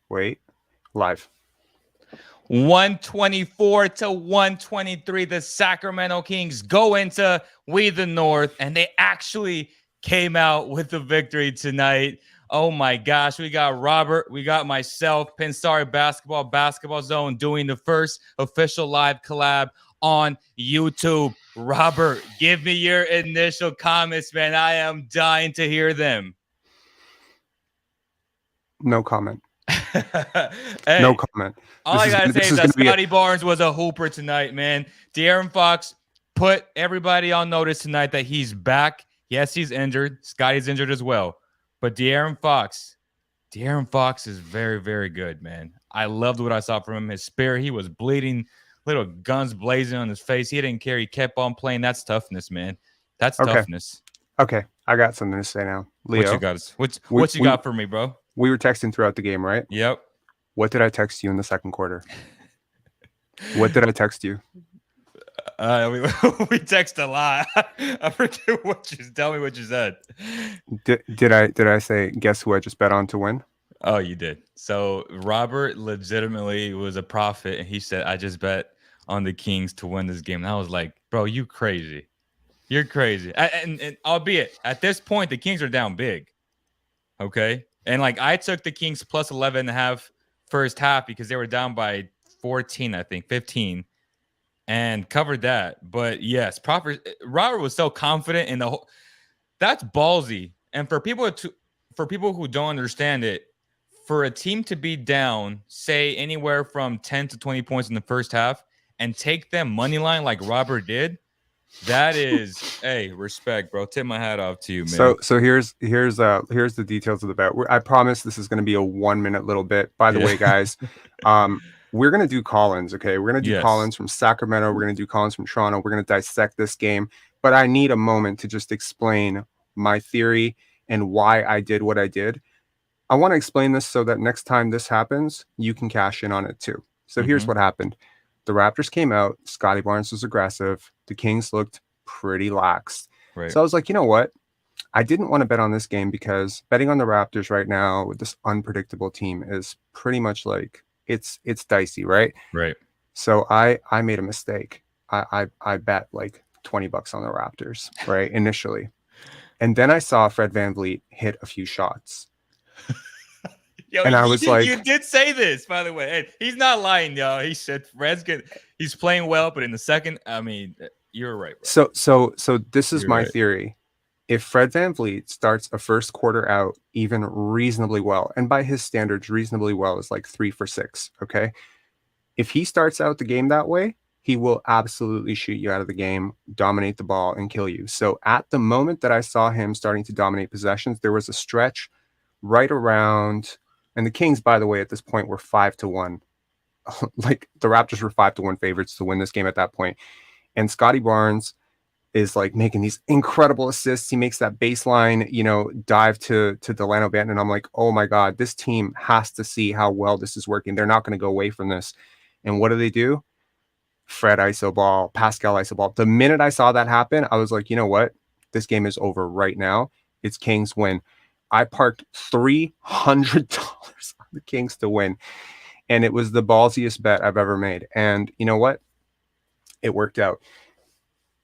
Wait. Live. 124 to 123. The Sacramento Kings go into We the North, and they actually came out with the victory tonight. Oh my gosh, we got Robert, we got myself, Pinsari Basketball Zone, doing the first official live collab on YouTube. Robert, give me your initial comments, man. I am dying to hear them. No comment. Hey, no comment. All I gotta say is that Scottie Barnes was a hooper tonight, man. De'Aaron Fox put everybody on notice tonight that he's back. Yes, he's injured. Scottie's injured as well. But De'Aaron Fox is very, very good, man. I loved what I saw from him. His spirit, he was bleeding, little guns blazing on his face. He didn't care. He kept on playing. That's toughness, man. That's toughness. Okay, I got something to say now. Leo, what you got? What you got for me, bro? We were texting throughout the game, right? Yep. What did I text you in the second quarter? What did I text you? We text a lot. I forget what you tell me what you said. Did I say guess who I just bet on to win? Oh, you did. So Robert legitimately was a prophet, and he said, "I just bet on the Kings to win this game." And I was like, "Bro, you crazy? You're crazy." And albeit at this point, the Kings are down big. Okay, and like I took the Kings plus 11.5 first half because they were down by 14, I think 15. And covered that. But yes, Robert was so confident in the whole. That's ballsy. And for people who don't understand it, for a team to be down, say anywhere from 10 to 20 points in the first half, and take them money line like Robert did, that is, hey, respect, bro. Tip my hat off to you, man. So here's the details of the bet. I promise this is going to be a 1 minute little bit. By the way, guys, we're going to do call-ins, okay? We're going to do call-ins from Sacramento. We're going to do call-ins from Toronto. We're going to dissect this game. But I need a moment to just explain my theory and why I did what I did. I want to explain this so that next time this happens, you can cash in on it too. So here's what happened. The Raptors came out. Scottie Barnes was aggressive. The Kings looked pretty lax. Right. So I was like, you know what? I didn't want to bet on this game because betting on the Raptors right now with this unpredictable team is pretty much like it's dicey, right? Right. So I made a mistake. I bet like $20 on the Raptors, right? Initially. And then I saw Fred VanVleet hit a few shots. And I was like, you did say this, by the way. Hey, he's not lying, y'all. He said Fred's good. He's playing well, but in the second, I mean, you're right, bro. So this is my theory. If Fred VanVleet starts a first quarter out even reasonably well, and by his standards, reasonably well is like 3 for 6. Okay. If he starts out the game that way, he will absolutely shoot you out of the game, dominate the ball, and kill you. So at the moment that I saw him starting to dominate possessions, there was a stretch right around, and the Kings, by the way, at this point were 5-1. Like the Raptors were 5-1 favorites to win this game at that point. And Scottie Barnes is like making these incredible assists. He makes that baseline, dive to Delano Banton. And I'm like, oh my God, this team has to see how well this is working. They're not going to go away from this. And what do? Fred iso ball, Pascal iso ball. The minute I saw that happen, I was like, you know what? This game is over right now. It's Kings win. I parked $300 on the Kings to win. And it was the ballsiest bet I've ever made. And you know what? It worked out.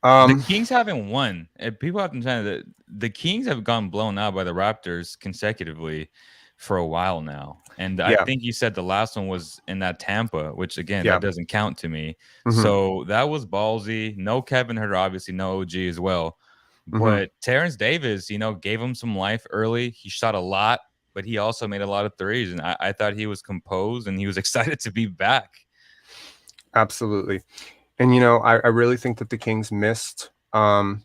The Kings haven't won. People have to understand that the Kings have gone blown out by the Raptors consecutively for a while now. And I think you said the last one was in that Tampa, which again, that doesn't count to me. So that was ballsy. No Kevin Huerter, obviously no OG as well. But Terrence Davis, gave him some life early. He shot a lot, but he also made a lot of threes. And I thought he was composed and he was excited to be back. Absolutely. And, I really think that the Kings missed what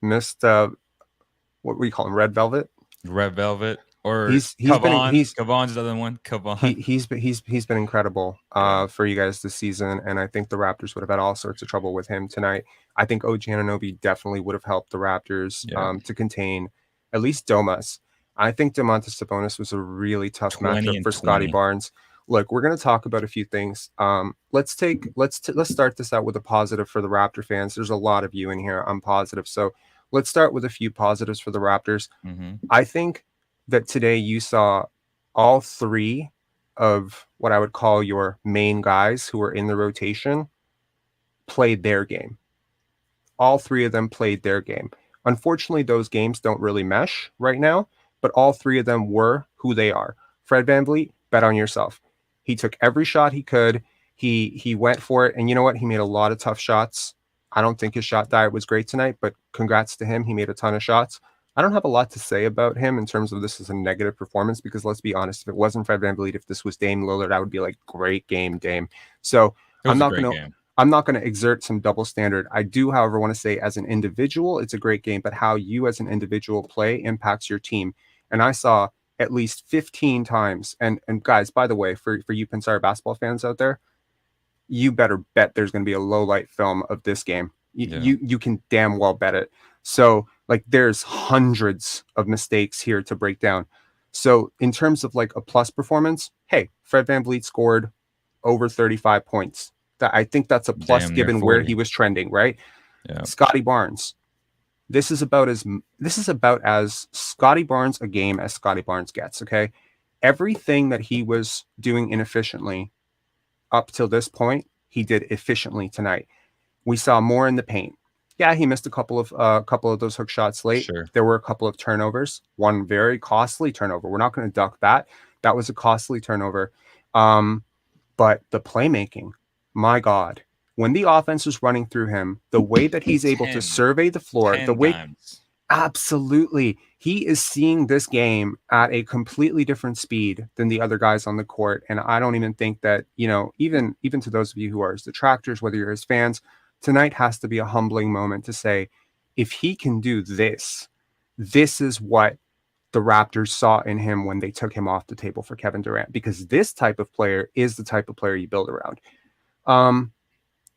do you call him? Red Velvet? Red Velvet. Or Kavon's the other one. Kavon. He's been incredible for you guys this season. And I think the Raptors would have had all sorts of trouble with him tonight. I think OG Anunoby definitely would have helped the Raptors to contain at least Domas. I think Domantas Sabonis was a really tough matchup for Scottie Barnes. Look, we're going to talk about a few things. Let's start this out with a positive for the Raptor fans. There's a lot of you in here. I'm positive. So let's start with a few positives for the Raptors. I think that today you saw all three of what I would call your main guys who were in the rotation played their game. All three of them played their game. Unfortunately, those games don't really mesh right now, but all three of them were who they are. Fred VanVleet, bet on yourself. He took every shot he could. He went for it, and you know what? He made a lot of tough shots. I don't think his shot diet was great tonight, but congrats to him. He made a ton of shots. I don't have a lot to say about him in terms of this is a negative performance because let's be honest, if it wasn't Fred VanVleet, if this was Dame Lillard, I would be like, great game, Dame. So I'm not going to exert some double standard. I do, however, want to say as an individual, it's a great game, but how you as an individual play impacts your team. And I saw at least 15 times. And guys, by the way, for you Pinsar basketball fans out there, you better bet there's going to be a low light film of this game. You can damn well bet it. So like there's hundreds of mistakes here to break down. So in terms of like a plus performance, hey, Fred VanVleet scored over 35 points. I think that's a plus given where he was trending, right? Yeah. Scottie Barnes. This is about as Scottie Barnes a game as Scottie Barnes gets, okay? Everything that he was doing inefficiently up till this point, he did efficiently tonight. We saw more in the paint. Yeah, he missed a couple of those hook shots late. Sure. There were a couple of turnovers. One very costly turnover. We're not going to duck that. That was a costly turnover. But the playmaking, my God, when the offense is running through him, the way that he's able to survey the floor, the way absolutely, he is seeing this game at a completely different speed than the other guys on the court. And I don't even think that, even to those of you who are his detractors, whether you're his fans, tonight has to be a humbling moment to say, if he can do this, this is what the Raptors saw in him when they took him off the table for Kevin Durant, because this type of player is the type of player you build around.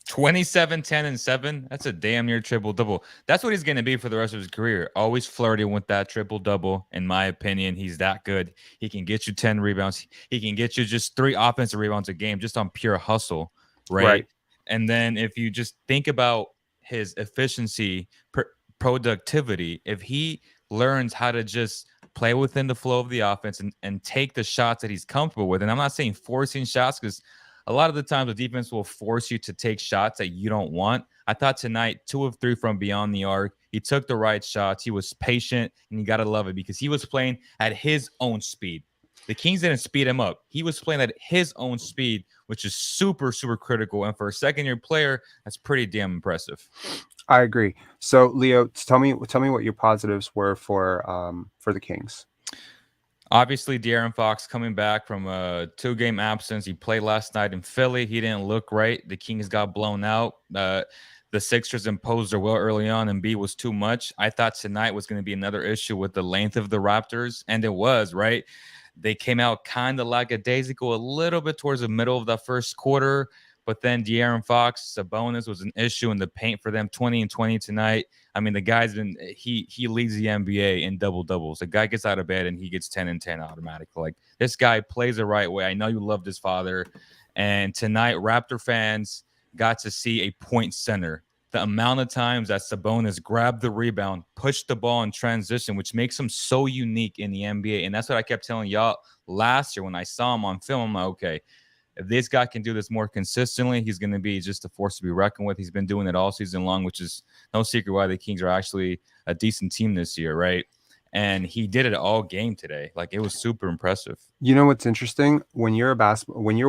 27, 10, and 7. That's a damn near triple-double. That's what he's going to be for the rest of his career. Always flirting with that triple-double. In my opinion, he's that good. He can get you 10 rebounds. He can get you just 3 offensive rebounds a game just on pure hustle, right? And then if you just think about his efficiency, productivity, if he learns how to just play within the flow of the offense and take the shots that he's comfortable with, and I'm not saying forcing shots because a lot of the times the defense will force you to take shots that you don't want. I thought tonight, 2 of 3 from beyond the arc. He took the right shots. He was patient, and you got to love it because he was playing at his own speed. The Kings didn't speed him up. He was playing at his own speed, which is super, super critical. And for a second-year player, that's pretty damn impressive. I agree. So, Leo, tell me what your positives were for the Kings. Obviously, De'Aaron Fox coming back from a 2-game absence. He played last night in Philly. He didn't look right. The Kings got blown out. The Sixers imposed their will early on, and B was too much. I thought tonight was going to be another issue with the length of the Raptors, and it was, right? They came out kind of like a daisical a little bit towards the middle of the first quarter, but then De'Aaron Fox, Sabonis was an issue in the paint for them, 20 and 20 tonight. I mean, the guy's been he leads the NBA in double-doubles. The guy gets out of bed and he gets 10 and 10 automatically. Like, this guy plays the right way. I know you loved his father. And tonight, Raptor fans got to see a point center. The amount of times that Sabonis grabbed the rebound, pushed the ball in transition, which makes him so unique in the NBA. And that's what I kept telling y'all last year when I saw him on film. I'm like, okay, if this guy can do this more consistently, he's going to be just a force to be reckoned with. He's been doing it all season long, which is no secret why the Kings are actually a decent team this year, right? And he did it all game today. Like, it was super impressive. You know what's interesting? When you're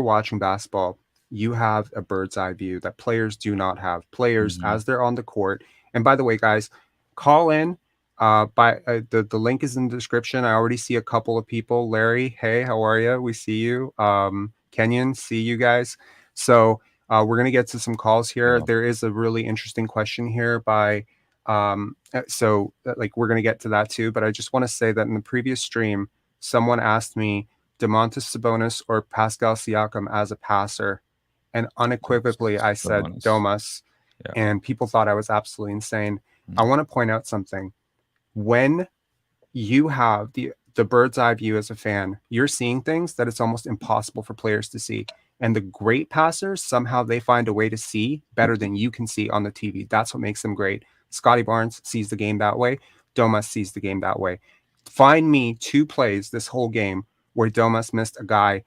watching basketball, you have a bird's eye view that players do not have. Players, as they're on the court. And by the way, guys, call in. The link is in the description. I already see a couple of people. Larry, hey, how are you? We see you. Kenyon, see you guys. So we're gonna get to some calls here. There is a really interesting question here by we're gonna get to that too. But I just want to say that in the previous stream, someone asked me Domantas Sabonis or Pascal Siakam as a passer, and unequivocally I said Domas, and people thought I was absolutely insane. I want to point out something. When you have the bird's eye view as a fan, you're seeing things that it's almost impossible for players to see. And the great passers, somehow they find a way to see better than you can see on the TV. That's what makes them great. Scottie Barnes sees the game that way. Domas sees the game that way. Find me 2 plays this whole game where Domas missed a guy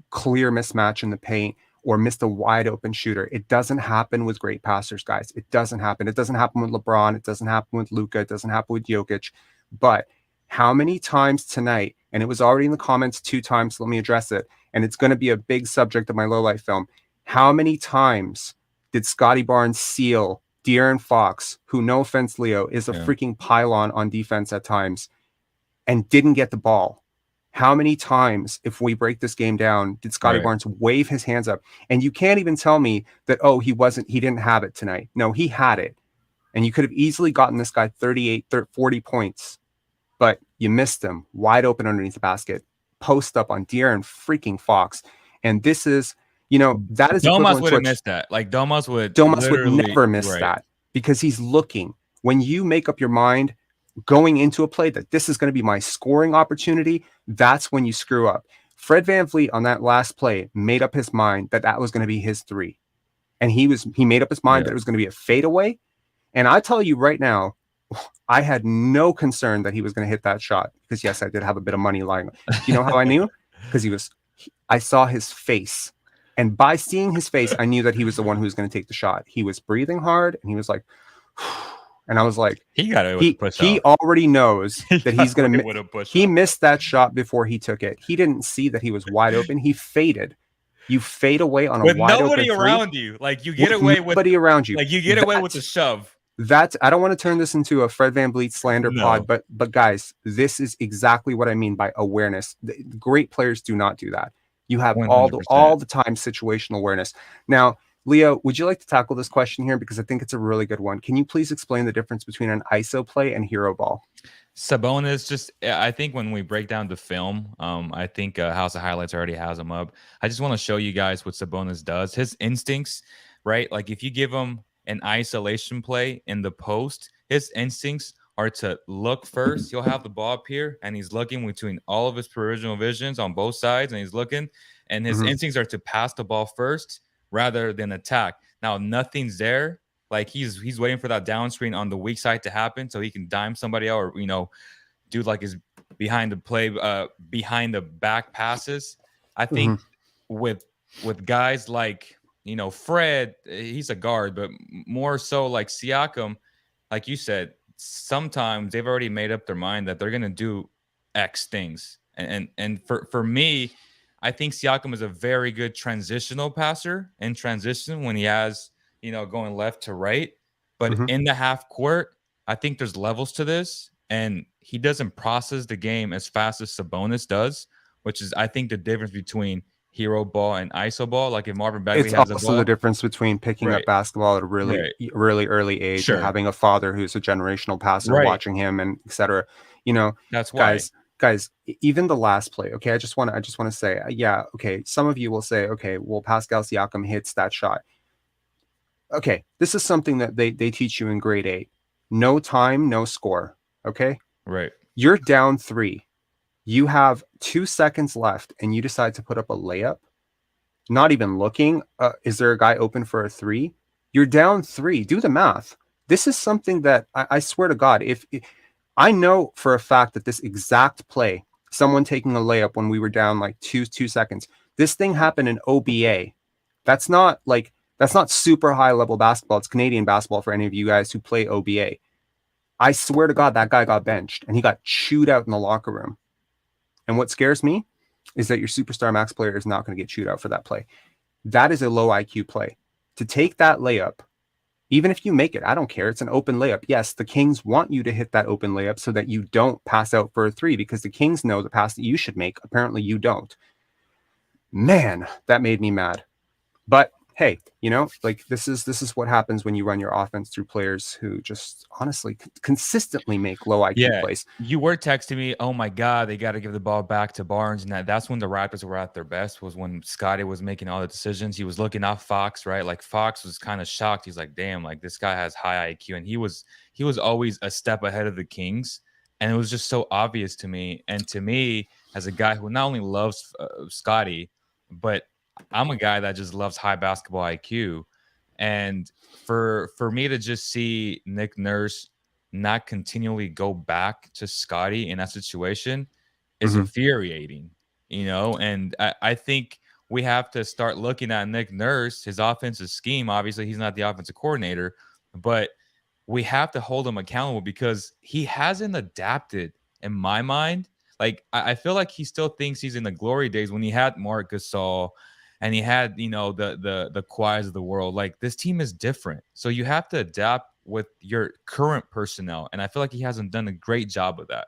clear mismatch in the paint or missed a wide open shooter. It doesn't happen with great passers, guys. It doesn't happen. It doesn't happen with LeBron. It doesn't happen with Luka. It doesn't happen with Jokic. But how many times tonight, and it was already in the comments 2 times, so let me address it, and it's going to be a big subject of my low light film. How many times did Scottie Barnes seal De'Aaron Fox, who, no offense, Leo, is a freaking pylon on defense at times, and didn't get the ball? How many times, if we break this game down, did Scottie Barnes wave his hands up? And you can't even tell me that, oh, he didn't have it tonight. No, he had it. And you could have easily gotten this guy 40 points, but you missed him wide open underneath the basket, post up on De'Aaron freaking Fox. And this is, that is Domas would have missed that. Like Domas would never miss that, because he's looking. When you make up your mind going into a play that this is going to be my scoring opportunity, that's when you screw up. Fred VanVleet on that last play made up his mind that was going to be his 3. And he made up his mind that it was going to be a fadeaway. And I tell you right now, I had no concern that he was going to hit that shot, because yes, I did have a bit of money lying. You know how I knew? Because I saw his face. And by seeing his face, I knew that he was the one who was going to take the shot. He was breathing hard, and he was like, and I was like, he already knows that he's going to miss. He missed that shot before he took it. He didn't see that he was wide open. He faded. You fade away on a wide open nobody around you. Like you get away with nobody around you. Like you get away with the shove. I don't want to turn this into a Fred VanVleet slander pod, but guys, this is exactly what I mean by awareness. Great players do not do that. You have 100%. all the time situational awareness. Now, Leo, would you like to tackle this question here? Because I think it's a really good one. Can you please explain the difference between an ISO play and hero ball? Sabonis, I think when we break down the film, I think House of Highlights already has him up. I just want to show you guys what Sabonis does. His instincts, right? Like if you give him an isolation play in the post, his instincts are to look first. He'll have the ball up here, and he's looking between all of his peripheral visions on both sides, and he's looking, and his instincts are to pass the ball first rather than attack. Now, nothing's there. Like he's waiting for that down screen on the weak side to happen so he can dime somebody out, or do like his behind the back passes. I think with guys like Fred, he's a guard, but more so like Siakam, like you said, sometimes they've already made up their mind that they're gonna do X things. And for me, I think Siakam is a very good transitional passer in transition when he has going left to right. But in the half court, I think there's levels to this, and he doesn't process the game as fast as Sabonis does, which is I think the difference between hero ball and ISO ball. Like if Marvin Bagley has also the difference between picking up basketball at a really early age and having a father who's a generational passer watching him, and etc. That's why, guys, even the last play. Okay, I just want to say, okay, some of you will say, okay, well, Pascal Siakam hits that shot. Okay, this is something that they teach you in grade 8. No time, no score. Okay, right. You're down 3. You have 2 seconds left, and you decide to put up a layup, not even looking. Is there a guy open for a 3? You're down 3. Do the math. This is something that I swear to God, if I know for a fact that this exact play, someone taking a layup when we were down like 2 seconds, this thing happened in OBA. That's not super high level basketball. It's Canadian basketball for any of you guys who play OBA. I swear to God, that guy got benched and he got chewed out in the locker room. And what scares me is that your superstar max player is not going to get chewed out for that play. That is a low IQ play. To take that layup, even if you make it, I don't care. It's an open layup. Yes, the Kings want you to hit that open layup so that you don't pass out for a 3, because the Kings know the pass that you should make. Apparently you don't. Man, that made me mad. But hey, like this is what happens when you run your offense through players who just honestly consistently make low IQ plays. You were texting me, oh my God, they got to give the ball back to Barnes. And that's when the Raptors were at their best, was when Scottie was making all the decisions. He was looking off Fox, right? Like Fox was kind of shocked. He's like, damn, like this guy has high IQ. And he was always a step ahead of the Kings. And it was just so obvious to me. And to me, as a guy who not only loves Scottie, but I'm a guy that just loves high basketball IQ. And for me to just see Nick Nurse not continually go back to Scottie in that situation is infuriating. And I think we have to start looking at Nick Nurse, his offensive scheme. Obviously, he's not the offensive coordinator, but we have to hold him accountable because he hasn't adapted in my mind. Like, I feel like he still thinks he's in the glory days when he had Marc Gasol and he had, the Kawhis of the world. Like, this team is different. So you have to adapt with your current personnel. And I feel like he hasn't done a great job of that.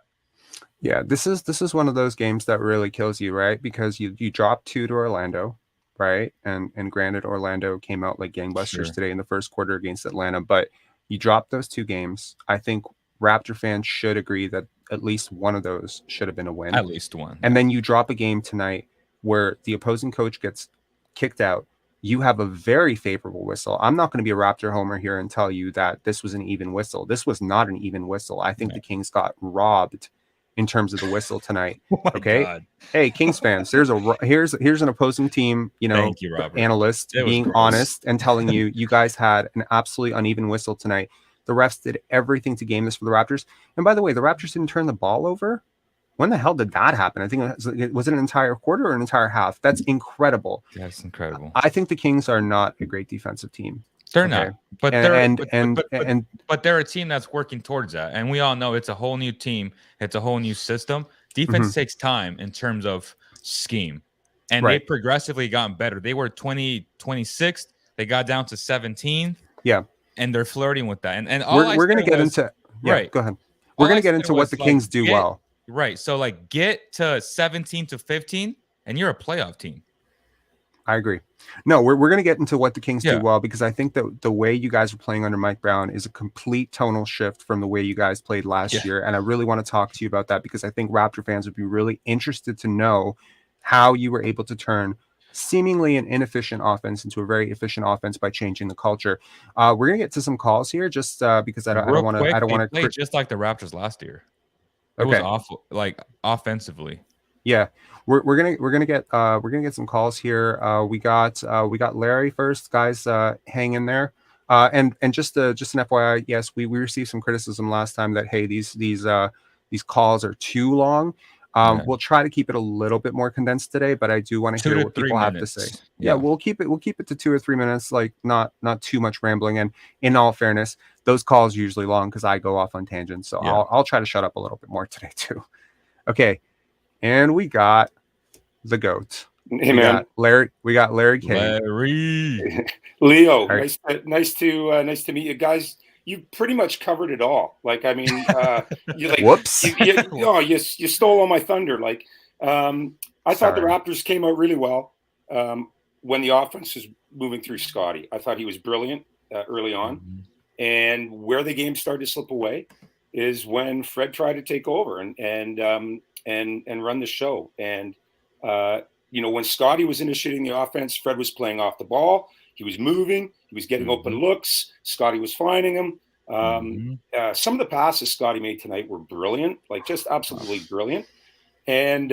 Yeah, this is one of those games that really kills you, right? Because you drop 2 to Orlando, right? And granted, Orlando came out like gangbusters today in the first quarter against Atlanta, but you drop those 2 games. I think Raptor fans should agree that at least one of those should have been a win. At least one. And then you drop a game tonight where the opposing coach gets kicked out. You have a very favorable whistle. I'm not going to be a Raptor homer here and tell you that this was an even whistle. This was not an even whistle. I think the Kings got robbed in terms of the whistle tonight. Okay. God. Hey, Kings fans, here's an opposing team, Thank you, Robert. Analyst being honest and telling you guys had an absolutely uneven whistle tonight. The refs did everything to game this for the Raptors. And by the way, the Raptors didn't turn the ball over. When the hell did that happen? I think it was an entire quarter or an entire half. That's incredible. That's incredible. I think the Kings are not a great defensive team. They're not, but they're a team that's working towards that. And we all know it's a whole new team. It's a whole new system. Defense takes time in terms of scheme, and they've progressively gotten better. They were 26th. They got down to 17th. Yeah. And they're flirting with that. And we're going to get into, go ahead. We're going to get into what the Kings do well. Right. So like get to 17 to 15 and you're a playoff team. I agree. No, we're going to get into what the Kings do well, because I think that the way you guys are playing under Mike Brown is a complete tonal shift from the way you guys played last year. And I really want to talk to you about that, because I think Raptor fans would be really interested to know how you were able to turn seemingly an inefficient offense into a very efficient offense by changing the culture. We're going to get to some calls here just because I don't want to just like the Raptors last year. It was awful, like offensively. Yeah, we're gonna get some calls here. We got Larry first, guys. Hang in there. And just an FYI, yes, we received some criticism last time that, hey, these calls are too long. We'll try to keep it a little bit more condensed today, but I do want to hear what people have to say. Yeah, we'll keep it to 2 or 3 minutes, like not too much rambling. And in all fairness, those calls are usually long because I go off on tangents. So I'll try to shut up a little bit more today too. Okay. And we got the GOAT. Hey, man. We got Larry K. Larry. Leo, nice to meet you guys. You pretty much covered it all. Like, I mean, you like whoops. You stole all my thunder. Like, I thought the Raptors came out really well when the offense was moving through Scottie. I thought he was brilliant early on. Mm-hmm. And where the game started to slip away is when Fred tried to take over and run the show. And, when Scottie was initiating the offense, Fred was playing off the ball. He was moving. He was getting open looks. Scottie was finding him. Some of the passes Scottie made tonight were brilliant, like just absolutely brilliant. And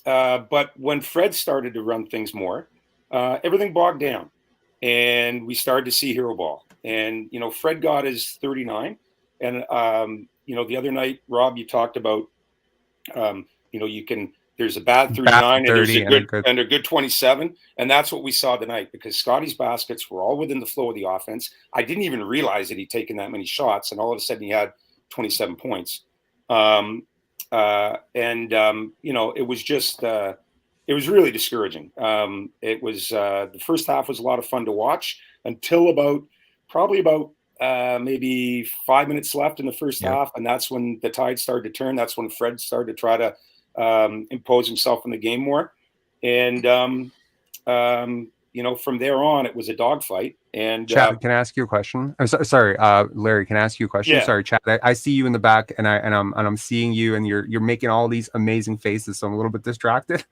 but when Fred started to run things more, everything bogged down. And we started to see hero ball. And, Fred got his 39. And, the other night, Rob, you talked about, there's a bad 39 and a good 27. And that's what we saw tonight, because Scottie's baskets were all within the flow of the offense. I didn't even realize that he'd taken that many shots. And all of a sudden he had 27 points. It was just, it was really discouraging. It was, the first half was a lot of fun to watch until probably about maybe 5 minutes left in the first half. And that's when the tide started to turn. That's when Fred started to try to impose himself in the game more. And, from there on, it was a dogfight. And Chad, can I ask you a question? I'm sorry, Larry, can I ask you a question? Yeah. Sorry, Chad. I see you in the back, and I'm seeing you, and you're making all these amazing faces, so I'm a little bit distracted.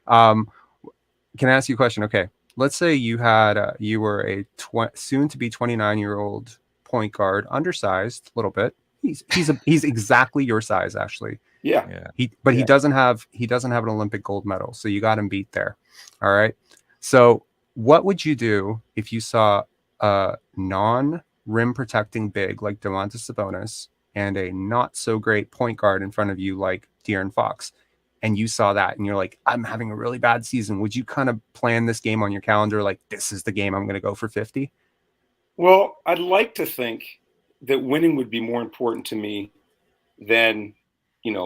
Can I ask you a question? Okay, let's say you were a soon to be 29-year-old point guard, undersized a little bit. He's exactly your size, actually. Yeah. He doesn't have an Olympic gold medal, so you got him beat there. All right. So what would you do if you saw a non-rim protecting big like Domantas Sabonis and a not so great point guard in front of you like De'Aaron Fox? and you saw that and you're like, I'm having a really bad season, would you kind of plan this game on your calendar like, this is the game I'm going to go for 50? Well, I'd like to think that winning would be more important to me than,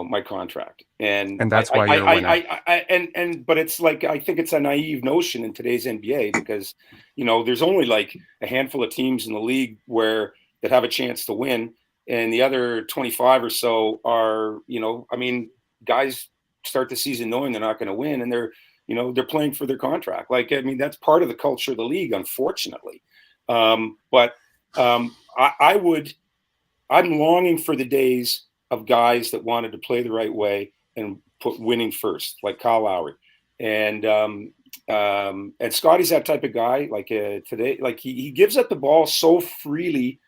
my contract. And that's why you're a winner. But it's like, I think it's a naive notion in today's NBA because, there's only like a handful of teams in the league that have a chance to win. And the other 25 or so are, guys start the season knowing they're not going to win, and they're playing for their contract. That's part of the culture of the league, unfortunately. I'm longing for the days of guys that wanted to play the right way and put winning first, like Kyle Lowry. And Scottie's that type of guy. Today, he gives up the ball so freely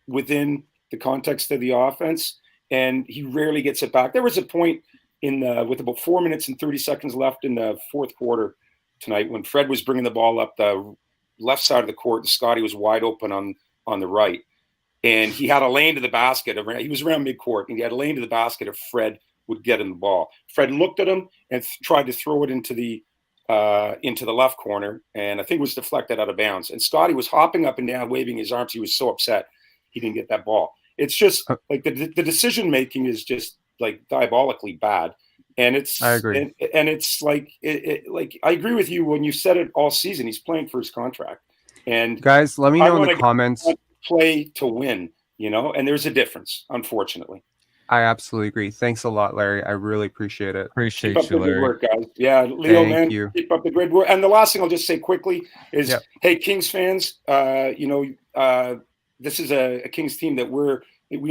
within the context of the offense, and he rarely gets it back. There was a point with about 4 minutes and 30 seconds left in the fourth quarter tonight when Fred was bringing the ball up the left side of the court and Scottie was wide open on the right. And he had a lane to the basket. He was around midcourt, and he had a lane to the basket if Fred would get him the ball. Fred looked at him and tried to throw it into the left corner, and I think it was deflected out of bounds. And Scottie was hopping up and down, waving his arms. He was so upset he didn't get that ball. It's just like the decision making is just like diabolically bad. And I agree. And it's like I agree with you when you said it all season. He's playing for his contract. And guys, let me know in the comments. Play to win, and there's a difference, unfortunately. I absolutely agree. Thanks a lot, Larry. I really appreciate it. Appreciate keep up you, the Larry. Good work, guys. Yeah, Leo, Thank you. Keep up the great work. And the last thing I'll just say quickly is, hey, Kings fans, this is a Kings team that we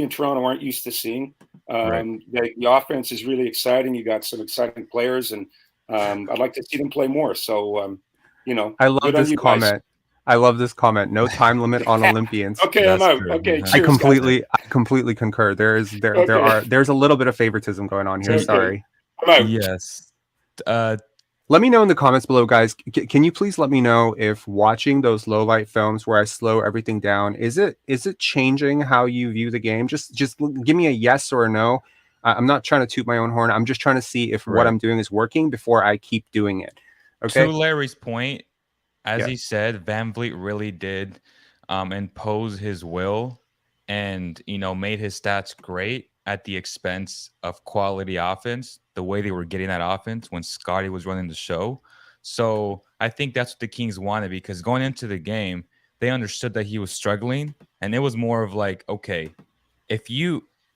in Toronto aren't used to seeing. The offense is really exciting. You got some exciting players, and I'd like to see them play more. So, I love this comment. Guys. I love this comment. No time limit on Olympians. Okay, I'm out. True. Okay, cheers, I completely concur. There's a little bit of favoritism going on here. Okay. Sorry. I'm out. Yes. Let me know in the comments below, guys. Can you please let me know if watching those low light films where I slow everything down, is it changing how you view the game? Just give me a yes or a no. I'm not trying to toot my own horn. I'm just trying to see if what I'm doing is working before I keep doing it. Okay. To Larry's point, as he said, VanVleet really did impose his will and, made his stats great at the expense of quality offense, the way they were getting that offense when Scottie was running the show. So I think that's what the Kings wanted, because going into the game, they understood that he was struggling. And it was more of like, okay,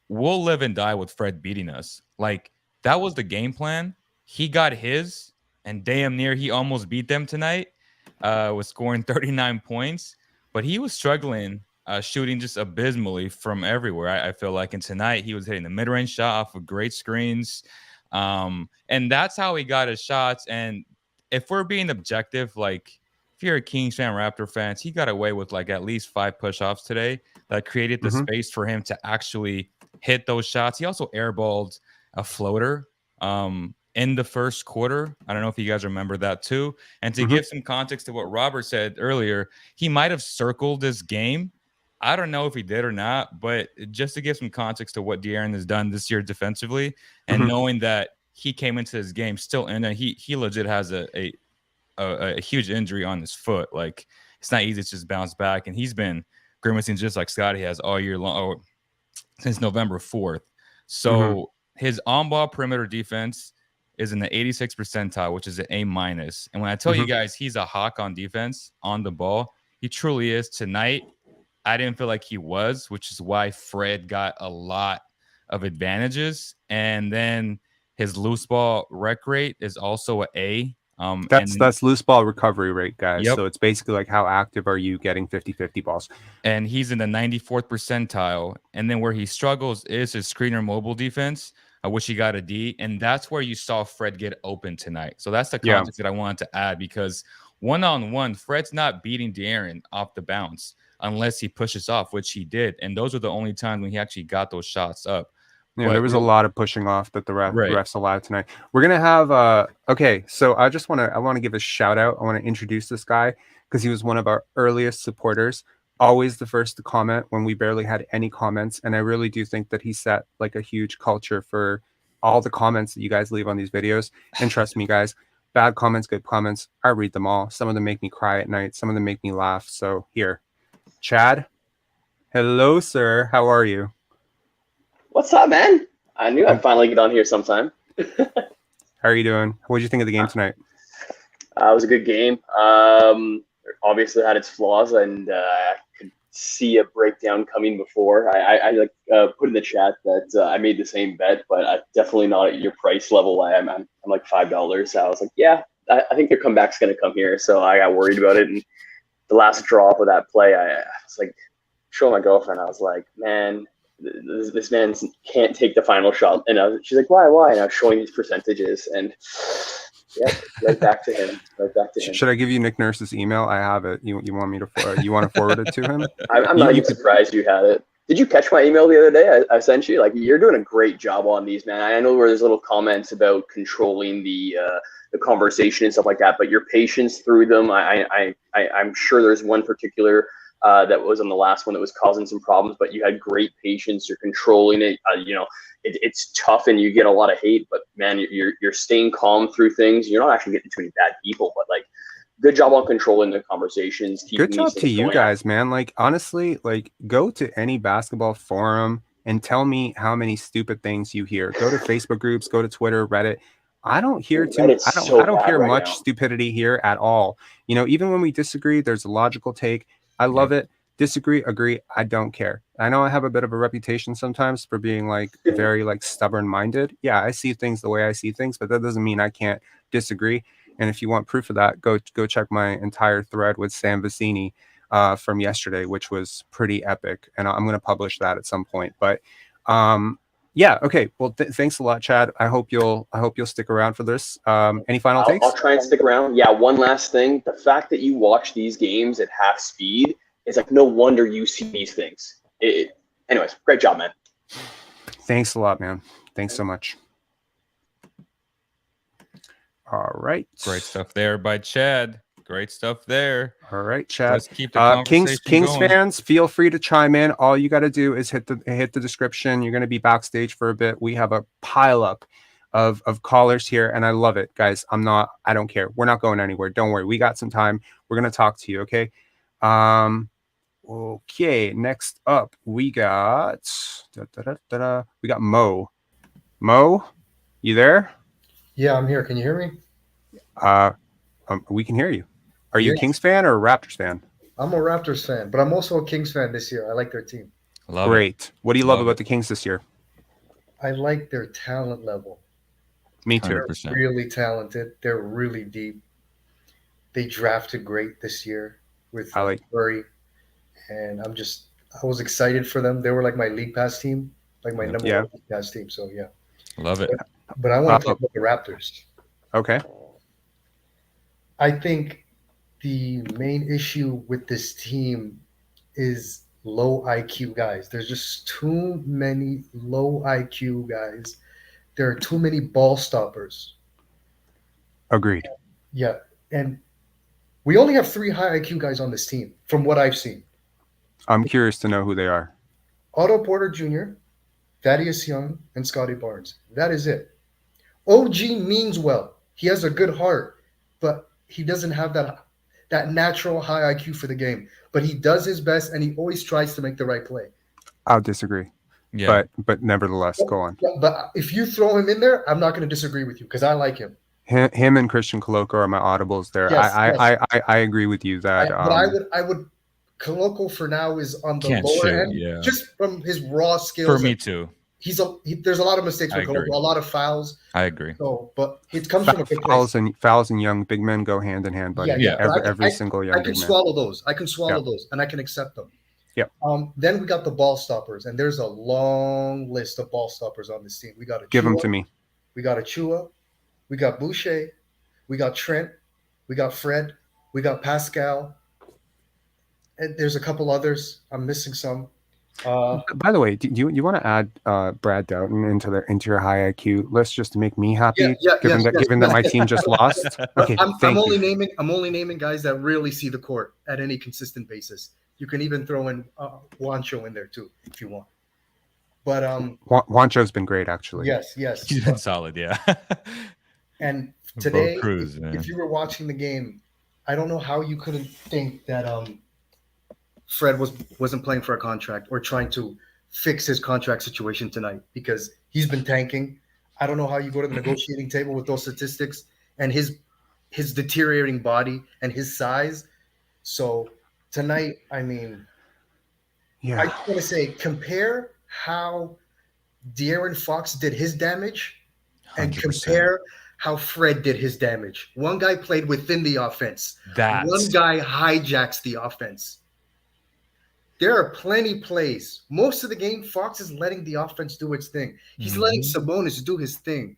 we'll live and die with Fred beating us. Like, that was the game plan. He got his, and damn near he almost beat them tonight. Was scoring 39 points, but he was struggling shooting just abysmally from everywhere, I feel like. And tonight he was hitting the mid-range shot off of great screens. And that's how he got his shots. And if we're being objective, like if you're a Kings fan, Raptor fans, he got away with like at least 5 push-offs today that created the space for him to actually hit those shots. He also airballed a floater in the first quarter. I don't know if you guys remember that too. And to give some context to what Robert said earlier, he might have circled this game. I don't know if he did or not, but just to give some context to what De'Aaron has done this year defensively, and knowing that he came into this game still in, and he legit has a huge injury on his foot. Like, it's not easy to just bounce back, and he's been grimacing just like Scottie has all year long, since November 4th. So his on-ball perimeter defense is in the 86th percentile, which is an A-. And when I tell you guys he's a hawk on defense on the ball, he truly is. Tonight, I didn't feel like he was, which is why Fred got a lot of advantages. And then his loose ball rec rate is also an A. That's loose ball recovery rate, guys. So it's basically like how active are you getting 50-50 balls. And he's in the 94th percentile. And then where he struggles is his screener mobile defense, which he got a D. And that's where you saw Fred get open tonight. So that's the context that I wanted to add, because one-on-one, Fred's not beating De'Aaron off the bounce unless he pushes off, which he did. And those were the only times when he actually got those shots up. Yeah, there was a lot of pushing off that the refs allowed tonight. We're gonna have okay. So I want to give a shout out. I want to introduce this guy because he was one of our earliest supporters. Always the first to comment when we barely had any comments, and I really do think that he set like a huge culture for all the comments that you guys leave on these videos. And trust me, guys, bad comments, good comments, I read them all. Some of them make me cry at night. Some of them make me laugh. So here, Chad. Hello, sir. How are you? What's up, man? I knew I'd finally get on here sometime. How are you doing? What did you think of the game tonight? It was a good game. Obviously had its flaws, and I could see a breakdown coming before. I put in the chat that I made the same bet, but definitely not at your price level. I'm like $5. So I was like, yeah, I think their comeback's going to come here. So I got worried about it. And the last drop of that play, I was like, showing my girlfriend, I was like, man, this man can't take the final shot. And she's like, why? And I was showing these percentages, and yeah, right back to him. Should I give you Nick Nurse's email? I have it. You want me to? You want to forward it to him? I'm not even surprised you had it. Did you catch my email the other day? I sent you. Like, you're doing a great job on these, man. I know where there's little comments about controlling the conversation and stuff like that, but your patience through them. I'm sure there's one particular that was on the last one that was causing some problems, but you had great patience. You're controlling it. It's tough and you get a lot of hate, but man, you're staying calm through things. You're not actually getting too many bad people, but like, good job on controlling the conversations. Good job to you guys, man. Like, honestly, like, go to any basketball forum and tell me how many stupid things you hear. Go to Facebook groups, go to Twitter, Reddit. I don't hear I don't hear much stupidity here at all. You know, even when we disagree, there's a logical take. I love it. Disagree, agree, I don't care. I know I have a bit of a reputation sometimes for being like very like stubborn minded. Yeah, I see things the way I see things, but that doesn't mean I can't disagree. And if you want proof of that, go check my entire thread with Sam Vecini from yesterday, which was pretty epic. And I'm going to publish that at some point. But yeah, okay. Well, thanks a lot, Chad. I hope you'll stick around for this. Any final takes? I'll try and stick around. Yeah, one last thing. The fact that you watch these games at half speed, it's like, no wonder you see these things. Anyways, great job, man. Thanks a lot, man. Thanks so much. All right. Great stuff there by Chad. Great stuff there. All right, Chad. Let's keep the conversation Kings going. fans, feel free to chime in. All you got to do is hit the description. You're going to be backstage for a bit. We have a pile up of callers here, and I love it, guys. I don't care. We're not going anywhere. Don't worry. We got some time. We're going to talk to you, okay? Okay, next up we got we got Mo. Mo, you there? Yeah, I'm here. Can you hear me? We can hear you. Are you a Kings fan or a Raptors fan? I'm a Raptors fan, but I'm also a Kings fan this year. I like their team. Great. What do you love about the Kings this year? I like their talent level. Me too. 100%. They're really talented. They're really deep. They drafted great this year with Curry. And I was excited for them. They were like my league pass team, like my number one league pass team. So yeah. Love it. But I want to talk about the Raptors. Okay. I think the main issue with this team is low IQ guys. There's just too many low IQ guys. There are too many ball stoppers. Agreed. Yeah. And we only have 3 high IQ guys on this team, from what I've seen. I'm curious to know who they are. Otto Porter Jr., Thaddeus Young, and Scottie Barnes. That is it. OG means well. He has a good heart, but he doesn't have that natural high IQ for the game. But he does his best, and he always tries to make the right play. I'll disagree. Yeah. But nevertheless, go on. But if you throw him in there, I'm not going to disagree with you because I like him. Him and Christian Koloko are my audibles there. Yes, I agree with you that. But I would. Koloko for now is on the lower end, just from his raw skills. For me too. There's a lot of mistakes with Koloko, a lot of fouls. I agree. So, but it comes from a good place. Fouls and young big men go hand in hand, buddy. Every single young. I can swallow those. I can swallow those, and I can accept them. Yeah. Then we got the ball stoppers, and there's a long list of ball stoppers on this team. We got give them to me. We got Achua, we got Boucher, we got Trent, we got Fred, we got Pascal. And there's a couple others. I'm missing some. By the way, do you want to add Brad Doughton into your high IQ list just to make me happy? Given that my team just lost. Okay, I'm only naming guys that really see the court at any consistent basis. You can even throw in Juancho in there too if you want. But Juancho's been great, actually. yes. He's been solid, yeah. And today, Cruz, if you were watching the game, I don't know how you couldn't think that Fred wasn't playing for a contract or trying to fix his contract situation tonight, because he's been tanking. I don't know how you go to the negotiating table with those statistics and his deteriorating body and his size. So tonight, I mean, Yeah. I just want to say, compare how De'Aaron Fox did his damage and 100%. compare how Fred did his damage. One guy played within the offense. One guy hijacks the offense. There are plenty plays. Most of the game, Fox is letting the offense do its thing. He's letting Sabonis do his thing.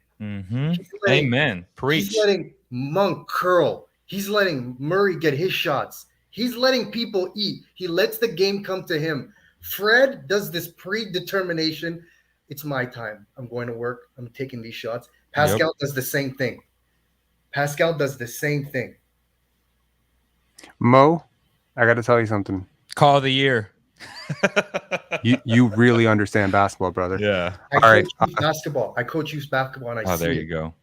Amen. Preach. He's letting Monk curl. He's letting Murray get his shots. He's letting people eat. He lets the game come to him. Fred does this predetermination. It's my time. I'm going to work. I'm taking these shots. Pascal does the same thing. Mo, I got to tell you something. Call of the year. You really understand basketball, brother. Yeah. I coach youth basketball, and I see there it. you go.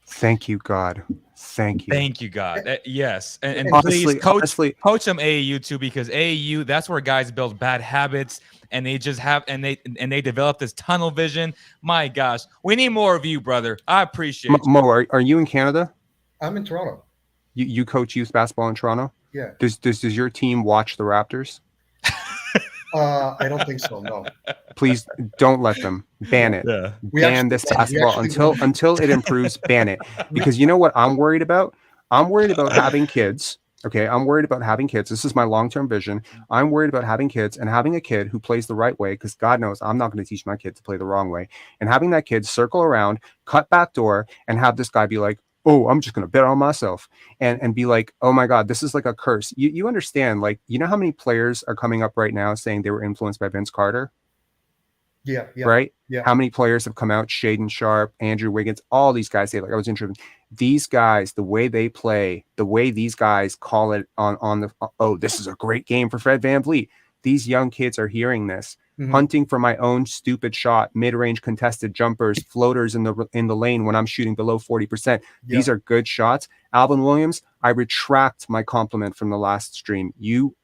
Thank you, God. Thank you. Thank you, God. Yes. And honestly, please coach them AAU too, because AAU, that's where guys build bad habits and they just have and they develop this tunnel vision. My gosh. We need more of you, brother. I appreciate you. Mo, are you in Canada? I'm in Toronto. You coach youth basketball in Toronto? Yeah. Does your team watch the Raptors? I don't think so. No. Please don't let them. Ban it. Yeah. Ban this basketball until it improves. Ban it. Because you know what I'm worried about? I'm worried about having kids. Okay, I'm worried about having kids. This is my long-term vision. I'm worried about having kids and having a kid who plays the right way, because God knows I'm not going to teach my kid to play the wrong way. And having that kid circle around, cut back door, and have this guy be like, oh, I'm just going to bet on myself, and be like, oh my God, this is like a curse. You understand, like, you know how many players are coming up right now saying they were influenced by Vince Carter? Yeah. Right? Yeah. How many players have come out? Shaden Sharp, Andrew Wiggins, all these guys say, like, I was interested. These guys, the way they play, the way these guys call it on the, oh, this is a great game for Fred VanVleet. These young kids are hearing this. Hunting for my own stupid shot, mid-range contested jumpers, floaters in the lane when I'm shooting below 40%. These are good shots. Alvin Williams, I retract my compliment from the last stream. You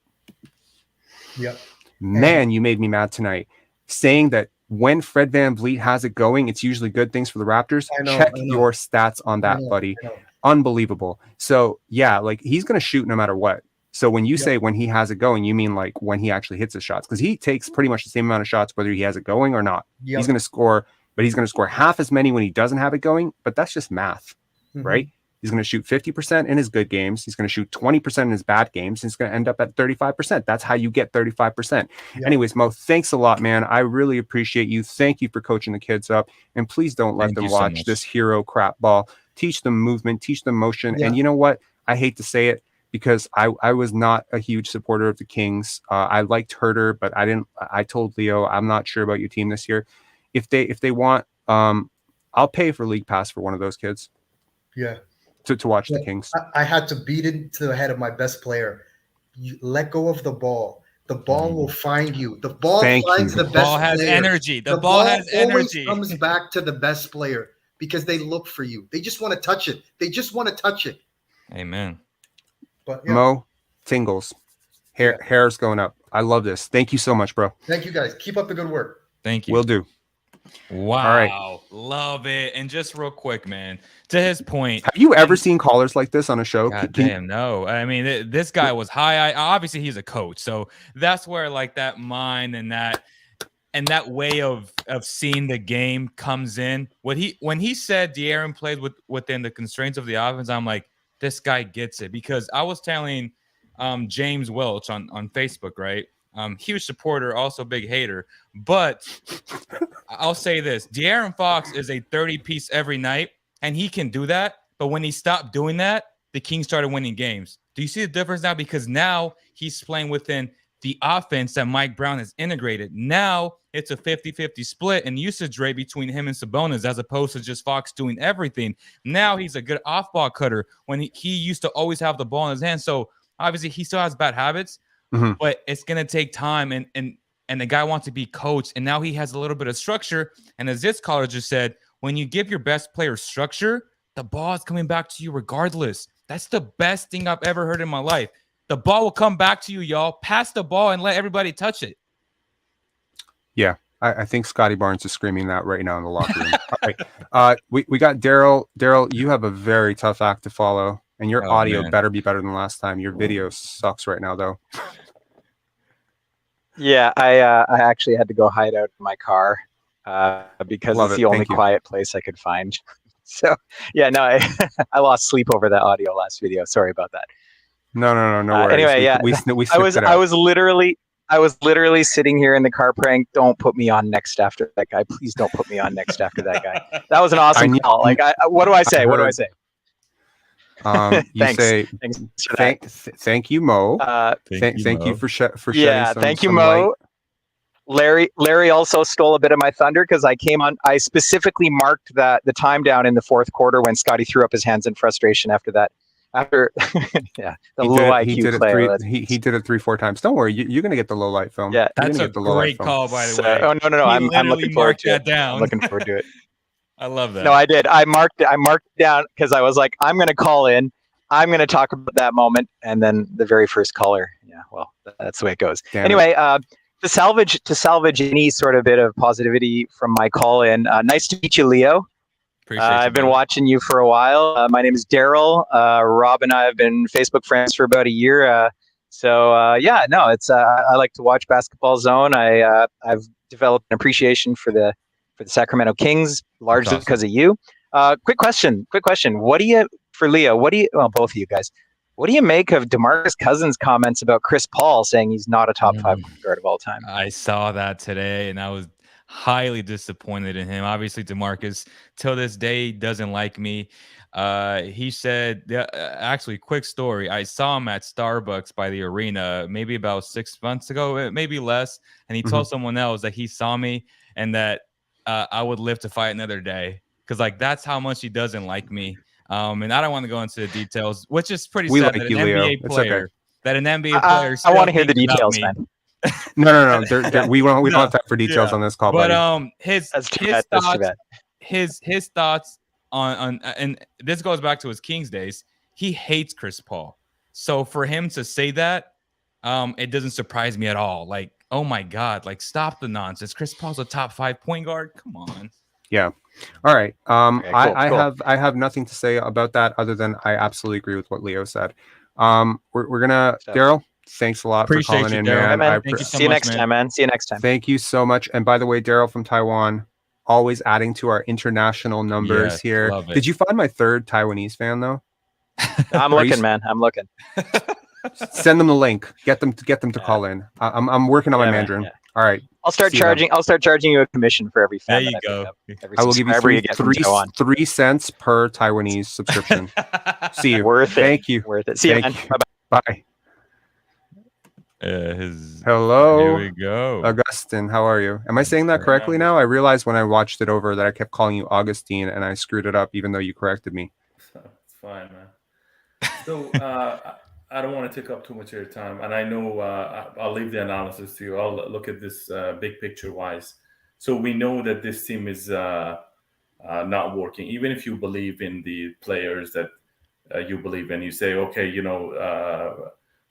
made me mad tonight. Saying that when Fred VanVleet has it going, it's usually good things for the Raptors. Check your stats on that, buddy. Unbelievable. So yeah, like, he's gonna shoot no matter what. So when you say when he has it going, you mean like when he actually hits his shots, because he takes pretty much the same amount of shots whether he has it going or not. He's going to score, but he's going to score half as many when he doesn't have it going. But that's just math, right? He's going to shoot 50% in his good games. He's going to shoot 20% in his bad games. He's going to end up at 35%. That's how you get 35%. Anyways, Mo, thanks a lot, man. I really appreciate you. Thank you for coaching the kids up. And please don't let them watch this hero crap ball. Teach them movement, teach them motion. And you know what? I hate to say it, because I was not a huge supporter of the Kings. I liked Herter, but I told Leo, I'm not sure about your team this year. If they want, I'll pay for League Pass for one of those kids. Yeah. To watch the Kings. I had to beat it to the head of my best player. You let go of the ball. The ball will find you. The ball finds the best player. The ball has energy. The ball has energy. Always comes back to the best player because they look for you. They just want to touch it. Amen. But Mo, tingles. Hair's going up. I love this. Thank you so much, bro. Thank you, guys. Keep up the good work. Thank you. Will do. Wow. All right. Love it. And just real quick, man, to his point. Have you ever seen callers like this on a show? God damn, no. I mean, this guy was high. Obviously, he's a coach. So that's where, like, that mind and that way of seeing the game comes in. When he said De'Aaron played within the constraints of the offense, I'm like, this guy gets it. Because I was telling James Welch on Facebook, right? Huge supporter, also big hater. But I'll say this. De'Aaron Fox is a 30-piece every night, and he can do that. But when he stopped doing that, the Kings started winning games. Do you see the difference now? Because now he's playing within the offense that Mike Brown has integrated. Now it's a 50-50 split in usage rate between him and Sabonis, as opposed to just Fox doing everything. Now he's a good off-ball cutter when he used to always have the ball in his hand. So obviously he still has bad habits, but it's going to take time. And and the guy wants to be coached, and now he has a little bit of structure. And as this caller just said, when you give your best player structure, the ball is coming back to you regardless. That's the best thing I've ever heard in my life. The ball will come back to you, y'all. Pass the ball and let everybody touch it. Yeah, I think Scottie Barnes is screaming that right now in the locker room. All right, we got Daryl. Daryl, you have a very tough act to follow, and your audio better be better than last time. Your video sucks right now, though. Yeah, I actually had to go hide out in my car because it's the only quiet place I could find. So yeah, no, I lost sleep over that audio last video. Sorry about that. No worries. Anyway, yeah, I was literally sitting here in the car praying, "Don't put me on next after that guy. Please don't put me on next after that guy." That was an awesome call. Like, what do I say? What do I say? You say thank you, Mo. Thank you for shedding some, thank you, some Mo. light. Larry also stole a bit of my thunder because I specifically marked the time down in the fourth quarter when Scottie threw up his hands in frustration after the low IQ play. He did it 3-4 times. Don't worry, you're gonna get the low light film. Yeah, that's a great call, by the way. Oh no, I'm looking forward to it. I'm looking forward to it. I love that. No, I did. I marked it down because I was like, I'm going to call in. I'm going to talk about that moment. And then the very first caller. Yeah, well, that's the way it goes. Anyway, to salvage any sort of bit of positivity from my call in. Nice to meet you, Leo. I've been watching you for a while. My name is Daryl. Rob and I have been Facebook friends for about a year. It's I like to watch Basketball Zone. I've developed an appreciation for the Sacramento Kings, largely because of you. Quick question. For Leo, both of you guys, what do you make of DeMarcus Cousins' comments about Chris Paul saying he's not a top 5 guard of all time? I saw that today, and I was highly disappointed in him. Obviously, DeMarcus, till this day, doesn't like me. He said, actually, quick story. I saw him at Starbucks by the arena maybe about 6 months ago, maybe less. And he told someone else that he saw me and that I would live to fight another day. Because, like, that's how much he doesn't like me. And I don't want to go into the details, which is pretty sad that an NBA player, I want to hear the details, man. No. We don't have time for details on this call, but buddy. His thoughts on and this goes back to his Kings days. He hates Chris Paul, so for him to say that, it doesn't surprise me at all. Like, oh my God, like, stop the nonsense. Chris Paul's a top 5 point guard. Come on. Yeah. All right. Cool. I have nothing to say about that other than I absolutely agree with what Leo said. We're gonna Daryl. Thanks a lot for calling in, man. Thank you so much, See you next time, man. See you next time. Thank you so much. And by the way, Daryl from Taiwan, always adding to our international numbers here. Did you find my third Taiwanese fan though? I'm looking, man. I'm looking. Send them the link. Get them to call in. I'm working on my Mandarin. Yeah. All right. I'll start charging you a commission for every fan. There you go. I will give you 3 cents per Taiwanese subscription. See you. Worth it. Thank you. Worth it. See you, man. Bye. Hello. Here we go. Augustine, how are you? Am I saying that correctly now? I realized when I watched it over that I kept calling you Augustine and I screwed it up even though you corrected me. It's fine, man. So I don't want to take up too much of your time, and I know I'll leave the analysis to you. I'll look at this big picture wise. So we know that this team is not working. Even if you believe in the players that you believe in, you say, okay,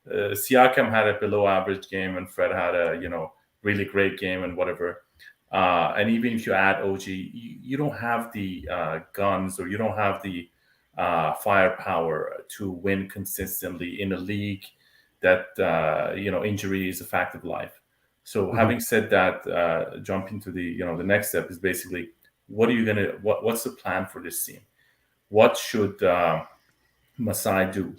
Siakam had a below average game and Fred had a really great game and whatever. And even if you add OG, you don't have the guns or you don't have the firepower to win consistently in a league that injury is a fact of life. So having said that, jumping to the next step is basically what's the plan for this team? What should Masai do?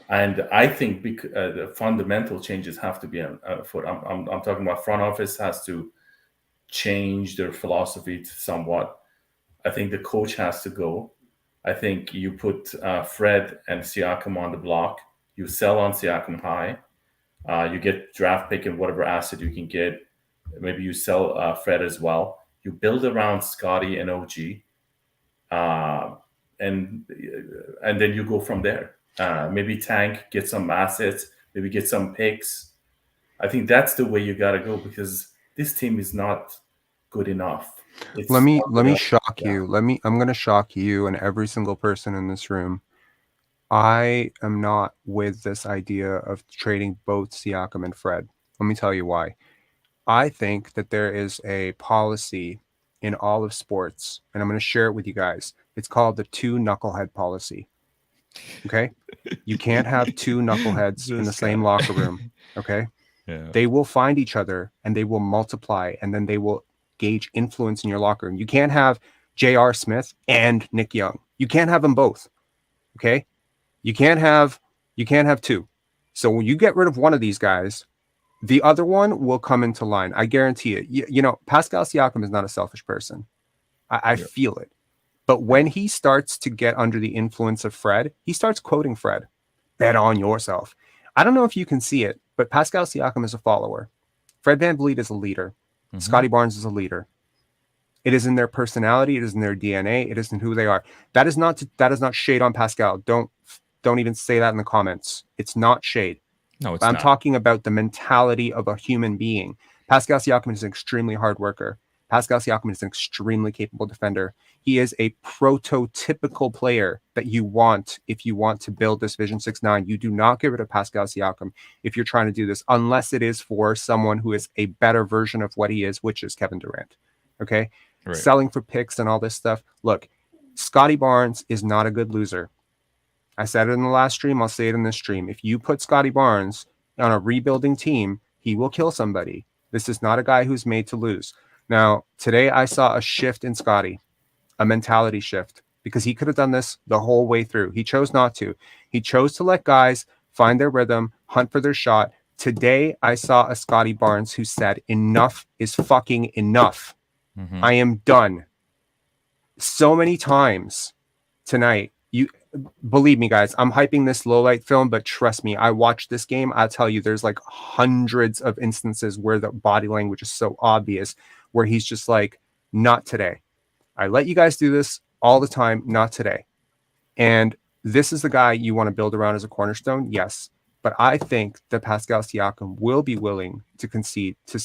And I think the fundamental changes have to be afoot. I'm talking about front office has to change their philosophy somewhat. I think the coach has to go. I think you put Fred and Siakam on the block. You sell on Siakam high. You get draft pick and whatever asset you can get. Maybe you sell Fred as well. You build around Scottie and OG, and then you go from there. Maybe tank, get some assets, maybe get some picks. I think that's the way you got to go, because this team is not good enough. Let me shock you. I'm going to shock you and every single person in this room. I am not with this idea of trading both Siakam and Fred. Let me tell you why. I think that there is a policy in all of sports, and I'm going to share it with you guys. It's called the 2 knucklehead policy. Okay? You can't have 2 knuckleheads in the same locker room. Okay? Yeah. They will find each other and they will multiply, and then they will gauge influence in your locker room. You can't have J.R. Smith and Nick Young. You can't have them both. Okay? You can't have 2. So when you get rid of one of these guys, the other one will come into line. I guarantee it. You know, Pascal Siakam is not a selfish person. I feel it. But when he starts to get under the influence of Fred, he starts quoting Fred. Bet on yourself. I don't know if you can see it, but Pascal Siakam is a follower. Fred VanVleet is a leader. Mm-hmm. Scottie Barnes is a leader. It is in their personality. It is in their DNA. It is in who they are. That is not shade on Pascal. Don't even say that in the comments. It's not shade. No, it's I'm not. talking about the mentality of a human being. Pascal Siakam is an extremely hard worker. Pascal Siakam is an extremely capable defender. He is a prototypical player that you want if you want to build this Vision 6-9. You do not get rid of Pascal Siakam if you're trying to do this, unless it is for someone who is a better version of what he is, which is Kevin Durant. Okay? Right. Selling for picks and all this stuff. Look, Scottie Barnes is not a good loser. I said it in the last stream. I'll say it in this stream. If you put Scottie Barnes on a rebuilding team, he will kill somebody. This is not a guy who's made to lose. Now, today I saw a shift in Scottie, a mentality shift, because he could have done this the whole way through. He chose not to. He chose to let guys find their rhythm, hunt for their shot. Today I saw a Scottie Barnes who said, enough is fucking enough. Mm-hmm. I am done. So many times tonight, believe me, guys, I'm hyping this low light film, but trust me, I watched this game. I'll tell you, there's like hundreds of instances where the body language is so obvious, where he's just like, not today. I let you guys do this all the time, not today. And this is the guy you want to build around as a cornerstone, yes. But I think that Pascal Siakam will be willing to concede to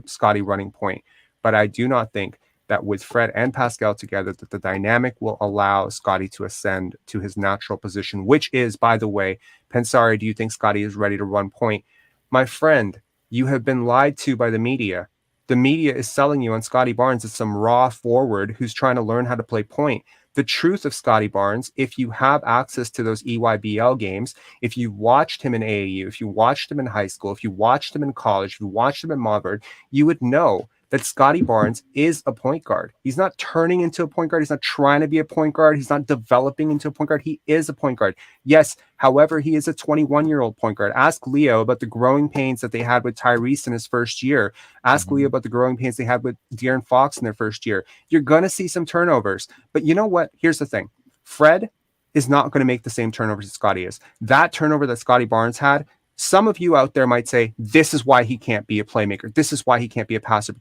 Scottie running point. But I do not think that with Fred and Pascal together, that the dynamic will allow Scottie to ascend to his natural position, which is, by the way, Pensari, do you think Scottie is ready to run point? My friend, you have been lied to by the media. The media is selling you on Scottie Barnes as some raw forward who's trying to learn how to play point. The truth of Scottie Barnes, if you have access to those EYBL games, if you watched him in AAU, if you watched him in high school, if you watched him in college, if you watched him in Montverde, you would know that Scottie Barnes is a point guard. He's not turning into a point guard. He's not trying to be a point guard. He's not developing into a point guard. He is a point guard. Yes, however, he is a 21-year-old point guard. Ask Leo about the growing pains that they had with Tyrese in his first year. Ask Leo about the growing pains they had with De'Aaron Fox in their first year. You're going to see some turnovers. But you know what? Here's the thing. Fred is not going to make the same turnovers that Scottie is. That turnover that Scottie Barnes had, some of you out there might say, this is why he can't be a playmaker. This is why he can't be a passer,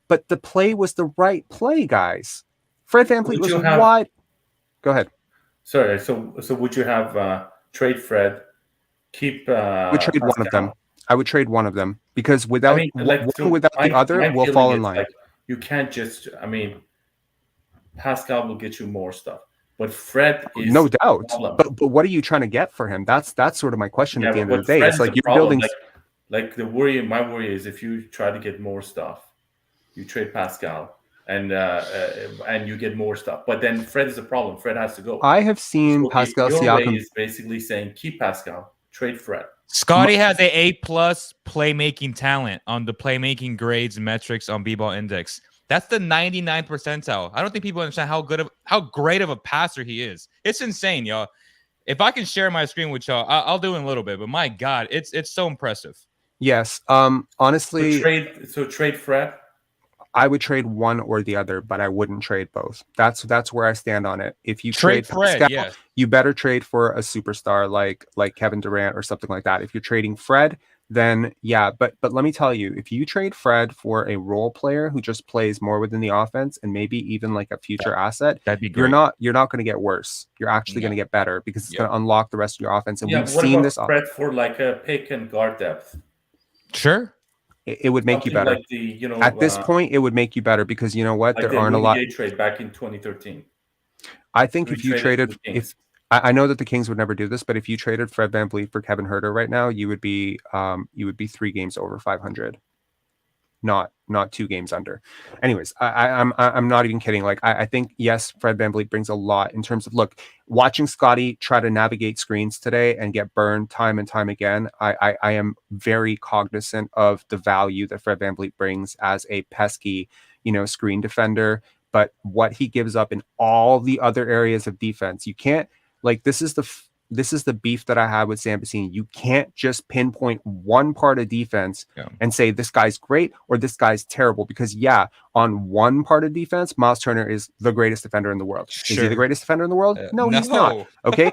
but the play was the right play, guys. Fred VanVleet was wide. Go ahead. Sorry. So would you have trade Fred, keep I would trade one of them. I would trade one of them because without the other, we'll fall in line. Like, you can't just, Pascal will get you more stuff. But Fred is no doubt. But what are you trying to get for him? That's sort of my question at the end of the day. It's like you're building. Like my worry is if you try to get more stuff, you trade Pascal and you get more stuff. But then Fred is a problem. Fred has to go. I have seen Pascal Siakam is basically saying keep Pascal, trade Fred. Scottie has an A+ playmaking talent on the playmaking grades and metrics on B-Ball Index. That's the 99th percentile. I don't think people understand how great of a passer he is. It's insane, y'all. If I can share my screen with y'all, I'll do it in a little bit. But my God, it's so impressive. Yes. Honestly, so trade Fred. I would trade one or the other, but I wouldn't trade both. That's where I stand on it. If you trade Fred, Pascal, you better trade for a superstar like Kevin Durant or something like that. If you're trading Fred, then yeah, but let me tell you, if you trade Fred for a role player who just plays more within the offense and maybe even like a future asset, that'd be great. You're not going to get worse. You're actually going to get better because it's going to unlock the rest of your offense. And we've seen this Fred for like a pick and guard depth. Sure. It would make you Something better. like the, At this point, it would make you better because you know what? like There the aren't a Rudy lot. Gay trade back in 2013. I think We if you traded to traded, the Kings. if I know that the Kings would never do this, but if you traded Fred VanVleet for Kevin Huerter right now, you would be 3 games over 500, not 2 games under. Anyways, I'm not even kidding. Like I think yes, Fred VanVleet brings a lot in terms of watching Scottie try to navigate screens today and get burned time and time again. I am very cognizant of the value that Fred VanVleet brings as a pesky, screen defender. But what he gives up in all the other areas of defense, you can't this is the beef that I have with Sam Vecenie. You can't just pinpoint one part of defense and say this guy's great or this guy's terrible because on one part of defense, Miles Turner is the greatest defender in the world. Sure. Is he the greatest defender in the world? No, he's not. Okay.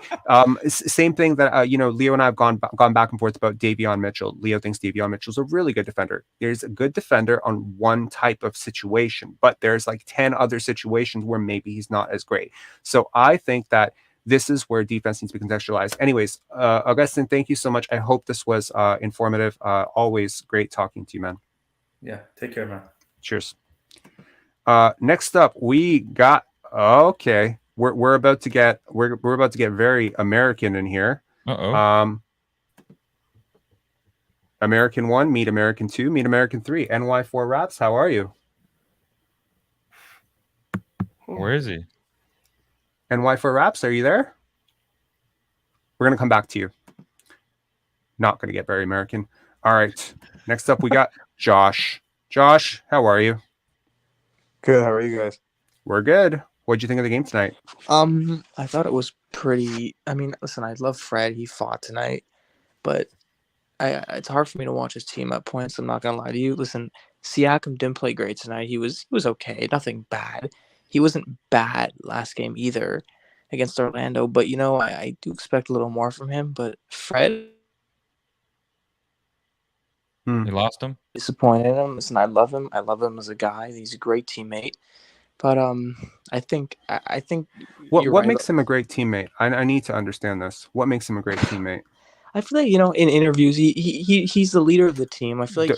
Same thing that Leo and I have gone back and forth about Davion Mitchell. Leo thinks Davion Mitchell's a really good defender. There's a good defender on one type of situation, but there's 10 other situations where maybe he's not as great. So I think that this is where defense needs to be contextualized. Anyways, Augustin, thank you so much. I hope this was informative. Always great talking to you, man. Yeah, take care, man. Cheers. Next up, we got we're about to get very American in here. American 1, meet American 2, meet American 3. NY4 Raps, how are you? Where is he? NY4 Raps, are you there? We're going to come back to you. Not going to get very American. All right. Next up, we got Josh. Josh, how are you? Good. How are you guys? We're good. What'd you think of the game tonight? I thought it was pretty. I mean, listen, I love Fred. He fought tonight, but it's hard for me to watch his team at points. I'm not gonna lie to you. Listen, Siakam didn't play great tonight. He was okay. Nothing bad. He wasn't bad last game either against Orlando, but I do expect a little more from him. But Fred, You lost him? Disappointed in him. Listen, I love him. I love him as a guy. He's a great teammate. But I think what makes him a great teammate? I need to understand this. What makes him a great teammate? I feel like in interviews he's the leader of the team. I feel like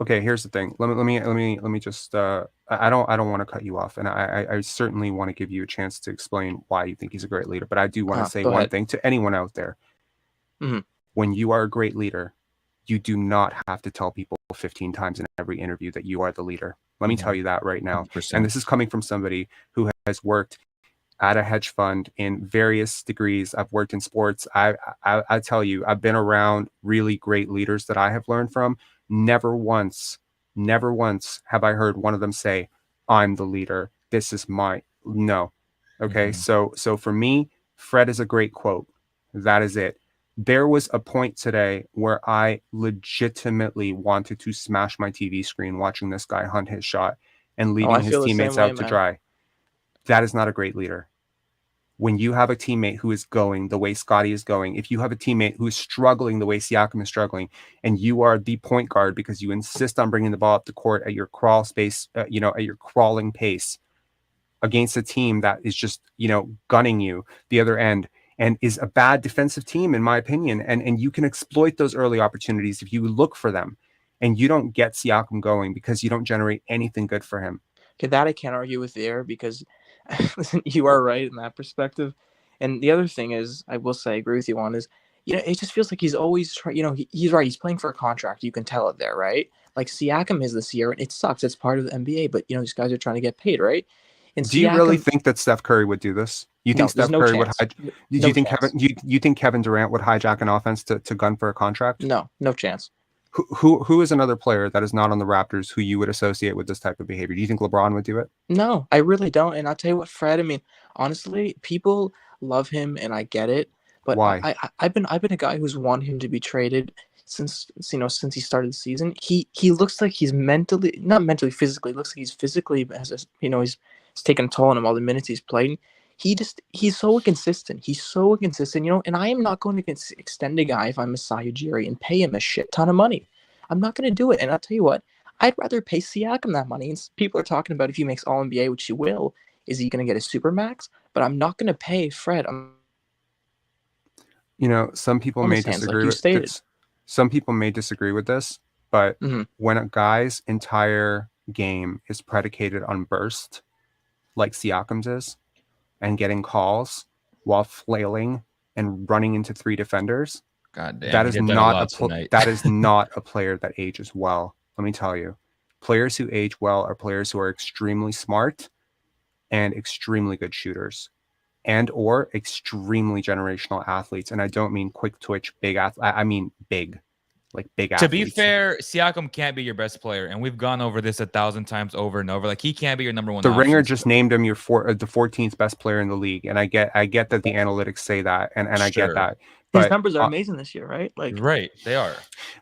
Okay, here's the thing. Let me just I don't want to cut you off, and I certainly want to give you a chance to explain why you think he's a great leader. But I do want to say one thing to anyone out there. Mm-hmm. When you are a great leader, you do not have to tell people 15 times in every interview that you are the leader. Let me tell you that right now. 100%. And this is coming from somebody who has worked at a hedge fund in various degrees. I've worked in sports. I tell you, I've been around really great leaders that I have learned from. Never once have I heard one of them say, I'm the leader. This is no. Okay. Mm-hmm. So for me, Fred is a great quote. That is it. There was a point today where I legitimately wanted to smash my TV screen watching this guy hunt his shot and leaving his teammates out to dry. That is not a great leader. When you have a teammate who is going the way Scottie is going, if you have a teammate who is struggling the way Siakam is struggling, and you are the point guard because you insist on bringing the ball up the court at your crawl space, at your crawling pace against a team that is just, gunning you the other end, and is a bad defensive team, in my opinion. And you can exploit those early opportunities if you look for them, and you don't get Siakam going because you don't generate anything good for him. Okay, that I can't argue with there because listen, you are right in that perspective. And the other thing is, I will say, I agree with you on is, it just feels like he's always trying, he's right. He's playing for a contract. You can tell it there, right? Like Siakam is this year, and it sucks. It's part of the NBA, but these guys are trying to get paid, right? And do you really think that Steph Curry would do this? You think Steph Curry would? Do you think Kevin Durant would hijack an offense to gun for a contract? No chance. Who is another player that is not on the Raptors who you would associate with this type of behavior? Do you think LeBron would do it? No, I really don't. And I'll tell you what, Fred, I mean, honestly, people love him and I get it. But why? I've been a guy who's wanted him to be traded since he started the season. He looks like he's not mentally, physically, looks like he's physically he's taken a toll on him all the minutes he's played. He's so inconsistent. He's so inconsistent, and I am not going to extend a guy if I'm Masai Ujiri and pay him a shit ton of money. I'm not going to do it. And I'll tell you what, I'd rather pay Siakam that money. And people are talking about if he makes All NBA, which he will, is he going to get a super max? But I'm not going to pay Fred. Some people may disagree with this. Some people may disagree with this. but Mm-hmm. when a guy's entire game is predicated on burst, like Siakam's is, and getting calls while flailing and running into 3 defenders, God damn, that he is did that a not lot tonight. that is not a player that ages well. Let me tell you, players who age well are players who are extremely smart and extremely good shooters, and or extremely generational athletes. And I don't mean quick twitch big I mean big, like big athletes. To be fair, Siakam can't be your best player, and we've gone over this 1,000 times over and over. Like, he can't be your number one. The Ringer option. just named him the 14th best player in the league, and I get that the analytics say that, and I get that. But his numbers are amazing this year, right? Like, right, they are.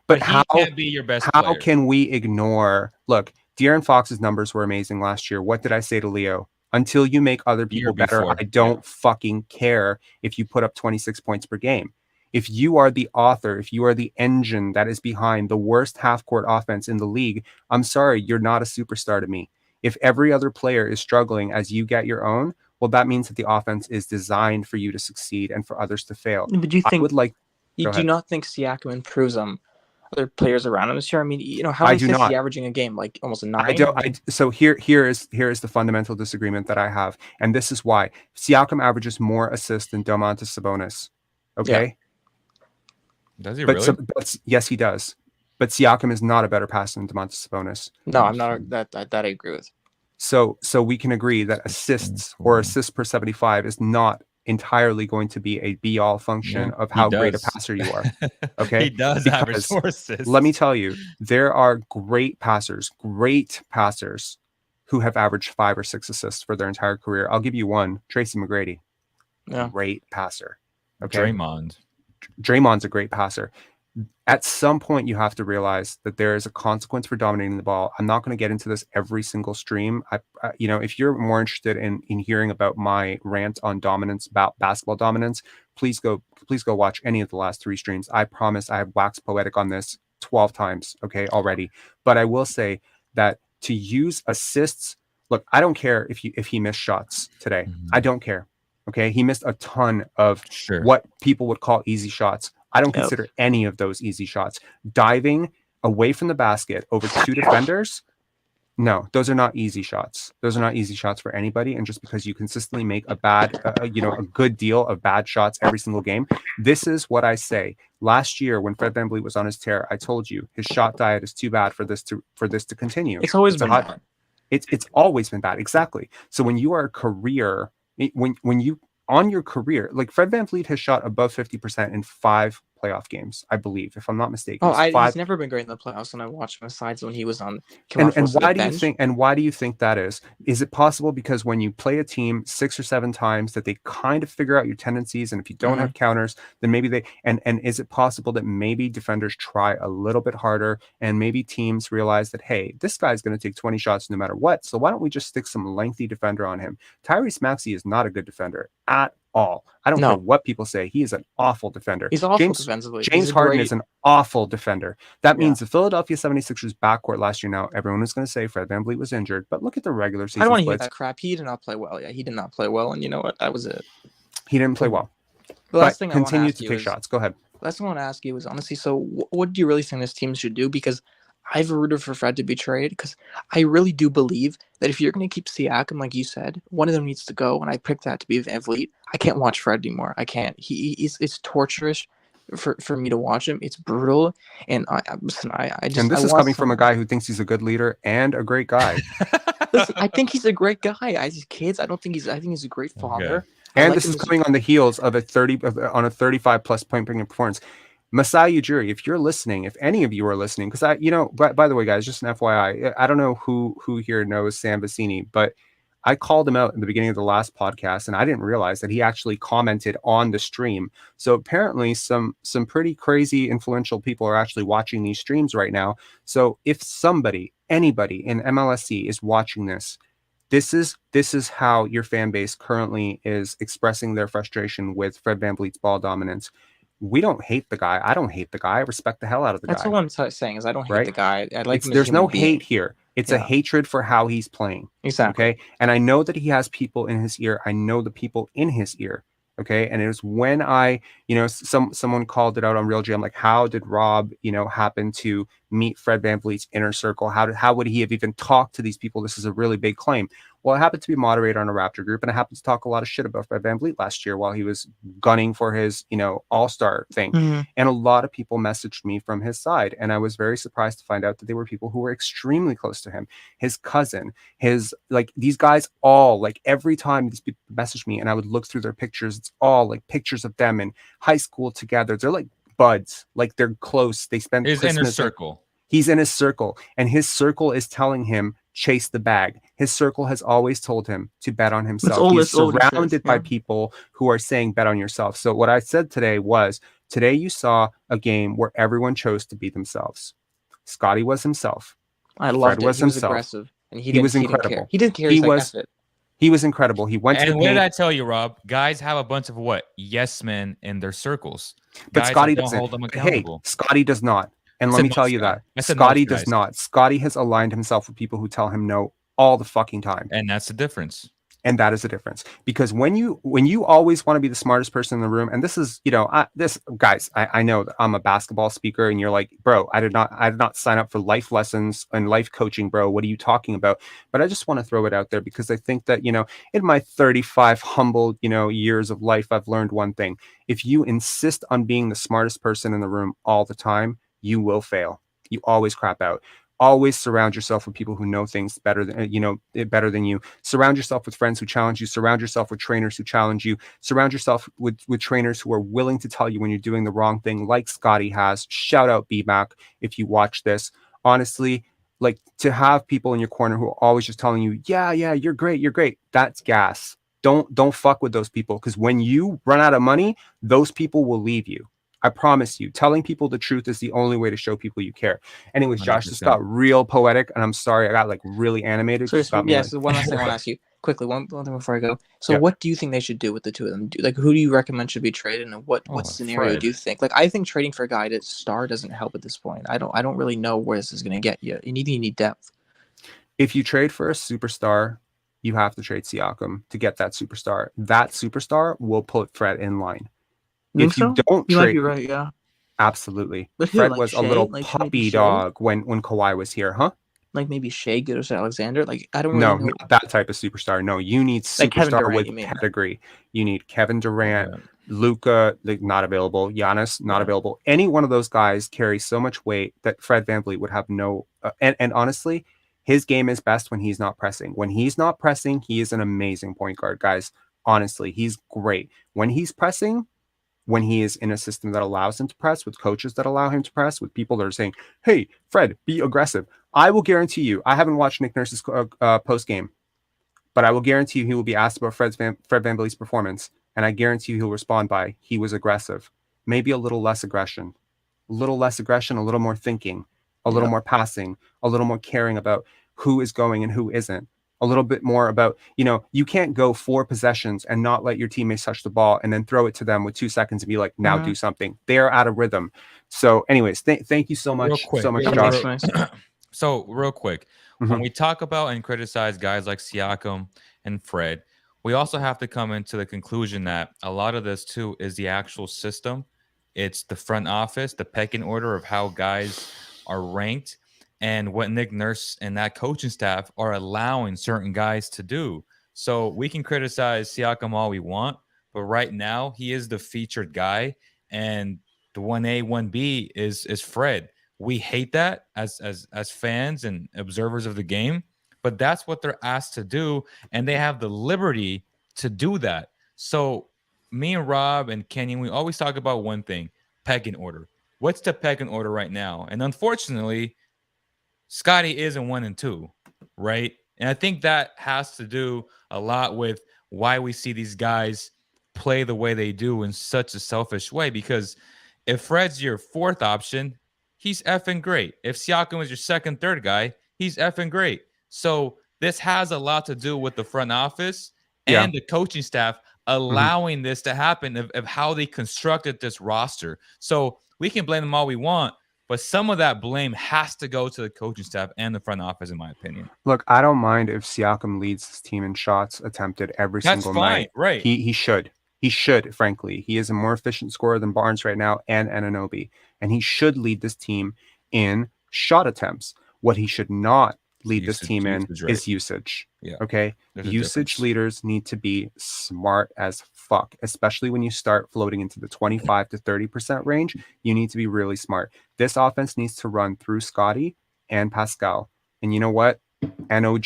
But he how can't be your best how player. can we ignore? Look, De'Aaron Fox's numbers were amazing last year. What did I say to Leo? Until you make other people better, before, I don't fucking care if you put up 26 points per game. If you are the author, if you are the engine that is behind the worst half-court offense in the league, I'm sorry, you're not a superstar to me. If every other player is struggling as you get your own, well, that means that the offense is designed for you to succeed and for others to fail. But do you think? You do not think Siakam improves other players around him this year? I mean, how many assists is he averaging a game? Like almost a 9? So here is the fundamental disagreement that I have, and this is why Siakam averages more assists than Domantas Sabonis. Okay. Yeah. Does he really? But yes, he does. But Siakam is not a better passer than Domantas Sabonis. No, I'm not. That I agree with. So we can agree that assists per 75 is not entirely going to be a be-all function of how great a passer you are. Okay, he does average 4 assists. Let me tell you, there are great passers who have averaged 5 or 6 assists for their entire career. I'll give you one: Tracy McGrady. Yeah. Great passer. Okay, Draymond's a great passer. At some point, you have to realize that there is a consequence for dominating the ball. I'm not going to get into this every single stream. If you're more interested in hearing about my rant on dominance, about basketball dominance, please go watch any of the last 3 streams. I promise I have waxed poetic on this 12 times, okay, already. But I will say that to use assists, look, I don't care if he missed shots today. Mm-hmm. I don't care. Okay, he missed a ton of what people would call easy shots. I don't consider any of those easy shots. Diving away from the basket over 2 defenders, no, those are not easy shots. Those are not easy shots for anybody. And just because you consistently make a good deal of bad shots every single game, this is what I say. Last year, when Fred VanVleet was on his tear, I told you his shot diet is too bad for this to continue. It's always been bad. It's always been bad. Exactly. So when you are a career, when you on your career, like Fred VanVleet has shot above 50% in 5 playoff games, I believe, if I'm not mistaken. He's never been great in the playoffs when I watched him, besides when he was on. And why do you think that is? Is it possible because when you play a team 6 or 7 times that they kind of figure out your tendencies, and if you don't have counters, then maybe they and is it possible that maybe defenders try a little bit harder, and maybe teams realize that, hey, this guy's going to take 20 shots no matter what, so why don't we just stick some lengthy defender on him? Tyrese Maxey is not a good defender at all. I don't care what people say. He is an awful defender. He's awful defensively. James Harden is an awful defender. That means the Philadelphia 76ers backcourt last year, now everyone is going to say Fred VanVleet was injured, but look at the regular season. I don't want to hear that crap. He did not play well. Yeah, he did not play well, and you know what? That was it. He didn't play well. The last thing continue to take shots. Go ahead. Last thing I want to ask you is, honestly, so what do you really think this team should do? Because I've rooted for Fred to be traded, because I really do believe that if you're going to keep Siakam, like you said, one of them needs to go, and I picked that to be VanVleet. I can't watch Fred anymore. I can't. It's torturous for me to watch him. It's brutal, and this is coming from a guy who thinks he's a good leader and a great guy. Listen, I think he's a great guy. I his kids. I think he's a great father. Okay. And this is coming on the heels of a 35 plus point bringing performance. Masai Ujiri, if you're listening, if any of you are listening, because by the way, guys, just an FYI, I don't know who here knows Sam Vecini, but I called him out in the beginning of the last podcast, and I didn't realize that he actually commented on the stream. So apparently some pretty crazy influential people are actually watching these streams right now. So if anybody in MLSC is watching this is how your fan base currently is expressing their frustration with Fred VanVleet's ball dominance. We don't hate the guy. I don't hate the guy. I respect the hell out of the guy. That's what I'm saying, is I don't hate the guy. I like him. There's no hate here. It's a hatred for how he's playing. Exactly. Okay. And I know that he has people in his ear. I know the people in his ear. Okay. And it was when I, someone called it out on Real G. I'm like, how did Rob, happen to meet Fred VanVleet's inner circle? How would he have even talked to these people? This is a really big claim. Well, I happened to be a moderator on a Raptor group, and I happened to talk a lot of shit about Fred VanVleet last year while he was gunning for his, all-star thing. Mm-hmm. And a lot of people messaged me from his side. And I was very surprised to find out that they were people who were extremely close to him. His cousin, these guys all, like, every time these people messaged me and I would look through their pictures, it's all like pictures of them in high school together. They're like buds, like they're close. They spend his Christmas inner circle. He's in his circle, and his circle is telling him chase the bag. His circle has always told him to bet on himself. He's surrounded by people who are saying bet on yourself. So what I said today was, today you saw a game where everyone chose to be themselves. Scottie was himself. I loved it. He was aggressive, and he was incredible. He didn't care. He was incredible. He went to the paint. What did I tell you, Rob? Guys have a bunch of what? Yes men in their circles. But guys Scottie don't doesn't. hold them accountable. Hey, Scottie does not. And let me tell you that. Scottie does not. Scottie has aligned himself with people who tell him no all the fucking time. And that's the difference. And that is the difference. Because when you always want to be the smartest person in the room, and this is, guys, I know that I'm a basketball speaker, and you're like, bro, I did not sign up for life lessons and life coaching, bro. What are you talking about? But I just want to throw it out there because I think that, in my 35 humble, years of life, I've learned one thing. If you insist on being the smartest person in the room all the time, you will fail. You always crap out. Always surround yourself with people who know things better than you. Surround yourself with friends who challenge you. Surround yourself with trainers who challenge you. Surround yourself with trainers who are willing to tell you when you're doing the wrong thing, like Scottie has. Shout out BMAC if you watch this. Honestly, like, to have people in your corner who are always just telling you, yeah, you're great. That's gas. Don't fuck with those people, because when you run out of money, those people will leave you. I promise you, telling people the truth is the only way to show people you care. Anyways, Josh, 100%. This got real poetic, and I'm sorry I got like really animated. So one last thing I want to ask you quickly, one thing before I go. So what do you think they should do with the two of them? Like, who do you recommend should be traded, and what scenario Fred. Do you think? Like, I think trading for a guy to star doesn't help at this point. I don't really know where this is going to get you. You need depth. If you trade for a superstar, you have to trade Siakam to get that superstar. That superstar will put Fred in line. If you don't you trade, might be right, yeah. Absolutely. But Fred was a little puppy dog when Kawhi was here, huh? Like maybe Shea Gilgeous-Alexander. Like, I don't really know. Not that type of superstar. No, you need superstar with pedigree. You need Kevin Durant, Luka, not available. Giannis, not available. Any one of those guys carries so much weight that Fred VanVleet would have no. And honestly, his game is best when he's not pressing. When he's not pressing, he is an amazing point guard, guys. Honestly, he's great. When he's pressing, when he is in a system that allows him to press, with coaches that allow him to press, with people that are saying, hey, Fred, be aggressive. I will guarantee you, I haven't watched Nick Nurse's post game, but I will guarantee you he will be asked about Fred VanVleet's performance, and I guarantee you he'll respond by, he was aggressive. Maybe a little less aggression, a little more thinking, a little more passing, a little more caring about who is going and who isn't. A little bit more about, you can't go 4 possessions and not let your teammates touch the ball and then throw it to them with 2 seconds and be like, now do something. They're out of rhythm. So anyways, thank you so much. Josh. So real quick, when we talk about and criticize guys like Siakam and Fred, we also have to come into the conclusion that a lot of this too is the actual system. It's the front office, the pecking order of how guys are ranked, and what Nick Nurse and that coaching staff are allowing certain guys to do. So we can criticize Siakam all we want, but right now he is the featured guy, and the 1A, 1B is Fred. We hate that as fans and observers of the game, but that's what they're asked to do, and they have the liberty to do that. So me and Rob and Kenyon, we always talk about one thing, pecking order. What's the pecking order right now? And unfortunately, Scottie is in 1 and 2, right? And I think that has to do a lot with why we see these guys play the way they do in such a selfish way. Because if Fred's your 4th option, he's effing great. If Siakam is your 2nd, 3rd guy, he's effing great. So this has a lot to do with the front office and the coaching staff allowing this to happen, of how they constructed this roster. So we can blame them all we want, but some of that blame has to go to the coaching staff and the front office, in my opinion. Look, I don't mind if Siakam leads his team in shots attempted every single night. Right. He should. He should, frankly. He is a more efficient scorer than Barnes right now and Anunoby. And he should lead this team in shot attempts. What he should not lead this team in is usage. Yeah. Okay. Usage leaders need to be smart as fuck, especially when you start floating into the 25 to 30% range. You need to be really smart. This offense needs to run through Scottie and Pascal. And you know what? And OG.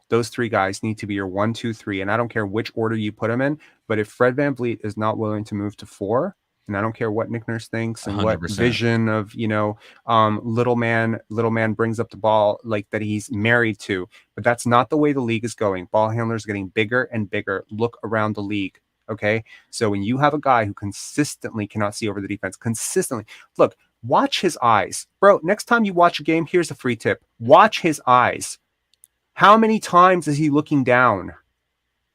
Those three guys need to be your 1, 2, 3. And I don't care which order you put them in, but if Fred VanVleet is not willing to move to 4, and I don't care what Nick Nurse thinks and 100%. What vision of, little man brings up the ball like that he's married to, but that's not the way the league is going. Ball handlers getting bigger and bigger. Look around the league. Okay. So when you have a guy who consistently cannot see over the defense, look, watch his eyes, bro. Next time you watch a game, here's a free tip. Watch his eyes. How many times is he looking down?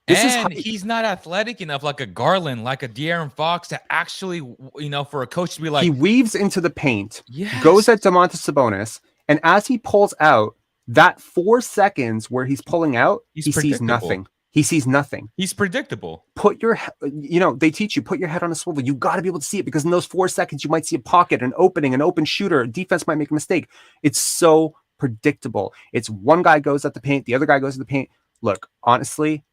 He's not athletic enough, like a Garland, like a De'Aaron Fox, to actually, for a coach to be like, he weaves into the paint, goes at Domantas Sabonis, and as he pulls out, that 4 seconds where he's pulling out, he sees nothing. He sees nothing. He's predictable. Put your, they teach you, put your head on a swivel. You got to be able to see it, because in those 4 seconds, you might see a pocket, an opening, an open shooter. A defense might make a mistake. It's so predictable. It's one guy goes at the paint, the other guy goes at the paint. Look, honestly,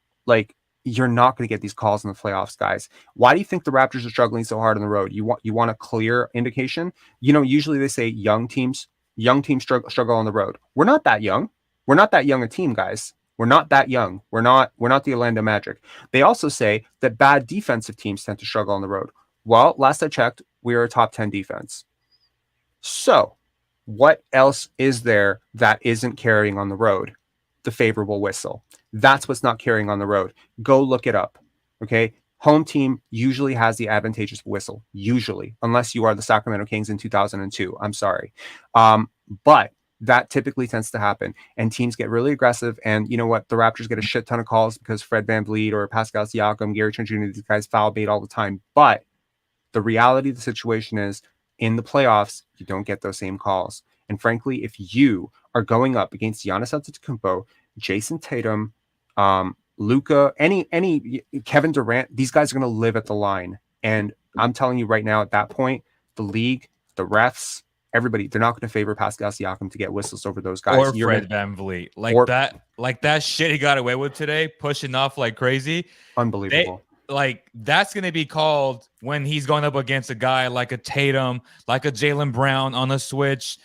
you're not going to get these calls in the playoffs, guys. Why do you think the Raptors are struggling so hard on the road? You want a clear indication? Usually they say young teams struggle on the road. We're not that young. We're not that young a team, guys. We're not that young. We're not the Orlando Magic. They also say that bad defensive teams tend to struggle on the road. Well, last I checked, we are a top 10 defense. So what else is there that isn't carrying on the road? The favorable whistle. That's what's not carrying on the road. Go look it up. Okay. Home team usually has the advantageous whistle, usually, unless you are the Sacramento Kings in 2002. I'm sorry. But that typically tends to happen, and teams get really aggressive. And you know what? The Raptors get a shit ton of calls because Fred VanVleet or Pascal Siakam, Gary Trent Jr., these guys foul bait all the time. But the reality of the situation is, in the playoffs, you don't get those same calls. And frankly, if you are going up against Giannis Antetokounmpo, Jason Tatum, Luka, any Kevin Durant, these guys are going to live at the line. And I'm telling you right now, at that point, the league, the refs, everybody, they're not going to favor Pascal Siakam to get whistles over those guys. Or Fred VanVleet. Like that shit he got away with today, pushing off like crazy. Unbelievable. That's going to be called when he's going up against a guy like a Tatum, like a Jaylen Brown on a switch.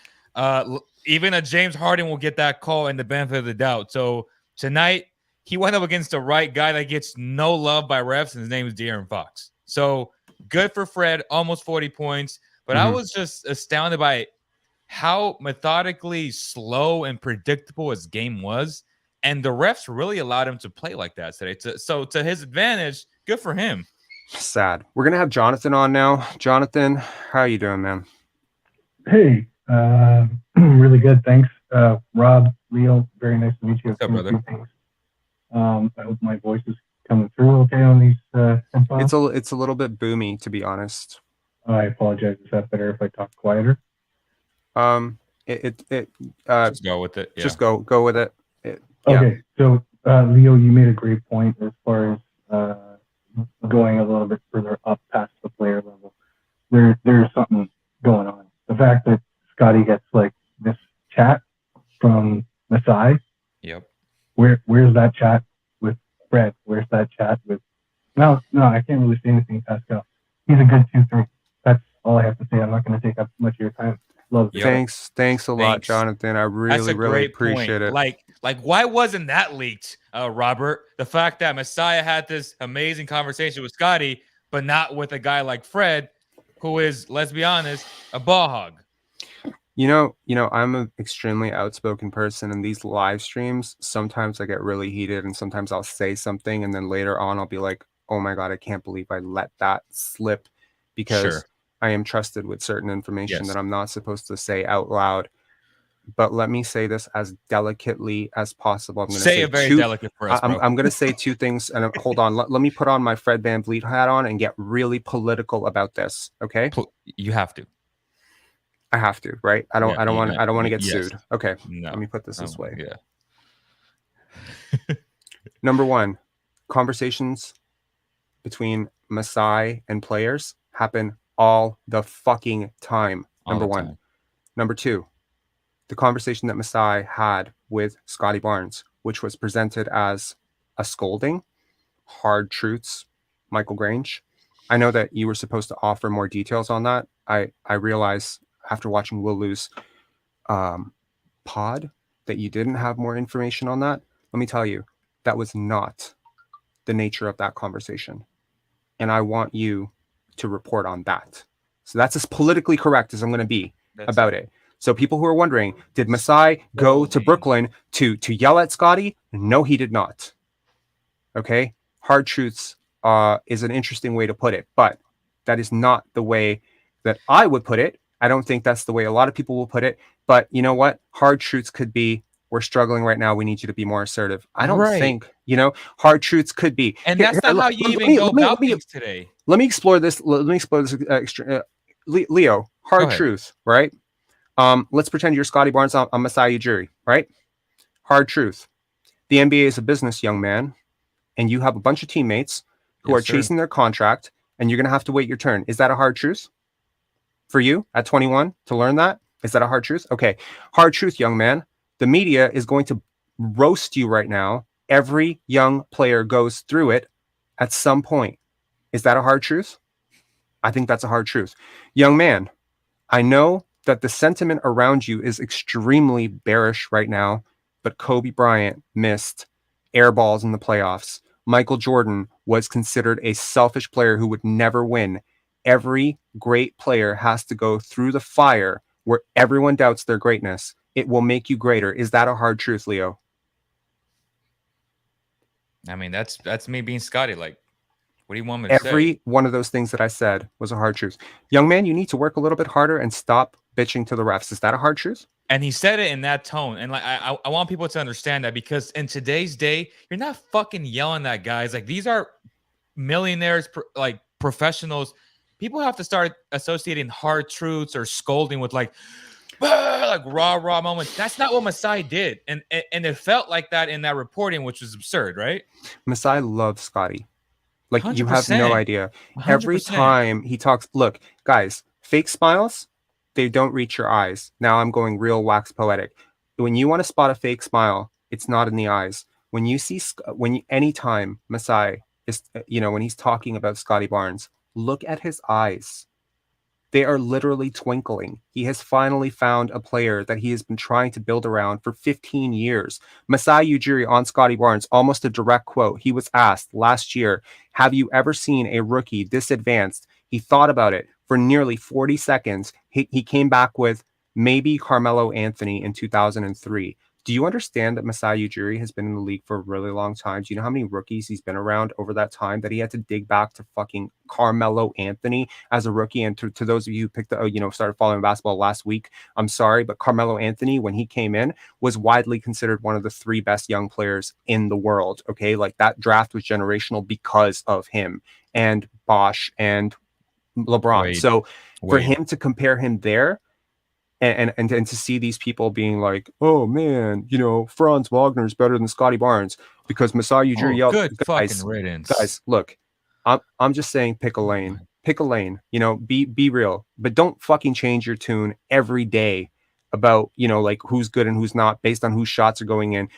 Even a James Harden will get that call and the benefit of the doubt. So tonight, he went up against the right guy that gets no love by refs, and his name is De'Aaron Fox. So good for Fred, almost 40 points. But I was just astounded by how methodically slow and predictable his game was. And the refs really allowed him to play like that today. So to his advantage, good for him. Sad. We're going to have Jonathan on now. Jonathan, how are you doing, man? Hey, really good. Thanks. Rob, Leo, very nice to meet you. What's up, brother? I hope my voice is coming through okay on these headphones. It's a little bit boomy, to be honest. I apologize. Is that better if I talk quieter? Just go with it. Yeah. Just go with it. Okay. So, Leo, you made a great point as far as going a little bit further up past the player level. There's something going on. The fact that Scottie gets like this chat from Masai. Yep. Where's that chat with Fred? Where's that chat with? No, I can't really say anything, Pascal. He's a good 2-3. That's all I have to say. I'm not going to take up much of your time. Love you. Thanks a lot, Jonathan. I really appreciate it. Like, why wasn't that leaked, Robert? The fact that Messiah had this amazing conversation with Scottie, but not with a guy like Fred, who is, let's be honest, a ball hog. I'm an extremely outspoken person, and these live streams, sometimes I get really heated, and sometimes I'll say something, and then later on I'll be like, oh my God, I can't believe I let that slip, because I am trusted with certain information that I'm not supposed to say out loud. But let me say this as delicately as possible. I'm going to say it very delicate for us, bro. I'm going to say two things, and hold on. Let me put on my Fred VanVleet hat on and get really political about this. Okay? You have to. I have to, right? I don't want to get sued. Okay. No. Let me put this way. Yeah. Number one, conversations between Masai and players happen all the fucking time. Number All the one. time. Number two, the conversation that Masai had with Scottie Barnes, which was presented as a scolding, hard truths, Michael Grange. I know that you were supposed to offer more details on that. I realize after watching Will Lose pod that you didn't have more information on that. Let me tell you, that was not the nature of that conversation. And I want you to report on that. So that's as politically correct as I'm going to be about it. So people who are wondering, did Masai go to Brooklyn to yell at Scottie? No, he did not. Okay? Hard truths is an interesting way to put it, but that is not the way that I would put it. I don't think that's the way a lot of people will put it. But you know what? Hard truths could be, we're struggling right now. We need you to be more assertive. I don't think, hard truths could be. And that's not how you even go about things today. Let me explore this. Let me explore this. Leo, hard truth, right? Let's pretend you're Scottie Barnes on Masai Ujiri, right? Hard truth. The NBA is a business, young man, and you have a bunch of teammates who are chasing their contract, and you're going to have to wait your turn. Is that a hard truth for you at 21 to learn that? Is that a hard truth? Okay. Hard truth, young man. The media is going to roast you right now. Every young player goes through it at some point. Is that a hard truth? I think that's a hard truth. Young man, I know that the sentiment around you is extremely bearish right now, but Kobe Bryant missed air balls in the playoffs. Michael Jordan was considered a selfish player who would never win. Every great player has to go through the fire where everyone doubts their greatness. It will make you greater. Is that a hard truth, Leo? I mean, that's me being Scottie. Like, what do you want me to say? Every one of those things that I said was a hard truth. Young man, you need to work a little bit harder and stop bitching to the refs. Is that a hard truth? And he said it in that tone. And like, I want people to understand that, because in today's day, you're not fucking yelling at guys. Like, these are millionaires, like professionals. People have to start associating hard truths or scolding with like raw moments. That's not what Masai did. And it felt like that in that reporting, which was absurd, right? Masai loves Scottie. Like 100%. You have no idea. 100%. Every time he talks, look, guys, fake smiles, they don't reach your eyes. Now I'm going real wax poetic. When you want to spot a fake smile, it's not in the eyes. When you see, anytime Masai is, when he's talking about Scottie Barnes, look at his eyes. They are literally twinkling. He has finally found a player that he has been trying to build around for 15 years. Masai Ujiri on Scottie Barnes, almost a direct quote. He was asked last year, have you ever seen a rookie this advanced? He thought about it for nearly 40 seconds. He came back with maybe Carmelo Anthony in 2003. Do you understand that Masai Ujiri has been in the league for a really long time? Do you know how many rookies he's been around over that time that he had to dig back to fucking Carmelo Anthony as a rookie? And to those of you who picked started following basketball last week, I'm sorry, but Carmelo Anthony, when he came in, was widely considered one of the 3 best young players in the world. Okay, like that draft was generational because of him and Bosh and LeBron. So for him to compare him there, and to see these people being like, oh man, Franz Wagner is better than Scottie Barnes because Masai Ujiri yelled. Good fucking riddance. Guys, look, I'm just saying, pick a lane. Pick a lane. Be real, but don't fucking change your tune every day about like who's good and who's not based on whose shots are going in.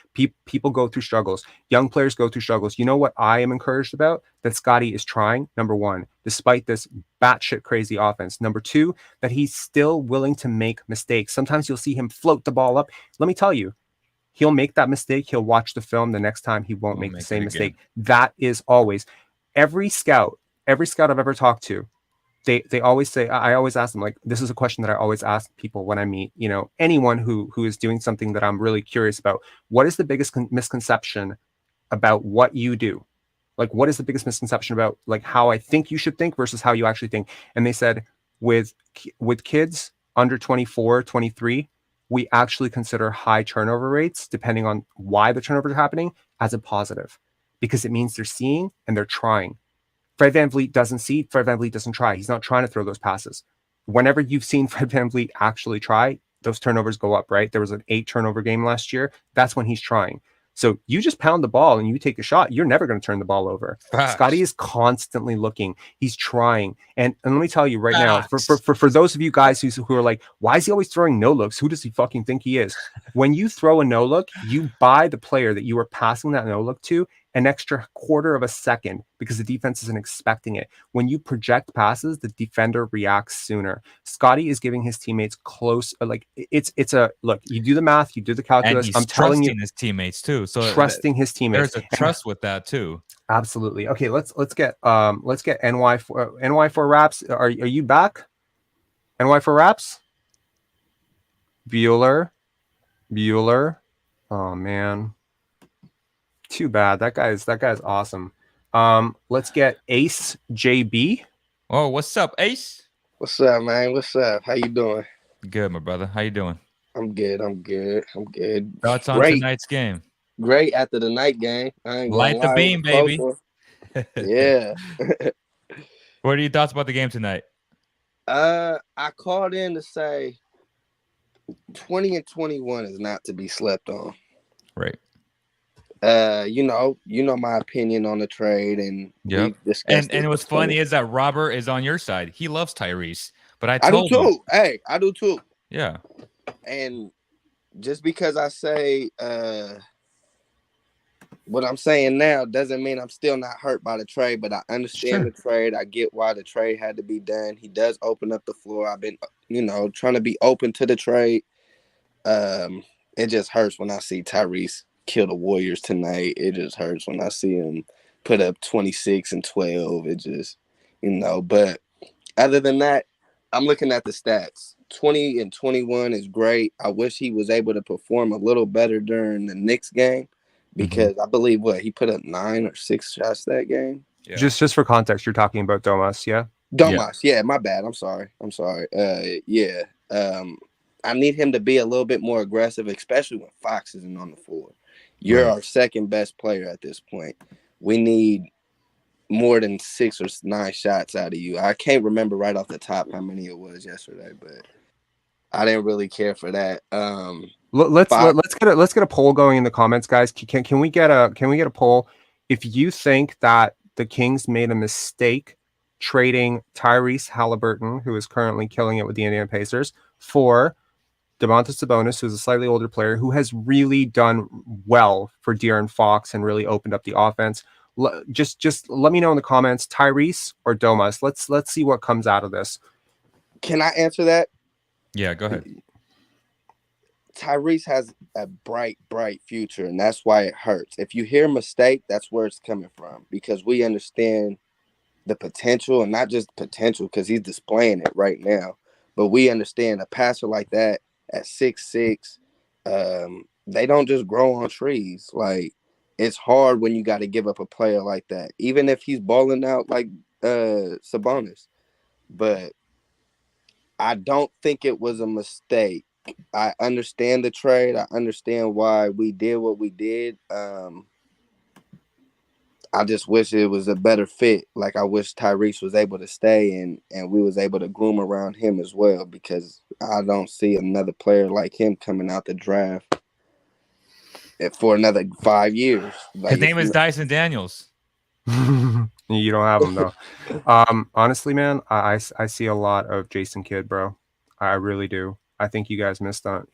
People go through struggles. Young players go through struggles. You know what I am encouraged about? That Scottie is trying. Number 1, despite this batshit crazy offense. Number 2, that he's still willing to make mistakes. Sometimes you'll see him float the ball up. Let me tell you, he'll make that mistake. He'll watch the film. The next time he won't make the same mistake. That is always every scout I've ever talked to. They always say, I always ask them, like, this is a question that I always ask people when I meet, anyone who is doing something that I'm really curious about. What is the biggest misconception about what you do? Like, what is the biggest misconception about like how I think you should think versus how you actually think? And they said with kids under 24, 23, we actually consider high turnover rates, depending on why the turnovers are happening, as a positive, because it means they're seeing and they're trying. Fred VanVleet doesn't see, Fred VanVleet doesn't try. He's not trying to throw those passes. Whenever you've seen Fred VanVleet actually try, those turnovers go up, right? There was an 8 turnover game last year. That's when he's trying. So you just pound the ball and you take a shot, you're never going to turn the ball over. Facts. Scottie is constantly looking. He's trying. And let me tell you right now, for those of you guys who are like, why is he always throwing no looks? Who does he fucking think he is? When you throw a no look, you buy the player that you are passing that no look to an extra quarter of a second because the defense isn't expecting it. When you project passes, the defender reacts sooner. Scottie is giving his teammates close, like it's a look. You do the math, you do the calculus. And he's I'm telling you, his teammates too. So trusting his teammates. There's a trust with that too. Absolutely. Okay, let's get NY4 Raps. Are you back? NY4 Raps? Bueller. Oh man. Too bad. That guy's awesome. Let's get Ace JB. Oh, what's up, Ace? What's up, man? What's up? How you doing? Good, my brother. How you doing? I'm good. Thoughts on tonight's game? Great after the night game. I ain't Light the beam, baby. Yeah. What are your thoughts about the game tonight? I called in to say 20 and 21 is not to be slept on. Right. You know my opinion on the trade, and and what's funny is that Robert is on your side. He loves Tyrese, but I do too. him. Hey, I do too. Yeah. And just because I say what I'm saying now doesn't mean I'm still not hurt by the trade, but I understand the trade. I get why the trade had to be done. He does open up the floor. I've been, trying to be open to the trade. It just hurts when I see Tyrese kill the Warriors tonight. It just hurts when I see him put up 26 and 12. It just, but other than that, I'm looking at the stats. 20 and 21 is great. I wish he was able to perform a little better during the Knicks game because I believe he put up 9 or 6 shots that game. Yeah. Just for context, you're talking about Domas, yeah? Domas, yeah, my bad. I'm sorry. I need him to be a little bit more aggressive, especially when Fox isn't on the floor. You're our second best player at this point. We need more than 6 or 9 shots out of you. I can't remember right off the top how many it was yesterday, but I didn't really care for that. Let's get a poll going in the comments, guys. Can we get a poll? If you think that the Kings made a mistake trading Tyrese Halliburton, who is currently killing it with the Indiana Pacers, for Domantas Sabonis, who's a slightly older player who has really done well for De'Aaron Fox and really opened up the offense. Just let me know in the comments, Tyrese or Domas. Let's see what comes out of this. Can I answer that? Yeah, go ahead. Tyrese has a bright future, and that's why it hurts. If you hear mistake, that's where it's coming from, because we understand the potential, and not just potential because he's displaying it right now, but we understand a passer like that at 6'6", they don't just grow on trees. Like, it's hard when you got to give up a player like that, even if he's balling out like Sabonis. But I don't think it was a mistake. I understand the trade. I understand why we did what we did. I just wish it was a better fit. Like, I wish Tyrese was able to stay and we was able to groom around him as well, because I don't see another player like him coming out the draft for another 5 years. Like, his name is Dyson Daniels. You don't have him though. Honestly, man, I see a lot of Jason Kidd, bro. I really do. I think you guys missed on.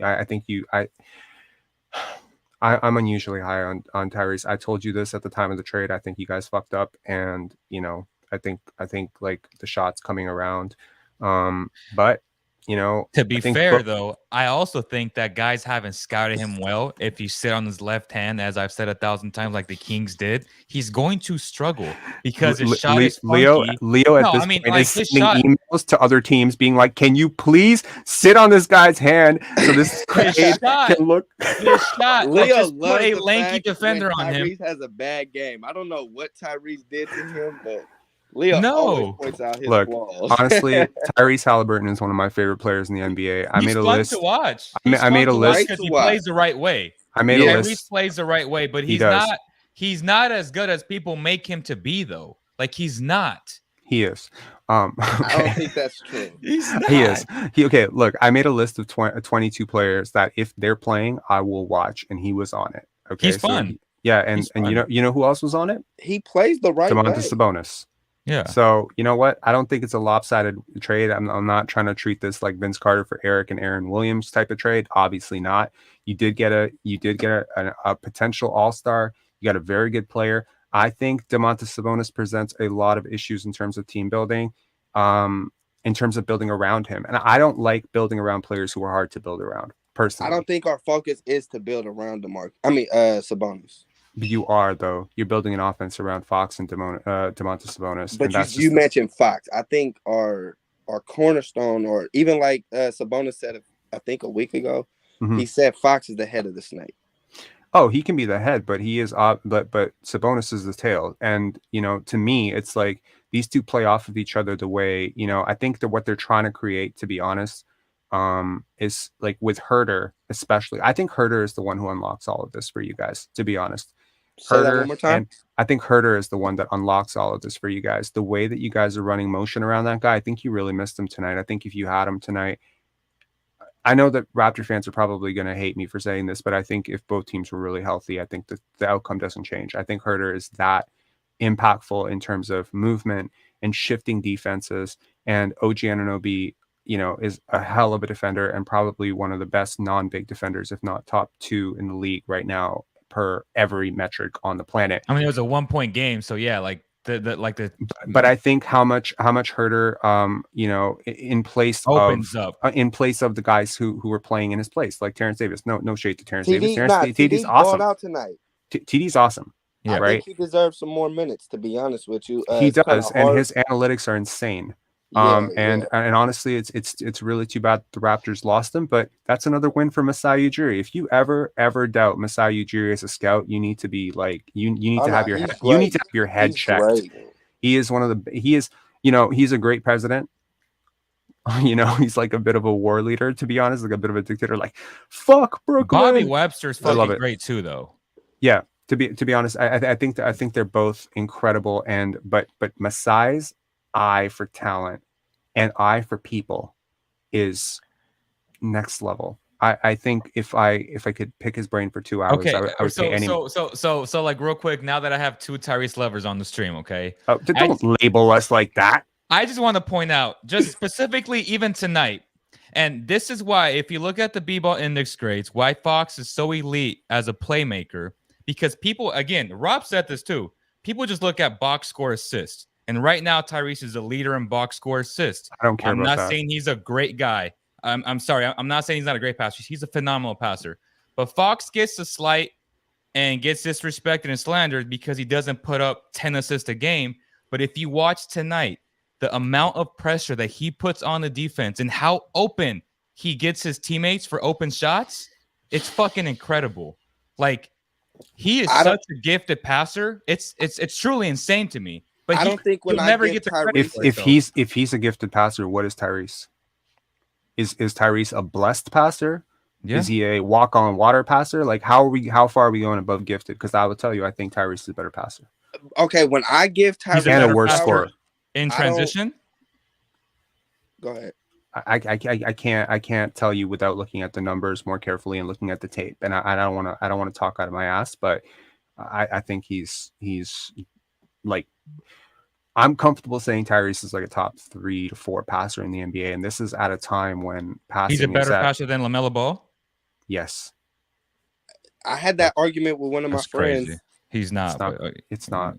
I'm unusually high on Tyrese. I told you this at the time of the trade. I think you guys fucked up, and I think like the shots coming around. But to be fair, though, I also think that guys haven't scouted him well. If you sit on his left hand, as I've said 1,000 times, like the Kings did, he's going to struggle because his shot is funky. Leo at this point is sending emails to other teams being like, "Can you please sit on this guy's hand so this trade can look?" His shot. Leo just put a lanky defender on him. Tyrese has a bad game. I don't know what Tyrese did to him, but Leo always points out his flaws. Honestly, Tyrese Halliburton is one of my favorite players in the NBA. I made a list to watch. I made a list because he plays the right way. I made a list. Tyrese plays the right way, but he's not as good as people make him to be, though. Like, he's not. He is. Okay. I don't think that's true. He's not. He is. Look, I made a list of 22 players that if they're playing, I will watch, and he was on it. Okay, he's fun. And you know who else was on it? He plays the right way. Sabonis. Yeah. So you know what? I don't think it's a lopsided trade. I'm not trying to treat this like Vince Carter for Eric and Aaron Williams type of trade. Obviously not. You did get a potential all-star. You got a very good player. I think Domantas Sabonis presents a lot of issues in terms of team building, in terms of building around him. And I don't like building around players who are hard to build around. Personally, I don't think our focus is to build around Sabonis. But you are, though. You're building an offense around Fox and Domantas Sabonis. But you mentioned Fox. I think our cornerstone, or even like Sabonis said, I think a week ago, he said Fox is the head of the snake. Oh, he can be the head, but he is but Sabonis is the tail. And, to me, it's like these two play off of each other the way, I think that what they're trying to create, to be honest, is like with Herter, especially. I think Herter is the one who unlocks all of this for you guys, to be honest. Say that one more time. And I think Herter is the one that unlocks all of this for you guys. The way that you guys are running motion around that guy, I think you really missed him tonight. I think if you had him tonight, I know that Raptor fans are probably going to hate me for saying this, but I think if both teams were really healthy, I think that the outcome doesn't change. I think Herter is that impactful in terms of movement and shifting defenses. And OG Anunoby, is a hell of a defender and probably one of the best non-big defenders, if not top 2 in the league right now per every metric on the planet. I mean, it was a 1-point game, so yeah, But I think how much Herter, in place opens of up in place of the guys who were playing in his place, like Terrence Davis. No shade to Terrence Davis. TD's awesome. Out tonight. TD's awesome. Yeah, right. I think he deserves some more minutes, to be honest with you. He does, and his analytics are insane. And honestly, it's really too bad the Raptors lost him, but that's another win for Masai Ujiri. If you ever doubt Masai Ujiri as a scout, you need to be like you need to have your head. You need to have your head checked. Great. He's a great president. He's like a bit of a war leader, to be honest, like a bit of a dictator. Like, fuck Brooklyn. Bobby Webster's fucking great too, though. Yeah, to be honest, I think they're both incredible, but Masai's eye for talent and eye for people is next level. I think if I could pick his brain for 2 hours, okay. I would say any. So like real quick, now that I have 2 Tyrese lovers on the stream, okay? Don't label us like that. I just want to point out, just specifically even tonight, and this is why, if you look at the B-ball index grades, why Fox is so elite as a playmaker, because people, again, Rob said this too, people just look at box score assists. And right now, Tyrese is a leader in box score assists. I don't care I'm about not that. saying he's a great guy. I'm sorry. I'm not saying he's not a great passer. He's a phenomenal passer. But Fox gets the slight and gets disrespected and slandered because he doesn't put up 10 assists a game. But if you watch tonight, the amount of pressure that he puts on the defense and how open he gets his teammates for open shots, it's fucking incredible. Like, he is such a gifted passer. It's truly insane to me. But I don't think when I never give get the Tyrese, if he's a gifted passer, what is Tyrese? Is Tyrese a blessed passer? Yeah. Is he a walk-on water passer? Like, how far are we going above gifted? Because I will tell you, I think Tyrese is a better passer. Okay, when I give Tyrese and a worse scorer in transition. Go ahead. I can't tell you without looking at the numbers more carefully and looking at the tape. And I don't want to talk out of my ass, but I think he's like, I'm comfortable saying Tyrese is like a top 3 to 4 passer in the NBA, and this is at a time when passing. He's a better passer than LaMelo Ball. Yes, I had that argument with one of my friends. Crazy. He's not. It's not.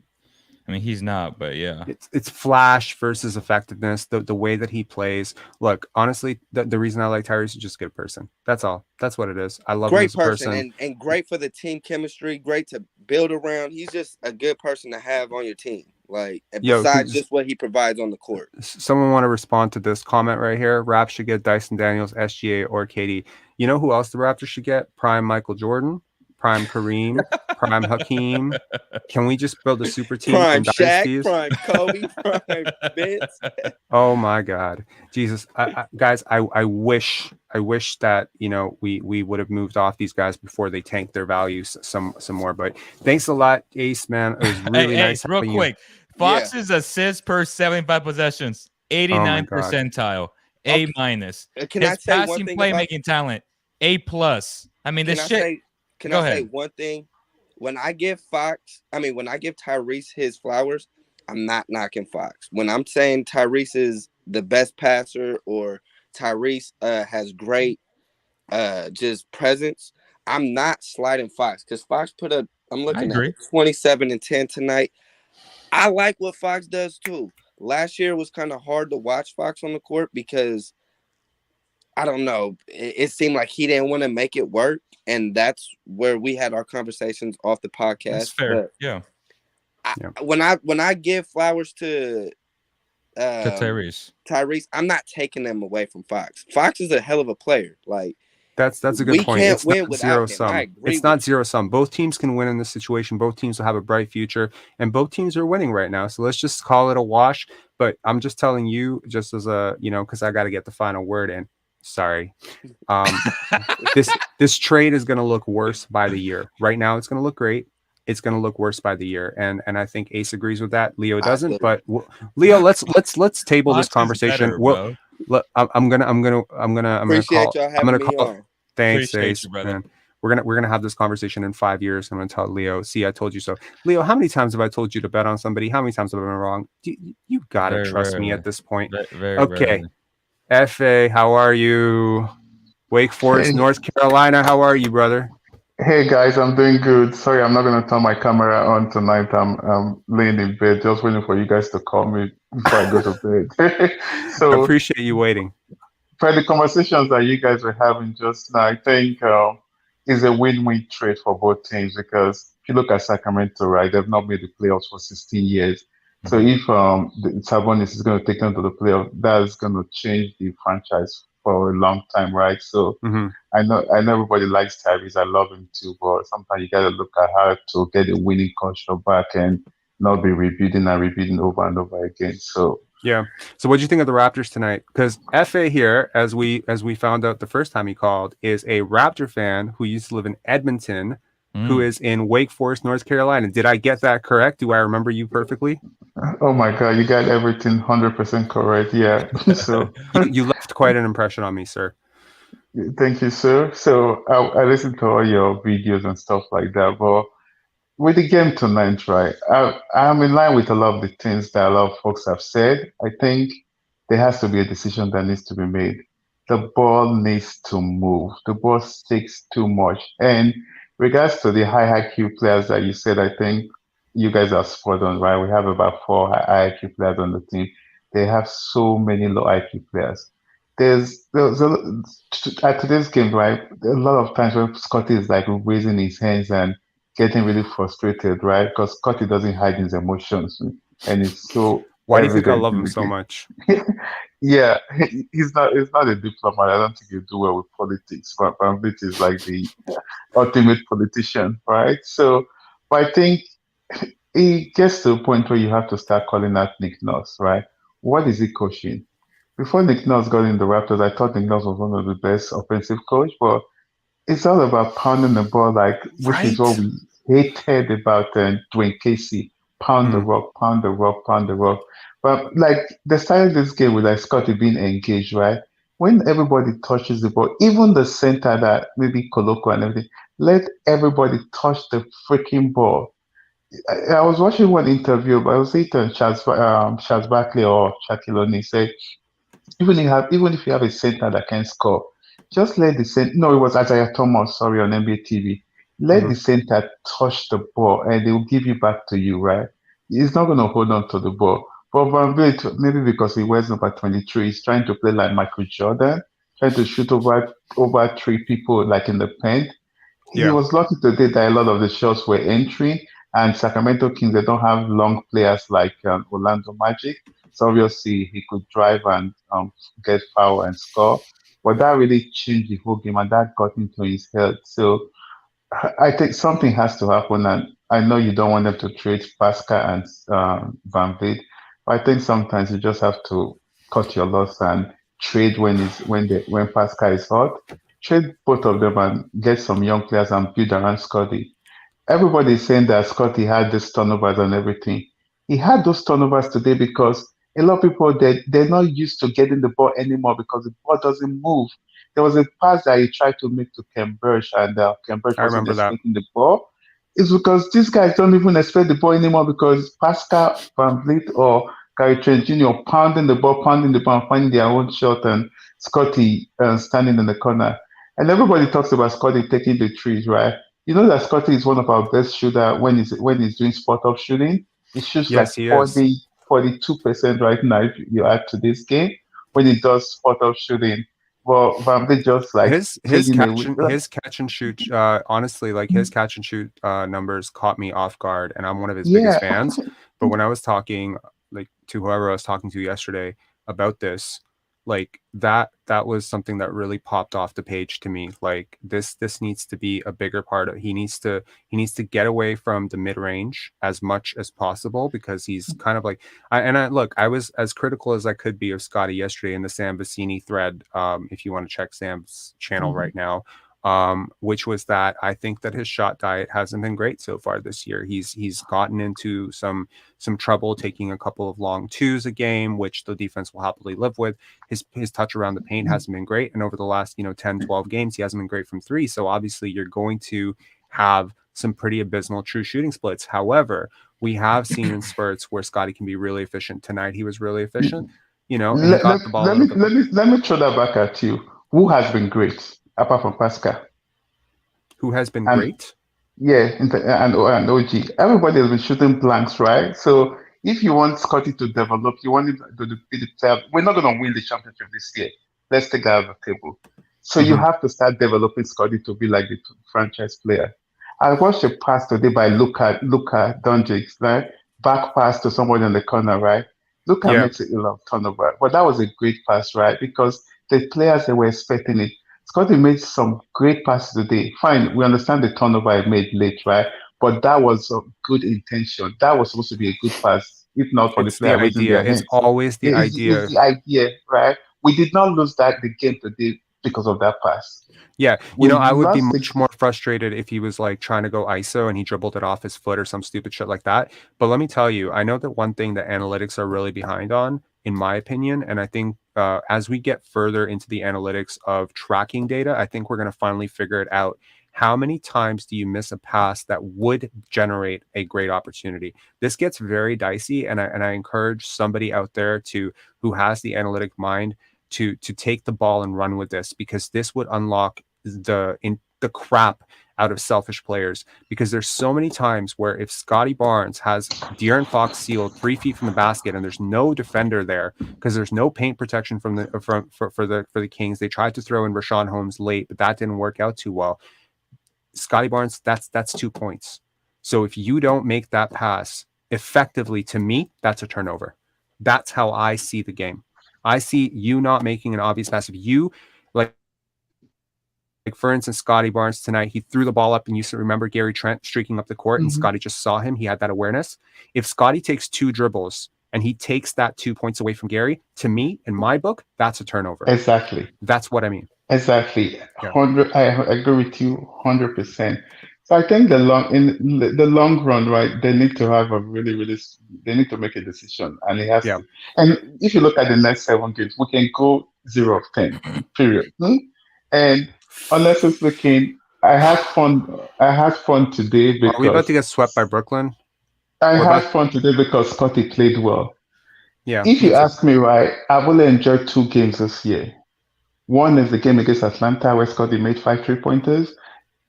I mean, he's not, but yeah. It's flash versus effectiveness, the way that he plays. Look, honestly, the reason I like Tyrese is just a good person. That's all. That's what it is. I love him as a person. And great for the team chemistry, great to build around. He's just a good person to have on your team. Like, besides just what he provides on the court. Someone want to respond to this comment right here? Raps should get Dyson Daniels, SGA, or KD. You know who else the Raptors should get? Prime Michael Jordan, Prime Kareem, Prime Hakeem. Can we just build a super team? Prime Shaq, Prime Kobe, Prime Vince. Oh my God, Jesus, guys! I wish that we would have moved off these guys before they tanked their values some more. But thanks a lot, Ace, man. It was really nice. Real quick, Fox's assists per 75 possessions, 89 percentile, A minus. Can I say passing playmaking talent, A plus. I mean, this shit. Can I say one thing? when I give Tyrese his flowers, I'm not knocking Fox. When I'm saying Tyrese is the best passer or Tyrese has great just presence, I'm not sliding Fox because Fox I'm looking at it, 27 and 10 tonight. I like what Fox does too. Last year was kind of hard to watch Fox on the court because I don't know. It seemed like he didn't want to make it work, and that's where we had our conversations off the podcast. That's fair. Yeah. When I give flowers to Tyrese, I'm not taking them away from Fox. Fox is a hell of a player. Like that's a good point. Can't it's win not without zero him. sum. I agree it's not zero sum. Both teams can win in this situation. Both teams will have a bright future, and both teams are winning right now. So let's just call it a wash. But I'm just telling you, just as a because I got to get the final word in. Sorry. This trade is going to look worse by the year. Right now, it's going to look great. It's going to look worse by the year, and I think Ace agrees with that. Leo doesn't, but Leo, let's table this conversation. I'm gonna appreciate y'all having me on. Thanks, Ace, man. We're gonna have this conversation in 5 years. I'm gonna tell Leo, see, I told you so. Leo, how many times have I told you to bet on somebody? How many times have I been wrong? You gotta trust me at this point. Okay. FA, how are you? Wake Forest, North Carolina, how are you, brother? Hey guys, I'm doing good. Sorry, I'm not going to turn my camera on tonight. I'm laying in bed, just waiting for you guys to call me before I go to bed. So I appreciate you waiting. For the conversations that you guys were having just now, I think is a win-win trade for both teams because if you look at Sacramento, right, they've not made the playoffs for 16 years. Mm-hmm. So if Sabonis is going to take them to the playoff, that's going to change the franchise for a long time, right? So I know everybody likes Tyrese. I love him too, but sometimes you gotta look at how to get a winning culture back and not be rebuilding over and over again. So yeah. So what do you think of the Raptors tonight? Because FA here, as we found out the first time he called, is a Raptor fan who used to live in Edmonton, who is in Wake Forest, North Carolina. Did I get that correct? Do I remember you perfectly? Oh my God, you got everything 100% correct. Yeah. So you left quite an impression on me, sir. Thank you, sir. So I listened to all your videos and stuff like that. But with the game tonight, right, I'm in line with a lot of the things that a lot of folks have said. I think there has to be a decision that needs to be made. The ball needs to move. The ball sticks too much. And regards to the high IQ players that you said, I think you guys are spot on, right? We have about 4 high IQ players on the team. They have so many low IQ players. At today's game, right? A lot of times when Scottie is like raising his hands and getting really frustrated, right? Because Scottie doesn't hide his emotions, and it's so. Why do you think I love him so much? Yeah, he's not a diplomat. I don't think he'll do well with politics. But VanVleet is like the ultimate politician, right? So, but I think it gets to a point where you have to start calling out Nick Nurse, right? What is he coaching? Before Nick Nurse got in the Raptors, I thought Nick Nurse was one of the best offensive coach, but it's all about pounding the ball, which is what we hated about Dwayne Casey. Pound the rock, pound the rock, pound the rock. But they started this game with Scottie being engaged, right? When everybody touches the ball, even the center that maybe Koloko and everything, let everybody touch the freaking ball. I was watching one interview, but I was saying Charles Barkley or Shaquille O'Neal say, even if you have a center that can score, just let the center. No, it was Isaiah Thomas, sorry, on NBA TV. Let the center touch the ball, and they will give you back to you, right? He's not going to hold on to the ball. But VanVleet, maybe because he wears number 23, he's trying to play like Michael Jordan, trying to shoot over 3 people like in the paint. Yeah. He was lucky today that a lot of the shots were entering, and Sacramento Kings, they don't have long players like Orlando Magic. So obviously he could drive and get foul and score. But that really changed the whole game, and that got into his head. So I think something has to happen, and I know you don't want them to trade Pascal and VanVleet, but I think sometimes you just have to cut your loss and trade when Pascal is hot. Trade both of them and get some young players and build around Scottie. Everybody's saying that Scottie had these turnovers and everything. He had those turnovers today because a lot of people, they're not used to getting the ball anymore because the ball doesn't move. There was a pass that he tried to make to Cambridge, and Cambridge wasn't expecting the ball. It's because these guys don't even expect the ball anymore because Pascal, VanVleet, or Gary Trent Jr. pounding the ball, and finding their own shot, and Scottie standing in the corner. And everybody talks about Scottie taking the trees, right? You know that Scottie is one of our best shooter when he's doing spot up shooting. He shoots like Yes, he is. 42% right now if you add to this game when he does spot up shooting. Well, VanVleet just like his catch and shoot. Honestly, like his catch and shoot numbers caught me off guard, and I'm one of his biggest fans. But when I was talking like to whoever I was talking to yesterday about this, like that was something that really popped off the page to me. Like this needs to be a bigger part of. He needs to get away from the mid range as much as possible because he's kind of like. I was as critical as I could be of Scottie yesterday in the Sam Vecini thread. If you want to check Sam's channel right now. Which was that I think that his shot diet hasn't been great so far this year. He's gotten into some trouble taking a couple of long twos a game, which the defense will happily live with. His touch around the paint hasn't been great. And over the last, 10, 12 games, he hasn't been great from three. So obviously you're going to have some pretty abysmal true shooting splits. However, we have seen in spurts where Scottie can be really efficient. Tonight he was really efficient, and he got the ball. Let me throw that back at you. Who has been great? Apart from Pascal. Who has been great? Yeah, and OG. Everybody has been shooting blanks, right? So if you want Scottie to develop, you want him to be the player. We're not going to win the championship this year. Let's take that off the table. So you have to start developing Scottie to be like the franchise player. I watched a pass today by Luka Doncic, right? Back pass to somebody in the corner, right? Luka makes a lot of turnover. But that was a great pass, right? Because the players, they were expecting it. Scottie made some great passes today. Fine, we understand the turnover he made late, right? But that was a good intention. That was supposed to be a good pass, if not for the player raising their hands. It's always the idea. It's the idea, right? We did not lose the game today because of that pass. Yeah, I would be much more frustrated if he was like trying to go ISO and he dribbled it off his foot or some stupid shit like that. But let me tell you, I know that one thing that analytics are really behind on, in my opinion, and I think as we get further into the analytics of tracking data, I think we're going to finally figure it out. How many times do you miss a pass that would generate a great opportunity? This gets very dicey, and I encourage somebody out there who has the analytic mind to take the ball and run with this, because this would unlock the crap out of selfish players, because there's so many times where if Scottie Barnes has De'Aaron Fox sealed 3 feet from the basket and there's no defender there because there's no paint protection for the Kings. They tried to throw in Rashawn Holmes late, but that didn't work out too well. Scottie Barnes, that's 2 points. So if you don't make that pass effectively, to me, that's a turnover. That's how I see the game. I see you not making an obvious pass. If you like for instance, Scottie Barnes tonight, he threw the ball up, and you remember Gary Trent streaking up the court, and Scottie just saw him. He had that awareness. If Scottie takes 2 dribbles and he takes that 2 points away from Gary, to me, in my book, that's a turnover. Exactly. That's what I mean. Exactly. 100. I agree with you 100%. So I think the long run, right? They need to have they need to make a decision, and it has to. And if you look at the next 7 games, we can go 0 of 10. Period. And honestly speaking, I had fun today because. Are we about to get swept by Brooklyn? I had fun today because Scottie played well. Yeah. If you ask me, right, I've only enjoyed 2 games this year. One is the game against Atlanta where Scottie made 5 3-pointers,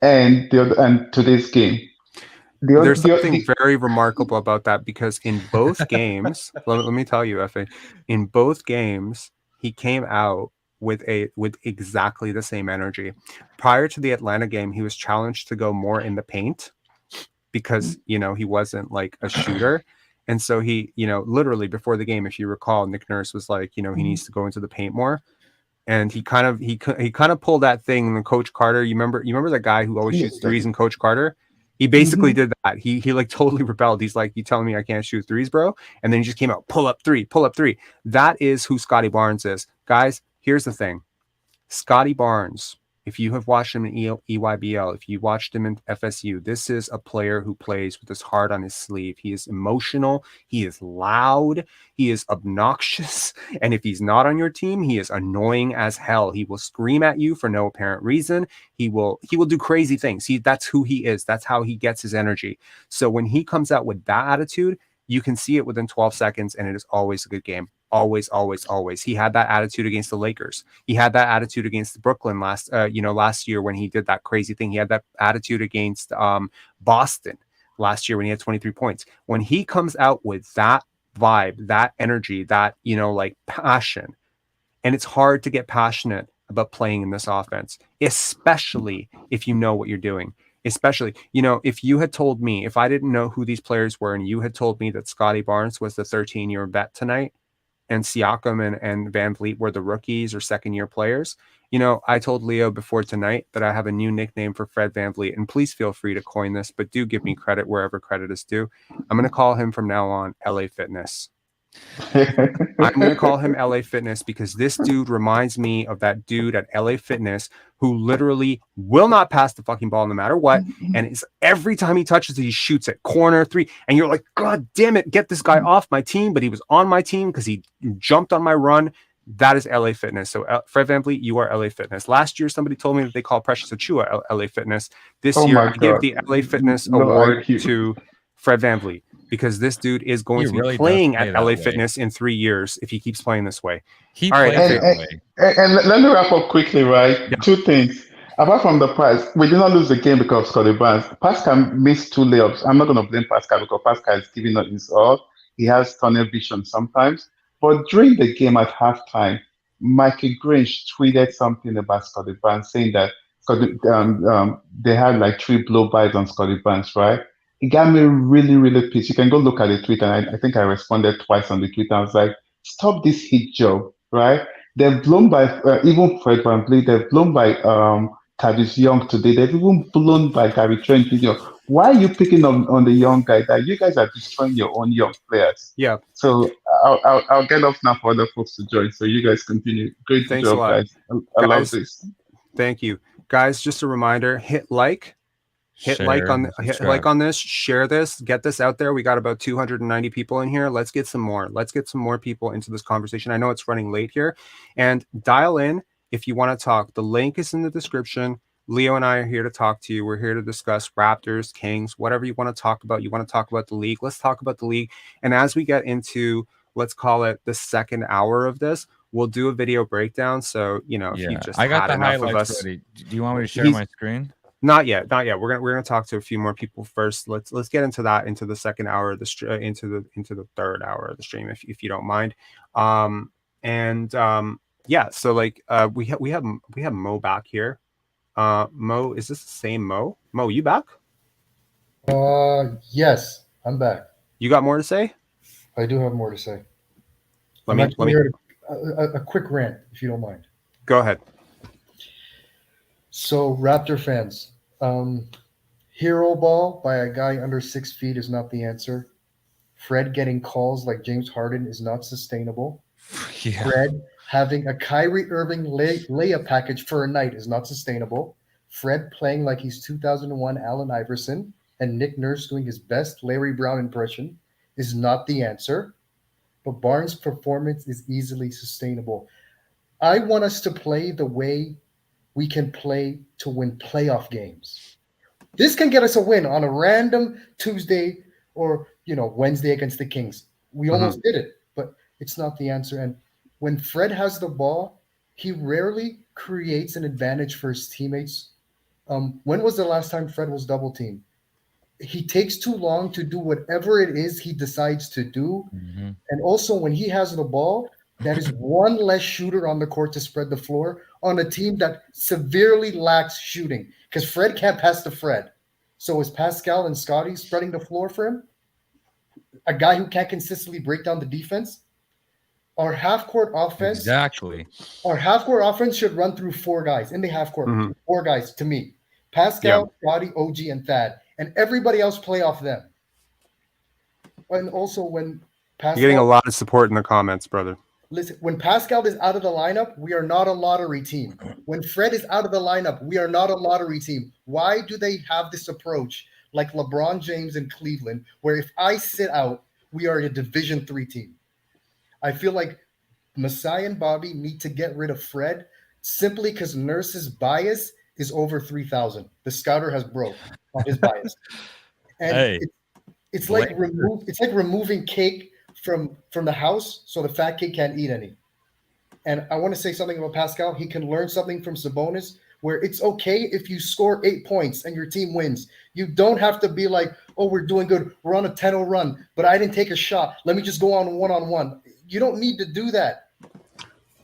and today's game. There's something very remarkable about that, because in both games, let me tell you, F.A., in both games, he came out with exactly the same energy. Prior to the Atlanta game, he was challenged to go more in the paint because, he wasn't like a shooter. And so he, literally before the game, if you recall, Nick Nurse was like, he needs to go into the paint more. And he kind of pulled that thing. And Coach Carter, you remember that guy who always shoots threes, and Coach Carter? He basically did that. He like totally rebelled. He's like, you telling me I can't shoot threes, bro? And then he just came out, pull up three. That is who Scottie Barnes is. Guys, here's the thing. Scottie Barnes, If you have watched him in EYBL, if you watched him in FSU, this is a player who plays with his heart on his sleeve. He is emotional. He is loud. He is obnoxious. And if he's not on your team, he is annoying as hell. He will scream at you for no apparent reason. He will do crazy things. That's who he is. That's how he gets his energy. So when he comes out with that attitude, you can see it within 12 seconds, and it is always a good game. Always, always, always. He had that attitude against the Lakers. He had that attitude against Brooklyn last year when he did that crazy thing. He had that attitude against Boston last year when he had 23 points. When he comes out with that vibe, that energy, that, like passion, and it's hard to get passionate about playing in this offense, especially if you know what you're doing. Especially, if you had told me, if I didn't know who these players were, and you had told me that Scottie Barnes was the 13-year vet tonight, and Siakam and VanVleet were the rookies or second-year players, I told Leo before tonight that I have a new nickname for Fred VanVleet, and please feel free to coin this, but do give me credit wherever credit is due. I'm going to call him from now on LA Fitness. I'm going to call him LA Fitness because this dude reminds me of that dude at LA Fitness who literally will not pass the fucking ball no matter what. And it's every time he touches it, he shoots it, corner three. And you're like, God damn it, get this guy off my team. But he was on my team because he jumped on my run. That is LA Fitness. So Fred VanVleet, you are LA Fitness. Last year, somebody told me that they call Precious Achua LA Fitness. This year, I give the LA Fitness award to Fred VanVleet, because this dude is going to be playing at LA Fitness in 3 years if he keeps playing this way. He plays that way. And let me wrap up quickly, right? Yeah. 2 things. Apart from the prize, we did not lose the game because of Scottie Barnes. Pascal missed 2 layups. I'm not going to blame Pascal because Pascal is giving up his all. He has tunnel vision sometimes. But during the game at halftime, Michael Grinch tweeted something about Scottie Barnes, saying that they had like 3 blow-bys on Scottie Barnes, right? It got me really, really pissed. You can go look at the tweet, and I think I responded twice on the tweet. I was like, stop this hit job, right? They're blown by, even Fred VanVleet, they're blown by Thaddeus Young today. They've even blown by Gary Trent Jr. Why are you picking on the young guy? That you guys are destroying your own young players. Yeah. So I'll get off now for other folks to join. So you guys continue. Great Thanks job, a lot. guys. I love this. Thank you. Guys, just a reminder, hit like on this, share this, get this out there. We got about 290 people in here. Let's get some more. Let's get some more people into this conversation. I know it's running late here, and dial in if you want to talk. The link is in the description. Leo and I are here to talk to you. We're here to discuss Raptors, Kings, whatever you want to talk about. You want to talk about the league. Let's talk about the league. And as we get into, let's call it the second hour of this, we'll do a video breakdown. So, if you just I got had the enough highlights of us. ready. Do you want me to share my screen? Not yet. We're gonna talk to a few more people first. Let's get into that, into the second hour of the into the third hour of the stream, if you don't mind. Yeah. So like we have Mo back here. Mo, is this the same Mo? Mo, you back? Yes, I'm back. You got more to say? I do have more to say. Let me a quick rant, if you don't mind. Go ahead. So, Raptor fans, hero ball by a guy under 6 feet is not the answer. Fred getting calls like James Harden is not sustainable. Yeah. Fred having a Kyrie Irving layup package for a night is not sustainable. Fred playing like he's 2001 Allen Iverson and Nick Nurse doing his best Larry Brown impression is not the answer. But Barnes' performance is easily sustainable. I want us to play the way we can play to win playoff games. This can get us a win on a random Tuesday or Wednesday against the Kings. We almost did it, but it's not the answer. And when Fred has the ball, he rarely creates an advantage for his teammates. When was the last time Fred was double teamed? He takes too long to do whatever it is he decides to do. Mm-hmm. And also when he has the ball, that is one less shooter on the court to spread the floor on a team that severely lacks shooting, because Fred can't pass to Fred. So is Pascal and Scottie spreading the floor for him? A guy who can't consistently break down the defense? Our half-court offense. Exactly. Our half-court offense should run through 4 guys in the half-court. Mm-hmm. 4 guys to me. Pascal, Scottie, OG, and Thad. And everybody else play off them. And also when Pascal... You're getting a lot of support in the comments, brother. Listen, when Pascal is out of the lineup, we are not a lottery team. When Fred is out of the lineup, we are not a lottery team. Why do they have this approach like LeBron James in Cleveland, where if I sit out, we are a Division III team? I feel like Masai and Bobby need to get rid of Fred simply because Nurse's bias is over 3,000. The scouter has broke on his bias. And it's like removing cake from the house so the fat kid can't eat any. And I want to say something about Pascal. He can learn something from Sabonis, where it's okay if you score 8 points and your team wins. You don't have to be like, oh, we're doing good. We're on a 10-0 run, but I didn't take a shot. Let me just go on one-on-one. You don't need to do that.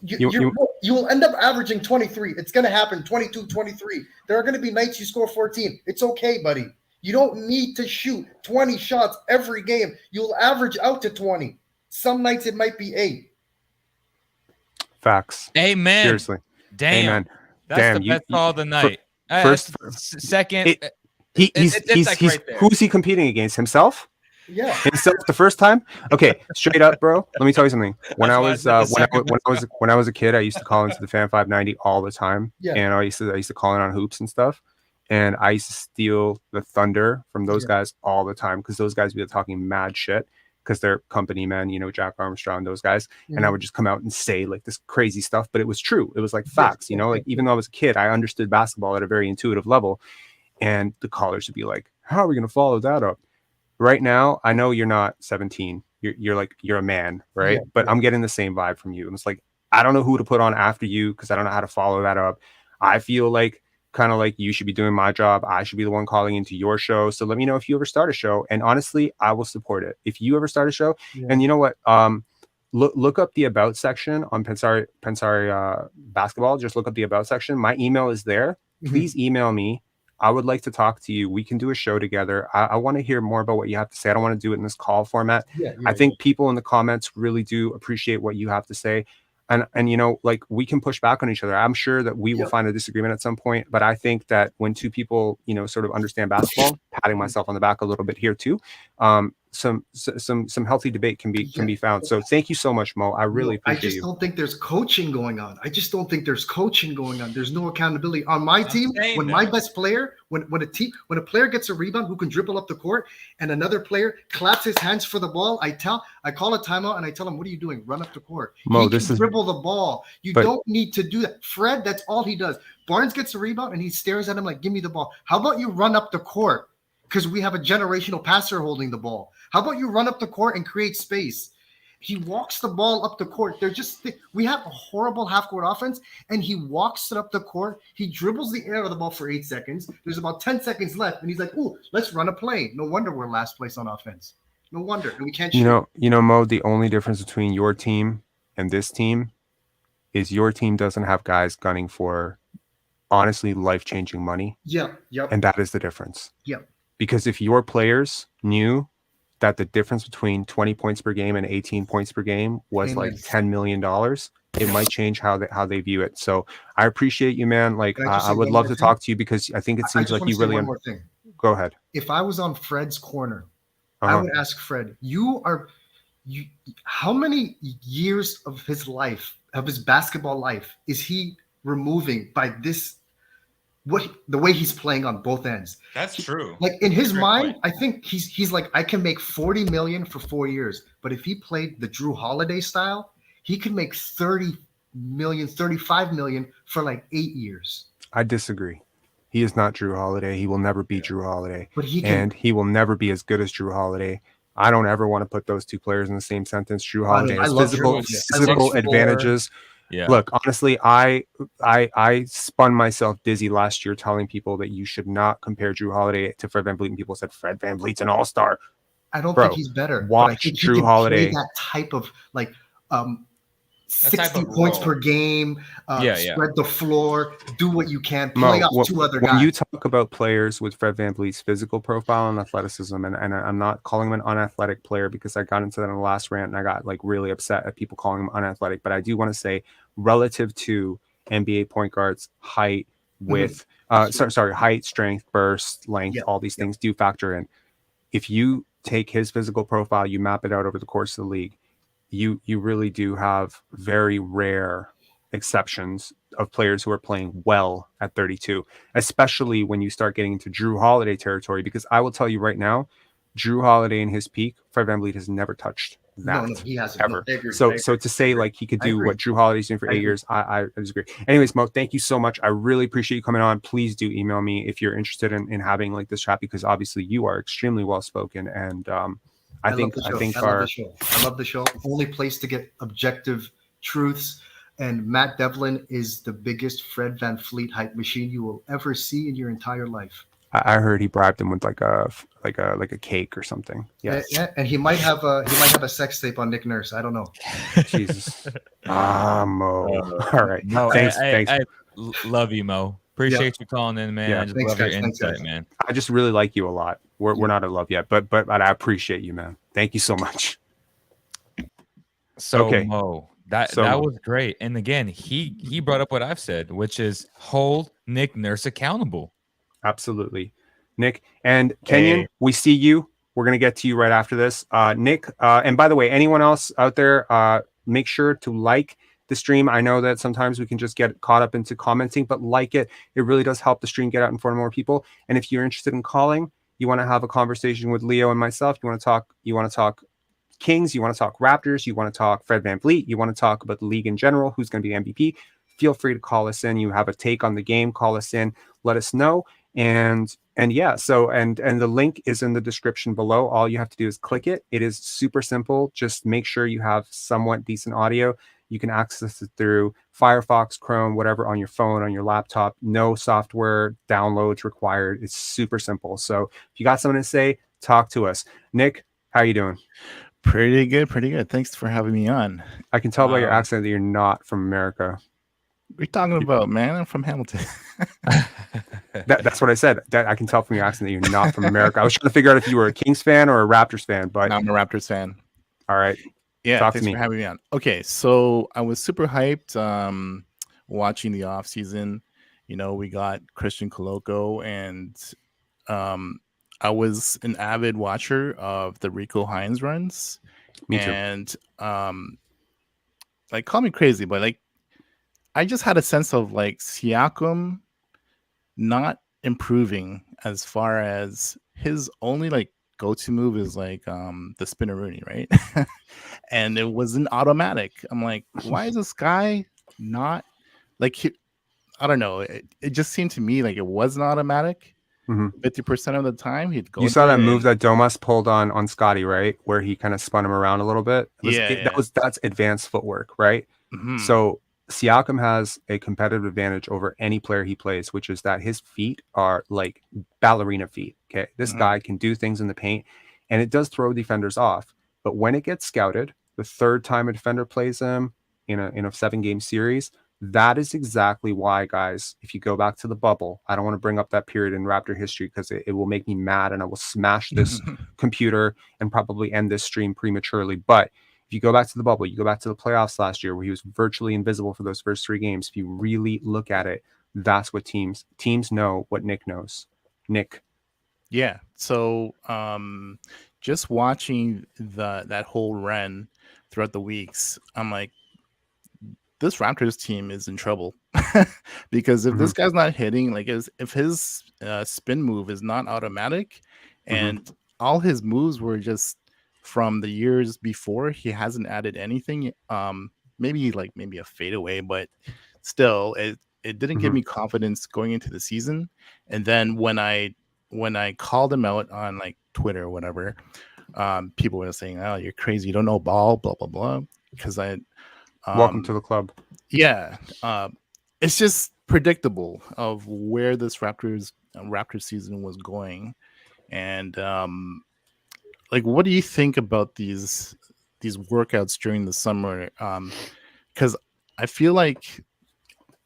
You will end up averaging 23. It's going to happen, 22, 23. There are going to be nights you score 14. It's okay, buddy. You don't need to shoot 20 shots every game. You'll average out to 20. Some nights it might be 8. Facts. Amen. Seriously. Damn. Amen. That's the best call of the night. First, second. He's like right there. Who's he competing against? Himself? Yeah. Himself the first time? Okay, straight up, bro. Let me tell you something. When I was a kid, I used to call into the Fan 590 all the time. Yeah. And I used to call in on hoops and stuff. And I used to steal the thunder from those guys all the time because those guys would be talking mad shit because they're company men, you know, Jack Armstrong, those guys. Mm-hmm. And I would just come out and say like this crazy stuff, but it was true. It was like facts, you know, like even though I was a kid, I understood basketball at a very intuitive level. And the callers would be like, how are we going to follow that up? Right now, I know you're not 17. You're a man, right? Yeah, but I'm getting the same vibe from you. And it's like, I don't know who to put on after you because I don't know how to follow that up. I feel like kind of like you should be doing my job. I should be the one calling into your show. So let me know if you ever start a show. And honestly, I will support it. If you ever start a show, and you know what? Look up the about section on Pensari basketball. Just look up the about section. My email is there. Please email me. I would like to talk to you. We can do a show together. I want to hear more about what you have to say. I don't want to do it in this call format. I think people in the comments really do appreciate what you have to say. And you know, like we can push back on each other. I'm sure that we will find a disagreement at some point, but I think that when two people, you know, sort of understand basketball, patting myself on the back a little bit here too, some healthy debate can be found. So thank you so much, Mo. I really appreciate you. I just don't think there's coaching going on. There's no accountability on my team. When my best player, when a player gets a rebound who can dribble up the court and another player claps his hands for the ball, I call a timeout and I tell him, what are you doing? Run up the court. Mo, dribble the ball. You don't need to do that. Fred, that's all he does. Barnes gets a rebound and he stares at him like, give me the ball. How about you run up the court? Because we have a generational passer holding the ball. How about you run up the court and create space? He walks the ball up the court. We have a horrible half-court offense, and he walks it up the court. He dribbles the air of the ball for 8 seconds. There's about 10 seconds left, and he's like, ooh, let's run a play. No wonder we're last place on offense. No wonder. And we can't shoot. You know, Mo, the only difference between your team and this team is your team doesn't have guys gunning for, honestly, life-changing money. Yeah. Yep. And that is the difference. Yep. Because if your players knew that the difference between 20 points per game and 18 points per game was like $10 million, it might change how they view it. So I appreciate you, man. Like I would love to talk to you because I think it seems like you really. One more thing. Go ahead. If I was on Fred's corner, I would ask Fred, how many years of his life, of his basketball life, is he removing by this? The way he's playing on both ends. That's true. Like in his mind, I think he's like, I can make 40 million for 4 years. But if he played the Drew Holiday style, he could make 30 million, 35 million for like 8 years. I disagree. He is not Drew Holiday. He will never be Drew Holiday. But he will never be as good as Drew Holiday. I don't ever want to put those two players in the same sentence. Drew Holiday has physical advantages. Yeah. Look, honestly, I spun myself dizzy last year telling people that you should not compare Drew Holiday to Fred VanVleet, and people said Fred VanVleet's an all-star. I don't think he's better. Watch Drew Holiday. That type of 60 points per game, spread the floor, do what you can, play off two other guys. When you talk about players with Fred VanVleet's physical profile and athleticism, and I'm not calling him an unathletic player because I got into that in the last rant and I got like really upset at people calling him unathletic, but I do want to say relative to NBA point guards, height, width, height, strength, burst, length, all these things do factor in. If you take his physical profile, you map it out over the course of the league, you really do have very rare exceptions of players who are playing well at 32, especially when you start getting into Drew Holiday territory, because I will tell you right now, Drew Holiday in his peak, Fred VanVleet has never touched that. No, he hasn't. Ever. No, I agree. So to say like he could do what Drew Holiday's doing for 8 years, I disagree. Anyways, Mo, thank you so much. I really appreciate you coming on. Please do email me if you're interested in having like this chat, because obviously you are extremely well spoken, and I think love the show. I love the show. Only place to get objective truths. And Matt Devlin is the biggest Fred VanVleet hype machine you will ever see in your entire life. I heard he bribed him with like a cake or something. Yes. Yeah, and he might have a sex tape on Nick Nurse. I don't know. Jesus. Mo. All right. Mo, thanks. I love you, Mo. Appreciate you calling in, man. Yeah. I just Thanks, love guys. your Thanks, insight, guys. man. I just really like you a lot. We're not in love yet, but I appreciate you, man. Thank you so much. So Okay. Mo, that was great. And again, he brought up what I've said, which is hold Nick Nurse accountable. Absolutely. Nick and Kenyon, we see you. We're going to get to you right after this. Nick, and by the way, anyone else out there, make sure to like the stream. I know that sometimes we can just get caught up into commenting, but like it. It really does help the stream get out in front of more people. And if you're interested in calling, you want to have a conversation with Leo and myself, you want to talk Kings, you want to talk Raptors, you want to talk Fred VanVleet, you want to talk about the league in general, who's going to be MVP, feel free to call us in. You have a take on the game, call us in, let us know. And yeah, so and the link is in the description below. All you have to do is click it. It is super simple. Just make sure you have somewhat decent audio. You can access it through Firefox, Chrome, whatever, on your phone, on your laptop. No software downloads required. It's super simple. So if you got something to say, talk to us. Nick, how you doing? Pretty good. Thanks for having me on. I can tell by your accent that you're not from America. What are you talking about, man? I'm from Hamilton. That's what I said. That I can tell from your accent that you're not from America. I was trying to figure out if you were a Kings fan or a Raptors fan, but I'm a Raptors fan. All right. Yeah, Talk thanks to me. for having me on. Okay, so I was super hyped watching the off season. You know, we got Christian Coloco, and I was an avid watcher of the Rico Hines runs. Me too. And like, call me crazy, but like, I just had a sense of like Siakam not improving as far as his only like go-to move is like the spinneroonie, right? And it wasn't automatic. I'm like, why is this guy not like I don't know. It just seemed to me like it wasn't automatic. 50% of the time he'd go. You saw that move that Domas pulled on Scottie, right? Where he kind of spun him around a little bit. That's advanced footwork, right? So Siakam has a competitive advantage over any player he plays, which is that his feet are like ballerina feet. Okay. This guy can do things in the paint, and it does throw defenders off. But when it gets scouted, the third time a defender plays him in a 7-game series, that is exactly why, guys, if you go back to the bubble, I don't want to bring up that period in Raptor history because it will make me mad and I will smash this computer and probably end this stream prematurely. But if you go back to the bubble, you go back to the playoffs last year where he was virtually invisible for those first 3 games. If you really look at it, that's what teams know what Nick knows. Nick. Yeah. So just watching that whole run throughout the weeks, I'm like, this Raptors team is in trouble because if this guy's not hitting, like if his spin move is not automatic and all his moves were just from the years before, he hasn't added anything. Maybe a fadeaway, but still, it didn't give me confidence going into the season. And then when I called him out on like Twitter or whatever, people were saying, "Oh, you're crazy! You don't know ball, blah blah blah." Because welcome to the club. Yeah, it's just predictable of where this Raptors season was going, and like, what do you think about these workouts during the summer? Because I feel like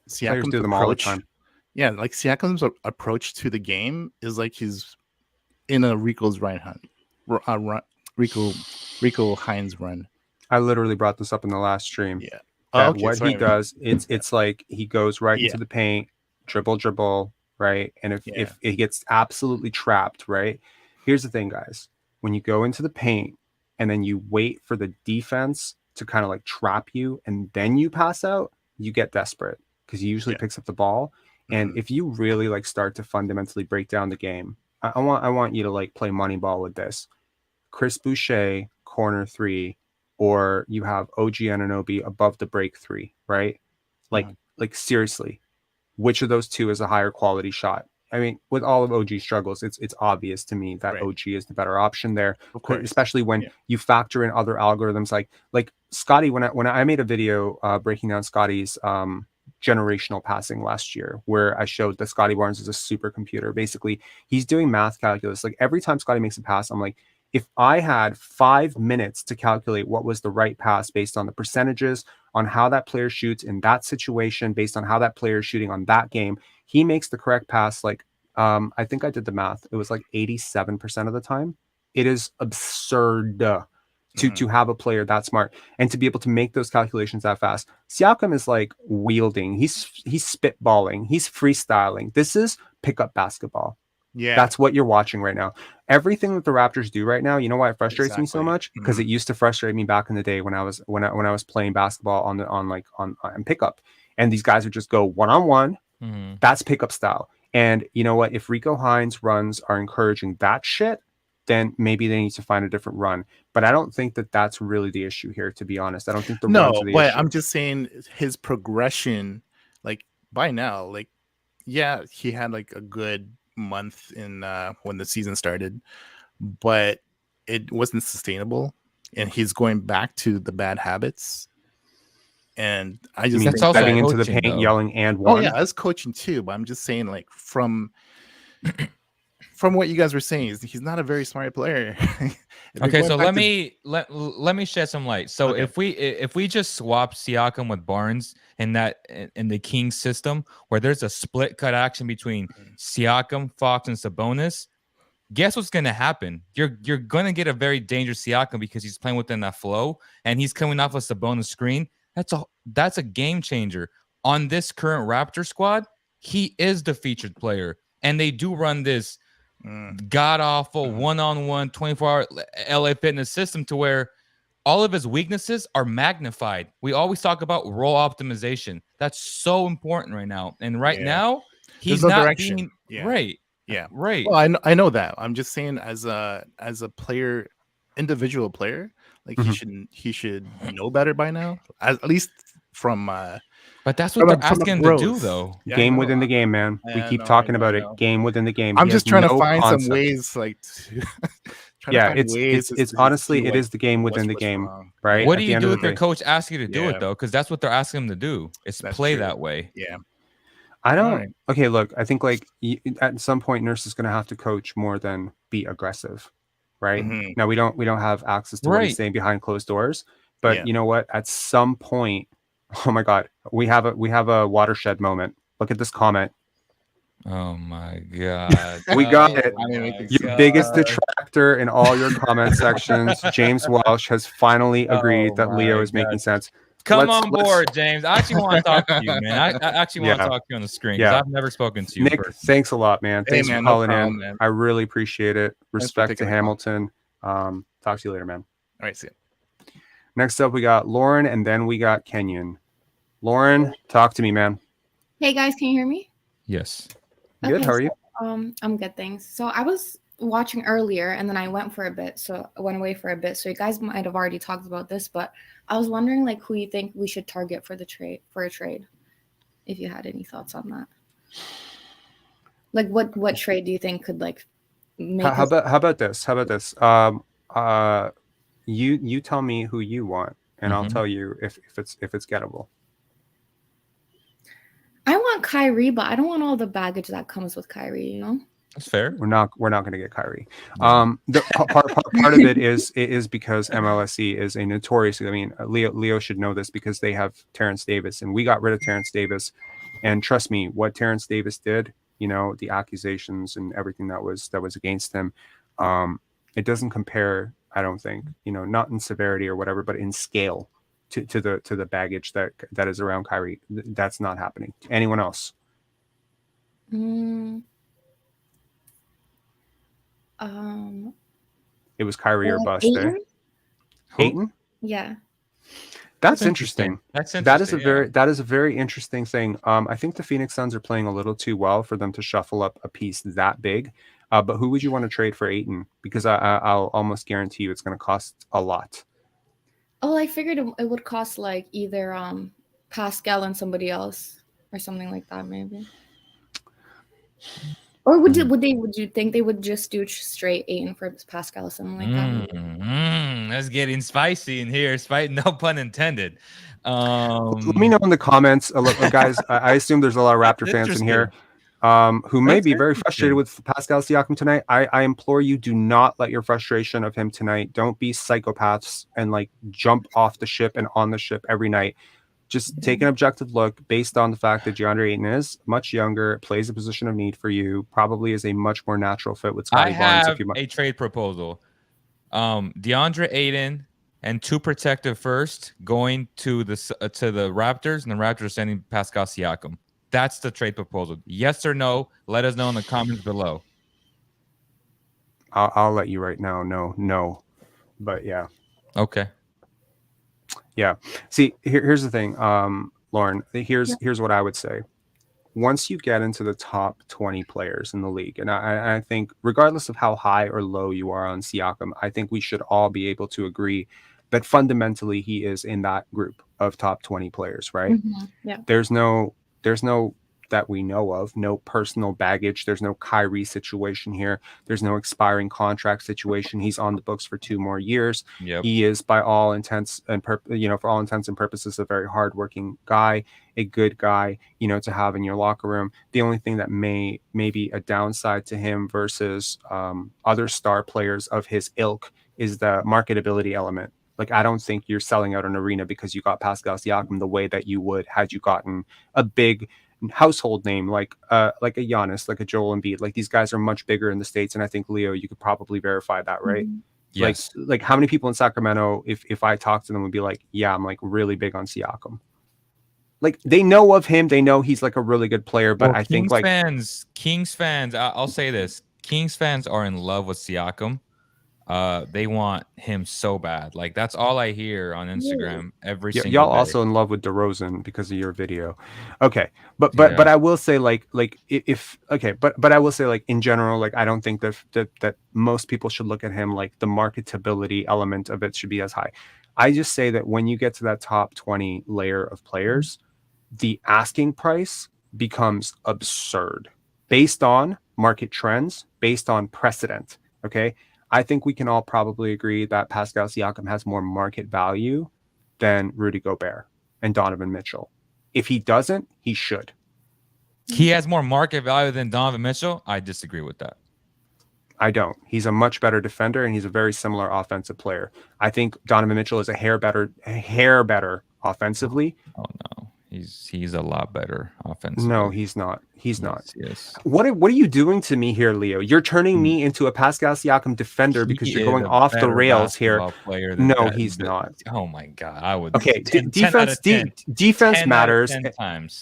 Siakam's do them all the time. Yeah, like Siakam's approach to the game is like he's in a Rico's right hand, Rico Hines run. I literally brought this up in the last stream. Yeah. He does, it's like he goes right into the paint, dribble, right? And if it gets absolutely trapped, right? Here's the thing, guys. When you go into the paint and then you wait for the defense to kind of like trap you and then you pass out, you get desperate because he usually picks up the ball. And if you really like start to fundamentally break down the game, I want you to like play money ball with this. Chris Boucher, corner 3, or you have OG Anunoby above the break 3, right? Like seriously, which of those two is a higher quality shot? I mean, with all of OG's struggles, it's obvious to me that OG is the better option there, especially when you factor in other algorithms like Scottie. When I made a video breaking down Scottie's generational passing last year, where I showed that Scottie Barnes is a supercomputer. Basically, he's doing math calculus. Like every time Scottie makes a pass, I'm like, if I had 5 minutes to calculate what was the right pass based on the percentages, on how that player shoots in that situation, based on how that player is shooting on that game, he makes the correct pass. Like, I think I did the math. It was like 87% of the time. It is absurd to have a player that smart and to be able to make those calculations that fast. Siakam is like wielding. He's spitballing. He's freestyling. This is pickup basketball. Yeah, that's what you're watching right now. Everything that the Raptors do right now, you know why it frustrates me so much? Because it used to frustrate me back in the day when I was playing basketball on pickup, and these guys would just go one-on-one. That's pickup style. And you know what? If Rico Hines runs are encouraging that shit, then maybe they need to find a different run. But I don't think that that's really the issue here, to be honest. I don't think the runs are the issue. I'm just saying his progression, like by now, like yeah, he had like a good month in when the season started, but it wasn't sustainable, and he's going back to the bad habits. And I just think getting into the paint, yelling and one. Oh yeah, that's coaching too. But I'm just saying, like from what you guys were saying, he's not a very smart player. Okay, so let me shed some light. So if we just swap Siakam with Barnes in the Kings system, where there's a split cut action between Siakam, Fox, and Sabonis, guess what's going to happen? You're going to get a very dangerous Siakam because he's playing within that flow and he's coming off a Sabonis screen. That's a game changer. On this current Raptor squad, he is the featured player, and they do run this god-awful one-on-one 24-hour LA Fitness system to where all of his weaknesses are magnified. We always talk about role optimization. That's so important right now. And now, he's not direction. Right. Yeah. Right. Well, I know that. I'm just saying as a player, individual player, like he should know better by now. At least from but that's what they're asking him to do, though. Yeah, game within the game, man. We keep talking about it. Game within the game. I'm just trying to find some ways, like, it's honestly, it is the game within the game, right? What do you do if your coach asks you to do it, though? Because that's what they're asking him to do. Is play that way. Yeah. I don't. Okay, look, I think like at some point, Nurse is going to have to coach more than be aggressive, right? Now we don't have access to what he's saying behind closed doors, but you know what? At some point, oh my God, we have a watershed moment. Look at this comment. Oh my God. We got it. Your biggest detractor in all your comment sections, James Welsh, has finally agreed that Leo is making sense. Come on board, James. I actually want to talk to you, man. I actually want to talk to you on the screen because I've never spoken to you. Nick, thanks a lot, man. Thanks for calling in. Man. I really appreciate it. Respect to Hamilton. Talk to you later, man. All right, see you. Next up, we got Lauren, and then we got Kenyon. Lauren, talk to me, man. Hey, guys. Can you hear me? Yes. Good. Okay, how are you? I'm good, thanks. So I was watching earlier, and then I went for a bit. So I went away for a bit. So you guys might have already talked about this, but I was wondering, like, who you think we should target for a trade, if you had any thoughts on that. Like, what trade do you think could like make? How about this? You tell me who you want, and I'll tell you if it's gettable. I want Kyrie, but I don't want all the baggage that comes with Kyrie. You know. That's fair. We're not going to get Kyrie. The part of it is because MLSE is a notorious. I mean, Leo should know this because they have Terrence Davis, and we got rid of Terrence Davis. And trust me, what Terrence Davis did, you know, the accusations and everything that was against him, it doesn't compare. I don't think, you know, not in severity or whatever, but in scale to the baggage that is around Kyrie. That's not happening to anyone else. It was Kyrie or bust. Ayton? Ayton? Yeah. That's interesting. That's interesting. That is a very interesting thing. I think the Phoenix Suns are playing a little too well for them to shuffle up a piece that big. But who would you want to trade for Ayton? Because I'll almost guarantee you it's going to cost a lot. Oh, I figured it would cost like either Pascal and somebody else or something like that, maybe. Or would you think they would just do straight Ayton for Pascal or something like that? That's getting spicy in here. No pun intended. Let me know in the comments, guys. I assume there's a lot of Raptor fans in here who may be very frustrated with Pascal Siakam tonight. I implore you, do not let your frustration of him tonight. Don't be psychopaths and like jump off the ship and on the ship every night. Just take an objective look based on the fact that DeAndre Ayton is much younger, plays a position of need for you, probably is a much more natural fit with Scottie Barnes. I have a trade proposal. DeAndre Ayton and 2 protective first going to the Raptors, and the Raptors are sending Pascal Siakam. That's the trade proposal. Yes or no? Let us know in the comments below. I'll let you right now. No. But yeah. Okay. Yeah. See, here's the thing, Lauren. Here's what I would say. Once you get into the top 20 players in the league, and I think regardless of how high or low you are on Siakam, I think we should all be able to agree that fundamentally he is in that group of top 20 players, right? Mm-hmm. Yeah. There's no that we know of, no personal baggage. There's no Kyrie situation here. There's no expiring contract situation. He's on the books for 2 more years. Yep. He is, by all intents and for all intents and purposes, a very hardworking guy, a good guy, to have in your locker room. The only thing that may be a downside to him versus other star players of his ilk is the marketability element. Like, I don't think you're selling out an arena because you got Pascal Siakam the way that you would had you gotten a big household name like a Giannis, like a Joel Embiid. Like, these guys are much bigger in the States, and I think, Leo, you could probably verify that, right? Mm-hmm. Yes. Like how many people in Sacramento, if I talk to them, would be like, yeah, I'm like really big on Siakam. Like, they know of him, they know he's like a really good player, but I think like Kings fans, I'll say this: Kings fans are in love with Siakam. They want him so bad. Like, that's all I hear on Instagram every single y'all day. Also in love with DeRozan because of your video. Okay. But I will say but I will say, like, in general, like, I don't think that most people should look at him like the marketability element of it should be as high. I just say that when you get to that top 20 layer of players, the asking price becomes absurd based on market trends, based on precedent. Okay. I think we can all probably agree that Pascal Siakam has more market value than Rudy Gobert and Donovan Mitchell. If he doesn't, he should. He has more market value than Donovan Mitchell? I disagree with that. I don't. He's a much better defender, and he's a very similar offensive player. I think Donovan Mitchell is a hair better offensively. Oh no. He's a lot better offensively. No, he's not. He's not. Yes. What are you doing to me here, Leo? You're turning me into a Pascal Siakam defender because you're going off the rails here. No, he's not. Oh my God, I would. Okay, defense matters.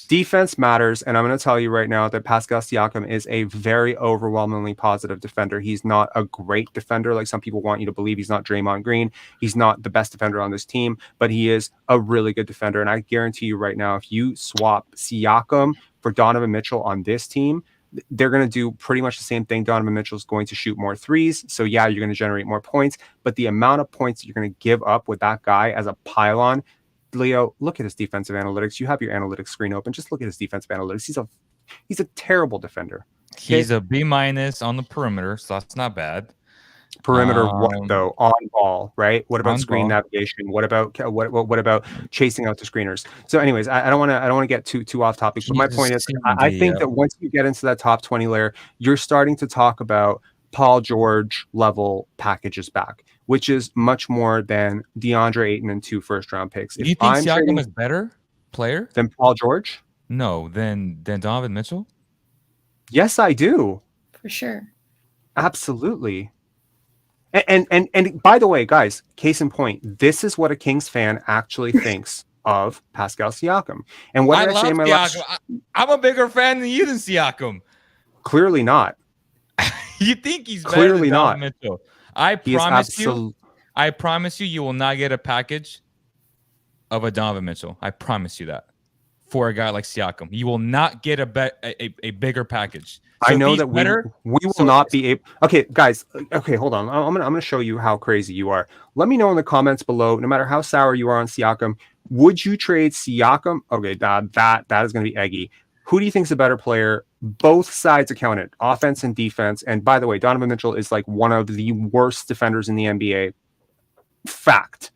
Defense matters, and I'm going to tell you right now that Pascal Siakam is a very overwhelmingly positive defender. He's not a great defender like some people want you to believe. He's not Draymond Green. He's not the best defender on this team, but he is a really good defender. And I guarantee you right now, if you swap Siakam for Donovan Mitchell on this team, they're going to do pretty much the same thing. Donovan Mitchell is going to shoot more threes. So yeah, you're going to generate more points, but the amount of points that you're going to give up with that guy as a pylon, Leo, look at his defensive analytics. You have your analytics screen open. Just look at his defensive analytics. He's a terrible defender. Okay? He's a B- on the perimeter, so that's not bad. Perimeter what though? On ball, right? What about screen navigation? What about chasing out the screeners? So, anyways, I don't want to get too off topic. But my point is, I think that once you get into that top 20 layer, you're starting to talk about Paul George level packages back, which is much more than DeAndre Ayton and 2 first-round picks. Do you think Siakam is better player than Paul George? No, than Donovan Mitchell. Yes, I do. For sure. Absolutely. And by the way, guys, case in point, this is what a Kings fan actually thinks of Pascal Siakam. And what did I say in my last? I'm a bigger fan than you than Siakam. Clearly not. You think he's better clearly than not? Mitchell. I promise you, you will not get a package of a Donovan Mitchell. I promise you that. For a guy like Siakam, you will not get a bigger package. So I know that we will not be able. Okay, guys. Okay, hold on. I'm gonna show you how crazy you are. Let me know in the comments below. No matter how sour you are on Siakam, would you trade Siakam? Okay, that is gonna be eggy. Who do you think is a better player? Both sides accounted, offense and defense. And by the way, Donovan Mitchell is like one of the worst defenders in the NBA. Fact.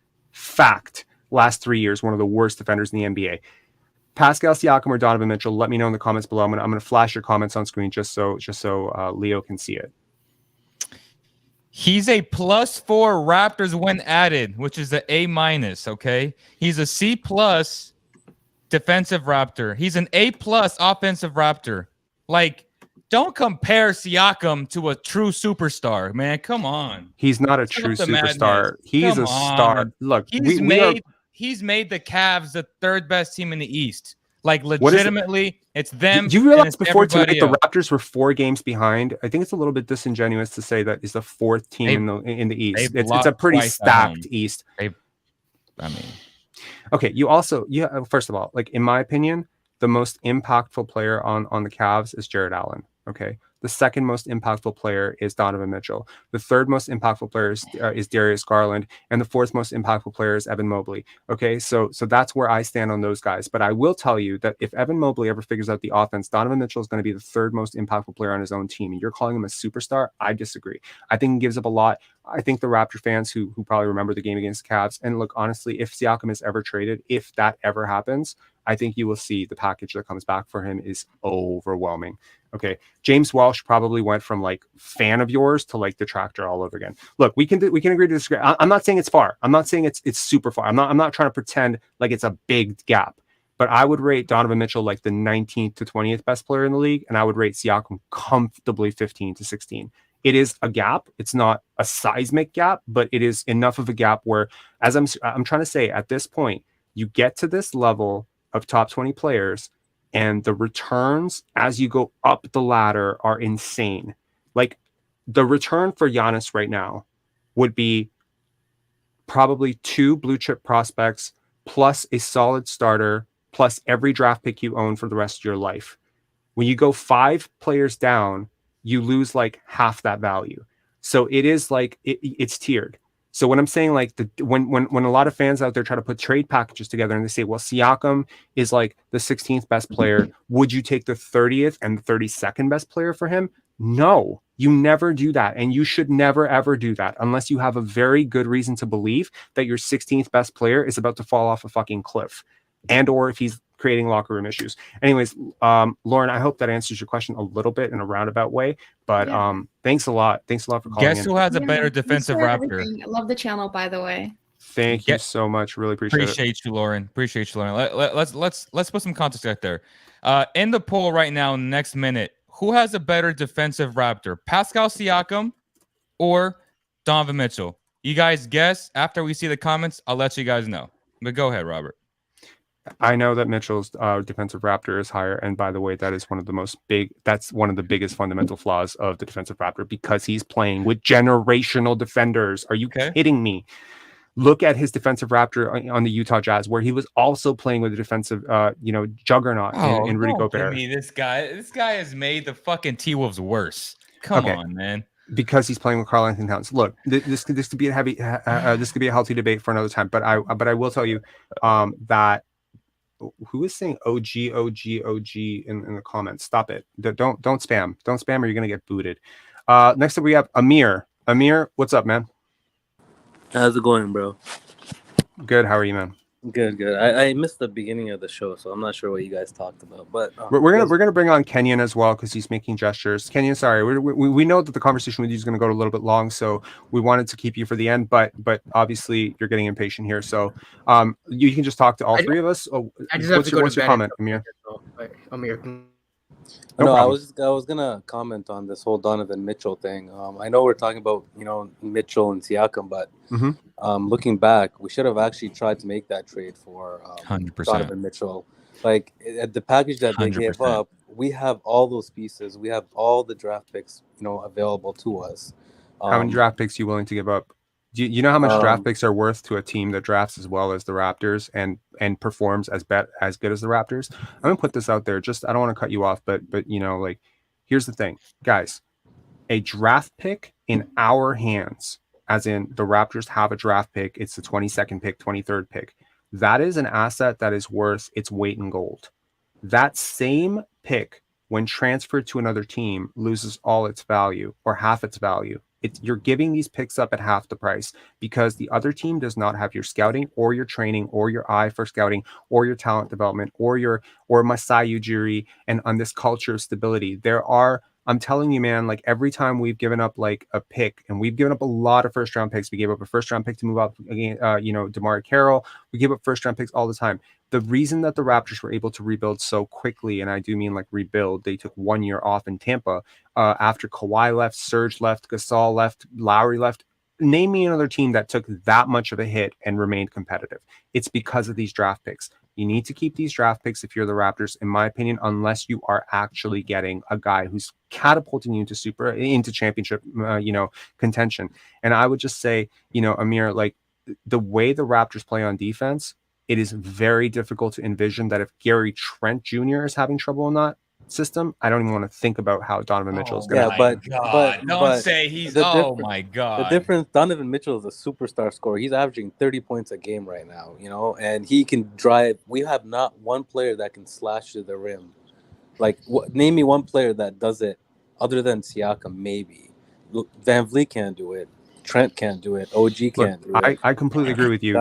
Last 3 years, one of the worst defenders in the NBA. Pascal Siakam or Donovan Mitchell? Let me know in the comments below. I'm gonna flash your comments on screen just so Leo can see it. He's a +4 Raptors when added, which is the A-. Okay, he's a C+ defensive Raptor. He's an A+ offensive Raptor. Like, don't compare Siakam to a true superstar, man. Come on. He's not a true superstar. He's a star. Look, he's made the Cavs the third best team in the East. Like, legitimately, it's them. You realize before tonight the Raptors were 4 games behind? I think it's a little bit disingenuous to say that it's the 4th team in the East. It's a pretty stacked East. Okay, first of all, like, in my opinion, the most impactful player on the Cavs is Jared Allen. Okay. The second most impactful player is Donovan Mitchell. The third most impactful player is Darius Garland, and the fourth most impactful player is Evan Mobley. Okay, so that's where I stand on those guys. But I will tell you that if Evan Mobley ever figures out the offense, Donovan Mitchell is going to be the third most impactful player on his own team. And you're calling him a superstar? I disagree. I think he gives up a lot. I think the Raptor fans who probably remember the game against the Cavs, and look, honestly, if Siakam is ever traded, if that ever happens, I think you will see the package that comes back for him is overwhelming. Okay, James Welsh probably went from like fan of yours to like detractor all over again. Look, we can agree to disagree. I'm not saying it's far. I'm not saying it's super far. I'm not trying to pretend like it's a big gap. But I would rate Donovan Mitchell like the 19th to 20th best player in the league, and I would rate Siakam comfortably 15 to 16. It is a gap. It's not a seismic gap, but it is enough of a gap where, as I'm trying to say, at this point, you get to this level of top 20 players, and the returns as you go up the ladder are insane. Like, the return for Giannis right now would be probably 2 blue chip prospects plus a solid starter plus every draft pick you own for the rest of your life. When you go 5 players down, you lose like half that value. So it is like it's tiered. So when I'm saying like when a lot of fans out there try to put trade packages together and they say, well, Siakam is like the 16th best player, would you take the 30th and the 32nd best player for him? No, you never do that. And you should never, ever do that unless you have a very good reason to believe that your 16th best player is about to fall off a fucking cliff, and or if he's creating locker room issues. Anyways, Lauren, I hope that answers your question a little bit in a roundabout way, but thanks a lot for calling. Guess who has a better defensive Raptor? I love the channel, by the way. Thank you so much. Really appreciate you, Lauren. Appreciate you, Lauren. Let's put some context out there. In the poll right now, next minute, who has a better defensive Raptor? Pascal Siakam or Donovan Mitchell? You guys guess. After we see the comments, I'll let you guys know. But go ahead, Robert. I know that Mitchell's defensive Raptor is higher, and by the way, that's one of the biggest fundamental flaws of the defensive Raptor, because he's playing with generational defenders. Are you kidding me? Look at his defensive Raptor on the Utah Jazz, where he was also playing with a defensive juggernaut in Rudy Gobert. This guy has made the fucking T-Wolves worse. Come on, man. Because he's playing with Karl-Anthony Towns. Look, this could be a heavy, this could be a healthy debate for another time. But I will tell you that. Who is saying OG in the comments? Stop it. Don't spam. Don't spam or you're going to get booted. Next up we have Amir. Amir, what's up, man? How's it going, bro? Good. How are you, man? Good. I missed the beginning of the show, so I'm not sure what you guys talked about. But we're gonna bring on Kenyon as well because he's making gestures. Kenyon, sorry, we know that the conversation with you is going to go a little bit long, so we wanted to keep you for the end. But obviously you're getting impatient here, so you can just talk to all three of us. What's your comment, Amir? Amir. No, I was gonna comment on this whole Donovan Mitchell thing. I know we're talking about Mitchell and Siakam, but looking back, we should have actually tried to make that trade for 100%. Donovan Mitchell. Like at the package that they 100%. Gave up, we have all those pieces. We have all the draft picks, available to us. How many draft picks are you willing to give up? Do you know how much draft picks are worth to a team that drafts as well as the Raptors and performs as good as the Raptors? I'm gonna put this out there. Just I don't want to cut you off, but like, here's the thing, guys. A draft pick in our hands, as in the Raptors have a draft pick. It's the 22nd pick, 23rd pick. That is an asset that is worth its weight in gold. That same pick, when transferred to another team, loses all its value or half its value. You're giving these picks up at half the price because the other team does not have your scouting or your training or your eye for scouting or your talent development or Masai Ujiri and on this culture of stability. I'm telling you, man, like every time we've given up like a pick, and we've given up a lot of first round picks. We gave up a first round pick to move up again, DeMar Carroll. We give up first round picks all the time. The reason that the Raptors were able to rebuild so quickly, and I do mean like rebuild, they took 1 year off in Tampa after Kawhi left, Serge left, Gasol left, Lowry left. Name me another team that took that much of a hit and remained competitive. It's because of these draft picks. You need to keep these draft picks if you're the Raptors, in my opinion, unless you are actually getting a guy who's catapulting you into championship, contention. And I would just say, Amir, like the way the Raptors play on defense, it is very difficult to envision that if Gary Trent Jr. is having trouble in that system, I don't even want to think about how Donovan Mitchell is going to. But don't say he's. My God! The difference. Donovan Mitchell is a superstar scorer. He's averaging 30 points a game right now. And he can drive. We have not one player that can slash to the rim. Like, name me one player that does it, other than Siakam. Maybe VanVleet can't do it. Trent can't do it. OG can't do it. I completely agree with you.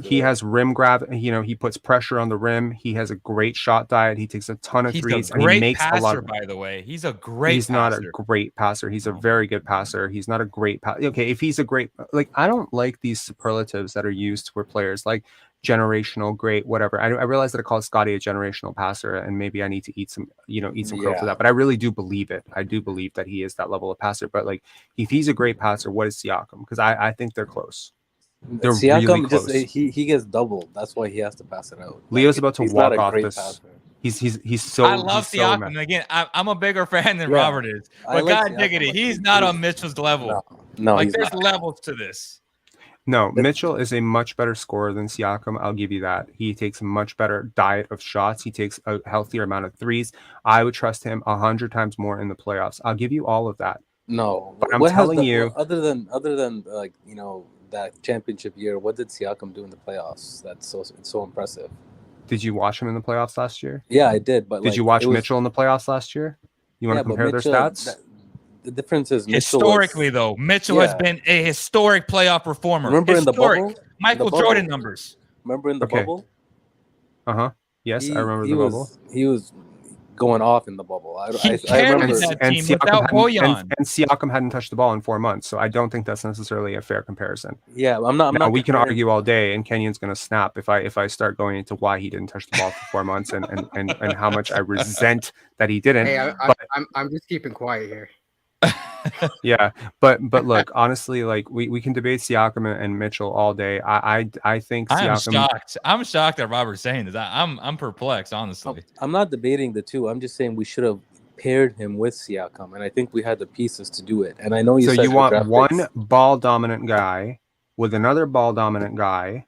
He has rim grab. He puts pressure on the rim. He has a great shot diet. He takes a ton of threes. He's a great and he makes passer, a lot of, by the way. He's a great. He's not a great passer. He's a very good passer. He's not a great okay, if he's a great, like, I don't like these superlatives that are used for players like generational, great, whatever. I realize that I call Scottie a generational passer, and maybe I need to eat some crow for that. But I really do believe it. I do believe that he is that level of passer. But like, if he's a great passer, what is Siakam? Because I think they're close. They're Siakam really close. He gets doubled. That's why he has to pass it out. Leo's about to walk off this. Passer. He's so. I love Siakam. And again, I'm a bigger fan than Robert is. But God diggity, he's not on Mitchell's level. No, like there's levels to this. No, Mitchell is a much better scorer than Siakam. I'll give you that. He takes a much better diet of shots. He takes a healthier amount of threes. I would trust him 100 times more in the playoffs. I'll give you all of that. No, but I'm telling you, other than like that championship year, what did Siakam do in the playoffs? That's so impressive. Did you watch him in the playoffs last year? Yeah, I did. But did you watch Mitchell in the playoffs last year? You want to compare their stats? The difference is historically, though, Mitchell has been a historic playoff performer. Remember in the bubble, Michael Jordan numbers. Remember in the bubble? Yes, I remember the bubble. He was going off in the bubble. I remember that team without Bojan. And Siakam hadn't touched the ball in 4 months, so I don't think that's necessarily a fair comparison. Yeah, I'm not. We can argue all day, and Kenyon's going to snap if I start going into why he didn't touch the ball for 4 months and how much I resent that he didn't. Hey, I'm just keeping quiet here. Yeah, but look, honestly, like we can debate Siakam and Mitchell all day. I think Siakam. I'm shocked that Robert's saying this. I'm perplexed, honestly. I'm not debating the two. I'm just saying we should have paired him with Siakam, and I think we had the pieces to do it. And I know you want one ball dominant guy with another ball dominant guy.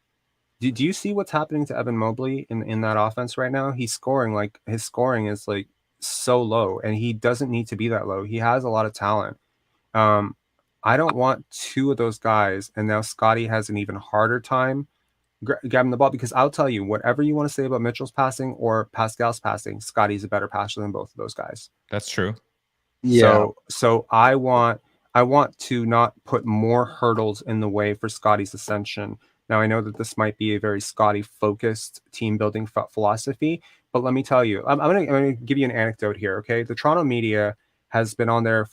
Do you see what's happening to Evan Mobley in that offense right now? He's scoring, like his scoring is like so low, and he doesn't need to be that low. He has a lot of talent. I don't want two of those guys, and now Scottie has an even harder time grabbing the ball, because I'll tell you, whatever you want to say about Mitchell's passing or Pascal's passing, Scottie's a better passer than both of those guys. That's true. Yeah. So I want to not put more hurdles in the way for Scottie's ascension. Now, I know that this might be a very Scottie-focused team-building philosophy, but let me tell you, I'm gonna give you an anecdote here, okay? The Toronto media has been on their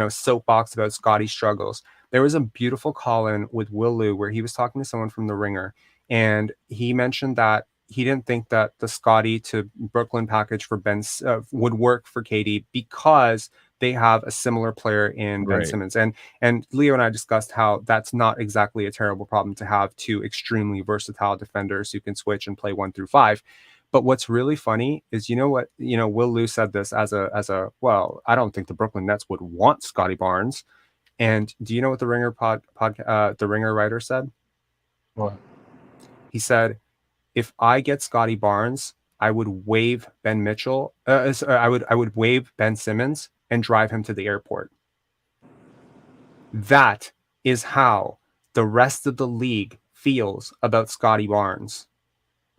soapbox about Scottie's struggles. There was a beautiful call-in with Will Liu where he was talking to someone from The Ringer, and he mentioned that he didn't think that the Scottie to Brooklyn package for Ben would work for KD because they have a similar player in Ben Simmons. And Leo and I discussed how that's not exactly a terrible problem to have two extremely versatile defenders who can switch and play 1 through 5. But what's really funny is, Will Liu said this as a well, I don't think the Brooklyn Nets would want Scottie Barnes. And do you know what the Ringer the Ringer writer said? What? He said, if I get Scottie Barnes, I would waive Ben Mitchell. I would waive Ben Simmons and drive him to the airport. That is how the rest of the league feels about Scottie Barnes.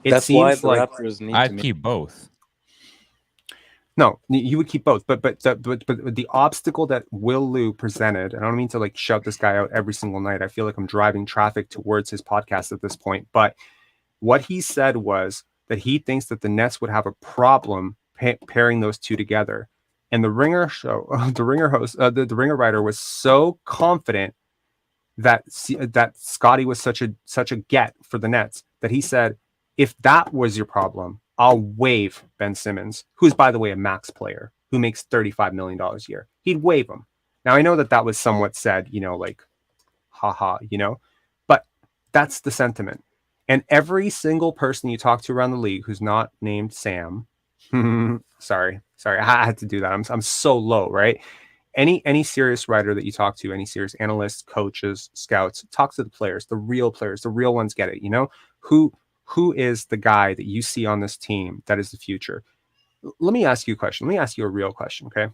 That's why the Raptors need to I'd keep both. No, you would keep both, but the obstacle that Will Liu presented, and I don't mean to like shout this guy out every single night. I feel like I'm driving traffic towards his podcast at this point. But what he said was that he thinks that the Nets would have a problem pairing those two together. And the Ringer the Ringer writer was so confident that Scottie was such a get for the Nets that he said, if that was your problem, I'll waive Ben Simmons, who's, by the way, a max player who makes $35 million a year. He'd waive him. Now, I know that was somewhat said, like, haha, but that's the sentiment. And every single person you talk to around the league who's not named Sam, sorry, I had to do that. I'm so low, right? Any serious writer that you talk to, any serious analysts, coaches, scouts, talk to the players, the real ones get it, Who is the guy that you see on this team that is the future? Let me ask you a question. Let me ask you a real question, okay?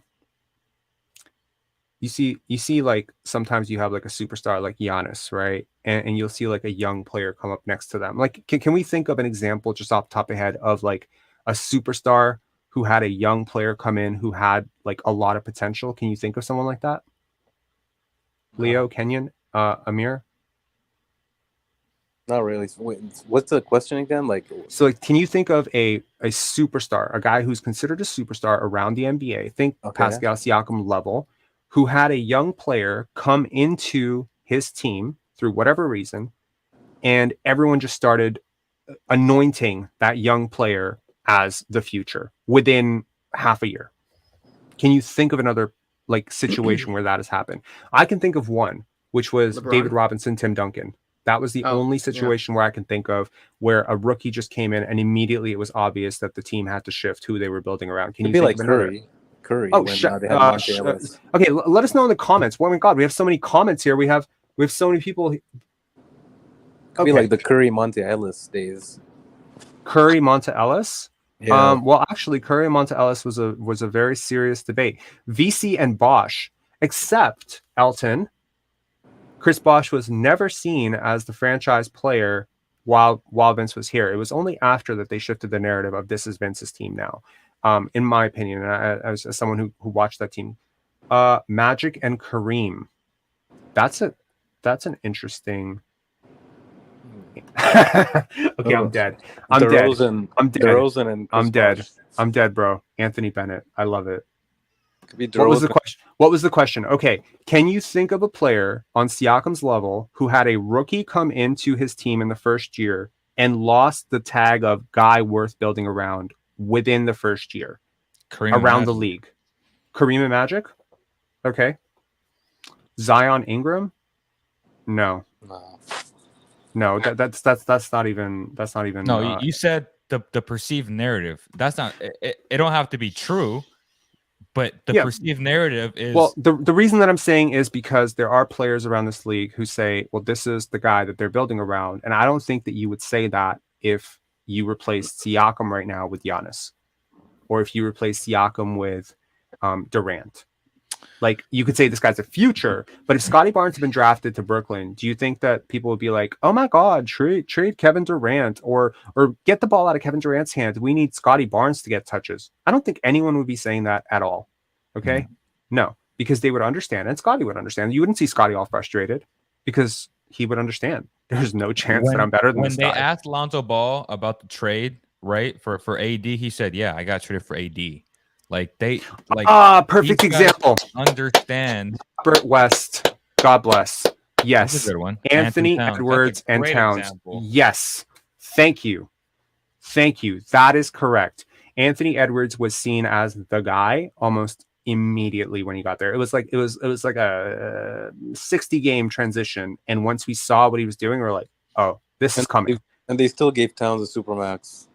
You see like sometimes you have like a superstar like Giannis, right? And you'll see like a young player come up next to them. Like, can we think of an example just off the top of the head of like a superstar who had a young player come in who had like a lot of potential? Can you think of someone like that? Leo, Kenyon, Amir? Not really. Wait, what's the question again? So, can you think of a superstar, a guy who's considered a superstar around the NBA? Think Pascal Siakam level, who had a young player come into his team through whatever reason, and everyone just started anointing that young player as the future within half a year. Can you think of another like situation where that has happened? I can think of one, which was LeBron? David Robinson, Tim Duncan. That was the only situation where I can think of where a rookie just came in and immediately it was obvious that the team had to shift who they were building around. Can you think like of another? Curry. Oh, When, they had Monte Ellis. Okay, let us know in the comments. Oh my God, we have so many comments here. We have so many people. Could be like the Curry Monte Ellis days. Curry Monte Ellis. Yeah. Well, actually, Curry and Monte Ellis was a very serious debate. VC and Bosch, except Elton. Chris Bosh was never seen as the franchise player while Vince was here. It was only after that they shifted the narrative of this is Vince's team now, in my opinion, and as someone who watched that team. Magic and Kareem. That's an interesting. Okay, I'm dead. I'm DeRozan, dead. I'm dead. DeRozan and Chris I'm dead. Bosh. I'm dead, bro. Anthony Bennett. I love it. Could be What was the DeRozan. question? What was the question? Okay, can you think of a player on Siakam's level who had a rookie come into his team in the first year and lost the tag of guy worth building around within the first year around the league? Kareem and Magic? Okay. Zion Ingram? No. No, that's not even. No, you said the perceived narrative. That's not. It don't have to be true. But the perceived narrative is... Well, the reason that I'm saying is because there are players around this league who say, well, this is the guy that they're building around. And I don't think that you would say that if you replace Siakam right now with Giannis. Or if you replace Siakam with Durant. Like, you could say this guy's a future. But if Scottie Barnes had been drafted to Brooklyn, do you think that people would be like, oh my God, trade Kevin Durant or get the ball out of Kevin Durant's hand. We need Scottie Barnes to get touches. I don't think anyone would be saying that at all. Okay? No, because they would understand and Scottie would understand. You wouldn't see Scottie all frustrated because he would understand. There's no chance that I'm better than this guy. When they asked Lonzo Ball about the trade, right, for AD, he said, yeah, I got traded for AD. Like perfect example. Understand Bert West, God bless. Yes. That's a good one. Anthony Edwards and Towns. Example. Yes. Thank you. That is correct. Anthony Edwards was seen as the guy almost immediately when he got there. It was like a 60 game transition, and once we saw what he was doing, we were like, oh, this is coming. And they still gave Towns a supermax.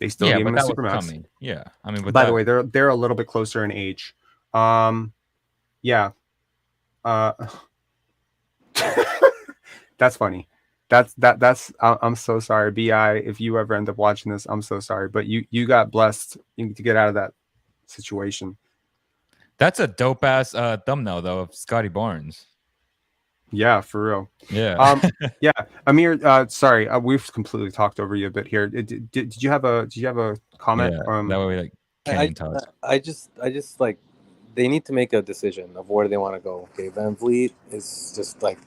They still gave him a supermax. Yeah, I mean, by the way, they're a little bit closer in age. Yeah. That's funny. That's I'm so sorry, Bi. If you ever end up watching this, I'm so sorry. But you got blessed to get out of that situation. That's a dope ass thumbnail though of Scottie Barnes. Yeah, for real. Yeah. Yeah. Amir, sorry, we've completely talked over you a bit here. Did you have a comment? Yeah, that way we like Kenyon talks. I just like they need to make a decision of where they want to go. Okay, VanVleet is just like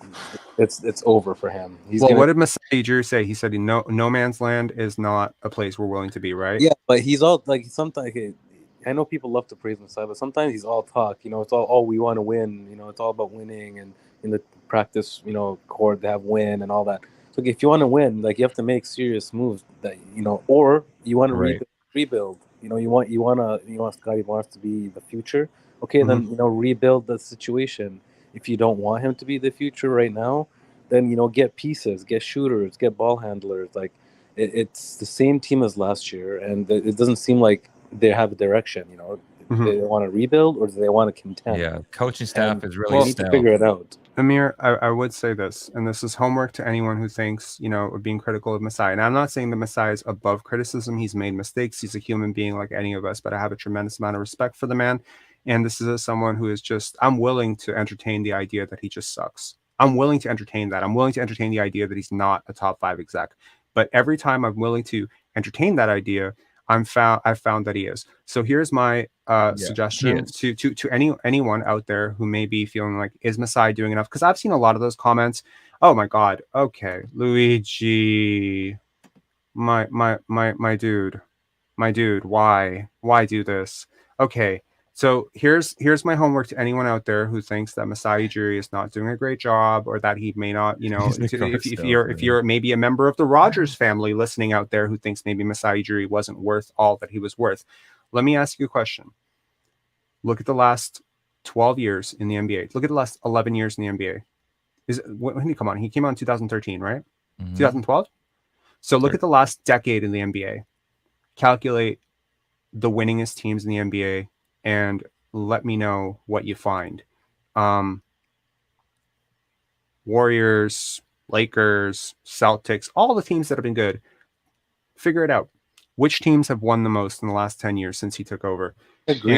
it's over for him. What did Masai Ujiri say? He said no man's land is not a place we're willing to be, right? Yeah, but he's all like sometimes I know people love to praise Masai, but sometimes he's all talk. It's all we want to win. It's all about winning, and in the practice, court they have win and all that. So if you want to win, like you have to make serious moves that or you want to rebuild. You want Scottie Barnes to be the future. Okay, then rebuild the situation. If you don't want him to be the future right now, then get pieces, get shooters, get ball handlers. Like it's the same team as last year, and it doesn't seem like they have a direction. Do they want to rebuild or do they want to contend? Yeah, coaching staff is really need to figure it out. Amir, I would say this, and this is homework to anyone who thinks, being critical of Masai. And I'm not saying that Masai is above criticism. He's made mistakes. He's a human being like any of us, but I have a tremendous amount of respect for the man. And this is someone who is I'm willing to entertain the idea that he just sucks. I'm willing to entertain that. I'm willing to entertain the idea that he's not a top 5 exec. But every time I'm willing to entertain that idea, I've found that he is. So here's my suggestion to anyone out there who may be feeling like, is Masai doing enough? Because I've seen a lot of those comments. Oh my God. Okay, Luigi, my dude, why do this? Okay. So here's my homework to anyone out there who thinks that Masai Ujiri is not doing a great job, or that he may not, if you're maybe a member of the Rogers family listening out there who thinks maybe Masai Ujiri wasn't worth all that he was worth, let me ask you a question. Look at the last 12 years in the NBA. Look at the last 11 years in the NBA. When did he come on? He came on in 2013, right? 2012. So look at the last decade in the NBA. Calculate the winningest teams in the NBA. And let me know what you find. Warriors, Lakers, Celtics, all the teams that have been good. Figure it out. Which teams have won the most in the last 10 years since he took over? I agree.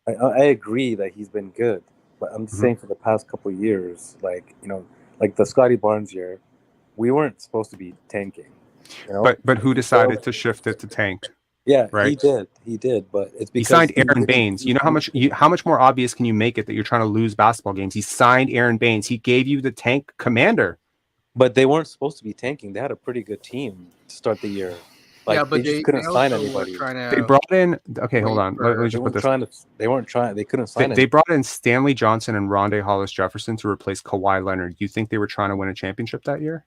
I agree that he's been good. But I'm just saying for the past couple of years, like the Scottie Barnes year, we weren't supposed to be tanking. But who decided to shift it to tank? Yeah, right. He did, but it's because he signed Aaron Baines. You know how much more obvious can you make it that you're trying to lose basketball games? He signed Aaron Baines. He gave you the tank commander. But they weren't supposed to be tanking. They had a pretty good team to start the year. Like, they just couldn't sign anybody. They brought in. Okay, hold on. Let me just put this. They weren't trying. They couldn't sign. They brought in Stanley Johnson and Rondé Hollis Jefferson to replace Kawhi Leonard. You think they were trying to win a championship that year?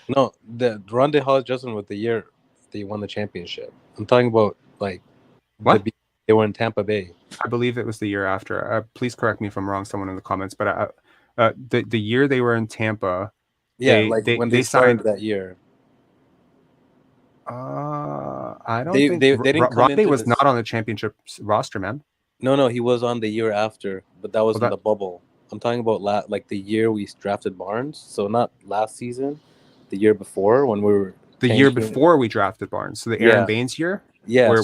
No, the Rondé Hollis Jefferson was the year they won the championship. I'm talking about like what they were in Tampa Bay. I believe it was the year after. Please correct me if I'm wrong, someone in the comments. But the year they were in Tampa, when they signed that year. I don't think Rondé was not on the championship roster, man. No, he was on the year after, but that was in the bubble. I'm talking about like the year we drafted Barnes, so not last season, the year before when we were. The year before we drafted Barnes, so the Aaron Baines year, where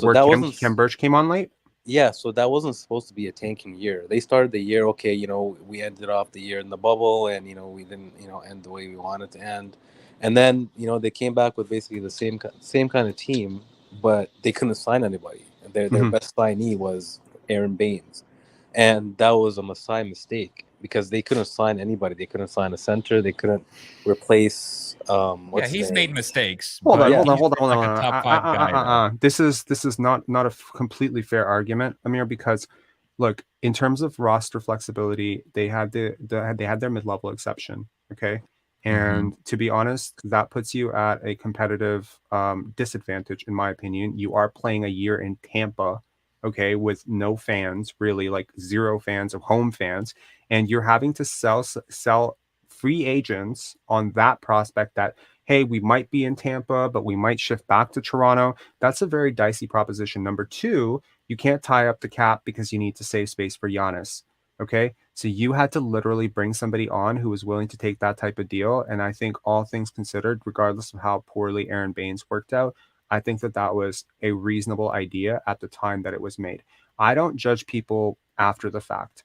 Kem Birch came on late. Yeah, so that wasn't supposed to be a tanking year. They started the year okay. We ended off the year in the bubble, and we didn't end the way we wanted to end. And then they came back with basically the same kind of team, but they couldn't sign anybody. Their best signee was Aaron Baines, and that was a Masai mistake because they couldn't sign anybody. They couldn't sign a center. They couldn't replace. He's made mistakes. Hold on. Like a top 5 guy. This is not a completely fair argument, Amir, because look, in terms of roster flexibility, they had their mid-level exception, okay, and to be honest, that puts you at a competitive disadvantage, in my opinion. You are playing a year in Tampa, okay, with no fans, really, like 0 fans of home fans, and you're having to sell free agents on that prospect that, hey, we might be in Tampa, but we might shift back to Toronto. That's a very dicey proposition. Number two, you can't tie up the cap because you need to save space for Giannis. Okay. So you had to literally bring somebody on who was willing to take that type of deal. And I think all things considered, regardless of how poorly Aaron Baines worked out, I think that was a reasonable idea at the time that it was made. I don't judge people after the fact.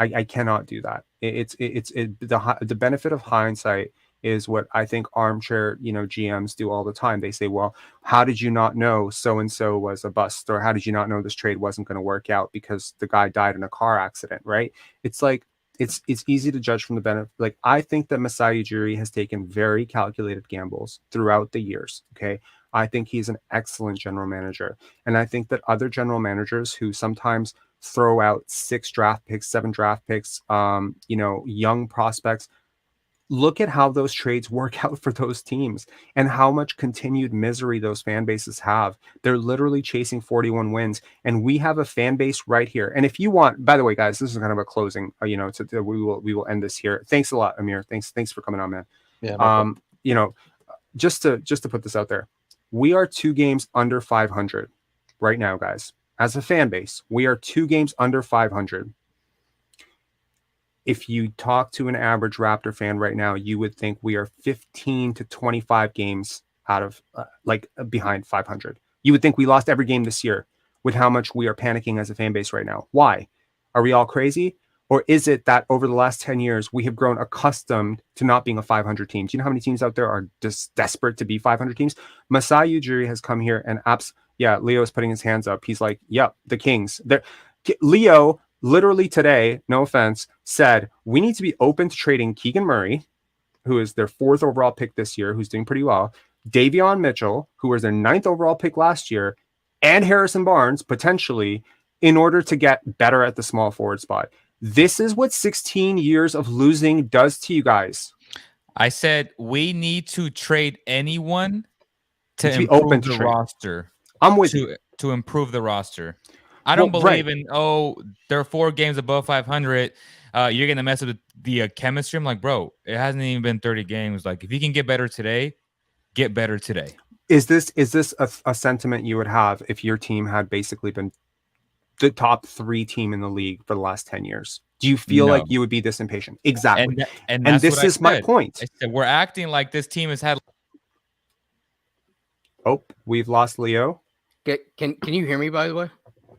I cannot do that. The benefit of hindsight is what I think armchair, GMs do all the time. They say, well, how did you not know so-and-so was a bust? Or how did you not know this trade wasn't going to work out because the guy died in a car accident, right? It's like, it's easy to judge from the benefit. Like, I think that Masai Ujiri has taken very calculated gambles throughout the years. Okay. I think he's an excellent general manager. And I think that other general managers who sometimes throw out 6 draft picks, 7 draft picks, young prospects, look at how those trades work out for those teams and how much continued misery those fan bases have. They're literally chasing 41 wins, and we have a fan base right here. And if you want, by the way, guys, this is kind of a closing, we will end this here. Thanks a lot, Amir. Thanks for coming on, man. Yeah. Just to put this out there, we are 2 games under 500 right now, guys. As a fan base, we are 2 games under 500. If you talk to an average Raptor fan right now, you would think we are 15 to 25 games out of behind 500. You would think we lost every game this year with how much we are panicking as a fan base right now. Why? Are we all crazy? Or is it that over the last 10 years, we have grown accustomed to not being a 500 team? Do you know how many teams out there are just desperate to be 500 teams? Masai Ujiri has come here and Leo is putting his hands up. He's like, yep, the Kings. Leo literally today, no offense, said we need to be open to trading Keegan Murray, who is their 4th overall pick this year, who's doing pretty well, Davion Mitchell, who was their 9th overall pick last year, and Harrison Barnes, potentially, in order to get better at the small forward spot. This is what 16 years of losing does to you guys. I said we need to trade anyone to be improve open to the trade. roster. I'm with you. To improve the roster. I don't believe in, they're 4 games above 500. You're going to mess with the chemistry. I'm like, bro, it hasn't even been 30 games. Like, if you can get better today, get better today. Is this a sentiment you would have if your team had basically been the top 3 team in the league for the last 10 years? Do you feel like you would be this impatient? Exactly. And this is my point. I said, we're acting like this team has had. Oh, we've lost Leo. Can you hear me, by the way?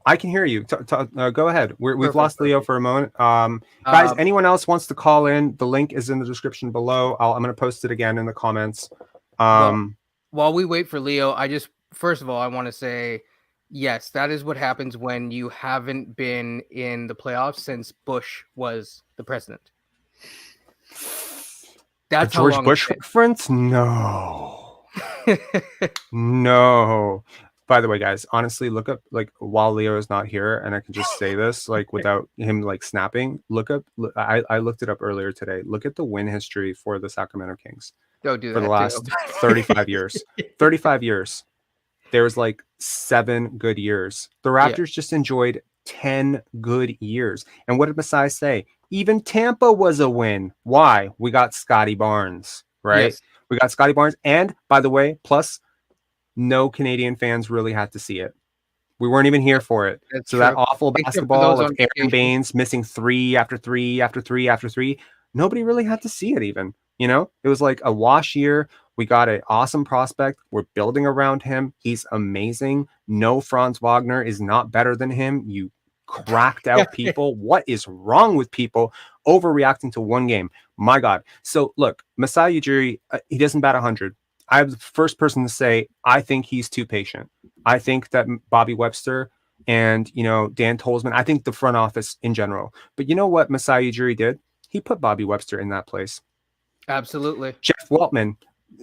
I can hear you. Go ahead. We've lost Leo for a moment. Guys, anyone else wants to call in? The link is in the description below. I'm going to post it again in the comments. While we wait for Leo, first of all, I want to say, yes, that is what happens when you haven't been in the playoffs since Bush was the president. That's George Bush reference? No. No. By the way, guys, honestly, look up, while Leo is not here, and I can just say this, without him, snapping, I looked it up earlier today. Look at the win history for the Sacramento Kings. Don't do for that the last 35 years. 35 years. There was 7 good years. The Raptors just enjoyed 10 good years. And what did Masai say? Even Tampa was a win. Why? We got Scottie Barnes, right? Yes. We got Scottie Barnes. And, by the way, plus, no Canadian fans really had to see it. We weren't even here for it. That's so true. that awful basketball of Aaron Baines missing 3 after 3 after 3 after 3, nobody really had to see it even. It was like a wash year. We got an awesome prospect. We're building around him. He's amazing. No, Franz Wagner is not better than him. You cracked out people. What is wrong with people overreacting to 1 game? My God. So look, Masai Ujiri, he doesn't bat 100. I'm the first person to say, I think he's too patient. I think that Bobby Webster and, Dan Tolzman, I think the front office in general. But you know what Masai Ujiri did? He put Bobby Webster in that place. Absolutely. Jeff Weltman,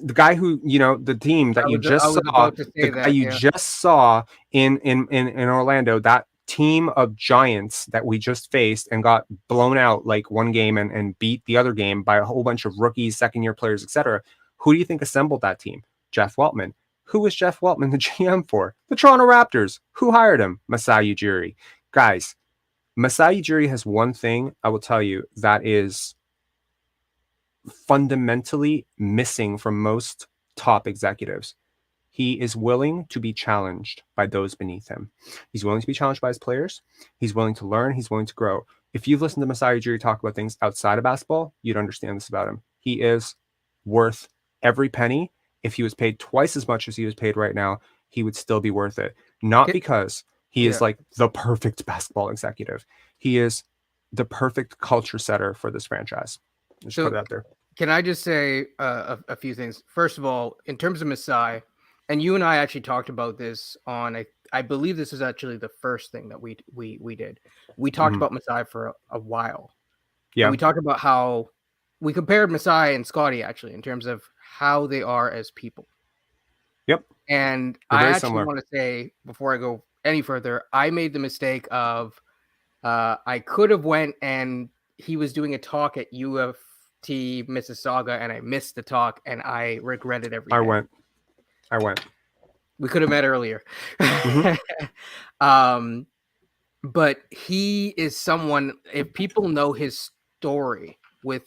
the guy who, the team that you just saw, the guy you just saw in Orlando, that team of giants that we just faced and got blown out 1 game and beat the other game by a whole bunch of rookies, second-year players, etc. Who do you think assembled that team? Jeff Weltman. Who was Jeff Weltman the GM for? The Toronto Raptors. Who hired him? Masai Ujiri. Guys, Masai Ujiri has one thing I will tell you that is fundamentally missing from most top executives. He is willing to be challenged by those beneath him. He's willing to be challenged by his players. He's willing to learn. He's willing to grow. If you've listened to Masai Ujiri talk about things outside of basketball, you'd understand this about him. He is worth every penny. If he was paid twice as much as he was paid right now, he would still be worth it. Not because he is like the perfect basketball executive. He is the perfect culture setter for this franchise. Just put it out there. Can I just say a few things? First of all, in terms of Masai, and you and I actually talked about this on, I believe this is actually the first thing that we did. We talked about Masai for a while. Yeah. And we talked about how we compared Masai and Scottie actually in terms of how they are as people. Yep. And They're I very actually similar. want to say, before I go any further, I made the mistake of I could have went and he was doing a talk at UFT Mississauga and I missed the talk and I regretted every day. I went. We could have met earlier. But he is someone, if people know his story with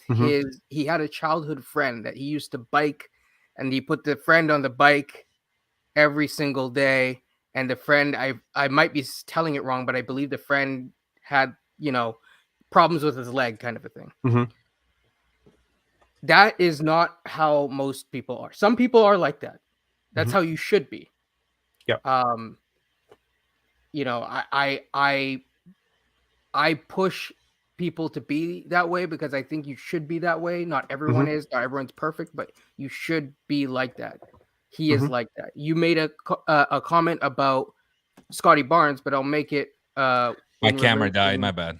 he had a childhood friend that he used to bike and he put the friend on the bike every single day. And the friend, I might be telling it wrong, but I believe the friend had, problems with his leg kind of a thing. That is not how most people are. Some people are like that. That's how you should be. Yeah. I push people to be that way because I think you should be that way. Not everyone is. Not everyone's perfect, but you should be like that. He is like that. You made a comment about Scottie Barnes, but I'll make it. My camera died. My bad.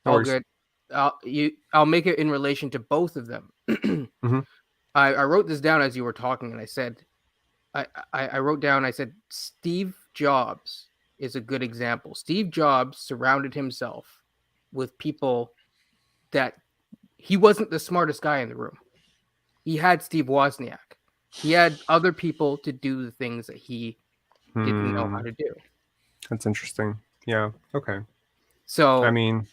All good. I'll make it in relation to both of them. I wrote this down as you were talking, and I said, I wrote down. I said, Steve Jobs is a good example. Steve Jobs surrounded himself with people that he wasn't the smartest guy in the room. He had Steve Wozniak. He had other people to do the things that he didn't know how to do. That's interesting. Yeah. Okay. So I mean,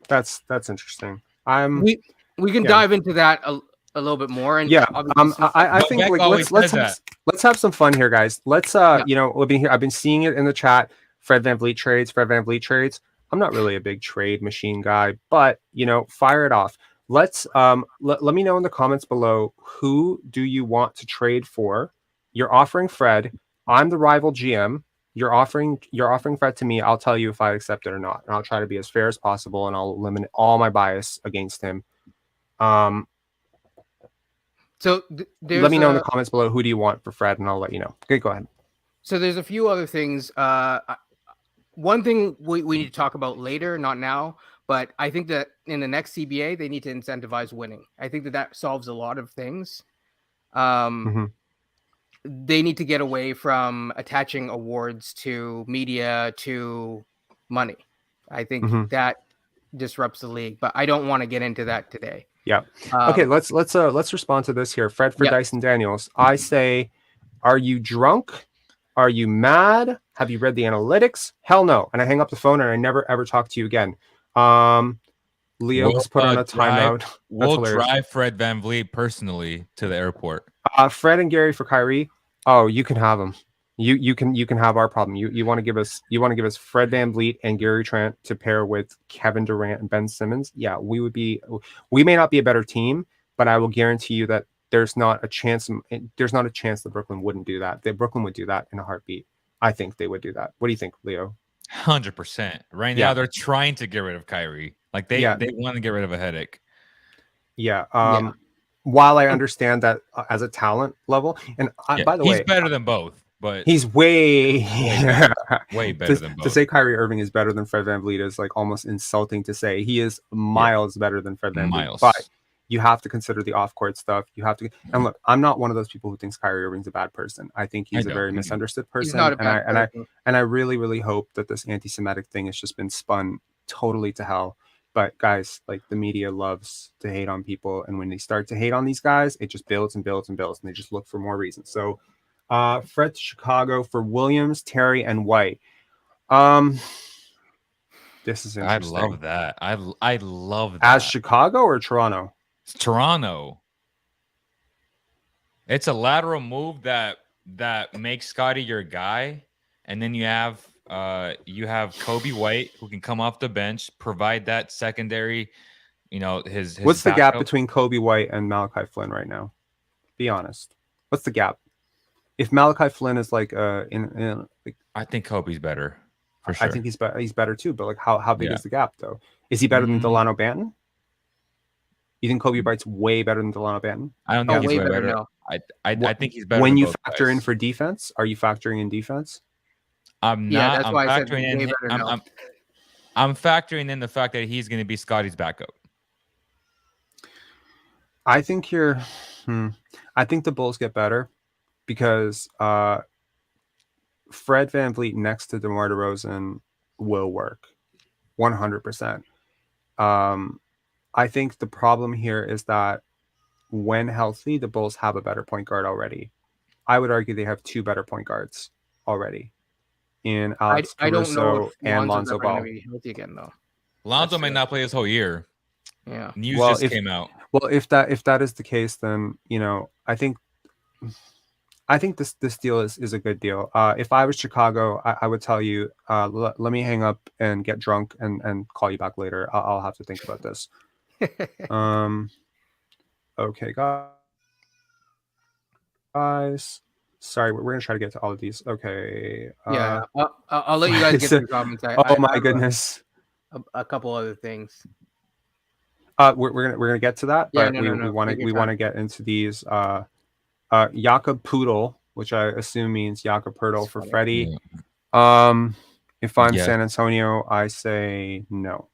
that's interesting. We can dive into that a little bit more. And I think like, let's have some fun here, guys. Let's I've been seeing it in the chat. Fred VanVleet trades. I'm not really a big trade machine guy, but fire it off. Let's let me know in the comments below, who do you want to trade for? You're offering Fred. I'm the rival GM. You're offering Fred to me. I'll tell you if I accept it or not. And I'll try to be as fair as possible, and I'll eliminate all my bias against him. So let me know in the comments below, who do you want for Fred, and I'll let you know. Okay, go ahead. So there's a few other things. One thing we need to talk about later, not now, but I think that in the next CBA, they need to incentivize winning. I think that solves a lot of things. They need to get away from attaching awards to media, to money. I think that disrupts the league, but I don't want to get into that today. Yeah. Okay. Let's respond to this here. Fred for Dyson Daniels. I say, are you drunk? Are you mad? Have you read the analytics? Hell no. And I hang up the phone and I never ever talk to you again. Leo was put on a timeout. We'll drive Fred VanVleet personally to the airport. Fred and Gary for Kyrie. Oh, you can have them. You can have our problem. You want to give us Fred VanVleet and Gary Trent to pair with Kevin Durant and Ben Simmons. Yeah, we may not be a better team, but I will guarantee you that there's not a chance that Brooklyn wouldn't do that. That Brooklyn would do that in a heartbeat. I think they would do that. What do you think, Leo? 100%. Right now, they're trying to get rid of Kyrie. Like they want to get rid of a headache. Yeah. While I understand that as a talent level, and by the way, he's better than both. But he's way better than both. To say Kyrie Irving is better than Fred VanVleet is like almost insulting to say. He is miles better than Fred VanVleet. But you have to consider the off-court stuff. You have to, and look, I'm not one of those people who thinks Kyrie Irving's a bad person. I think he's a very misunderstood person. He's not a bad person. And I really, really hope that this anti-Semitic thing has just been spun totally to hell. But guys, like, the media loves to hate on people, and when they start to hate on these guys, it just builds and builds and builds, and they just look for more reasons. So Fred to Chicago for Williams, Terry, and White. This is interesting. I love that. I love that. As Chicago or Toronto? It's Toronto. It's a lateral move that makes Scottie your guy, and then you have Kobe White who can come off the bench, provide that secondary. His What's the backup. gap between Kobe White and Malachi Flynn right now? Be honest. What's the gap? If Malachi Flynn is like I think Kobe's better for sure. I think he's better too. But like, how big Yeah. is the gap though? Is he better than Delano Banton? You think Kobe White's way better than Delano Banton? I don't think he's way better. No. I think he's better. When than you both factor guys. in for defense, are you factoring in defense? I'm not. Yeah, that's I'm why I said factoring way in. better. No. I'm factoring in the fact that he's going to be Scottie's backup. I think I think the Bulls get better because Fred VanVleet next to DeMar DeRozan will work 100%. I think the problem here is that when healthy, the Bulls have a better point guard already. I would argue they have two better point guards already in Alex I don't know Caruso if and Lonzo's Lonzo ever going Ball. to be healthy again, though. Lonzo may not play this whole year. Yeah. News just came out. Well, if that is the case, then I think this deal is a good deal. If I was Chicago, I would tell you, let me hang up and get drunk and call you back later. I'll have to think about this. Okay, guys. Sorry, we're gonna try to get to all of these. Okay. Yeah, I'll let you guys get to the comments. My goodness. A couple other things. We're gonna get to that, but we want to get into these. Jakob Poodle, which I assume means Jakob Poeltl for Freddie. If I'm San Antonio, I say no.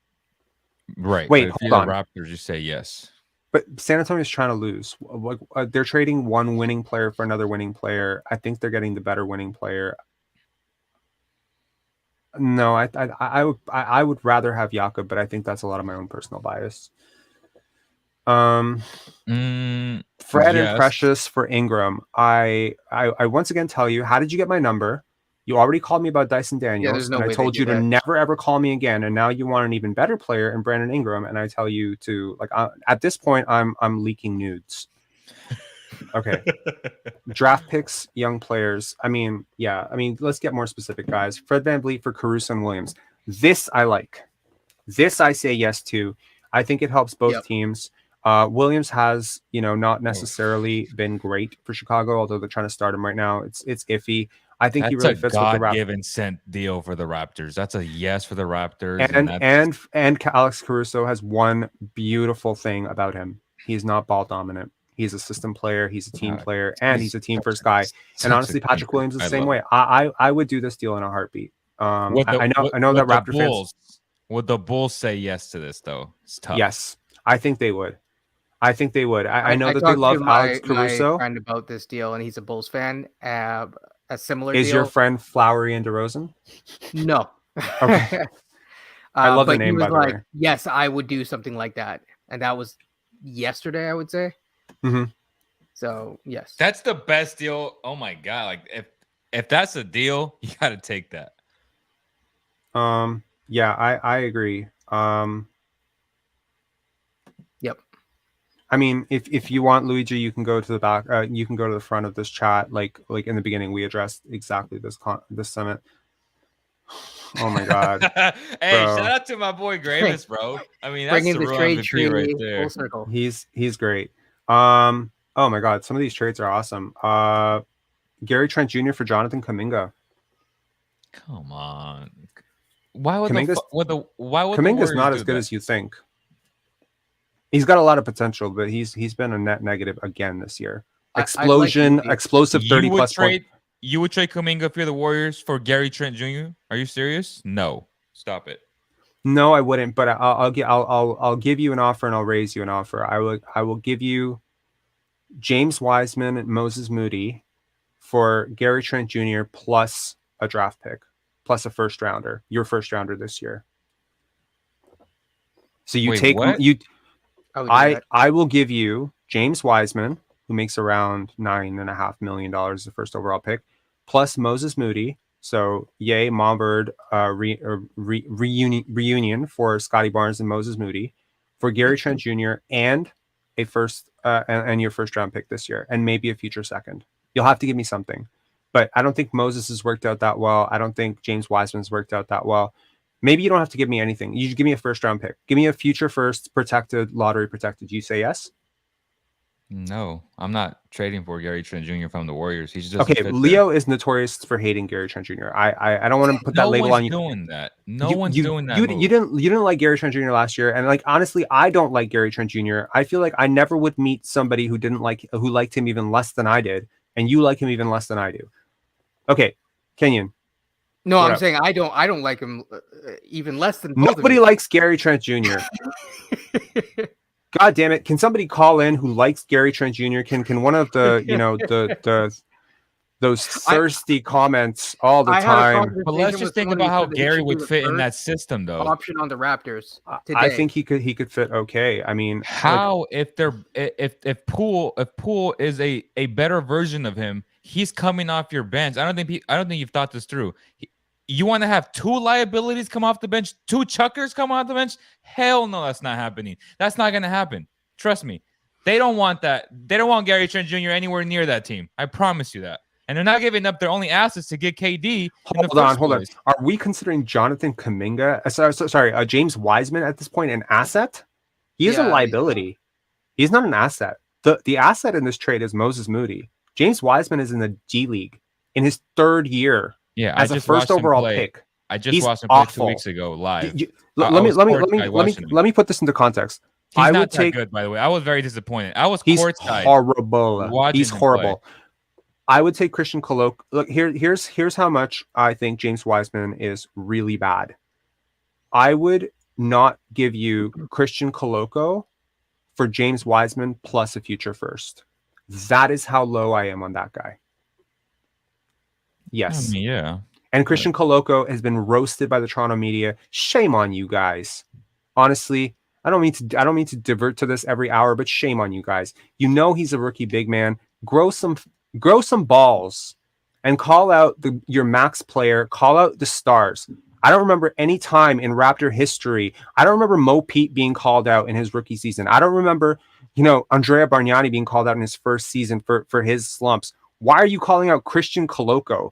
Right. Wait, hold on. The Raptors, you say yes. But San Antonio's trying to lose. Like they're trading one winning player for another winning player. I think they're getting the better winning player. No, I would rather have Jakob, but I think that's a lot of my own personal bias. Fred and Precious for Ingram. I once again tell you, how did you get my number? You already called me about Dyson Daniels, and I told you to never ever call me again. And now you want an even better player in Brandon Ingram, and I tell you to at this point I'm leaking nudes. Okay. Draft picks, young players. Let's get more specific, guys. Fred VanVleet for Caruso and Williams. This I like. This I say yes to. I think it helps both teams. Williams has, not necessarily been great for Chicago, although they're trying to start him right now. It's iffy. I think he really fits with the Raptors. God-given sent deal for the Raptors. That's a yes for the Raptors. And Alex Caruso has one beautiful thing about him. He's not ball dominant. He's a system player. He's a team player, and he's a team first guy. And honestly, Patrick Williams is the same way. I would do this deal in a heartbeat. I know that Raptor fans. Would the Bulls say yes to this though? It's tough. Yes, I think they would. I know that they love Alex Caruso. My friend about this deal, and he's a Bulls fan. A similar is deal. Your friend Flowery and DeRozan? No. Okay. I love the name, by the way. Yes, I would do something like that, and that was yesterday, I would say. Mm-hmm. So yes, that's the best deal. Oh my god! Like if that's a deal, you got to take that. Yeah, I agree. Yep. I mean, if you want, Luigi, you can go to the back. You can go to the front of this chat. Like in the beginning, we addressed exactly this summit. Oh my god! Hey, bro. Shout out to my boy Gravis, bro. I mean, that's the trade tree right there. Full circle. He's great. Oh my god, some of these trades are awesome. Gary Trent Jr. for Jonathan Kuminga. Come on. Why would Kuminga's not as good as you think? He's got a lot of potential, but he's been a net negative again this year. Explosive 30+ points. You would trade Kuminga for the Warriors for Gary Trent Jr.? Are you serious? No, stop it. No, I wouldn't. But I'll give you an offer, and I'll raise you an offer. I will give you James Wiseman and Moses Moody for Gary Trent Jr. plus a draft pick, plus a first rounder. Your first rounder this year. So you take what? I will give you James Wiseman, who makes around $9.5 million as the first overall pick, plus Moses Moody. So yay, Monbird reunion for Scottie Barnes and Moses Moody, for Gary Trent Jr. and a first and your first round pick this year, and maybe a future second. You'll have to give me something. But I don't think Moses has worked out that well. I don't think James Wiseman's worked out that well. Maybe you don't have to give me anything. You just give me a first round pick. Give me a future first, protected, lottery protected. You say yes? No, I'm not trading for Gary Trent Jr. from the Warriors. He's just okay. Leo is notorious for hating Gary Trent Jr. I don't want to put that label on you. No one's doing that. No one's doing that. You didn't like Gary Trent Jr. last year, and like honestly, I don't like Gary Trent Jr. I feel like I never would meet somebody who liked him even less than I did, and you like him even less than I do. Okay, Kenyon. No, I'm saying I don't like him even less than both nobody likes Gary Trent Jr. God damn it! Can somebody call in who likes Gary Trent Jr.? Can one of the those thirsty comments all the time? But let's just think about how Gary would fit in that system, though. Option on the Raptors today. I think he could fit okay. I mean, how if Poole is a better version of him, he's coming off your bench. I don't think you've thought this through. You want to have two liabilities come off the bench, two chuckers come off the bench? Hell no, that's not happening. That's not going to happen. Trust me. They don't want that. They don't want Gary Trent Jr. anywhere near that team. I promise you that. And they're not giving up their only assets to get KD. Hold on. Are we considering Jonathan Kuminga, James Wiseman at this point an asset? He is a liability. He's not an asset. The asset in this trade is Moses Moody. James Wiseman is in the G League in his third year. Yeah, as a first overall pick. I just watched him play 2 weeks ago live. Let me put this into context. He's not that good, by the way. I was very disappointed. I was courtside. He's horrible. I would take Christian Koloko. Look, here's how much I think James Wiseman is really bad. I would not give you Christian Koloko for James Wiseman plus a future first. That is how low I am on that guy. Yes. I mean, yeah. And Christian Koloko has been roasted by the Toronto media. Shame on you guys. Honestly, I don't mean to divert to this every hour, but shame on you guys. You know he's a rookie big man. Grow some balls and call out your max player. Call out the stars. I don't remember any time in Raptor history. I don't remember Mo Pete being called out in his rookie season. I don't remember, Andrea Bargnani being called out in his first season for his slumps. Why are you calling out Christian Koloko?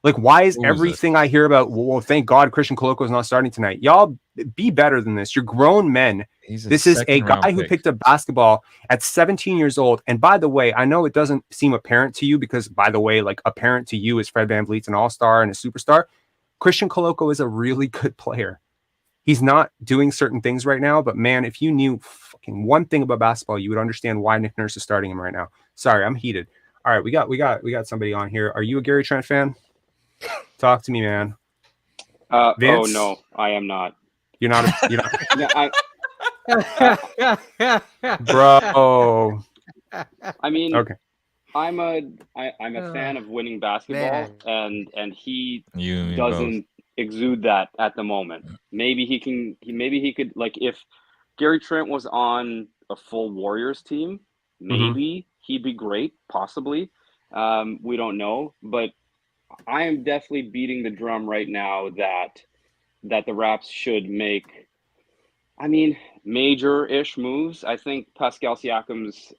Like, why is everything I hear about, well, thank God Christian Koloko is not starting tonight? Y'all be better than this. You're grown men. This is a guy who picked up basketball at 17 years old. And by the way, I know it doesn't seem apparent to you because, by the way, like apparent to you is Fred VanVleet's an all-star and a superstar. Christian Koloko is a really good player. He's not doing certain things right now, but man, if you knew fucking one thing about basketball, you would understand why Nick Nurse is starting him right now. Sorry, I'm heated. All right, we got somebody on here. Are you a Gary Trent fan? Talk to me, man. Oh no, I am not. You're not. No, Bro. I mean, okay. I'm a fan of winning basketball, and he doesn't exude that at the moment. Maybe he could like if Gary Trent was on a full Warriors team, maybe he'd be great, possibly. We don't know, but I am definitely beating the drum right now that the Raps should make, major-ish moves. I think Pascal Siakam's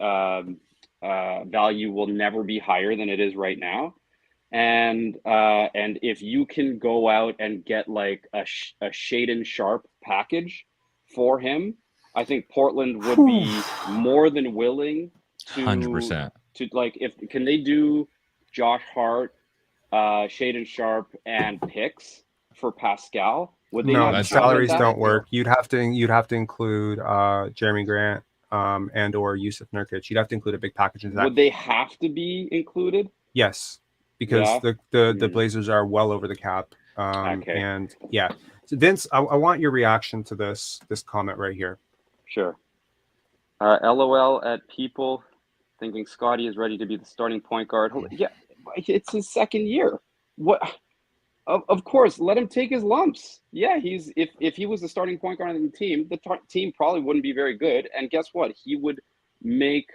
value will never be higher than it is right now, and if you can go out and get like a Shaedon Sharpe package for him, I think Portland would be more than willing to 100%. To like can they do Josh Hart, Shaedon Sharpe, and picks for Pascal? Would they not salaries don't work. You'd have to include Jeremy Grant and or Yusuf Nurkic. You'd have to include a big package into that. Would they have to be included? Yes, because the Blazers are well over the cap. And yeah, so Vince, I want your reaction to this comment right here. Sure. LOL at people thinking Scottie is ready to be the starting point guard. Yeah, it's his second year. What? Of course, let him take his lumps. Yeah, if he was the starting point guard on the team team probably wouldn't be very good. And guess what? He would like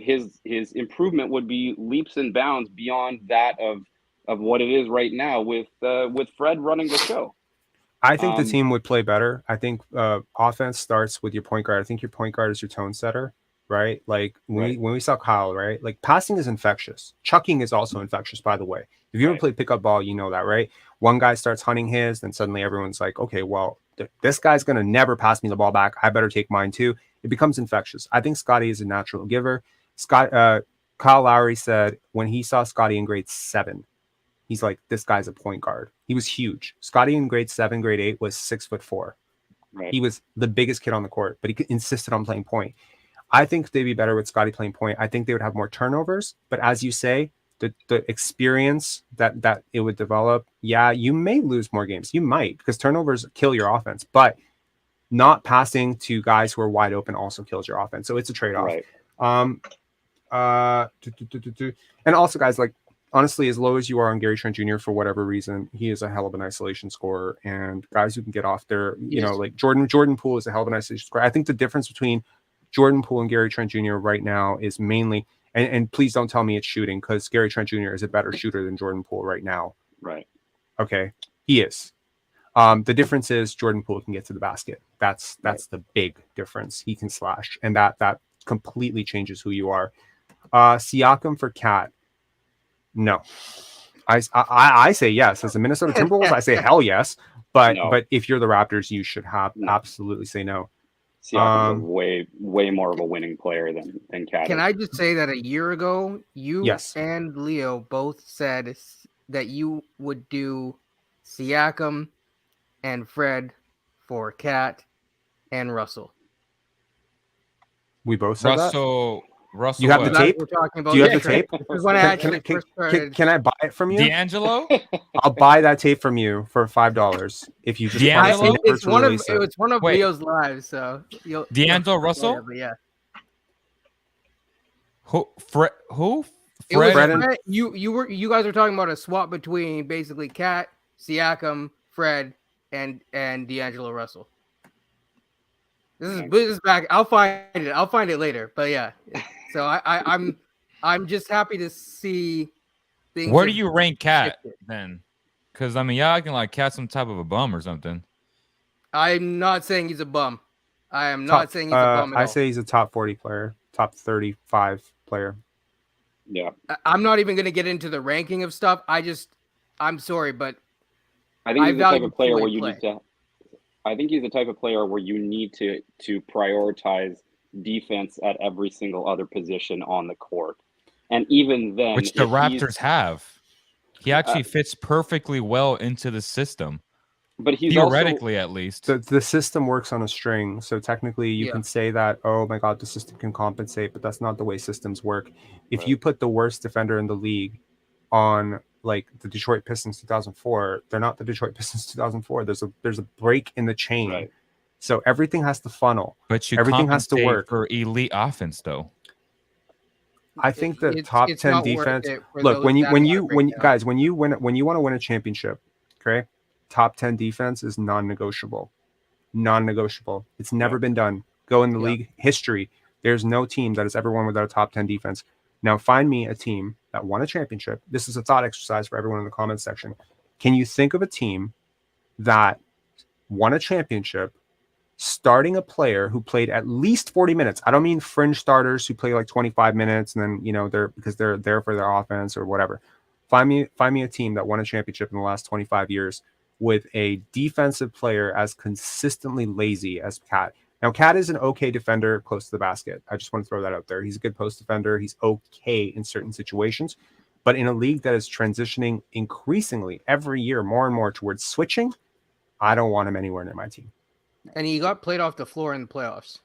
his improvement would be leaps and bounds beyond that of what it is right now with Fred running the show. I think the team would play better. I think offense starts with your point guard. I think your point guard is your tone setter. right? Like when we saw Kyle, right? Like passing is infectious. Chucking is also infectious, by the way. If you ever play pickup ball, you know that, right? One guy starts hunting his, then suddenly everyone's like, okay, well, this guy's going to never pass me the ball back. I better take mine too. It becomes infectious. I think Scottie is a natural giver. Kyle Lowry said when he saw Scottie in grade 7, he's like, this guy's a point guard. He was huge. Scottie in grade 7, grade 8 was 6'4". Right. He was the biggest kid on the court, but he insisted on playing point. I think they'd be better with Scottie playing point. I think they would have more turnovers, but as you say, the experience that it would develop, yeah, you may lose more games. You might, because turnovers kill your offense, but not passing to guys who are wide open also kills your offense. So it's a trade-off. Right. And also, guys, like, honestly, as low as you are on Gary Trent Jr. for whatever reason, he is a hell of an isolation scorer, and guys who can get off there, you know, like Jordan Poole is a hell of an isolation scorer. I think the difference between Jordan Poole and Gary Trent Jr. right now is mainly, and please don't tell me it's shooting, because Gary Trent Jr. is a better shooter than Jordan Poole right now. Right. Okay. He is. The difference is Jordan Poole can get to the basket. That's the big difference. He can slash, and that completely changes who you are. Siakam for Cat. No. I say yes. As the Minnesota Timberwolves, I say hell yes. But if you're the Raptors, you should have absolutely say no. Siakam's way more of a winning player than Cat. Can I just say that a year ago, you and Leo both said that you would do Siakam and Fred for Cat and Russell. We both said Russell, you have the tape? We're talking about. Do you have the tape? Can I buy it from you? D'Angelo? I'll buy that tape from you for $5 if you just D'Angelo? It's one of Leo's lives, so D'Angelo Russell? Whatever, yeah. Who? Fred? Fred, you guys were talking about a swap between basically Cat, Siakam, Fred, and D'Angelo Russell. This is back. I'll find it later. But yeah, so I'm just happy to see things. Where do you rank Cat then? Because I mean, y'all acting like Cat's some type of a bum or something. I'm not saying he's a bum. I am not saying he's a bum at all. I say he's a top 40 player, top 35 player. Yeah. I'm not even going to get into the ranking of stuff. I'm sorry, but I think he's the type of player where you need to. I think he's the type of player where you need to prioritize defense at every single other position on the court, and even then, which the Raptors have. He actually fits perfectly well into the system. But he's theoretically, also, at least, the system works on a string. So technically, you can say that, oh my God, the system can compensate, but that's not the way systems work. If you put the worst defender in the league on like the Detroit Pistons 2004, they're not the Detroit Pistons 2004. There's a break in the chain, so everything has to funnel. But everything has to work for elite offense, though. I think the top 10 defense. Look, when you want to win a championship, okay, top 10 defense is non-negotiable. Non-negotiable. It's never been done. Go in the league history. There's no team that has ever won without a top 10 defense. Now find me a team that won a championship. This is a thought exercise for everyone in the comments section. Can you think of a team that won a championship starting a player who played at least 40 minutes? I don't mean fringe starters who play like 25 minutes and then, they're there for their offense or whatever. Find me a team that won a championship in the last 25 years with a defensive player as consistently lazy as Cat. Now, Cat is an okay defender close to the basket. I just want to throw that out there. He's a good post defender. He's okay in certain situations. But in a league that is transitioning increasingly every year more and more towards switching, I don't want him anywhere near my team. And he got played off the floor in the playoffs.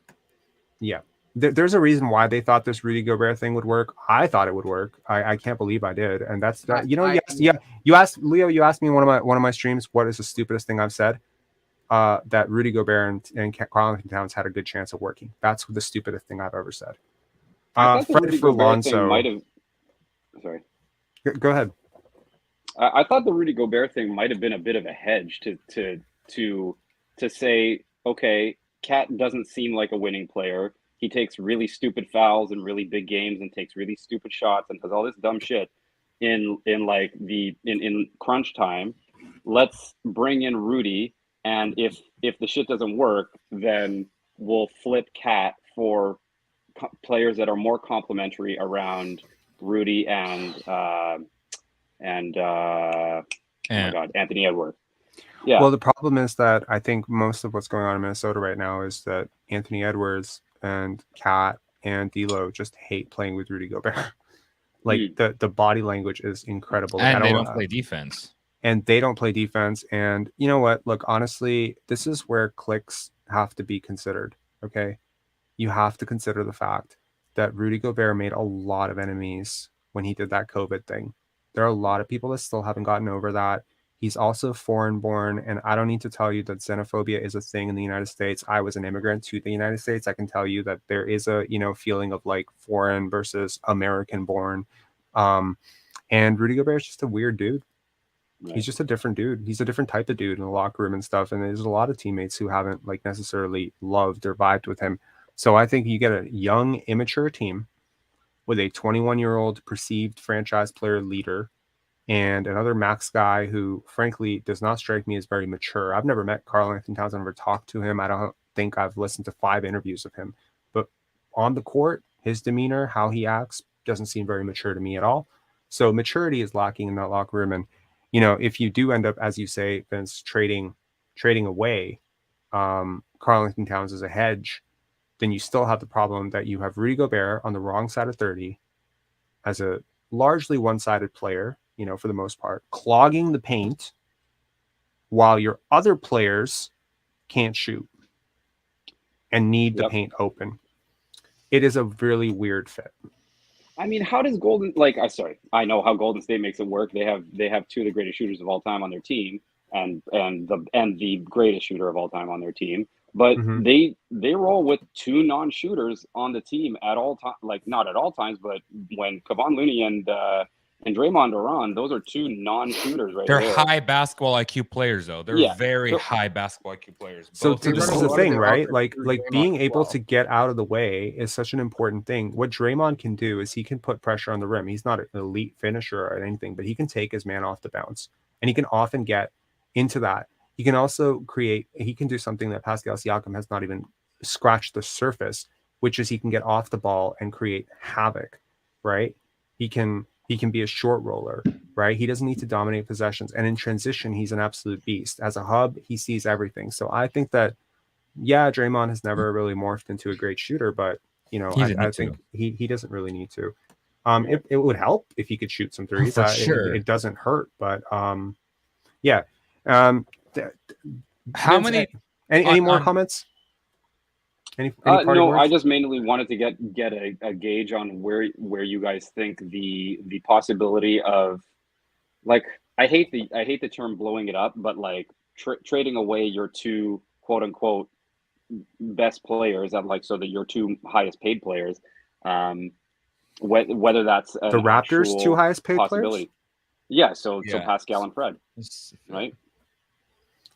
Yeah. There's a reason why they thought this Rudy Gobert thing would work. I thought it would work. I can't believe I did. And that's that. You asked Leo. You asked me in one of my streams, what is the stupidest thing I've said? That Rudy Gobert and Carlton Towns had a good chance of working. That's the stupidest thing I've ever said. Fred for Lonzo. Sorry. Go ahead. I thought the Rudy Gobert thing might have been a bit of a hedge to say, okay, Cat doesn't seem like a winning player. He takes really stupid fouls in really big games and takes really stupid shots and does all this dumb shit in crunch time. Let's bring in Rudy. And if the shit doesn't work, then we'll flip Cat for players that are more complementary around Rudy and oh my God, Anthony Edwards. Yeah. Well, the problem is that I think most of what's going on in Minnesota right now is that Anthony Edwards and Kat and D'Lo just hate playing with Rudy Gobert. Like the body language is incredible. And they don't play defense. And they don't play defense. And you know what? Look, honestly, this is where clicks have to be considered. Okay. You have to consider the fact that Rudy Gobert made a lot of enemies when he did that COVID thing. There are a lot of people that still haven't gotten over that. He's also foreign born. And I don't need to tell you that xenophobia is a thing in the United States. I was an immigrant to the United States. I can tell you that there is a, feeling of like foreign versus American born. And Rudy Gobert is just a weird dude. Right. He's just a different dude. He's a different type of dude in the locker room and stuff. And there's a lot of teammates who haven't like necessarily loved or vibed with him. So I think you get a young, immature team with a 21-year-old perceived franchise player leader and another max guy who, frankly, does not strike me as very mature. I've never met Karl-Anthony Towns. I've never talked to him. I don't think I've listened to 5 interviews of him. But on the court, his demeanor, how he acts, doesn't seem very mature to me at all. So maturity is lacking in that locker room. And, if you do end up, as you say, Vince, trading away Karl-Anthony Towns as a hedge, then you still have the problem that you have Rudy Gobert on the wrong side of 30 as a largely one-sided player, for the most part, clogging the paint while your other players can't shoot and need the paint open. It is a really weird fit. I mean, how does I know how Golden State makes it work. They have 2 of the greatest shooters of all time on their team and the greatest shooter of all time on their team. But they roll with 2 non-shooters on the team at all times, like not at all times, but when Kevon Looney and Draymond are on, those are 2 non-shooters right there. They're high basketball IQ players, though. They're very high basketball IQ players. So this is the thing, right? Like being able to get out of the way is such an important thing. What Draymond can do is he can put pressure on the rim. He's not an elite finisher or anything, but he can take his man off the bounce, and he can often get into that. He can also he can do something that Pascal Siakam has not even scratched the surface, which is he can get off the ball and create havoc, right? He can be a short roller, right? He doesn't need to dominate possessions. And in transition, he's an absolute beast. As a hub, he sees everything. So I think that, Draymond has never really morphed into a great shooter, but, I think he doesn't really need to. It would help if he could shoot some threes. For sure. It doesn't hurt, but how many? Any more comments? Any no, I just mainly wanted to get a gauge on where you guys think the possibility of, like, I hate the term blowing it up, but like trading away your 2 quote unquote best players so that your 2 highest paid players, whether that's the Raptors' 2 highest paid players. Yeah, so Pascal and Fred, right?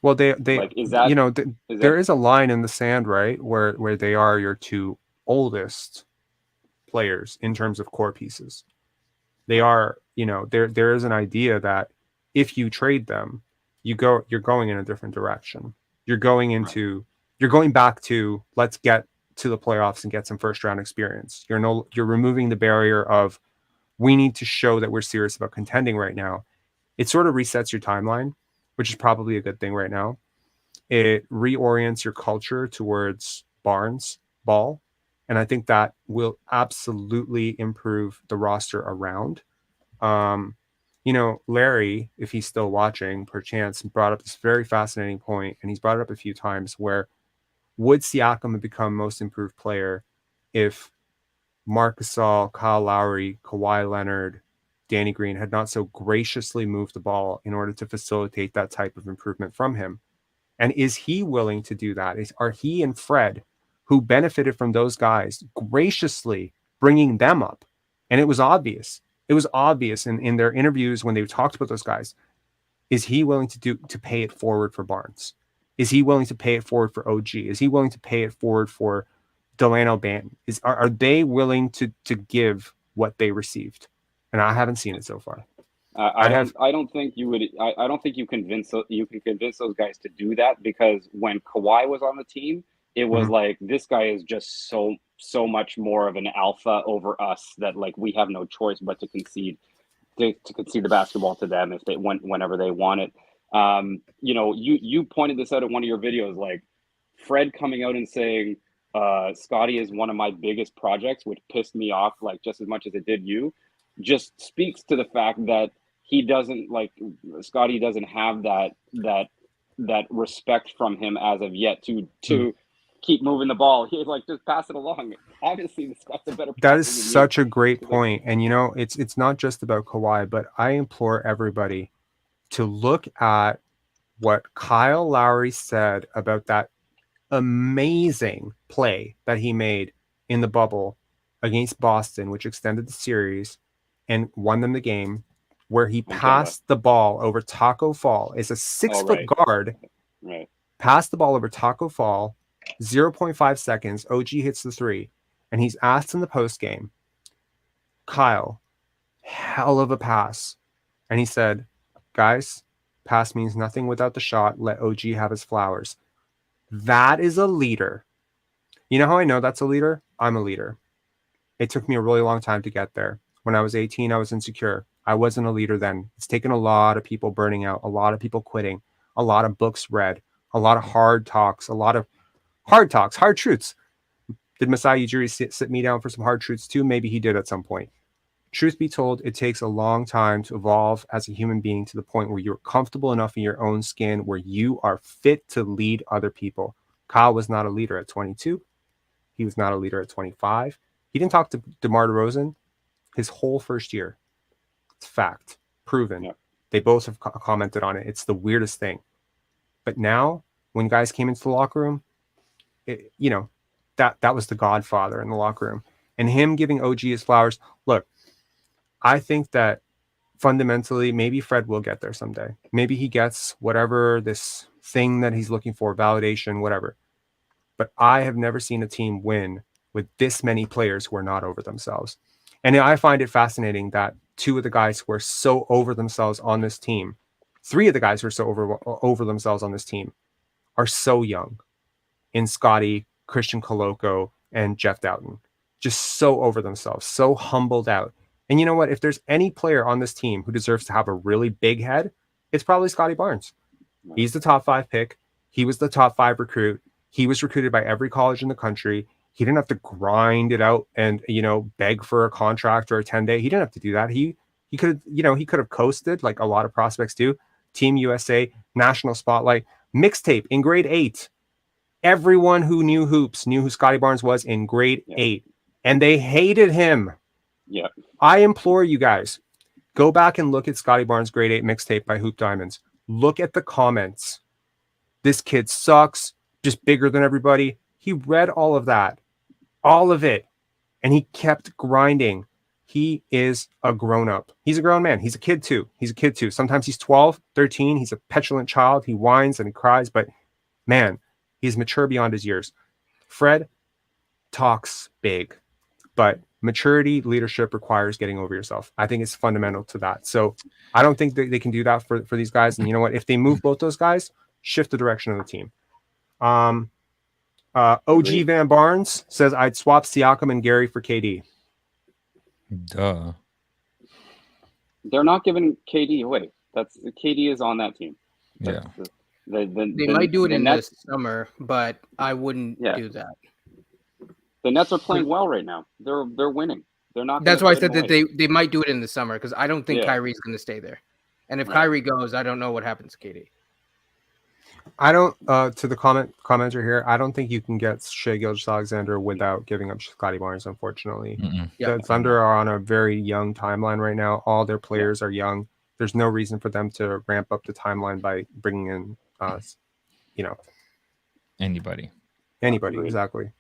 Well, they like, is that, there is a line in the sand, right, where they are your 2 oldest players in terms of core pieces. They are, there is an idea that if you trade them, you're going in a different direction. You're going back to, let's get to the playoffs and get some first round experience. You're removing the barrier of, we need to show that we're serious about contending right now. It sort of resets your timeline, which is probably a good thing right now. It reorients your culture towards Barnes ball. And I think that will absolutely improve the roster around. Larry, if he's still watching, perchance, brought up this very fascinating point, and he's brought it up a few times, where would Siakam have become most improved player if Marc Gasol, Kyle Lowry, Kawhi Leonard, Danny Green had not so graciously moved the ball in order to facilitate that type of improvement from him? And is he willing to do that? Are he and Fred, who benefited from those guys, graciously bringing them up? And it was obvious. It was obvious in their interviews when they talked about those guys. Is he willing to pay it forward for Barnes? Is he willing to pay it forward for OG? Is he willing to pay it forward for Delano Banton? Are they willing to give what they received? And I haven't seen it so far. I don't think you would. I don't think you can convince those guys to do that, because when Kawhi was on the team, it was like, this guy is just so much more of an alpha over us that like we have no choice but to concede the basketball to them if they whenever they want it. You know, you pointed this out in one of your videos, like Fred coming out and saying Scottie is one of my biggest projects, which pissed me off like just as much as it did you, just speaks to the fact that he doesn't like Scottie doesn't have that respect from him as of yet to keep moving the ball. He's like, just pass it along. Obviously, this guy's a better. That is such a great point. And, you know, it's not just about Kawhi, but I implore everybody to look at what Kyle Lowry said about that amazing play that he made in the bubble against Boston, which extended the series and won them the game, where he passed the ball over Taco Fall. It's a 6-foot guard. Right. Passed the ball over Taco Fall, 0.5 seconds. OG hits the three. And he's asked in the post game, Kyle, hell of a pass. And he said, guys, pass means nothing without the shot. Let OG have his flowers. That is a leader. You know how I know that's a leader? I'm a leader. It took me a really long time to get there. When I was 18, I was insecure. I wasn't a leader then. It's taken a lot of people burning out, a lot of people quitting, a lot of books read, a lot of hard talks, hard truths. Did Masai Ujiri sit me down for some hard truths too? Maybe he did at some point. Truth be told, it takes a long time to evolve as a human being to the point where you're comfortable enough in your own skin, where you are fit to lead other people. Kyle was not a leader at 22. He was not a leader at 25. He didn't talk to DeMar DeRozan his whole first year. It's fact. Proven. Yeah. They both have commented on it. It's the weirdest thing. But now, when guys came into the locker room, that was the godfather in the locker room. And him giving OG his flowers. Look, I think that fundamentally, maybe Fred will get there someday. Maybe he gets whatever this thing that he's looking for, validation, whatever. But I have never seen a team win with this many players who are not over themselves. And I find it fascinating that two of the guys who are so over themselves on this team, three of the guys who are so over themselves on this team are so young. In Scottie, Christian Coloco, and Jeff Doughton. Just so over themselves, so humbled out. And you know what? If there's any player on this team who deserves to have a really big head, it's probably Scottie Barnes. He's the top 5 pick. He was the top 5 recruit. He was recruited by every college in the country. He didn't have to grind it out and, beg for a contract or a 10-day. He didn't have to do that. He could have coasted like a lot of prospects do. Team USA, national spotlight, mixtape in grade 8. Everyone who knew hoops knew who Scottie Barnes was in grade 8. And they hated him. Yeah. I implore you guys, go back and look at Scottie Barnes' grade 8 mixtape by Hoop Diamonds. Look at the comments. This kid sucks, just bigger than everybody. He read all of that, all of it, and he kept grinding. He is a grown-up. He's a grown man. He's a kid too. Sometimes he's 12, 13. He's a petulant child. He whines and he cries, but man, he's mature beyond his years. Fred talks big, but maturity, leadership requires getting over yourself. I think it's fundamental to that. So I don't think that they can do that for these guys. And you know what? If they move both those guys, shift the direction of the team. OG Van Barnes says, I'd swap Siakam and Gary for KD. Duh. They're not giving KD away. KD is on that team. Yeah. They might do it in the summer, but I wouldn't do that. The Nets are playing well right now. They're winning. They're not. That's why I said that they might do it in the summer, because I don't think Kyrie's going to stay there. And if Kyrie goes, I don't know what happens to KD. I don't. To the commenter here, I don't think you can get Shai Gilgeous-Alexander without giving up Scottie Barnes. Unfortunately, the Thunder are on a very young timeline right now. All their players are young. There's no reason for them to ramp up the timeline by bringing in, anybody. Exactly.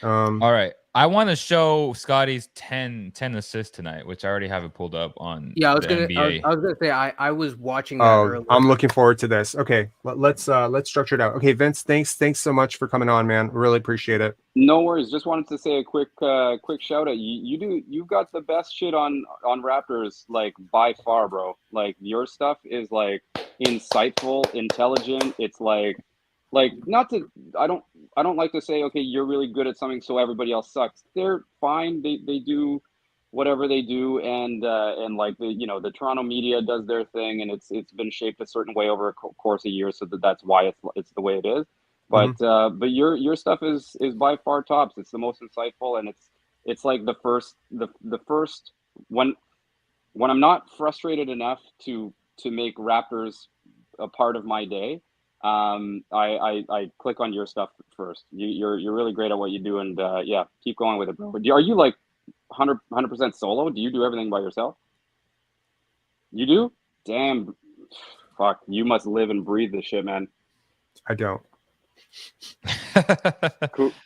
All right. I want to show Scottie's 10 assists tonight, which I already have it pulled up on. Yeah, I was gonna say I was watching that earlier. I'm looking forward to this. Okay, let's structure it out. Okay, Vince, thanks so much for coming on, man. Really appreciate it. No worries. Just wanted to say a quick shout out. You've got the best shit on Raptors, like by far, bro. Like your stuff is like insightful, intelligent. It's like not to. don't like to say, okay, you're really good at something, so everybody else sucks. They're fine. They do whatever they do, and like the Toronto media does their thing, and it's been shaped a certain way over a course of years, so that's why it's the way it is. But but your stuff is by far tops. It's the most insightful, and it's like the first when I'm not frustrated enough to make Raptors a part of my day, I click on your stuff first. You're really great at what you do, and yeah, keep going with it, bro. Are you like 100% solo? Do you do everything by yourself? You do? Damn, fuck! You must live and breathe this shit, man. I don't.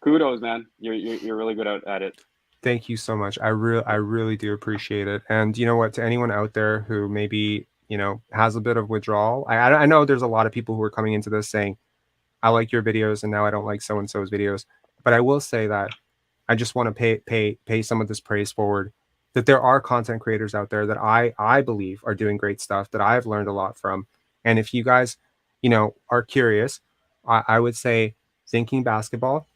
Kudos, man. You're really good at it. Thank you so much. I really do appreciate it. And you know what? To anyone out there who maybe has a bit of withdrawal, I know there's a lot of people who are coming into this saying, "I like your videos, and now I don't like so and so's videos." But I will say that I just want to pay some of this praise forward. That there are content creators out there that I believe are doing great stuff that I've learned a lot from. And if you guys, are curious, I would say Thinking Basketball,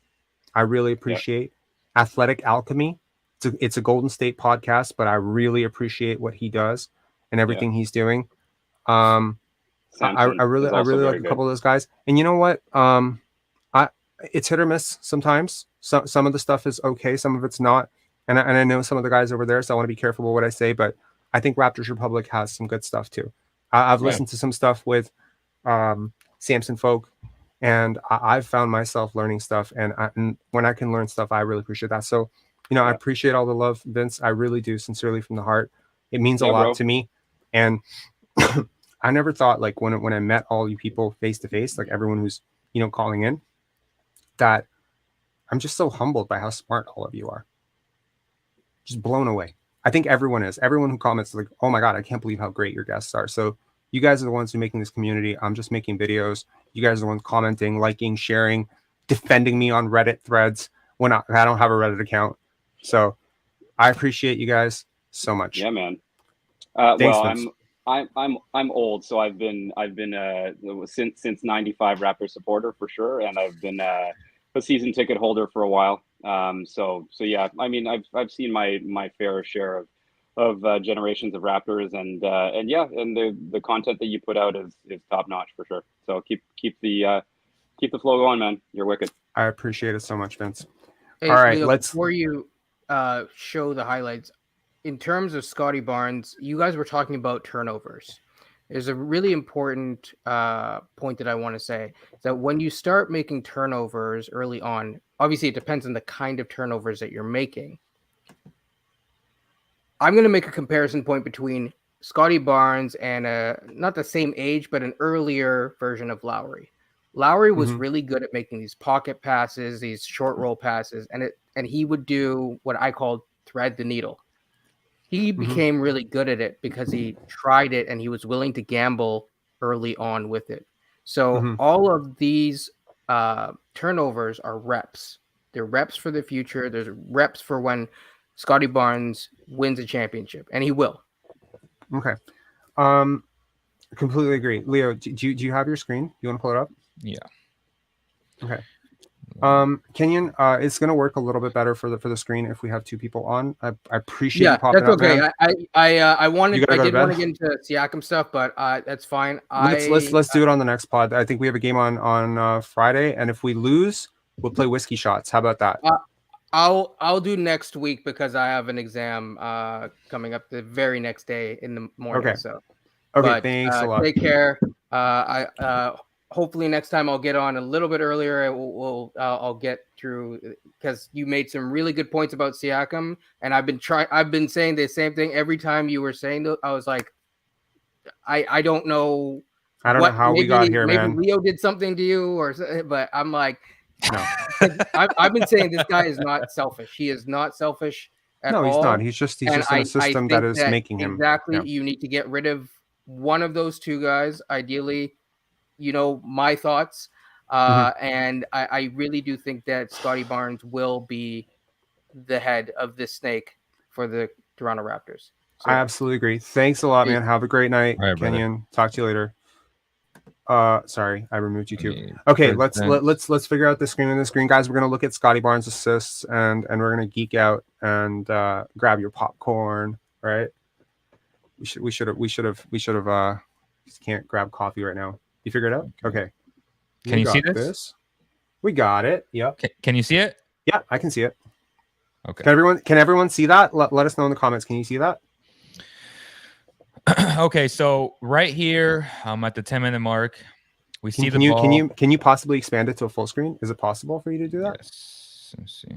I really appreciate. Athletic Alchemy, it's a Golden State podcast, but I really appreciate what he does and everything he's doing. I really like a couple of those guys. And you know what? It's hit or miss sometimes. Some of the stuff is okay, some of it's not. And I know some of the guys over there, so I want to be careful with what I say, but I think Raptors Republic has some good stuff too. I've listened to some stuff with Samson Folk, and I've found myself learning stuff, and when I can learn stuff, I really appreciate that. So, I appreciate all the love, Vince. I really do, sincerely from the heart. It means a lot to me. And I never thought, like, when I met all you people face to face, like everyone who's, calling in, that I'm just so humbled by how smart all of you are. Just blown away. I think everyone is. Everyone who comments is like, oh my God, I can't believe how great your guests are. So you guys are the ones who are making this community. I'm just making videos. You guys are the ones commenting, liking, sharing, defending me on Reddit threads when I don't have a Reddit account. So I appreciate you guys so much. Yeah, man. Thanks, well, Vince. I'm old, so I've been since '95 Raptors supporter for sure, and I've been a season ticket holder for a while. So yeah, I mean, I've seen my fair share of generations of Raptors, and yeah, and the content that you put out is top notch for sure. So keep the flow going, man. You're wicked. I appreciate it so much, Vince. Hey, all right, Leo, before you show the highlights, in terms of Scottie Barnes, you guys were talking about turnovers. There's a really important point that I want to say, that when you start making turnovers early on, obviously it depends on the kind of turnovers that you're making. I'm going to make a comparison point between Scottie Barnes and not the same age, but an earlier version of Lowry. Lowry was really good at making these pocket passes, these short roll passes, and he would do what I call thread the needle. He became really good at it because he tried it and he was willing to gamble early on with it. So all of these turnovers are reps. They're reps for the future. There's reps for when Scottie Barnes wins a championship, and he will. Okay. Completely agree. Leo, do you have your screen? You want to pull it up? Yeah. Okay. Kenyon, it's going to work a little bit better for the screen if we have two people on. I appreciate you popping that's okay. up, man. I did want to get into Siakam stuff, but that's fine. Let's do it on the next pod. I think we have a game on Friday, and if we lose, we'll play whiskey shots. How about that? I'll do next week because I have an exam coming up the very next day in the morning. Okay. So okay, thanks a lot. Take care. Hopefully next time I'll get on a little bit earlier. I'll get through, because you made some really good points about Siakam, and I've been saying the same thing every time you were saying that. I was like, I don't know. I don't know how we got here, man. Maybe Leo did something to you, but I'm like, no. I've been saying this guy is not selfish. He is not selfish at all. No, he's not. He's just in a system that is making him. Exactly. Yeah. You need to get rid of one of those two guys, ideally. My thoughts. And I really do think that Scottie Barnes will be the head of this snake for the Toronto Raptors. So, I absolutely agree. Thanks a lot, man. Have a great night, right, Kenyon. Talk to you later. Sorry, I removed you too. Okay, let's figure out the screen on the screen, guys. We're gonna look at Scottie Barnes' assists and we're gonna geek out and grab your popcorn, right? We should have can't grab coffee right now. You figure it out? Okay. Can you see this? We got it. Yep. Can you see it? Yeah, I can see it. Okay. Can everyone see that? Let us know in the comments. Can you see that? Okay, so right here, at the 10-minute mark, we see the ball. Can you possibly expand it to a full screen? Is it possible for you to do that? Yes. Let's see.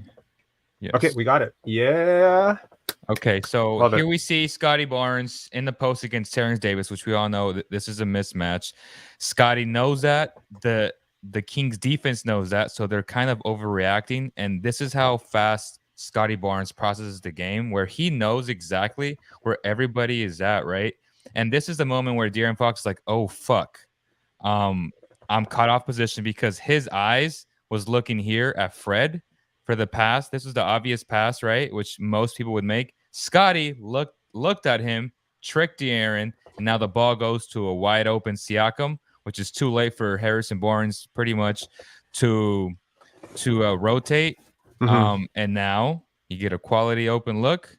Yes. Okay, we got it. Yeah. Okay, so here we see Scottie Barnes in the post against Terrence Davis, which we all know that this is a mismatch. Scottie knows that. The Kings defense knows that, so they're kind of overreacting. And this is how fast Scottie Barnes processes the game, where he knows exactly where everybody is at, right? And this is the moment where De'Aaron Fox is like, oh, fuck. I'm caught off position because his eyes was looking here at Fred for the pass. This was the obvious pass, right? Which most people would make. Scottie looked at him, tricked De'Aaron, and now the ball goes to a wide open Siakam, which is too late for Harrison Barnes pretty much to rotate. Mm-hmm. And now you get a quality open look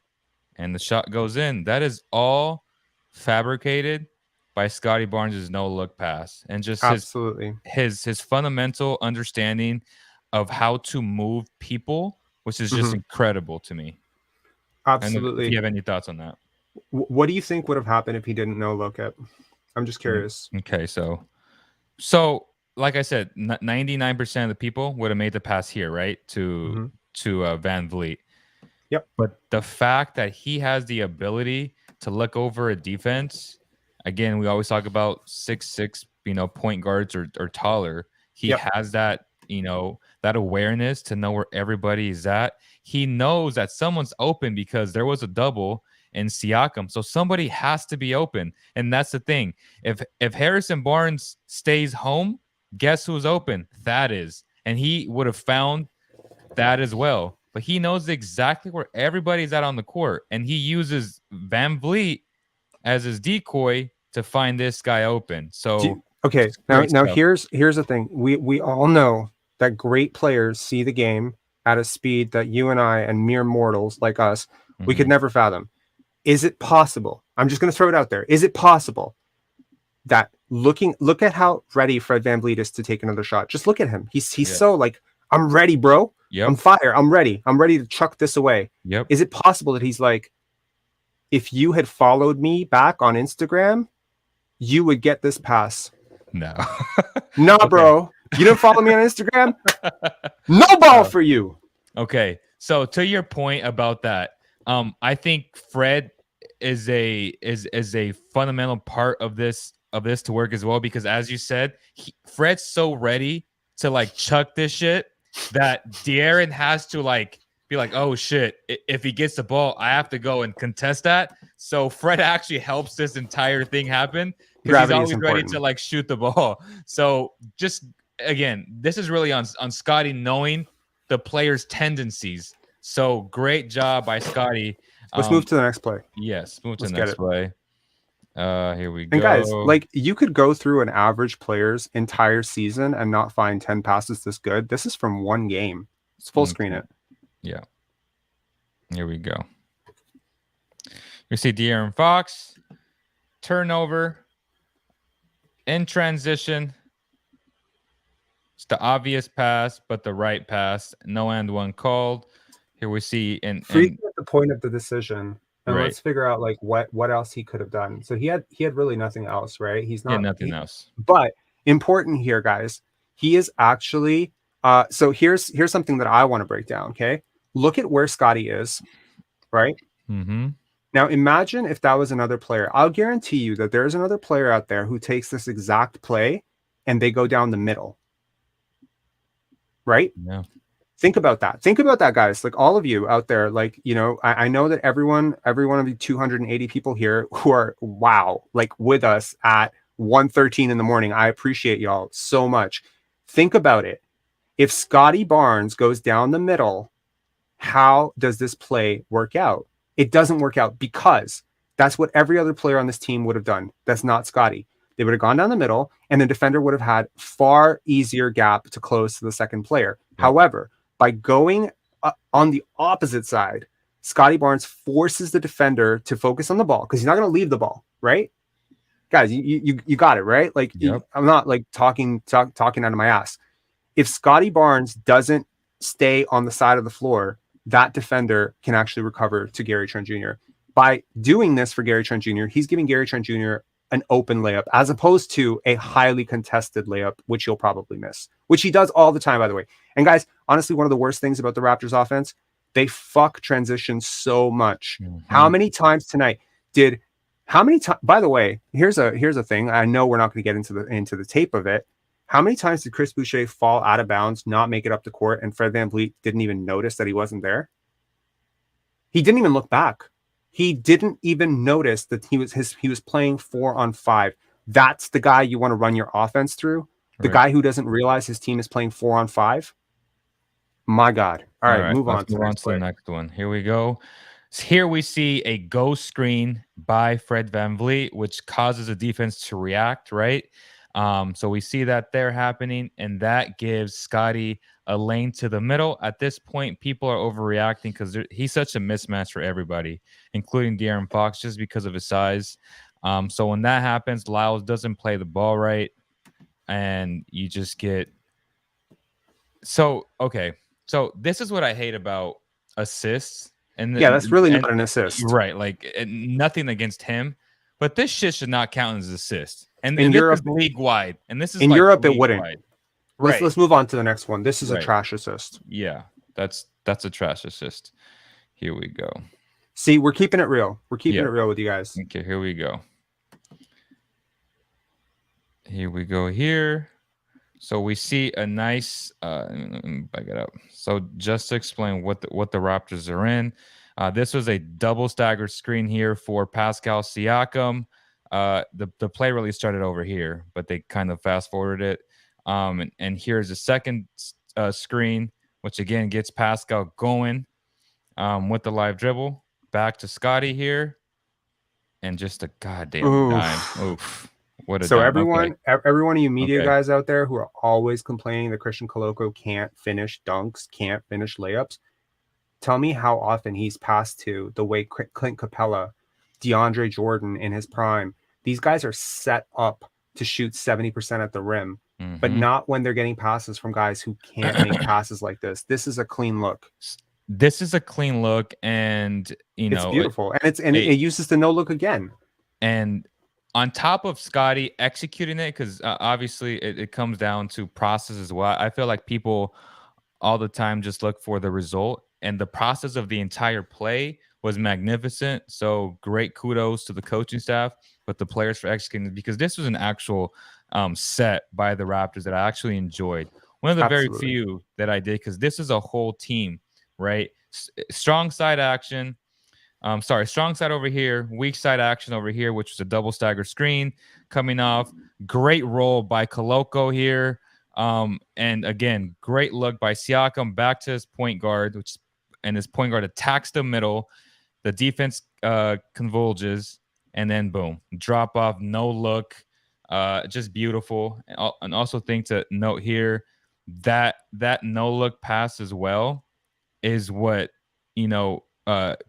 and the shot goes in. That is all fabricated by Scottie Barnes' no-look pass and just absolutely his fundamental understanding of how to move people, which is just incredible to me. Absolutely. If you have any thoughts on that? What do you think would have happened if he didn't no-look it? I'm just curious. Okay, so like I said, 99% of the people would have made the pass here, right? To VanVleet. Yep. But the fact that he has the ability to look over a defense, again, we always talk about 6'6", point guards or taller. He has that, that awareness to know where everybody is at. He knows that someone's open because there was a double in Siakam. So somebody has to be open. And that's the thing. If Harrison Barnes stays home, guess who's open? That is. And he would have found that as well. But he knows exactly where everybody's at on the court. And he uses VanVleet as his decoy to find this guy open. So now here's the thing. We all know that great players see the game at a speed that you and I and mere mortals like us, we could never fathom. Is it possible? I'm just going to throw it out there. Is it possible that look at how ready Fred VanVleet is to take another shot? Just look at him. He's so like, I'm ready, bro. Yep. I'm fire. I'm ready. I'm ready to chuck this away. Yep. Is it possible that he's like, if you had followed me back on Instagram, you would get this pass? No. No, bro. You didn't follow me on Instagram? No ball for you. Okay. So to your point about that, I think Fred is a fundamental part of this to work as well, because as you said, Fred's so ready to like chuck this shit that De'Aaron has to like be like, oh shit, if he gets the ball, I have to go and contest that. So Fred actually helps this entire thing happen because he's always ready to like shoot the ball. So just again, this is really on Scottie knowing the player's tendencies. So great job by Scottie. Let's move to the next play. Yes, move to the next play. Here we go. And guys, like you could go through an average player's entire season and not find 10 passes this good. This is from one game. Let's full screen it. Yeah. Here we go. You see De'Aaron Fox, turnover, in transition. It's the obvious pass, but the right pass. No and one called. Here we see at the point of the decision. And let's figure out like what else he could have done. So he had really nothing else, right? He's not nothing else. But important here, guys, he is actually so here's something that I want to break down. Okay. Look at where Scottie is, right? Mm-hmm. Now imagine if that was another player. I'll guarantee you that there's another player out there who takes this exact play and they go down the middle. Right? Yeah. Think about that. Think about that, guys. Like all of you out there, like, I know that every one of the 280 people here who are, like with us at 1:13 in the morning. I appreciate y'all so much. Think about it. If Scottie Barnes goes down the middle, how does this play work out? It doesn't work out because that's what every other player on this team would have done. That's not Scottie. They would have gone down the middle, and the defender would have had far easier gap to close to the second player. Yep. However, by going on the opposite side, Scottie Barnes forces the defender to focus on the ball because he's not going to leave the ball, right? Guys, you got it, right? Like, yep. I'm not like talking out of my ass. If Scottie Barnes doesn't stay on the side of the floor, that defender can actually recover to Gary Trent Jr. By doing this for Gary Trent Jr., he's giving Gary Trent Jr. an open layup as opposed to a highly contested layup, which he'll probably miss, which he does all the time, by the way. And guys, honestly, one of the worst things about the Raptors offense, they fuck transition so much. Mm-hmm. How many times tonight by the way, here's a thing. I know we're not going to get into the tape of it. How many times did Chris Boucher fall out of bounds, not make it up the court, and Fred VanVleet didn't even notice that he wasn't there? He didn't even look back. He didn't even notice that he was playing 4-on-5. That's the guy you want to run your offense through. The guy who doesn't realize his team is playing 4-on-5. My God. All right, move on to the next one. Here we go. Here we see a ghost screen by Fred VanVleet, which causes the defense to react, right? So we see that there happening, and that gives Scottie a lane to the middle. At this point, people are overreacting because he's such a mismatch for everybody, including De'Aaron Fox, just because of his size. So when that happens, Lyles doesn't play the ball right, and you just get... So this is what I hate about assists. And that's really not an assist. Right, like nothing against him, but this shit should not count as assist. And in Europe, league wide, and this is in like Europe, it wouldn't. Right. Let's move on to the next one. This is a trash assist. Yeah, that's a trash assist. Here we go. See, we're keeping it real. We're keeping it real with you guys. Okay, here we go. Here. So we see a nice. Let me back it up. So just to explain what the Raptors are in, this was a double staggered screen here for Pascal Siakam. The play really started over here, but they kind of fast forwarded it. And here's a second screen, which again gets Pascal going with the live dribble. Back to Scottie here, and just a goddamn dime. Oof. Everyone of you media guys out there who are always complaining that Christian Koloko can't finish dunks, can't finish layups, tell me how often he's passed to the way Clint Capella, DeAndre Jordan in his prime. These guys are set up to shoot 70% at the rim, but not when they're getting passes from guys who can't make passes like this. This is a clean look. This is a clean look, and it's beautiful, and it uses the no look again. And on top of Scottie executing it, because obviously it comes down to process as well. I feel like people all the time just look for the result, and the process of the entire play was magnificent. So great kudos to the coaching staff, but the players for executing, because this was an actual set by the Raptors that I actually enjoyed. One of the very few that I did, because this is a whole team, right? Strong side action. Strong side over here, weak side action over here, which was a double stagger screen coming off. Great roll by Koloko here. And again, great look by Siakam back to his point guard, and his point guard attacks the middle. The defense converges, and then boom, drop off, no look. Just beautiful. And also think to note here that no look pass as well is what,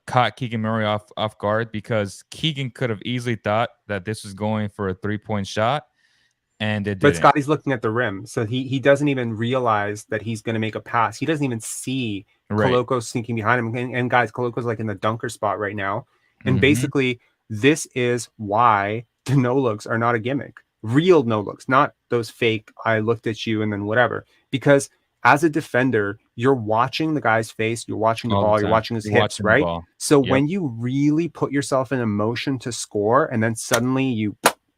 caught Keegan Murray off guard, because Keegan could have easily thought that this was going for a 3-point shot, and it didn't. But Scottie's looking at the rim, so he doesn't even realize that he's going to make a pass. He doesn't even see Koloko sneaking behind him. And guys, Koloko's like in the dunker spot right now. And basically, this is why the no looks are not a gimmick. Real no looks, not those fake, I looked at you and then whatever. Because as a defender, you're watching the guy's face, you're watching the ball, you're watching his hips, right? So when you really put yourself in a motion to score and then suddenly you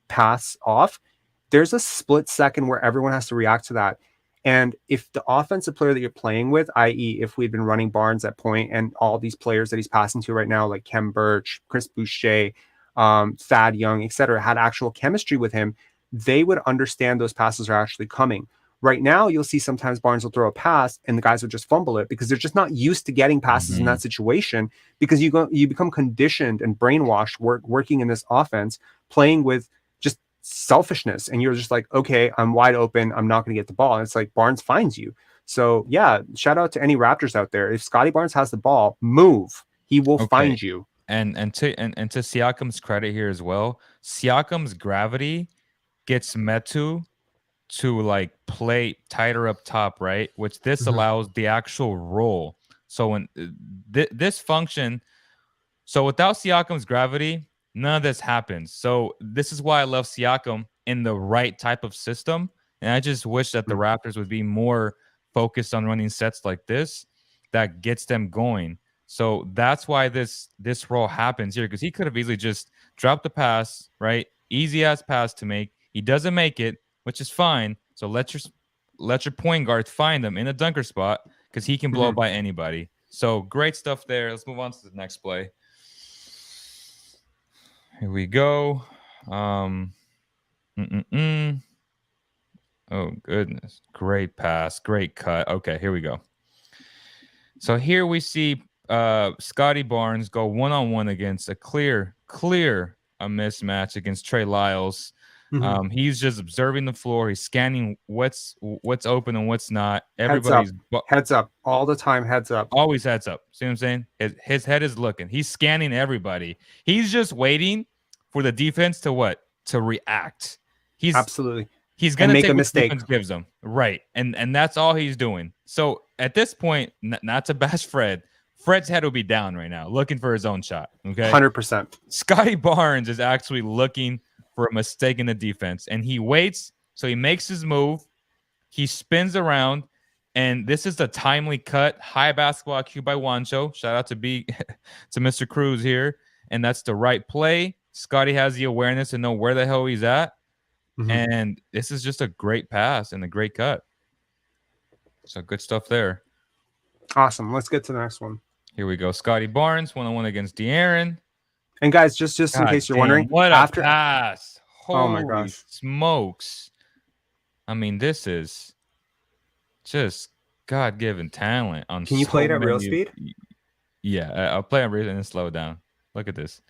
pass off, there's a split second where everyone has to react to that. And if the offensive player that you're playing with, i.e. if we'd been running Barnes at point and all these players that he's passing to right now, like Kem Birch, Chris Boucher, Thad Young, etc., had actual chemistry with him, they would understand those passes are actually coming. Right now, you'll see sometimes Barnes will throw a pass and the guys will just fumble it because they're just not used to getting passes in that situation, because you become conditioned and brainwashed working in this offense, playing with just selfishness, and you're just like, okay, I'm wide open, I'm not going to get the ball, and it's like Barnes finds you. So yeah, shout out to any Raptors out there. If Scottie Barnes has the ball, move. He will find you. And to Siakam's credit here as well, Siakam's gravity gets Metu to like play tighter up top, right? Which this allows the actual roll. So when this function, so without Siakam's gravity, none of this happens. So this is why I love Siakam in the right type of system. And I just wish that the Raptors would be more focused on running sets like this that gets them going. So that's why this roll happens here, because he could have easily just dropped the pass, right? Easy ass pass to make. He doesn't make it, which is fine. So let your point guard find him in a dunker spot, because he can blow by anybody. So great stuff there. Let's move on to the next play. Here we go. Oh goodness. Great pass. Great cut. Okay, here we go. So here we see Scottie Barnes go one-on-one against a clear a mismatch against Trey Lyles. He's just observing the floor. He's scanning what's open and what's not. Everybody's heads up all the time. Heads up. Always heads up. See what I'm saying? His head is looking. He's scanning everybody. He's just waiting for the defense to react. He's gonna make take a what mistake. Defense gives him, right? And that's all he's doing. So at this point, not to bash Fred. Fred's head will be down right now, looking for his own shot. Okay, 100%. Scottie Barnes is actually looking for a mistake in the defense, and he waits. So he makes his move. He spins around, and this is the timely cut. High basketball IQ by Juancho. Shout out to Mr. Cruz here, and that's the right play. Scottie has the awareness to know where the hell he's at, and this is just a great pass and a great cut. So good stuff there. Awesome. Let's get to the next one. Here we go. Scottie Barnes, one-on-one against De'Aaron. And guys, just in case you're wondering, what a pass! Oh my Holy gosh, smokes! I mean, this is just God-given talent. Can you play it at real speed? Yeah, I'll play it real and then slow it down. Look at this.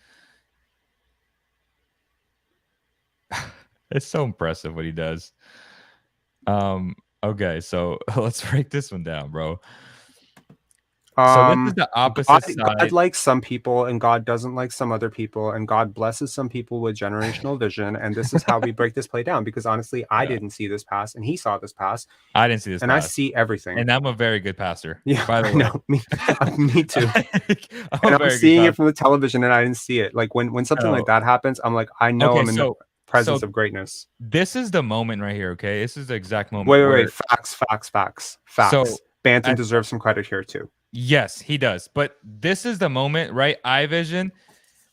It's so impressive what he does. Okay, so let's break this one down, bro. So this is the opposite side. God likes some people, and God doesn't like some other people, and God blesses some people with generational vision. And this is how we break this play down. Because honestly, I didn't see this pass, and he saw this pass. I didn't see this, and pass. I see everything. And I'm a very good passer. Yeah, by the way. know. Me too. And I'm seeing it from the television, and I didn't see it. Like when something like that happens, I'm like, I know I'm in the presence of greatness. This is the moment right here. Okay, this is the exact moment. Wait. Facts. So Banton deserves some credit here too. Yes, he does. But this is the moment, right? Eye vision.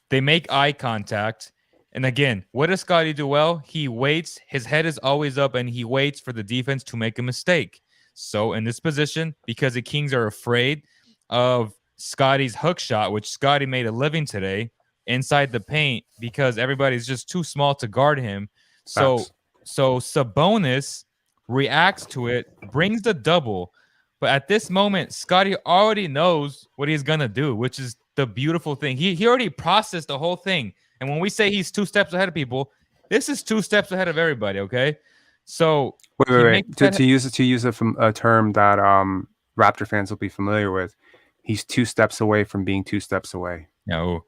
They make eye contact. And again, what does Scottie do well? He waits. His head is always up, and he waits for the defense to make a mistake. So in this position, because the Kings are afraid of Scottie's hook shot, which Scottie made a living today inside the paint, because everybody's just too small to guard him. So Sabonis reacts to it, brings the double. But at this moment, Scottie already knows what he's going to do, which is the beautiful thing. He already processed the whole thing. And when we say he's 2 steps ahead of people, this is 2 steps ahead of everybody, okay? So wait. To use it from a term that Raptor fans will be familiar with, he's 2 steps away from being 2 steps away. Yeah,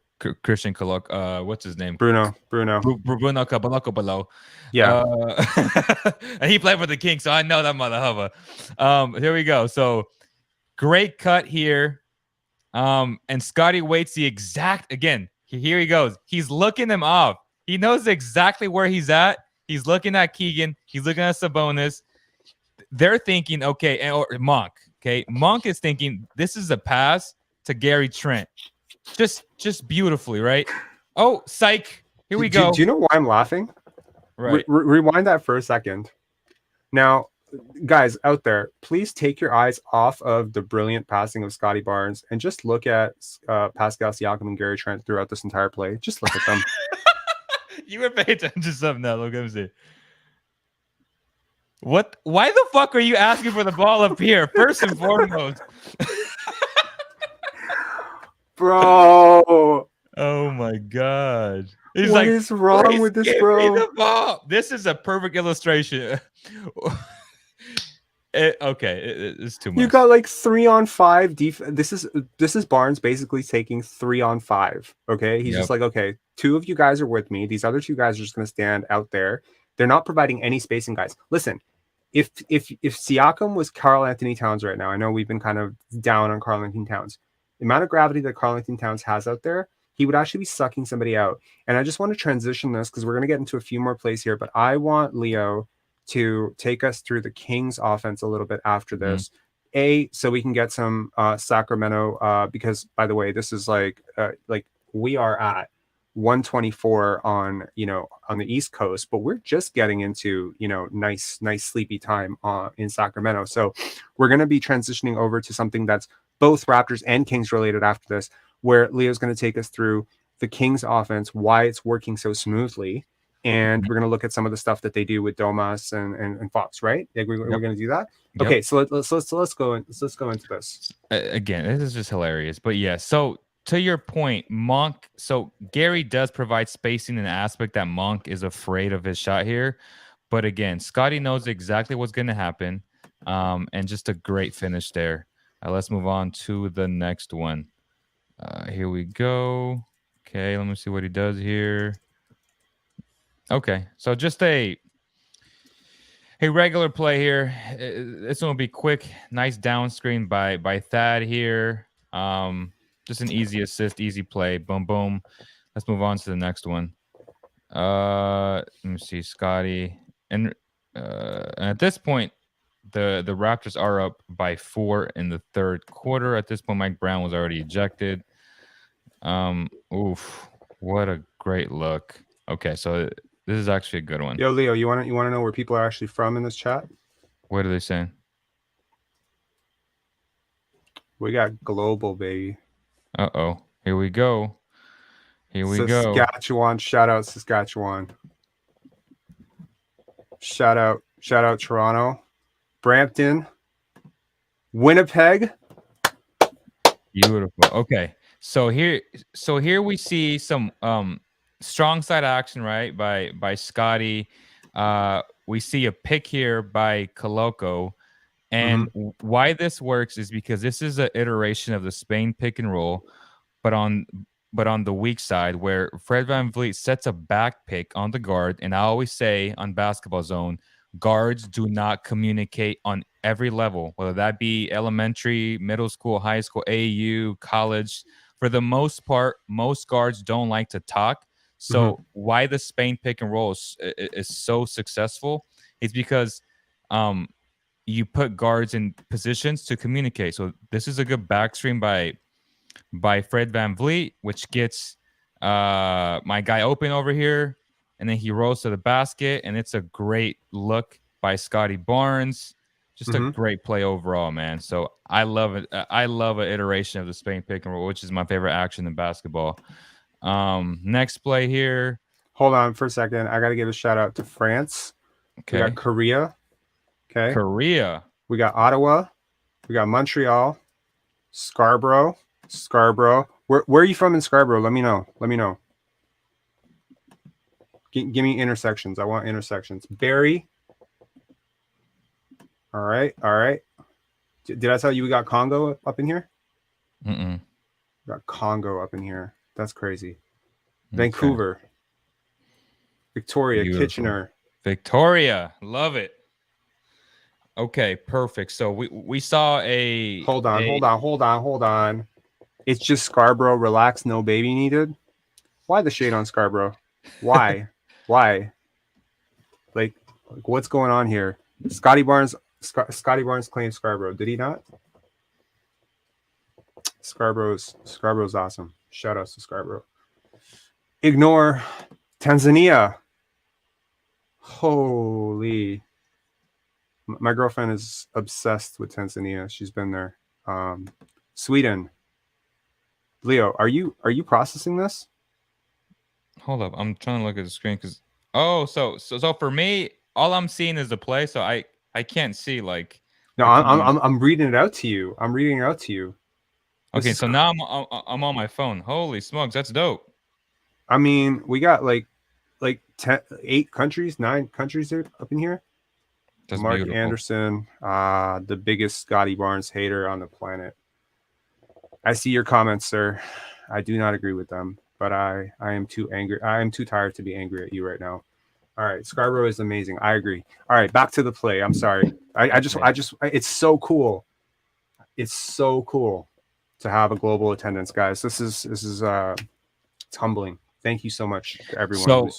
Christian Colok, what's his name? Bruno Caballero. Yeah. And he played for the Kings, so I know that mother hover. Here we go. So great cut here. And Scottie waits the exact, again, here he goes. He's looking him off. He knows exactly where he's at. He's looking at Keegan. He's looking at Sabonis. They're thinking, okay, or Monk. Okay, Monk is thinking this is a pass to Gary Trent. Just beautifully, right? Oh, psych. Here we go. Do you know why I'm laughing? Right. Rewind that for a second. Now, guys out there, please take your eyes off of the brilliant passing of Scottie Barnes and just look at Pascal Siakam and Gary Trent throughout this entire play. Just look at them. You were paying attention to something now. Look at me. What? Why the fuck are you asking for the ball up here? First and foremost. Bro. Oh my god. He's what like, is wrong with this, give bro? me the ball. This is a perfect illustration. It's too much. You got like 3-on-5 This is Barnes basically taking 3-on-5. Okay, he's just like, okay, 2 of you guys are with me. These other 2 guys are just going to stand out there. They're not providing any spacing, guys. Listen, if Siakam was Karl Anthony Towns right now, I know we've been kind of down on Karl Anthony Towns. The amount of gravity that Karl Anthony Towns has out there, he would actually be sucking somebody out. And I just want to transition this because we're going to get into a few more plays here, but I want Leo to take us through the Kings offense a little bit after this. So we can get some Sacramento, because by the way, this is like we are at 124 on the East Coast, but we're just getting into nice sleepy time in Sacramento. So we're going to be transitioning over to something that's both Raptors and Kings related after this, where Leo's going to take us through the Kings offense, why it's working so smoothly. And we're going to look at some of the stuff that they do with Domas and Fox, right? We're going to do that. Yep. Okay, so let's go into this. Again, this is just hilarious. But yeah, so to your point, Monk. So Gary does provide spacing in the aspect that Monk is afraid of his shot here. But again, Scottie knows exactly what's going to happen, and just a great finish there. Let's move on to the next one. Here we go. Okay, let me see what he does here. Okay, so just a regular play here. This one will be quick. Nice down screen by Thad here. Just an easy assist, easy play. Boom, boom. Let's move on to the next one. Let me see, Scottie. And at this point, the Raptors are up by 4 in the third quarter. At this point, Mike Brown was already ejected. Oof, what a great look. Okay, so this is actually a good one. Yo, Leo, you want to know where people are actually from in this chat? What are they saying? We got global, baby. Uh-oh. Here we go. Here we go. Saskatchewan. Shout out Saskatchewan. Shout out Toronto. Brampton. Winnipeg. Beautiful. Okay. So here we see some strong side action, right, by Scottie. We see a pick here by Koloko. And why this works is because this is an iteration of the Spain pick and roll, but on the weak side where Fred VanVleet sets a back pick on the guard. And I always say on Basketball Zone, guards do not communicate on every level, whether that be elementary, middle school, high school, AAU, college. For the most part, most guards don't like to talk. So why the Spain pick and roll is so successful is because you put guards in positions to communicate. So this is a good backstream by Fred VanVleet, which gets my guy open over here, and then he rolls to the basket, and it's a great look by Scottie Barnes. Just a great play overall, man. So I love it. I love an iteration of the Spain pick and roll, which is my favorite action in basketball. Next play here. Hold on for a second. I got to give a shout out to France. Okay. We got Korea. Okay. Korea. We got Ottawa. We got Montreal. Scarborough. Where are you from in Scarborough? Let me know. Give me intersections. I want intersections. Barrie. All right. Did I tell you we got Congo up in here? We got Congo up in here. That's crazy. Vancouver. Victoria. Beautiful. Kitchener. Victoria. Love it. Okay, perfect. So we saw a Hold on. It's just Scarborough. Relax. No baby needed. Why the shade on Scarborough? Why? Like what's going on here? Scottie Barnes claimed Scarborough. Did he not? Scarborough's awesome. Shout outs to Scarborough. Ignore Tanzania. Holy. My girlfriend is obsessed with Tanzania. She's been there. Sweden. Leo, are you processing this? Hold up. I'm trying to look at the screen because so for me, all I'm seeing is the play, so I can't see like. No, I'm reading it out to you. Okay, so now I'm on my phone. Holy smokes, that's dope. I mean, we got like 8 countries, 9 countries up in here. That's Mark beautiful. Anderson, the biggest Scottie Barnes hater on the planet. I see your comments, sir. I do not agree with them, but I am too angry. I am too tired to be angry at you right now. All right, Scarborough is amazing. I agree. All right, back to the play. I'm sorry. I just it's so cool. It's so cool to have a global attendance, guys. This is it's humbling. Thank you so much to everyone.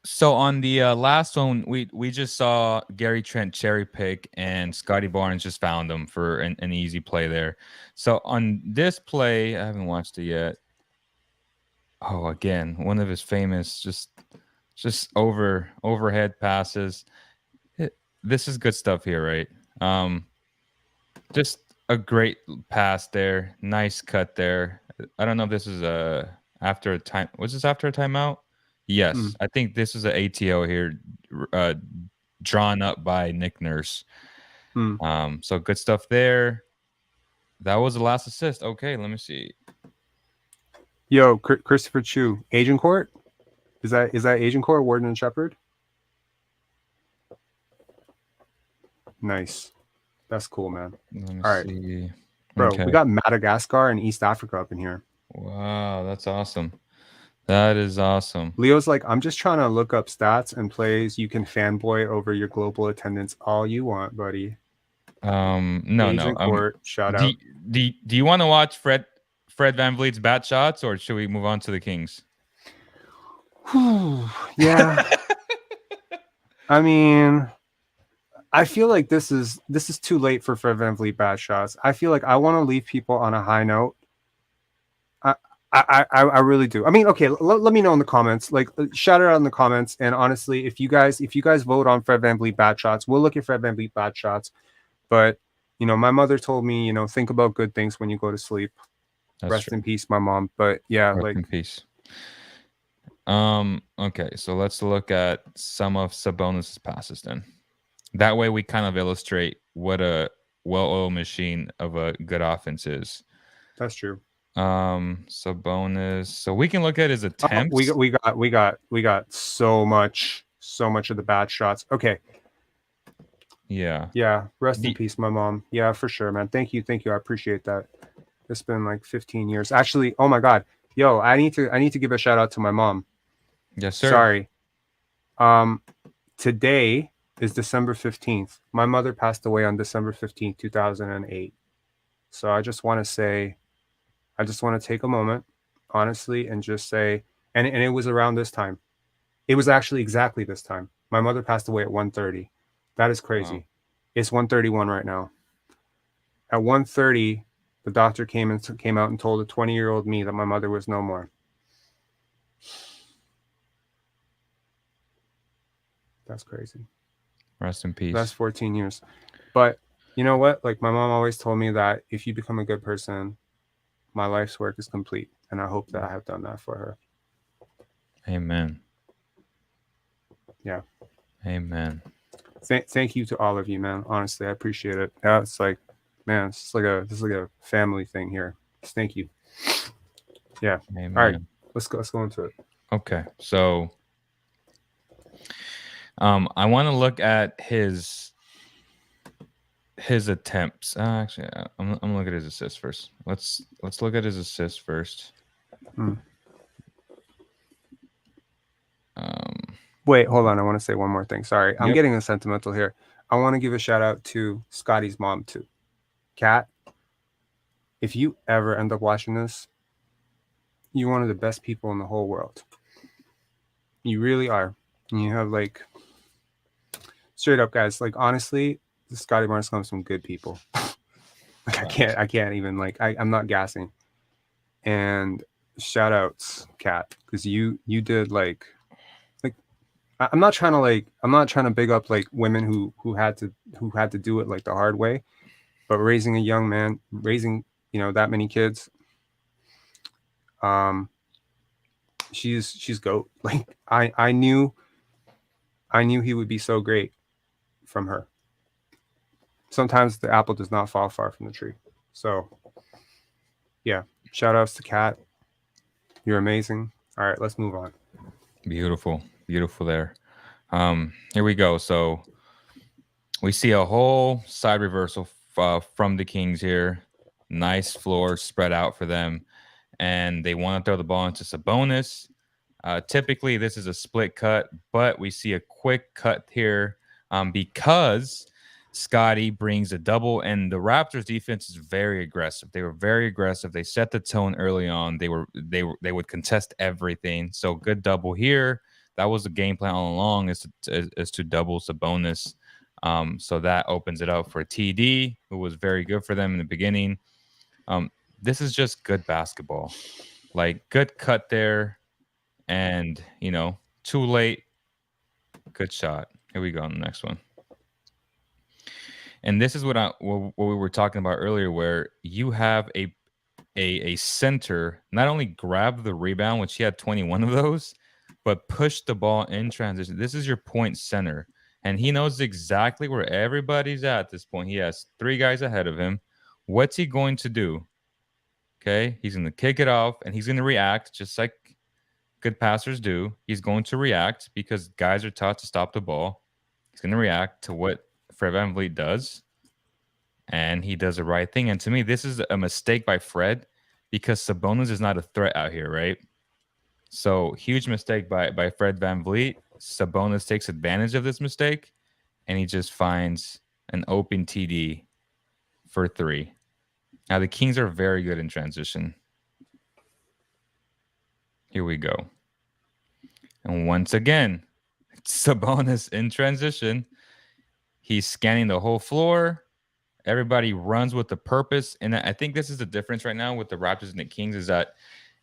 So on the last one, we just saw Gary Trent cherry pick, and Scottie Barnes just found him for an easy play there. So on this play, I haven't watched it yet. Oh, again, one of his famous just overhead passes. This is good stuff here, right? Just a great pass there. Nice cut there. I don't know if this is after a time. Was this after a timeout? Yes, I think this is an ATO here, drawn up by Nick Nurse. So good stuff there. That was the last assist. Okay, let me see. Yo, Christopher Chu, Agent Court? Is that Agent Court, Warden and Shepherd? Nice. That's cool, man. All right. See. Bro, Okay. we got Madagascar and East Africa up in here. Wow, that's awesome. That is awesome. Leo's like, I'm just trying to look up stats and plays. You can fanboy over your global attendance all you want, buddy. No. Court, shout out. Do you want to watch Fred VanVleet's bat shots, or should we move on to the Kings? Yeah. I mean, I feel like this is too late for Fred VanVleet bat shots. I feel like I want to leave people on a high note. I really do. I mean, okay, let me know in the comments. Like, shout it out in the comments. And honestly, if you guys vote on Fred VanVleet bat shots, we'll look at Fred VanVleet bat shots. But my mother told me, think about good things when you go to sleep. Rest in peace, my mom. But yeah, Rest in peace. Okay, so let's look at some of Sabonis' passes then. That way we kind of illustrate what a well-oiled machine of a good offense is. That's true. Sabonis. So we can look at his attempts. We got so much of the bad shots. Okay. Yeah. Rest in peace, my mom. Yeah, for sure, man. Thank you. I appreciate that. It's been like 15 years. Actually, oh my God. Yo, I need to give a shout out to my mom. Yes, sir. Sorry. Today is December 15th. My mother passed away on December 15th, 2008. So I just want to take a moment, honestly, and just say, and it was around this time. It was actually exactly this time. My mother passed away at 1:30. That is crazy. Wow. It's 1:31 right now. At 1:30, the doctor came out and told a 20-year-old me that my mother was no more. That's crazy. Rest in peace. That's 14 years. But you know what? Like, my mom always told me that if you become a good person, my life's work is complete. And I hope that I have done that for her. Amen. Yeah. Amen. Thank you to all of you, man. Honestly, I appreciate it. It's like, man, this is like a family thing here. Just thank you. Yeah. Amen. All right. Let's go into it. Okay. So I want to look at his attempts. Actually, I'm gonna look at his assists first. Let's look at his assists first. Wait, hold on. I want to say one more thing. Sorry, I'm getting sentimental here. I want to give a shout out to Scottie's mom too, Kat. If you ever end up watching this, you're one of the best people in the whole world. You really are. And you have, like, straight up, guys. Like, honestly, the Scottie Barnes comes from good people. Like, I can't even, like, I'm not gassing. And shout outs, Kat, because you did like I'm not trying to big up like women who had to do it like the hard way, but raising a young man, that many kids, she's GOAT. Like, I knew he would be so great from her. Sometimes the apple does not fall far from the tree. So yeah, shout outs to Kat. You're amazing. All right, let's move on. Beautiful there. Here we go. So we see a whole side reversal from the Kings here. Nice floor spread out for them, and they want to throw the ball into Sabonis. Typically, this is a split cut, but we see a quick cut here because Scottie brings a double, and the Raptors defense is very aggressive. They were very aggressive. They set the tone early on. They would contest everything. So good double here. That was the game plan all along, is to double Sabonis. So that opens it up for TD, who was very good for them in the beginning. This is just good basketball, like good cut there, and too late. Good shot. Here we go on the next one. And this is what we were talking about earlier, where you have a center not only grab the rebound, which he had 21 of those, but push the ball in transition. This is your point center, and he knows exactly where everybody's at this point. He has 3 guys ahead of him. What's he going to do? Okay, he's going to kick it off, and he's going to react just like good passers do. He's going to react because guys are taught to stop the ball. He's going to react to what Fred VanVleet does, and he does the right thing. And to me, this is a mistake by Fred because Sabonis is not a threat out here, right? So huge mistake by Fred VanVleet. Sabonis takes advantage of this mistake, and he just finds an open TD for 3. Now, the Kings are very good in transition. Here we go. And once again, Sabonis in transition. He's scanning the whole floor. Everybody runs with the purpose. And I think this is the difference right now with the Raptors and the Kings, is that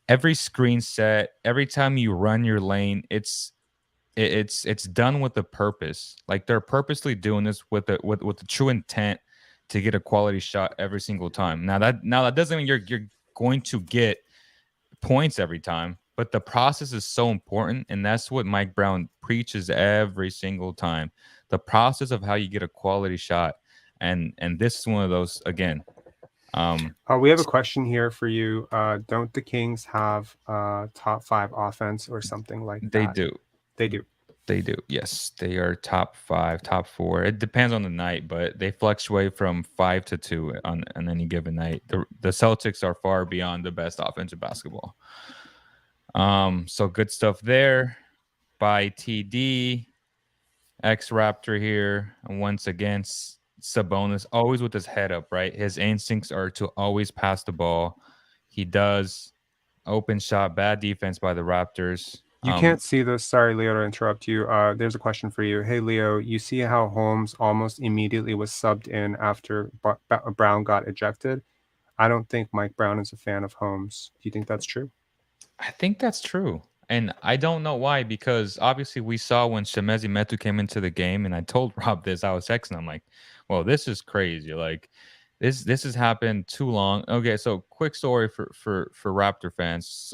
every screen set, every time you run your lane, it's done with a purpose. Like they're purposely doing this with the true intent to get a quality shot every single time. Now that doesn't mean you're going to get points every time, but the process is so important, and that's what Mike Brown preaches every single time. The process of how you get a quality shot, and this is one of those again. We have a question here for you. Don't the Kings have top 5 offense or something like that? They do. They do. Yes, they are top 5, top 4. It depends on the night, but they fluctuate from 5 to 2 on any given night. The Celtics are far beyond the best offensive basketball. So good stuff there by TD, ex-Raptor here. And once again, Sabonis always with his head up, right? His instincts are to always pass the ball. He does. Open shot, bad defense by the Raptors. You can't see this. Sorry, Leo, to interrupt you. There's a question for you. Hey, Leo, you see how Holmes almost immediately was subbed in after Brown got ejected? I don't think Mike Brown is a fan of Holmes. Do you think that's true? I think that's true. And I don't know why, because obviously we saw when Chimezie Metu came into the game, and I told Rob this. I was texting. I'm like, well, this is crazy. Like, this has happened too long. Okay, so quick story for Raptor fans.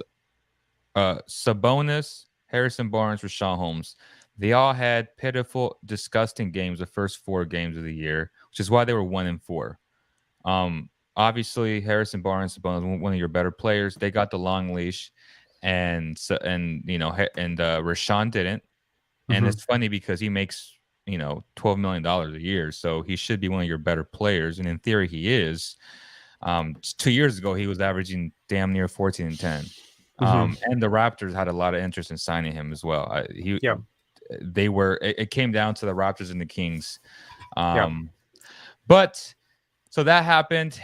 Sabonis, Harrison Barnes, Rashawn Holmes. They all had pitiful, disgusting games the first 4 games of the year, which is why they were 1-4. Obviously, Harrison Barnes, Sabonis, one of your better players. They got the long leash, and Rashawn didn't. And it's funny because he makes $12 million a year, so he should be one of your better players, and in theory, he is. 2 years ago, he was averaging damn near 14 and 10. And the Raptors had a lot of interest in signing him as well. It came down to the Raptors and the Kings. But so that happened.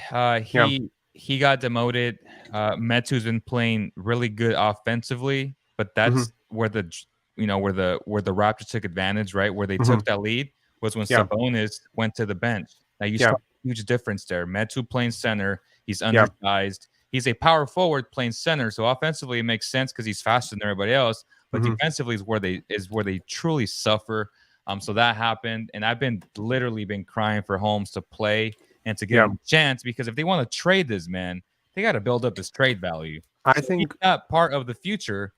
He got demoted. Metu's been playing really good offensively, but that's where the Raptors took advantage, right? Where they took that lead was when Sabonis went to the bench. Now you saw a huge difference there. Metu playing center, he's undersized. He's a power forward playing center, so offensively it makes sense because he's faster than everybody else. But defensively is where they truly suffer. So that happened, and I've literally been crying for Holmes to play and to give him a chance, because if they want to trade this man, they got to build up his trade value. I think that part of the future,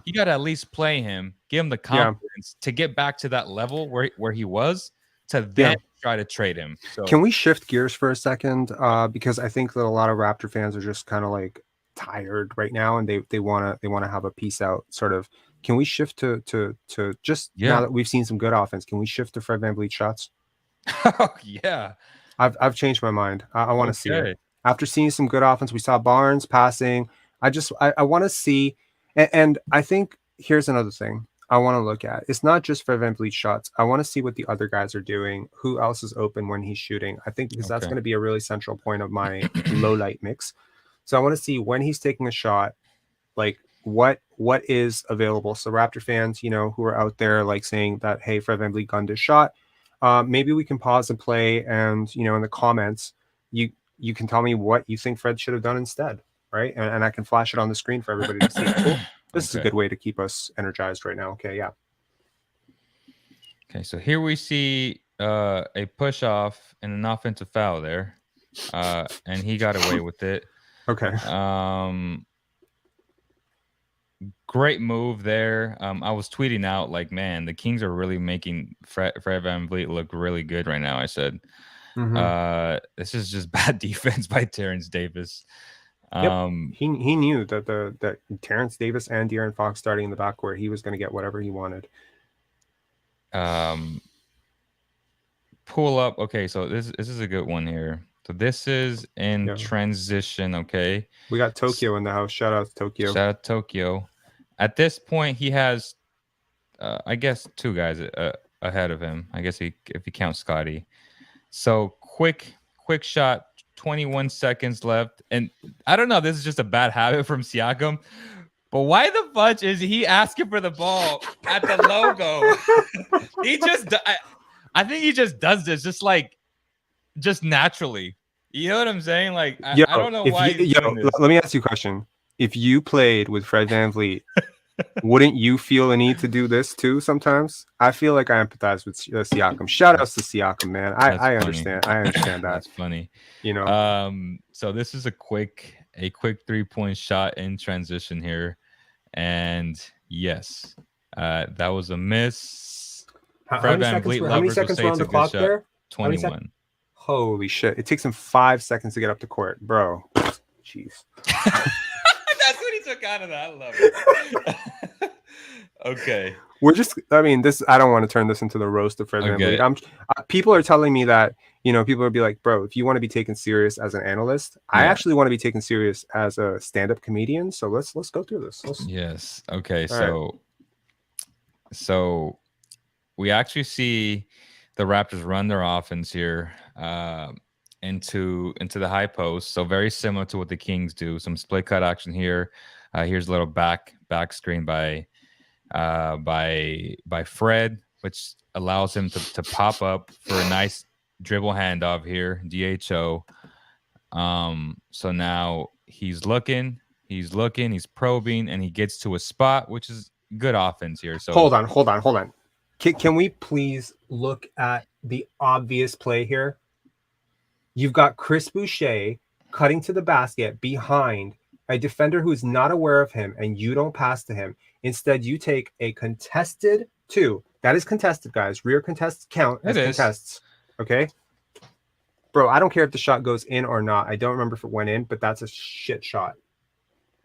you got to at least play him, give him the confidence to get back to that level where he was, to then try to trade him. So can we shift gears for a second? Because I think that a lot of Raptor fans are just kind of like tired right now, and they want to have a peace out sort of. Can we shift to just now that we've seen some good offense? Can we shift to Fred VanVleet shots? Oh yeah, I've changed my mind. I want to see it after seeing some good offense. We saw Barnes passing. I want to see, and I think here's another thing I want to look at. It's not just Fred VanVleet shots. I want to see what the other guys are doing. Who else is open when he's shooting? I think because that's going to be a really central point of my low light mix. So I want to see when he's taking a shot, like what is available. So Raptor fans, who are out there like saying that, hey, Fred VanVleet gunned his shot. Maybe we can pause and play, and in the comments, you can tell me what you think Fred should have done instead, right? And I can flash it on the screen for everybody to see. Cool. This is a good way to keep us energized right now. Okay, yeah. Okay, so here we see a push off and an offensive foul there, and he got away with it. Okay. Great move there. I was tweeting out like, man, the Kings are really making Fred VanVleet look really good right now. I said, this is just bad defense by Terrence Davis. Yep. He knew that Terrence Davis and De'Aaron Fox starting in the backcourt, he was going to get whatever he wanted. Pull up. Okay, so this is a good one here. So this is in transition. Okay, we got Tokyo in the house. Shout out to Tokyo. Shout out to Tokyo. At this point, he has, I guess, two guys ahead of him. I guess if he counts Scottie. So quick shot. 21 seconds left, and I don't know. This is just a bad habit from Siakam. But why the fudge is he asking for the ball at the logo? I think he just does this just naturally. You know what I'm saying? Like, I don't know why. Let me ask you a question. If you played with Fred VanVleet, wouldn't you feel a need to do this too sometimes? I feel like I empathize with Siakam. Shout outs to Siakam, man. I understand. I understand that. That's funny. So this is a quick 3-point shot in transition here. And yes, that was a miss. How many seconds were on the clock there? 21. Holy shit. It takes him 5 seconds to get up the court. Bro. Jeez. That's what he took out of that. I love it. Okay. I don't want to turn this into the roast of Fred VanVleet. People are telling me that, people would be like, bro, if you want to be taken serious as an analyst, I actually want to be taken serious as a stand-up comedian. So let's go through this. Yes. Okay. So we actually see the Raptors run their offense here into the high post. So very similar to what the Kings do. Some split cut action here. Here's a little back screen by Fred, which allows him to pop up for a nice dribble handoff here. DHO. So now he's looking, he's probing, and he gets to a spot, which is good offense here. So hold on. Can we please look at the obvious play here? You've got Chris Boucher cutting to the basket behind a defender who's not aware of him, and you don't pass to him. Instead, you take a contested 2. That is contested, guys. Rear contests count as contests. Okay? Bro, I don't care if the shot goes in or not. I don't remember if it went in, but that's a shit shot.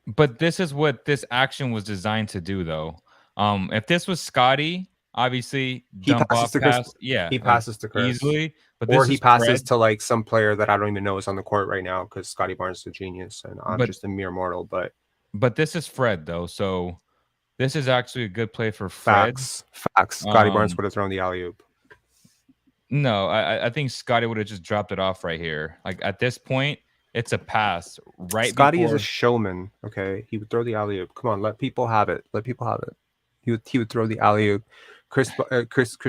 But this is what this action was designed to do, though. If this was Scottie, obviously, he passes to Chris. Yeah, he passes to Chris easily. But or he passes to like some player that I don't even know is on the court right now because Scottie Barnes is a genius and I'm just a mere mortal. But this is Fred, though. So this is actually a good play for Fred. Facts. Scottie Barnes would have thrown the alley-oop. No, I think Scottie would have just dropped it off right here. Like at this point, it's a pass. Right. Scottie is a showman. Okay, he would throw the alley-oop. Come on, let people have it. He would throw the alley-oop. Chris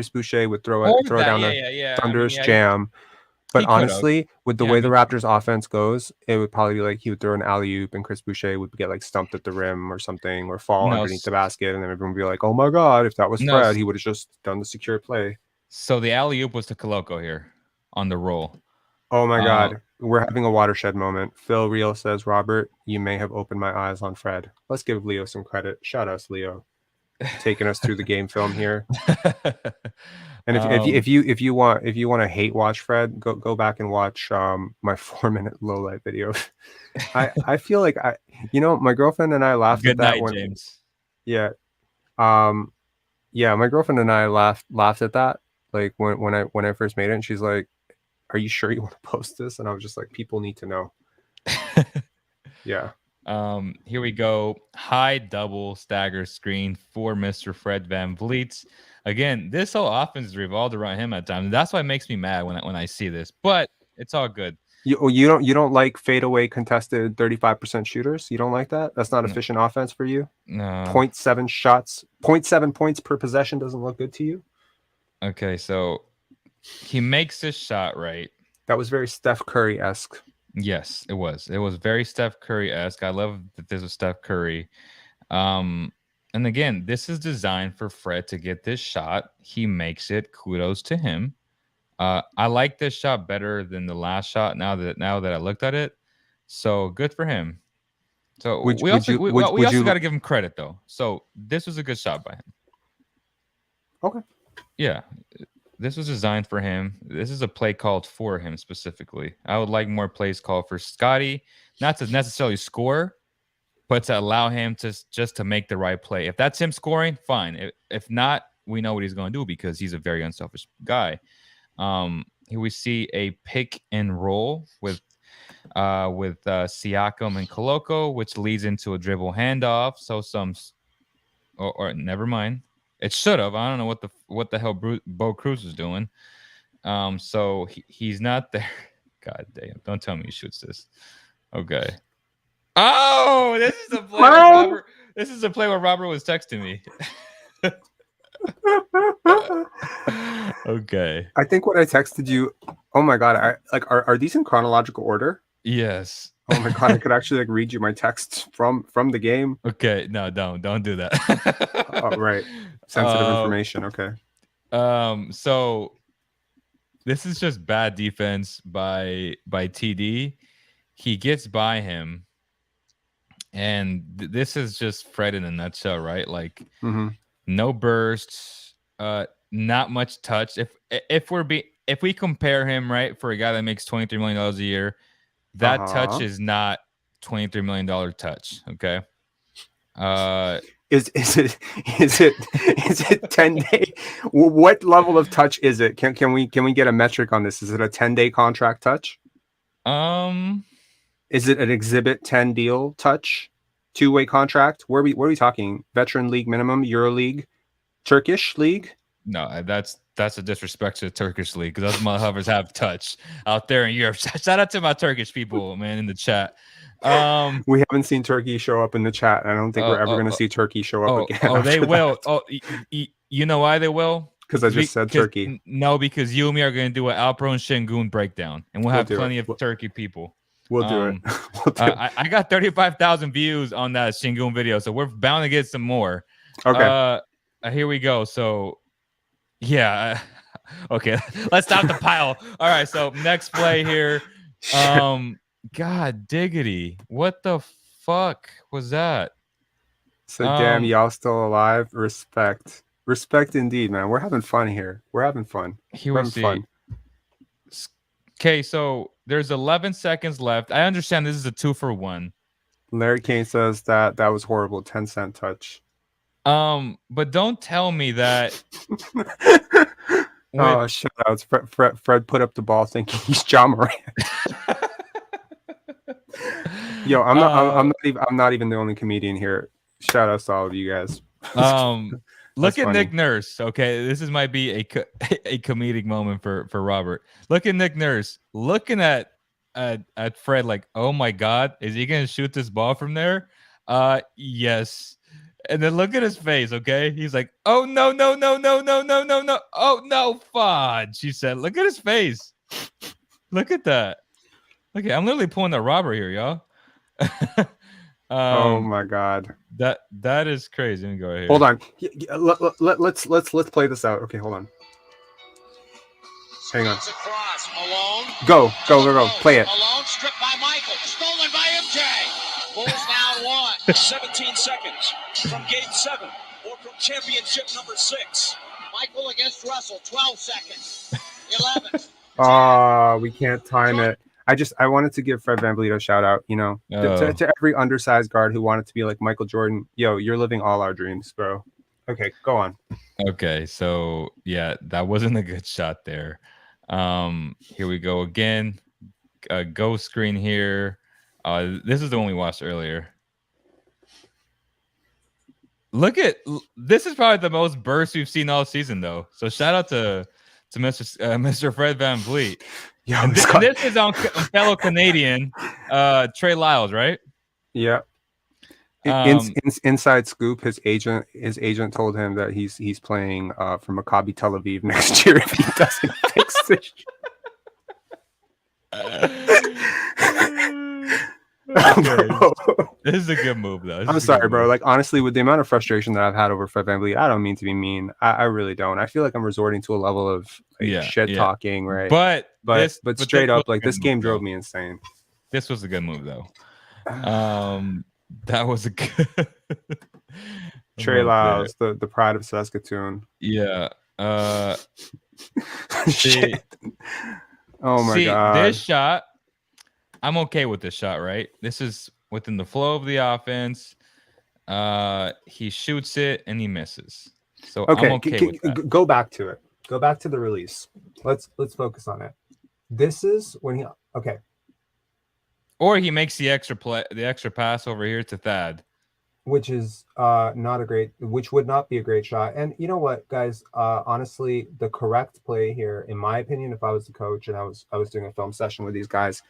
Boucher would throw down a thunderous jam. But honestly, with the way the Raptors offense goes, it would probably be like he would throw an alley-oop and Chris Boucher would get like stumped at the rim or something or fall underneath the basket. And then everyone would be like, oh my God, if that was Fred, he would have just done the secure play. So the alley-oop was to Koloko here on the roll. Oh my God. We're having a watershed moment. Phil Real says, Robert, you may have opened my eyes on Fred. Let's give Leo some credit. Shout out to Leo. Taking us through the game film here. And if you want to hate watch Fred, go back and watch my 4-minute low light video. I feel like my girlfriend and I laughed at that when James. Yeah. Yeah, my girlfriend and I laughed at that, like when I first made it, and she's like, "Are you sure you want to post this?" And I was just like, "People need to know." Yeah. Here we go. High double stagger screen for Mr. Fred VanVleet. Again, this whole offense is revolved around him at times. That's why it makes me mad when I see this, but it's all good. You don't like fadeaway contested 35% shooters? You don't like that? That's not efficient offense for you? No. 0.7 shots, 0.7 points per possession doesn't look good to you? Okay, so he makes this shot right. That was very Steph Curry-esque. Yes, it was. It was very Steph Curry-esque. I love that this was Steph Curry. And again, this is designed for Fred to get this shot. He makes it. Kudos to him. I like this shot better than the last shot now that I looked at it. So good for him. So we also got to give him credit though. So this was a good shot by him. Okay. Yeah. This was designed for him. This is a play called for him specifically. I would like more plays called for Scottie, not to necessarily score, but to allow him to make the right play. If that's him scoring, fine. If not, we know what he's going to do because he's a very unselfish guy. Here we see a pick and roll with Siakam and Koloko, which leads into a dribble handoff. So or never mind. It should have. I don't know what the hell Bo Cruz was doing. So he's not there. God damn! Don't tell me he shoots this. Okay. Oh, this is a play. Robert, this is a play where Robert was texting me. Okay. I think what I texted you. Oh my god! Are these in chronological order? Yes. Oh my god! I could actually read you my texts from the game. Okay. No, don't do that. Oh, right. Sensitive information. Okay. So this is just bad defense by TD. He gets by him, and this is just Fred in a nutshell, right? Like no bursts, not much touch. If we compare him, right, for a guy that makes $23 million a year, that touch is not $23 million touch. Okay. Is it 10 day? What level of touch is it? Can we get a metric on this? Is it a 10-day contract touch? Is it an exhibit 10 deal touch? 2-way contract? Where are we talking? Veteran league minimum, Euro league, Turkish league? No, that's a disrespect to the Turkish league because those motherfuckers have touch out there in Europe. Shout out to my Turkish people, man, in the chat. We haven't seen Turkey show up in the chat. I don't think we're ever going to see Turkey show up again. Oh, they will. Oh, you know why they will? Because I just said Turkey. No, because you and me are going to do an Alpro and Şengün breakdown, and we'll have plenty of Turkey people. We'll do it. I got 35,000 views on that Şengün video, so we're bound to get some more. Okay. Here we go. So, yeah. Okay, let's stop the pile. All right, so next play here. God diggity. What the fuck was that? So damn, y'all still alive. Respect. Respect indeed, man. We're having fun here. We're having fun. We're having fun. Okay, so there's 11 seconds left. I understand this is a 2-for-1. Larry Kane says that was horrible. 10-cent touch. But don't tell me that. Oh, shout outs. Fred put up the ball thinking he's John Moran. Yo, I'm not even the only comedian here. Shout outs to all of you guys. Look at Nick Nurse. Okay, this might be a comedic moment for Robert. Look at Nick Nurse looking at Fred like, oh my god, is he gonna shoot this ball from there? Yes. And then look at his face. Okay, he's like, oh no. Oh no, fudge. She said, look at his face. Look at that. Okay, I'm literally pulling the Robert here, y'all. Oh my god, that is crazy. Let me go ahead. Hold on, let's play this out. Okay, hold on. Hang on. Go. Play it. Alone, stripped by Michael, stolen by MJ. Bulls down 1. 17 seconds from Game 7 or from championship number 6. Michael against Russell. 12 seconds. 11. We can't time it. I wanted to give Fred VanVleet a shout out, to every undersized guard who wanted to be like Michael Jordan. Yo, you're living all our dreams, bro. Okay, go on. Okay, so yeah, that wasn't a good shot there. Here we go again. Go screen here. This is the one we watched earlier. Look at this is probably the most burst we've seen all season, though. So shout out to Mr. Fred VanVleet. Yo, and this is on fellow Canadian Trey Lyles, right? Yeah. Inside scoop, his agent told him that he's playing for Maccabi Tel Aviv next year if he doesn't fix it. This is a good move, though. I'm sorry, bro. Like, honestly, with the amount of frustration that I've had over Fred VanVleet, I don't mean to be mean. I really don't. I feel like I'm resorting to a level of shit talking, right? But straight up, like, this game drove me insane. This was a good move, though. That was a good Trey Lyles, the pride of Saskatoon. Yeah. Shit. Oh my god. This shot, I'm okay with this shot, right? This is within the flow of the offense. He shoots it and he misses. So okay, I'm okay with that. Go back to it. Go back to the release. Let's focus on it. This is when he okay. Or he makes the extra pass over here to Thad, which is which would not be a great shot. And you know what, guys? Honestly, the correct play here, in my opinion, if I was the coach and I was doing a film session with these guys,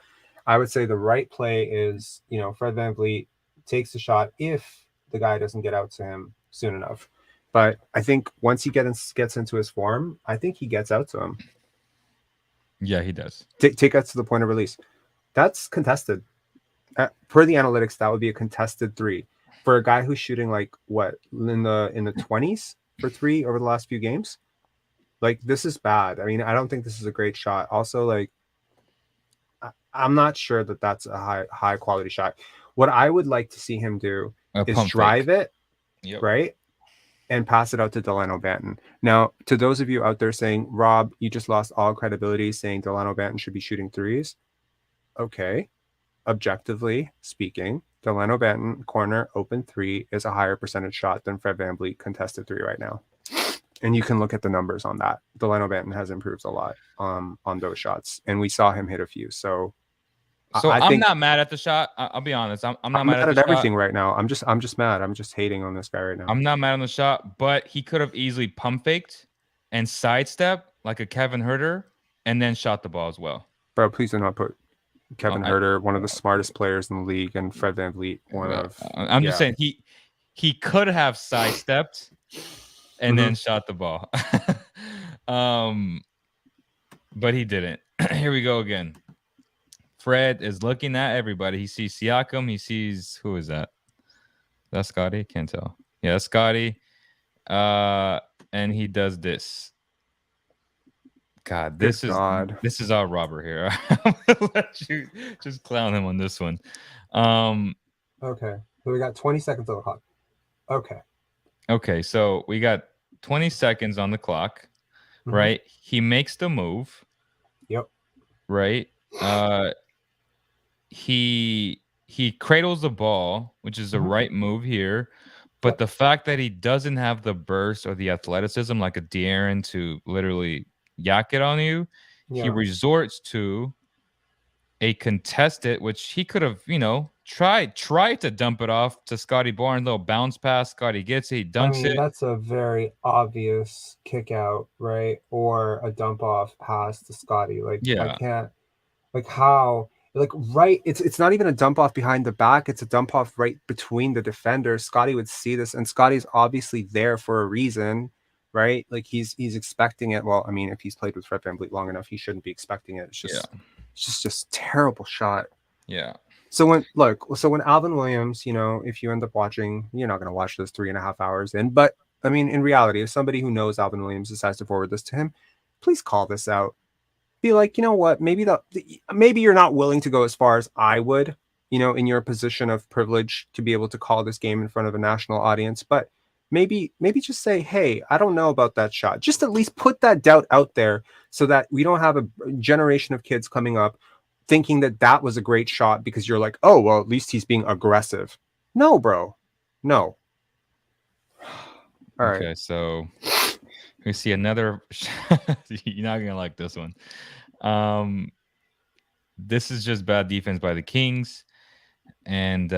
I would say the right play is, Fred VanVleet takes the shot if the guy doesn't get out to him soon enough. But I think once he gets into his form, I think he gets out to him. Yeah, he does. Take us to the point of release. That's contested. Per the analytics, that would be a contested three for a guy who's shooting like what in the 20s for three over the last few games. Like, this is bad. I mean, I don't think this is a great shot. Also, like, I'm not sure that that's a high quality shot. What I would like to see him do is drive it, right, and pass it out to Delano Banton. Now, to those of you out there saying, Rob, you just lost all credibility saying Delano Banton should be shooting threes. Okay, objectively speaking, Delano Banton corner open three is a higher percentage shot than Fred VanVleet contested three right now. And you can look at the numbers on that. Delano Banton has improved a lot on those shots, and we saw him hit a few. So I'm not mad at the shot. I'll be honest. I'm not mad at everything right now. I'm just mad. I'm just hating on this guy right now. I'm not mad on the shot, but he could have easily pump faked and sidestep like a Kevin Huerter and then shot the ball as well. Bro, please do not put Kevin Huerter, one of the smartest players in the league, and Fred VanVleet, I'm just saying he could have sidestepped and then shot the ball. But he didn't. Here we go again. Fred is looking at everybody. He sees Siakam. He sees, who is that? That's Scottie? Can't tell. Yeah, that's Scottie. And he does this. God, this is all Robert here. I'm gonna let you just clown him on this one. Okay. So we got 20 seconds on the clock. Okay, so we got 20 seconds on the clock, right? He makes the move. Yep. Right. He cradles the ball, which is the right move here. But the fact that he doesn't have the burst or the athleticism like a De'Aaron to literally yak it on you, he resorts to a contested, which he could have, tried to dump it off to Scottie Barnes, little bounce pass. Scottie gets it, he dunks it. That's a very obvious kick out, right? Or a dump off pass to Scottie. I can't, how? Right, it's not even a dump off behind the back, it's a dump off right between the defenders. Scottie would see this, and Scottie's obviously there for a reason, right? Like he's expecting it. Well, I mean, if he's played with Fred VanVleet long enough, he shouldn't be expecting it. It's just terrible shot. Yeah. So when Alvin Williams, if you end up watching, you're not going to watch this 3.5 hours in, but I mean, in reality, if somebody who knows Alvin Williams decides to forward this to him, please call this out. Be like, you know what, maybe you're not willing to go as far as I would, in your position of privilege to be able to call this game in front of a national audience, but maybe just say, hey, I don't know about that shot. Just at least put that doubt out there so that we don't have a generation of kids coming up thinking that was a great shot because you're like, oh, well, at least he's being aggressive. No, bro. No. All okay, right. So we see another. You're not gonna like this one. This is just bad defense by the Kings, and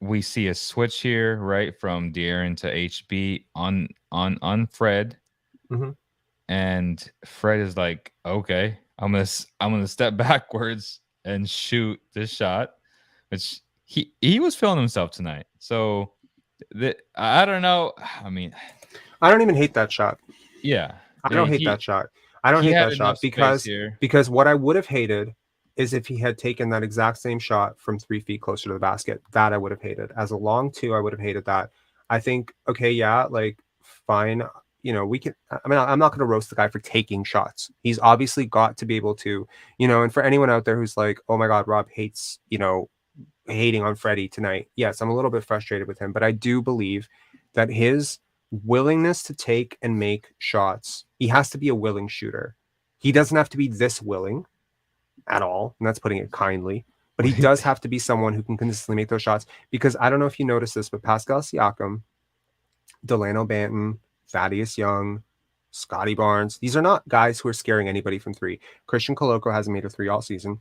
we see a switch here, right, from De'Aaron to HB on Fred, and Fred is like, okay, I'm gonna step backwards and shoot this shot, which he was feeling himself tonight. So I don't know. I mean, I don't even hate that shot. Yeah, I don't hate that shot. I don't hate that shot because what I would have hated is if he had taken that exact same shot from 3 feet closer to the basket. That I would have hated. As a long two, I would have hated that. I think, okay, yeah, like fine. You know, we can. I mean, I'm not going to roast the guy for taking shots. He's obviously got to be able to, you know. And for anyone out there who's like, oh my God, Rob hates, you know, hating on Freddie tonight. Yes, I'm a little bit frustrated with him, but I do believe that his willingness to take and make shots, he has to be a willing shooter. He doesn't have to be this willing at all, and that's putting it kindly, but he does have to be someone who can consistently make those shots, because I don't know if you noticed this, but Pascal Siakam, Delano Banton, Thaddeus Young, Scottie Barnes, these are not guys who are scaring anybody from three. Christian Koloko hasn't made a three all season.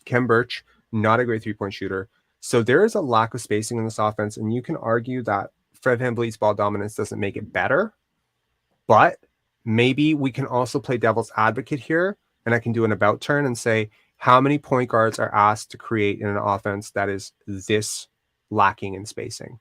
Khem Birch, not a great three-point shooter. So there is a lack of spacing in this offense, and you can argue that Fred VanVleet's ball dominance doesn't make it better, but maybe we can also play devil's advocate here, and I can do an about turn and say, how many point guards are asked to create in an offense that is this lacking in spacing?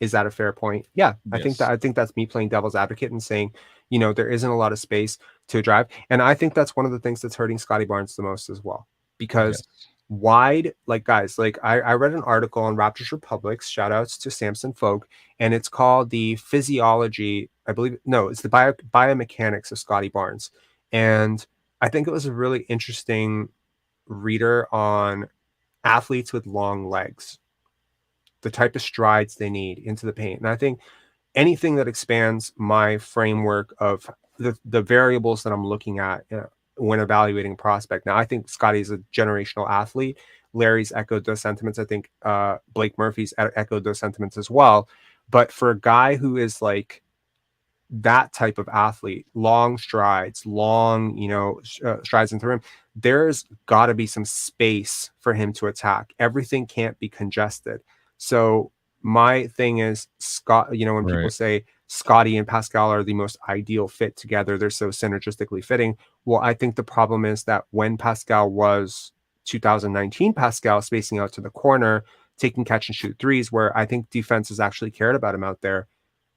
Is that a fair point? Yeah, yes. I think that's me playing devil's advocate and saying, you know, there isn't a lot of space to drive, and I think that's one of the things that's hurting Scottie Barnes the most as well, because wide, like guys, like I read an article on Raptors Republic, shout outs to Samson Folk, and it's called The Physiology, I believe, no, it's the biomechanics of Scottie Barnes. And I think it was a really interesting reader on athletes with long legs, the type of strides they need into the paint. And I think anything that expands my framework of the variables that I'm looking at when evaluating prospect. Now, I think Scottie's a generational athlete. Larry's echoed those sentiments. I think Blake Murphy's echoed those sentiments as well. But for a guy who is like that type of athlete, long strides, long, you know, strides into the rim, there's got to be some space for him to attack. Everything can't be congested. So my thing is, Scott, you know, when people say Scottie and Pascal are the most ideal fit together, they're so synergistically fitting. Well, I think the problem is that when Pascal was 2019 Pascal spacing out to the corner, taking catch and shoot threes, where I think defenses actually cared about him out there,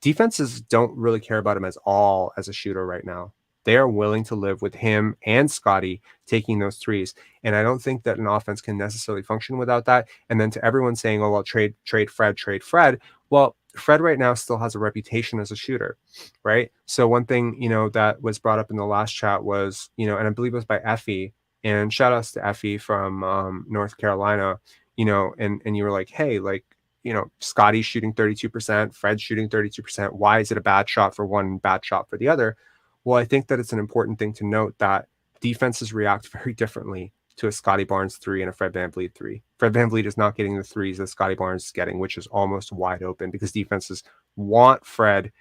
defenses don't really care about him as a shooter right now. They are willing to live with him and Scottie taking those threes. And I don't think that an offense can necessarily function without that. And then to everyone saying, oh, well, trade Fred. Well, Fred right now still has a reputation as a shooter, right? So one thing, you know, that was brought up in the last chat was, you know, and I believe it was by Effie, and shout outs to Effie from North Carolina, you know, and you were like, hey, like, you know, Scottie's shooting 32%, Fred's shooting 32%. Why is it a bad shot for one, bad shot for the other? Well, I think that it's an important thing to note that defenses react very differently to a Scottie Barnes 3 and a Fred VanVleet 3. Fred VanVleet is not getting the threes that Scottie Barnes is getting, which is almost wide open, because defenses want Fred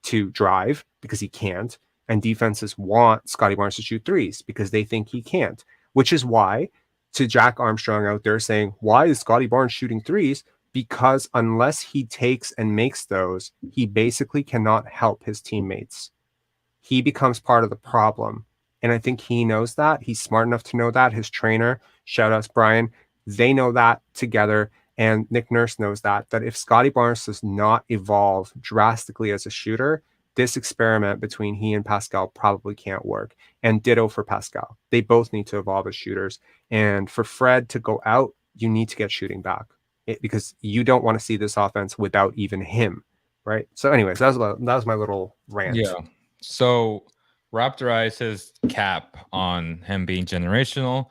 to drive because he can't, and defenses want Scottie Barnes to shoot threes because they think he can't, which is why, to Jack Armstrong out there saying, why is Scottie Barnes shooting threes? Because unless he takes and makes those, he basically cannot help his teammates. He becomes part of the problem. And I think he knows that. He's smart enough to know that. His trainer, shout outs Brian, they know that together. And Nick Nurse knows that if Scottie Barnes does not evolve drastically as a shooter, this experiment between he and Pascal probably can't work. And ditto for Pascal. They both need to evolve as shooters. And for Fred to go out, you need to get shooting back, because you don't want to see this offense without even him, right? So anyways, that was my little rant. Yeah. So Raptor Eyes says cap on him being generational.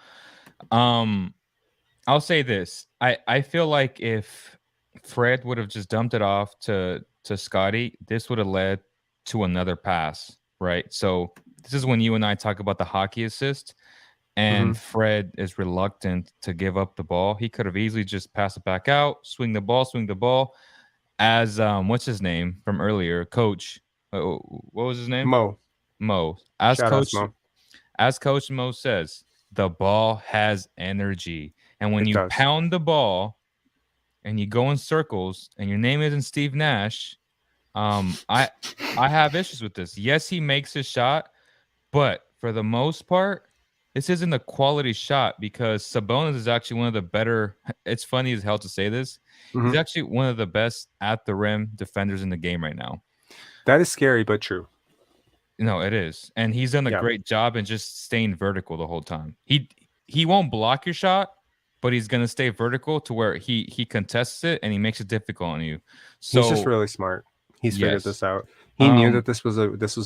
I'll say this. I feel like if Fred would have just dumped it off to Scottie, this would have led to another pass, right? So this is when you and I talk about the hockey assist, and Fred is reluctant to give up the ball. He could have easily just passed it back out, swing the ball. As what's his name from earlier, Coach? What was his name? Mo. As Coach Mo says, the ball has energy, and when you pound the ball and you go in circles, and your name isn't Steve Nash, I have issues with this. Yes, he makes his shot, but for the most part, this isn't a quality shot because Sabonis is actually one of the better. It's funny as hell to say this. He's actually one of the best at the rim defenders in the game right now. That is scary, but true. No, it is, and he's done a great job in just staying vertical the whole time. He won't block your shot, but he's gonna stay vertical to where he contests it and he makes it difficult on you. So he's just really smart. He's figured this out. He knew that this was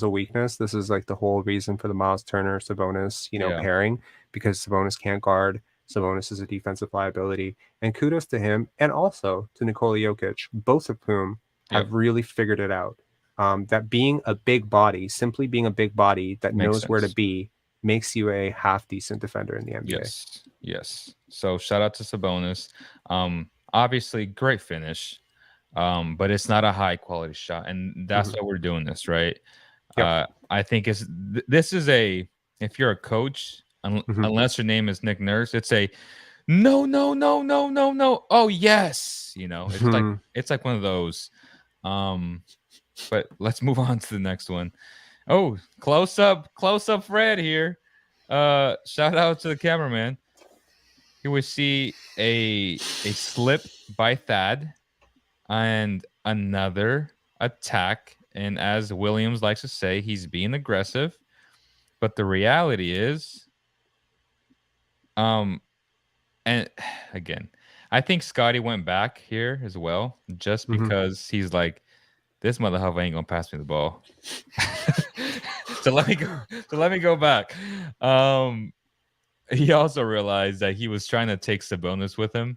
a weakness. This is like the whole reason for the Miles Turner Sabonis, pairing, because Sabonis can't guard. Sabonis is a defensive liability, and kudos to him and also to Nikola Jokic, both of whom have really figured it out. That being a big body, simply being a big body that knows where to be, makes you a half decent defender in the NBA. Yes. So shout out to Sabonis. Obviously, great finish. But it's not a high quality shot, and that's why we're doing this, right? I think this is if you're a coach, unless your name is Nick Nurse, it's a no. Oh yes, it's like one of those. But let's move on to the next one. Oh, close up Fred here. Shout out to the cameraman. Here we see a slip by Thad. And another attack. And as Williams likes to say, he's being aggressive. But the reality is, and again, I think Scottie went back here as well, just because he's like, this motherfucker ain't gonna pass me the ball. So let me go back. He also realized that he was trying to take Sabonis with him.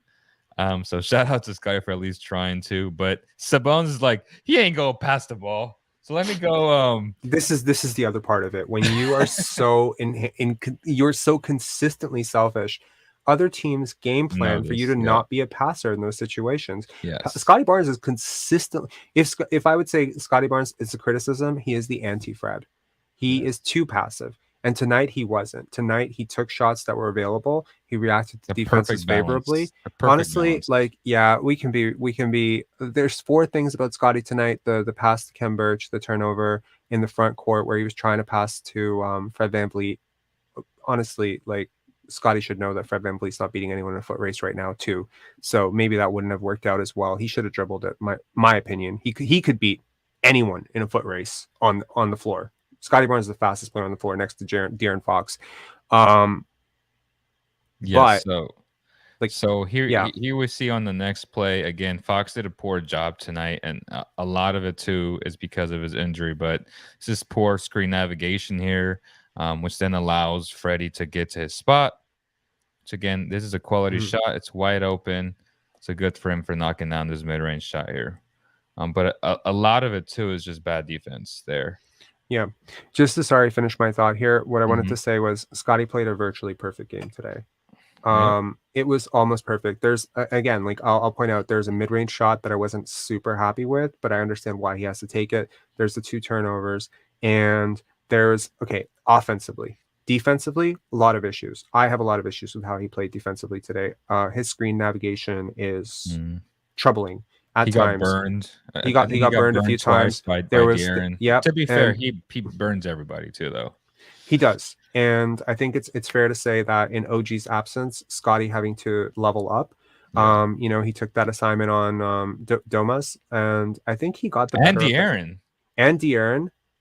So shout out to Scottie for at least trying to, but Sabonis is like, he ain't gonna pass the ball. So let me go. This is the other part of it. When you are so you're so consistently selfish, other teams game plan for you to not be a passer in those situations. Yes. Scottie Barnes is consistently. If I would say Scottie Barnes is a criticism, he is the anti-Fred. He is too passive. And tonight he wasn't. Tonight he took shots that were available. He reacted to defenses favorably. Honestly, we can be. There's 4 things about Scottie tonight: the pass to Kem Birch, the turnover in the front court where he was trying to pass to Fred VanVleet. Honestly, Scottie should know that Fred VanVleet's not beating anyone in a foot race right now too. So maybe that wouldn't have worked out as well. He should have dribbled it. My opinion. He could beat anyone in a foot race on the floor. Scottie Barnes is the fastest player on the floor next to De'Aaron Fox. So here we see on the next play again, Fox did a poor job tonight, and a lot of it too is because of his injury. But this is poor screen navigation here, which then allows Freddie to get to his spot. Which again, this is a quality shot. It's wide open. It's a good for him for knocking down this mid-range shot here. But a lot of it too is just bad defense there. Yeah, just to finish my thought here. What I wanted to say was Scottie played a virtually perfect game today. It was almost perfect. There's again, I'll point out, there's a mid-range shot that I wasn't super happy with, but I understand why he has to take it. There's the 2 turnovers, and there's offensively, defensively, a lot of issues. I have a lot of issues with how he played defensively today. His screen navigation is troubling. At times, got burned. He got burned a few times. By De'Aaron. To be fair, he burns everybody too, though. He does, and I think it's fair to say that in OG's absence, Scottie having to level up. He took that assignment on Domas, and I think he got the better of De'Aaron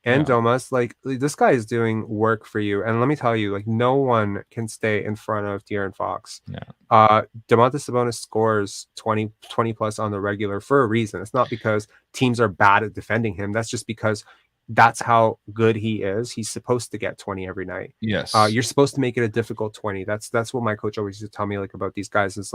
and Domas. This guy is doing work for you, and let me tell you, no one can stay in front of De'Aaron Fox. Domantas Sabonis scores 20 plus on the regular for a reason. It's not because teams are bad at defending him. That's just because that's how good he is. He's supposed to get 20 every night. Yes. You're supposed to make it a difficult 20. That's what my coach always used to tell me about these guys. Is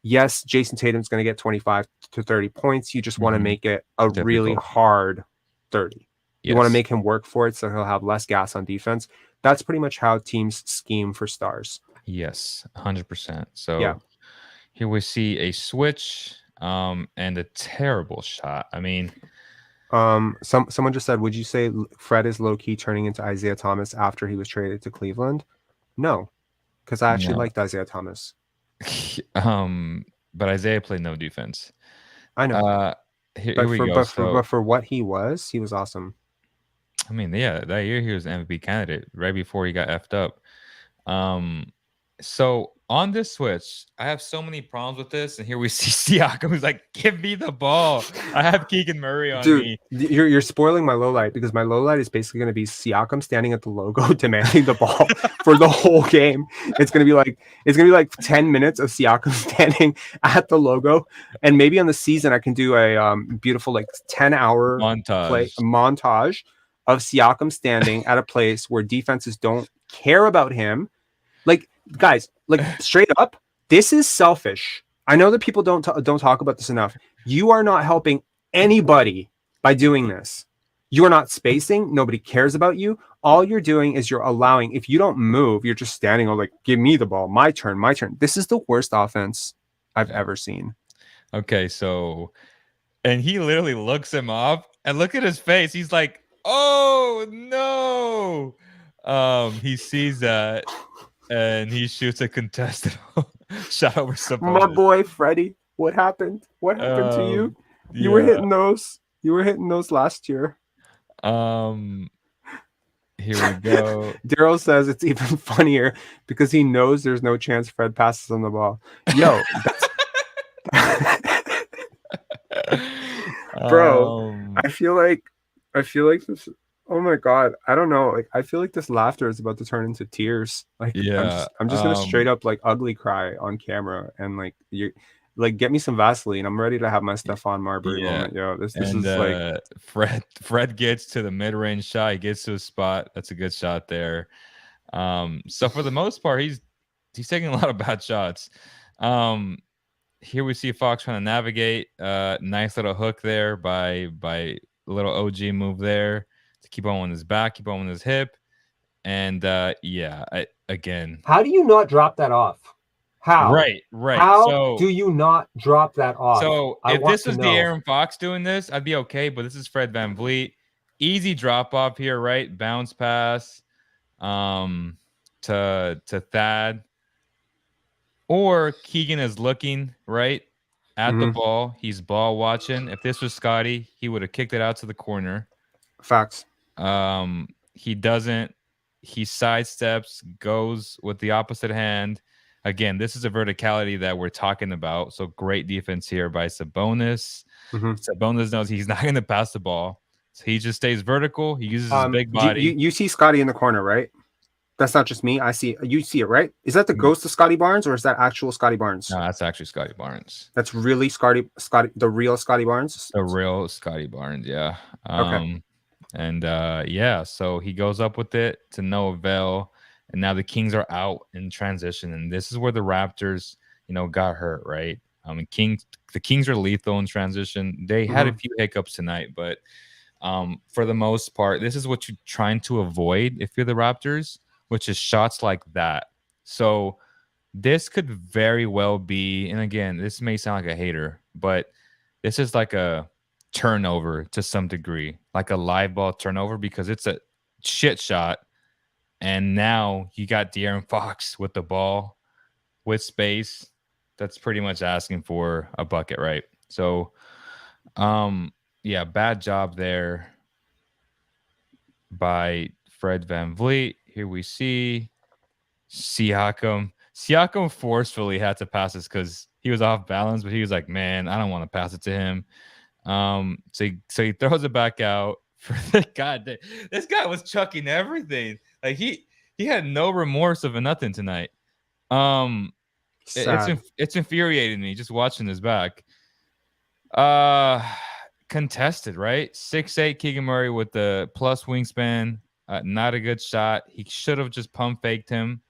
yes, Jason Tatum's going to get 25 to 30 points. You just want to make it a really hard 30. You want to make him work for it so he'll have less gas on defense. That's pretty much how teams scheme for stars. Yes, 100%. So here we see a switch and a terrible shot. I mean, someone just said, would you say Fred is low-key turning into Isaiah Thomas after he was traded to Cleveland? No, because I actually liked Isaiah Thomas. But Isaiah played no defense. I know. Here we go. But for what he was awesome. I mean, yeah, that year he was an MVP candidate right before he got effed up. So on this switch, I have so many problems with this, and here we see Siakam who's like, "Give me the ball." I have Keegan Murray on me. You're spoiling my low light, because my low light is basically going to be Siakam standing at the logo demanding the ball for the whole game. It's going to be like 10 minutes of Siakam standing at the logo, and maybe on the season I can do a beautiful like 10-hour montage of Siakam standing at a place where defenses don't care about him. Like, guys, like straight up, this is selfish. I know that people don't talk about this enough. You are not helping anybody by doing this. You are not spacing. Nobody cares about you. All you're doing is you're allowing, if you don't move, you're just standing there like, give me the ball. My turn, my turn. This is the worst offense I've ever seen. Okay, so, and he literally looks him off, and look at his face. He's like, oh, no. He sees that. And he shoots a contested shot over Sabonis. My boy Freddie, what happened? What happened to you? You were hitting those. You were hitting those last year. Here we go. Daryl says it's even funnier because he knows there's no chance Fred passes on the ball. Yo, bro, I feel like this. Oh my God, I don't know. Like, I feel like this laughter is about to turn into tears. Like, I'm just gonna straight up like ugly cry on camera, and like get me some Vaseline. I'm ready to have my Stephon Marbury moment. Yo, this is like Fred gets to the mid-range shot. He gets to a spot. That's a good shot there. So for the most part, he's taking a lot of bad shots. Here we see Fox trying to navigate. Nice little hook there by little OG move there. To keep on his back, keep on his hip, and again. How do you not drop that off? How? Right. How do you not drop that off? So if this was De'Aaron Fox doing this, I'd be okay. But this is Fred VanVleet. Easy drop off here, right? Bounce pass, to Thad, or Keegan is looking right at the ball. He's ball watching. If this was Scottie, he would have kicked it out to the corner. Facts. He doesn't. He sidesteps, goes with the opposite hand. Again, this is a verticality that we're talking about. So great defense here by Sabonis. Sabonis knows he's not going to pass the ball, so he just stays vertical. He uses his big body. You see Scottie in the corner, right? That's not just me. I see. You see it, right? Is that the ghost of Scottie Barnes, or is that actual Scottie Barnes? No, that's actually Scottie Barnes. That's really Scottie, the real Scottie Barnes. The real Scottie Barnes, yeah. Okay. And so he goes up with it to no avail, and now the Kings are out in transition, and this is where the Raptors, got hurt, right? The Kings are lethal in transition. They had a few hiccups tonight, but for the most part, this is what you're trying to avoid if you're the Raptors, which is shots like that. So this could very well be, and again, this may sound like a hater, but this is like a turnover to some degree, like a live ball turnover, because it's a shit shot. And now you got De'Aaron Fox with the ball with space. That's pretty much asking for a bucket, right? So, bad job there by Fred VanVleet. Here we see Siakam. Siakam forcefully had to pass this because he was off balance, but he was like, man, I don't want to pass it to him. So he throws it back out for the God. This guy was chucking everything. Like he had no remorse of nothing tonight. It's infuriating me just watching this back. Contested, right? 6'8" Keegan Murray with the plus wingspan. Not a good shot. He should have just pump faked him,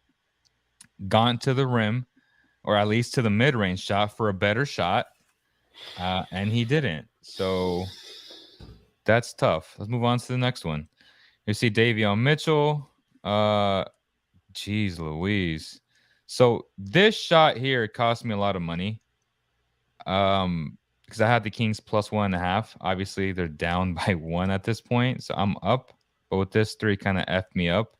gone to the rim. or at least to the mid-range shot for a better shot, and he didn't. So that's tough. Let's move on to the next one. You see Davion Mitchell. Jeez Louise. So this shot here cost me a lot of money. Because I had the Kings plus 1.5. Obviously, they're down by 1 at this point, so I'm up. But with this 3, kind of effed me up.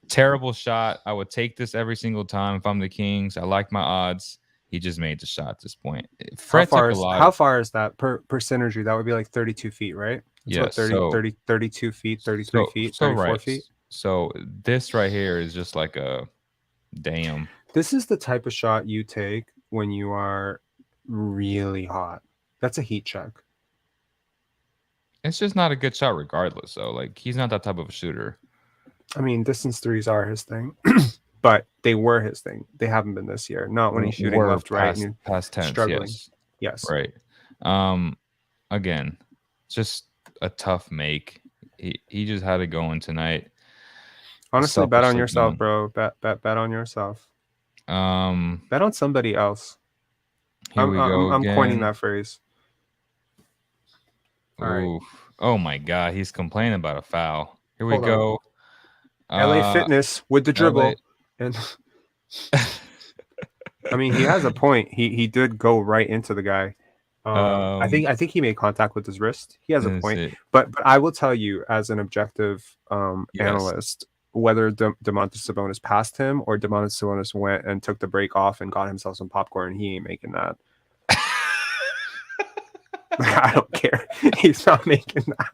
Terrible shot. I would take this every single time if I'm the Kings. I like my odds. He just made the shot at this point. How far is that per synergy? That would be like 32 feet, right? It's about 32 feet, 33 feet, 34 feet. So this right here is just like a damn. This is the type of shot you take when you are really hot. That's a heat check. It's just not a good shot regardless, though. Like, he's not that type of a shooter. I mean, distance threes are his thing, but they were his thing. They haven't been this year. Not when he's shooting left, right, and past tense, struggling. Yes. Right. Again, just a tough make. He just had it going tonight. Honestly, bet on yourself, bro. Bet on yourself. Bet on somebody else. I'm coining that phrase. All right. Oh my God, he's complaining about a foul. Here we go. LA Fitness with the dribble, and I mean, he has a point. He did go right into the guy. I think he made contact with his wrist. He has a point. But I will tell you, as an objective analyst, whether Domantas Sabonis passed him or Domantas Sabonis went and took the break off and got himself some popcorn, he ain't making that. I don't care. He's not making that.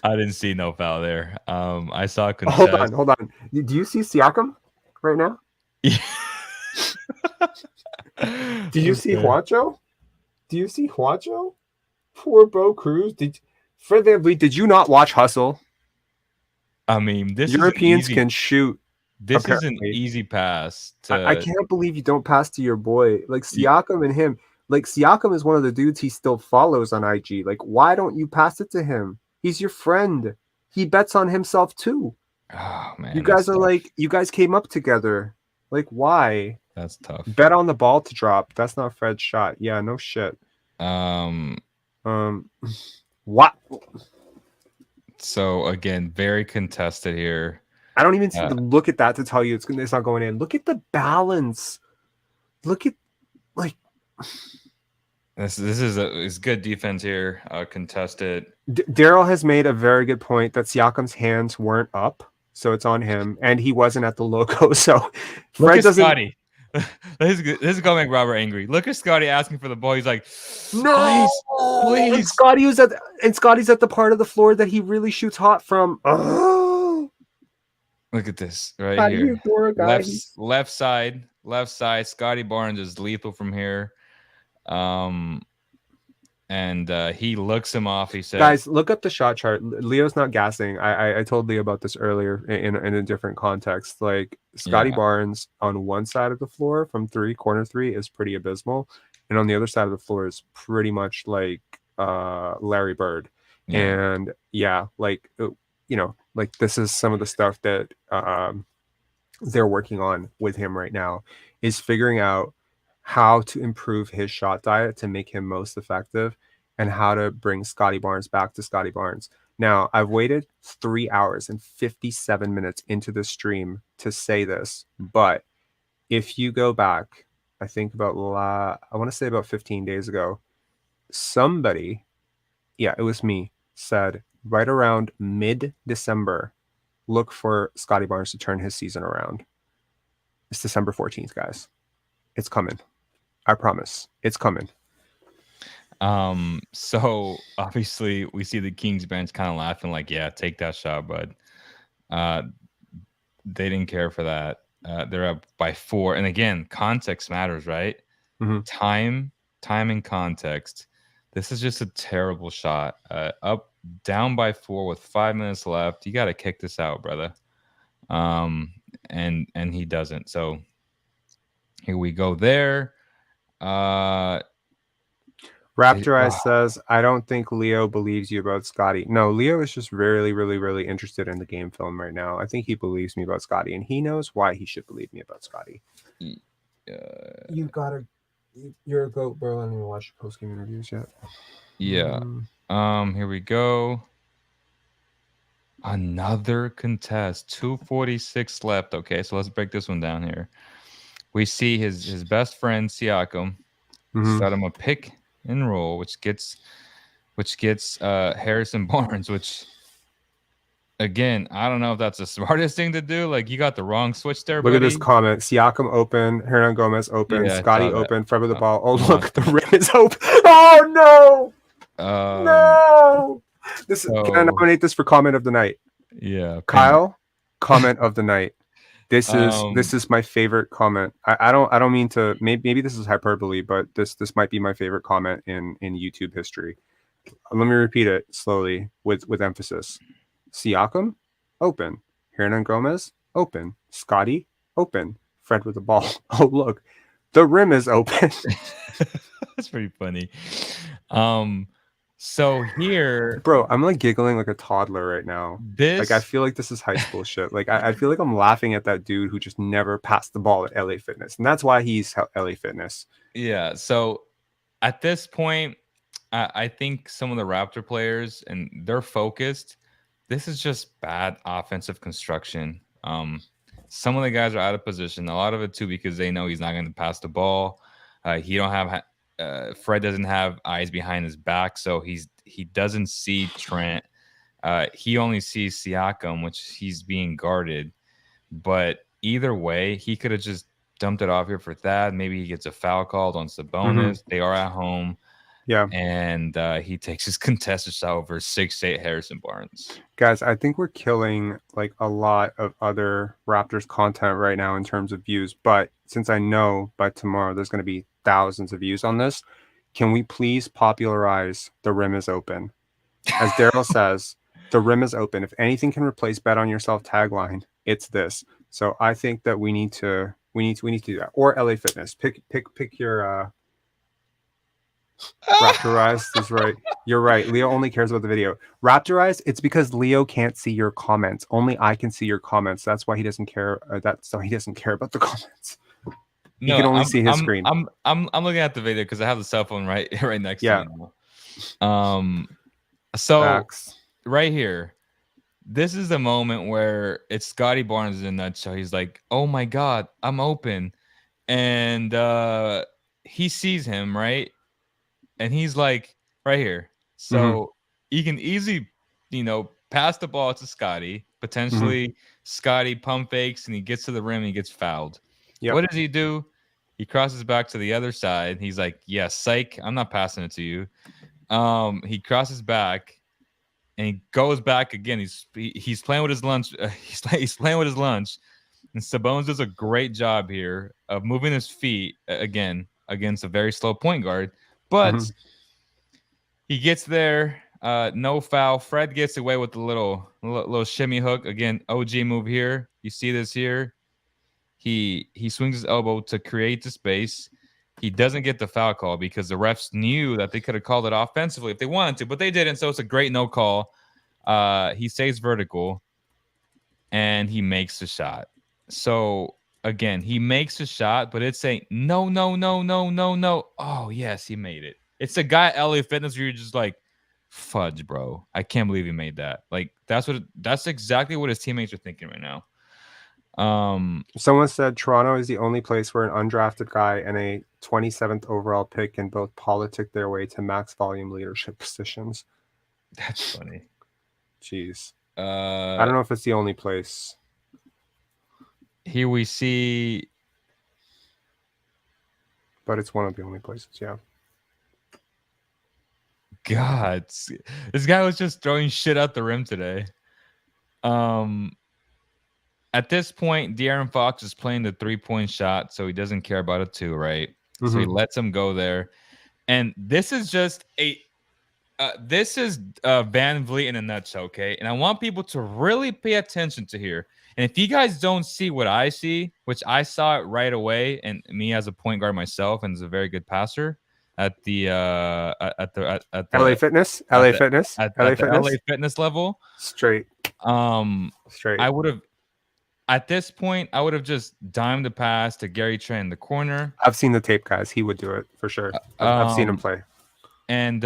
I didn't see no foul there. I saw. Hold on. Do you see Siakam right now? Do you see Juancho? Poor Bo Cruz. Fred VanVleet, did you not watch Hustle? I mean, Europeans can shoot. This apparently is an easy pass. I can't believe you don't pass to your boy. Like Siakam and him. Like Siakam is one of the dudes he still follows on IG. Like, why don't you pass it to him? He's your friend. He bets on himself too. Oh man, you guys are tough. Like, you guys came up together. Like, why? That's tough. Bet on the ball to drop. That's not Fred's shot. Yeah, no shit. What? So again, very contested here. I don't even look at that to tell you it's not going in. Look at the balance. Look at this is good defense here. Contested. Daryl has made a very good point that Siakam's hands weren't up, so it's on him, and he wasn't at the logo. So Fred doesn't. Scottie. This is gonna make Robert angry. Look at Scottie asking for the ball. He's like, no, please. And Scottie's at the part of the floor that he really shoots hot from. Oh, look at this right here. Left side. Scottie Barnes is lethal from here. And he looks him off. He says, guys, look up the shot chart. Leo's not gassing. I told Leo about this earlier in a different context. Like, Scottie Barnes on one side of the floor from corner three is pretty abysmal, and on the other side of the floor is pretty much like Larry Bird. And like this is some of the stuff that they're working on with him right now, is figuring out how to improve his shot diet to make him most effective, and how to bring Scottie Barnes back to Scottie Barnes. Now, I've waited 3 hours and 57 minutes into the stream to say this, but if you go back, I think about I want to say about 15 days ago, somebody, it was me, said right around mid-December, look for Scottie Barnes to turn his season around. It's December 14th, guys. It's coming. I promise. It's coming. So obviously we see the Kings bench kind of laughing like, yeah, take that shot, bud. They didn't care for that. They're up by 4. And again, context matters, right? Mm-hmm. Time and context. This is just a terrible shot. Down by 4 with 5 minutes left. You got to kick this out, brother. And he doesn't. So here we go there. Raptor Eyes says, I don't think Leo believes you about Scottie. No, Leo is just really, really, really interested in the game film right now. I think he believes me about Scottie, and he knows why he should believe me about Scottie. You're a goat, bro. I didn't even watch the post-game interviews yet. Yeah. Here we go. Another contest. 2:46 left. Okay, so let's break this one down here. We see his best friend Siakam set him a pick and roll, which gets Harrison Barnes, which again, I don't know if that's the smartest thing to do. Like, you got the wrong switch there, Look buddy. at this comment. Siakam open, Hernan Gomez open, Yeah, Scottie open, Fred with the ball. Oh, look, the rim is open. Oh, no. No. Can I nominate this for comment of the night? Yeah. Kyle, comment of the night. This is my favorite comment. I don't mean to, maybe this is hyperbole, but this might be my favorite comment in YouTube history. Let me repeat it slowly with emphasis. Siakam, open. Hernan Gomez, open. Scottie, open. Fred with the ball. Oh, look, the rim is open. That's pretty funny. So here, bro, I'm like giggling like a toddler right now. Like, I feel like this is high school shit. Like, I feel like I'm laughing at that dude who just never passed the ball at LA Fitness, and that's why he's LA Fitness. Yeah. So at this point, I think some of the Raptor players, and they're focused. This is just bad offensive construction. Some of the guys are out of position. A lot of it too because they know he's not going to pass the ball. He don't have. Fred doesn't have eyes behind his back, so he doesn't see Trent. He only sees Siakam, which he's being guarded. But either way, he could have just dumped it off here for Thad. Maybe he gets a foul called on Sabonis. They are at home. Yeah. And he takes his contested shot over 6'8" Harrison Barnes. Guys, I think we're killing like a lot of other Raptors content right now in terms of views. But since I know by tomorrow there's going to be thousands of views on this, can we please popularize the rim is open? As Daryl says, the rim is open. If anything can replace bet on yourself tagline, it's this. So I think that we need to do that. Or LA Fitness. Pick your Raptorized is right. You're right. Leo only cares about the video. Raptorized, it's because Leo can't see your comments. Only I can see your comments. That's why he doesn't care. He doesn't care about the comments. He can only see his screen. I'm looking at the video because I have the cell phone right next to me. So Facts. Right here, this is the moment where it's Scottie Barnes in a nutshell. He's like, "Oh my God, I'm open," and he sees him right. And he's like right here. So he can easily, pass the ball to Scottie. Potentially Scottie pump fakes and he gets to the rim and he gets fouled. Yep. What does he do? He crosses back to the other side. He's like, yeah, psych, I'm not passing it to you. He crosses back and he goes back again. He's playing with his lunch. He's playing with his lunch. And Sabonis does a great job here of moving his feet again against a very slow point guard. But he gets there, no foul. Fred gets away with the little shimmy hook. Again, OG move here. You see this here. He swings his elbow to create the space. He doesn't get the foul call because the refs knew that they could have called it offensively if they wanted to, but they didn't. So it's a great no call. He stays vertical, and he makes the shot. So again, he makes a shot, but it's saying no. Oh, yes, he made it. It's the guy at LA Fitness where you're just like, fudge, bro. I can't believe he made that. Like, that's exactly what his teammates are thinking right now. Someone said Toronto is the only place where an undrafted guy and a 27th overall pick can both politic their way to max volume leadership positions. That's funny. Jeez. I don't know if it's the only place. Here we see, but it's one of the only places. Yeah. God, this guy was just throwing shit out the rim today. At this point, De'Aaron Fox is playing the 3-point shot, so he doesn't care about it too, right? So he lets him go there, and this is just VanVleet in a nutshell, okay? And I want people to really pay attention to here. And if you guys don't see what I see, which I saw it right away, and me as a point guard myself and as a very good passer, at the LA Fitness, at LA the LA Fitness level. Straight. I would have at this point I would have just dimed the pass to Gary Trent in the corner. I've seen the tape, guys. He would do it for sure. I've seen him play. And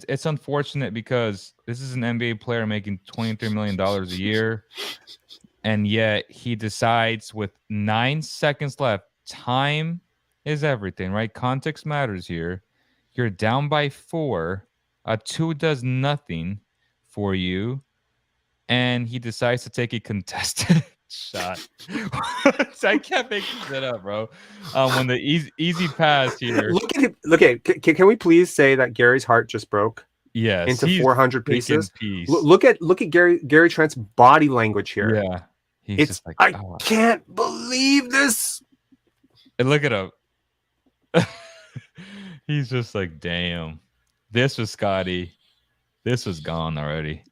it's unfortunate because this is an NBA player making $23 million a year, and yet he decides with 9 seconds left. Time is everything, right? Context matters here. You're down by 4. A 2 does nothing for you, and he decides to take a contested shot. I can't make this up, bro. When the easy pass here. Look at him. Look at. Can we please say that Gary's heart just broke? Yes, into 400 pieces. Look at Gary Trent's body language here. Yeah, it's just like, I can't believe this. And look at him. He's just like, damn. This was Scottie. This was gone already.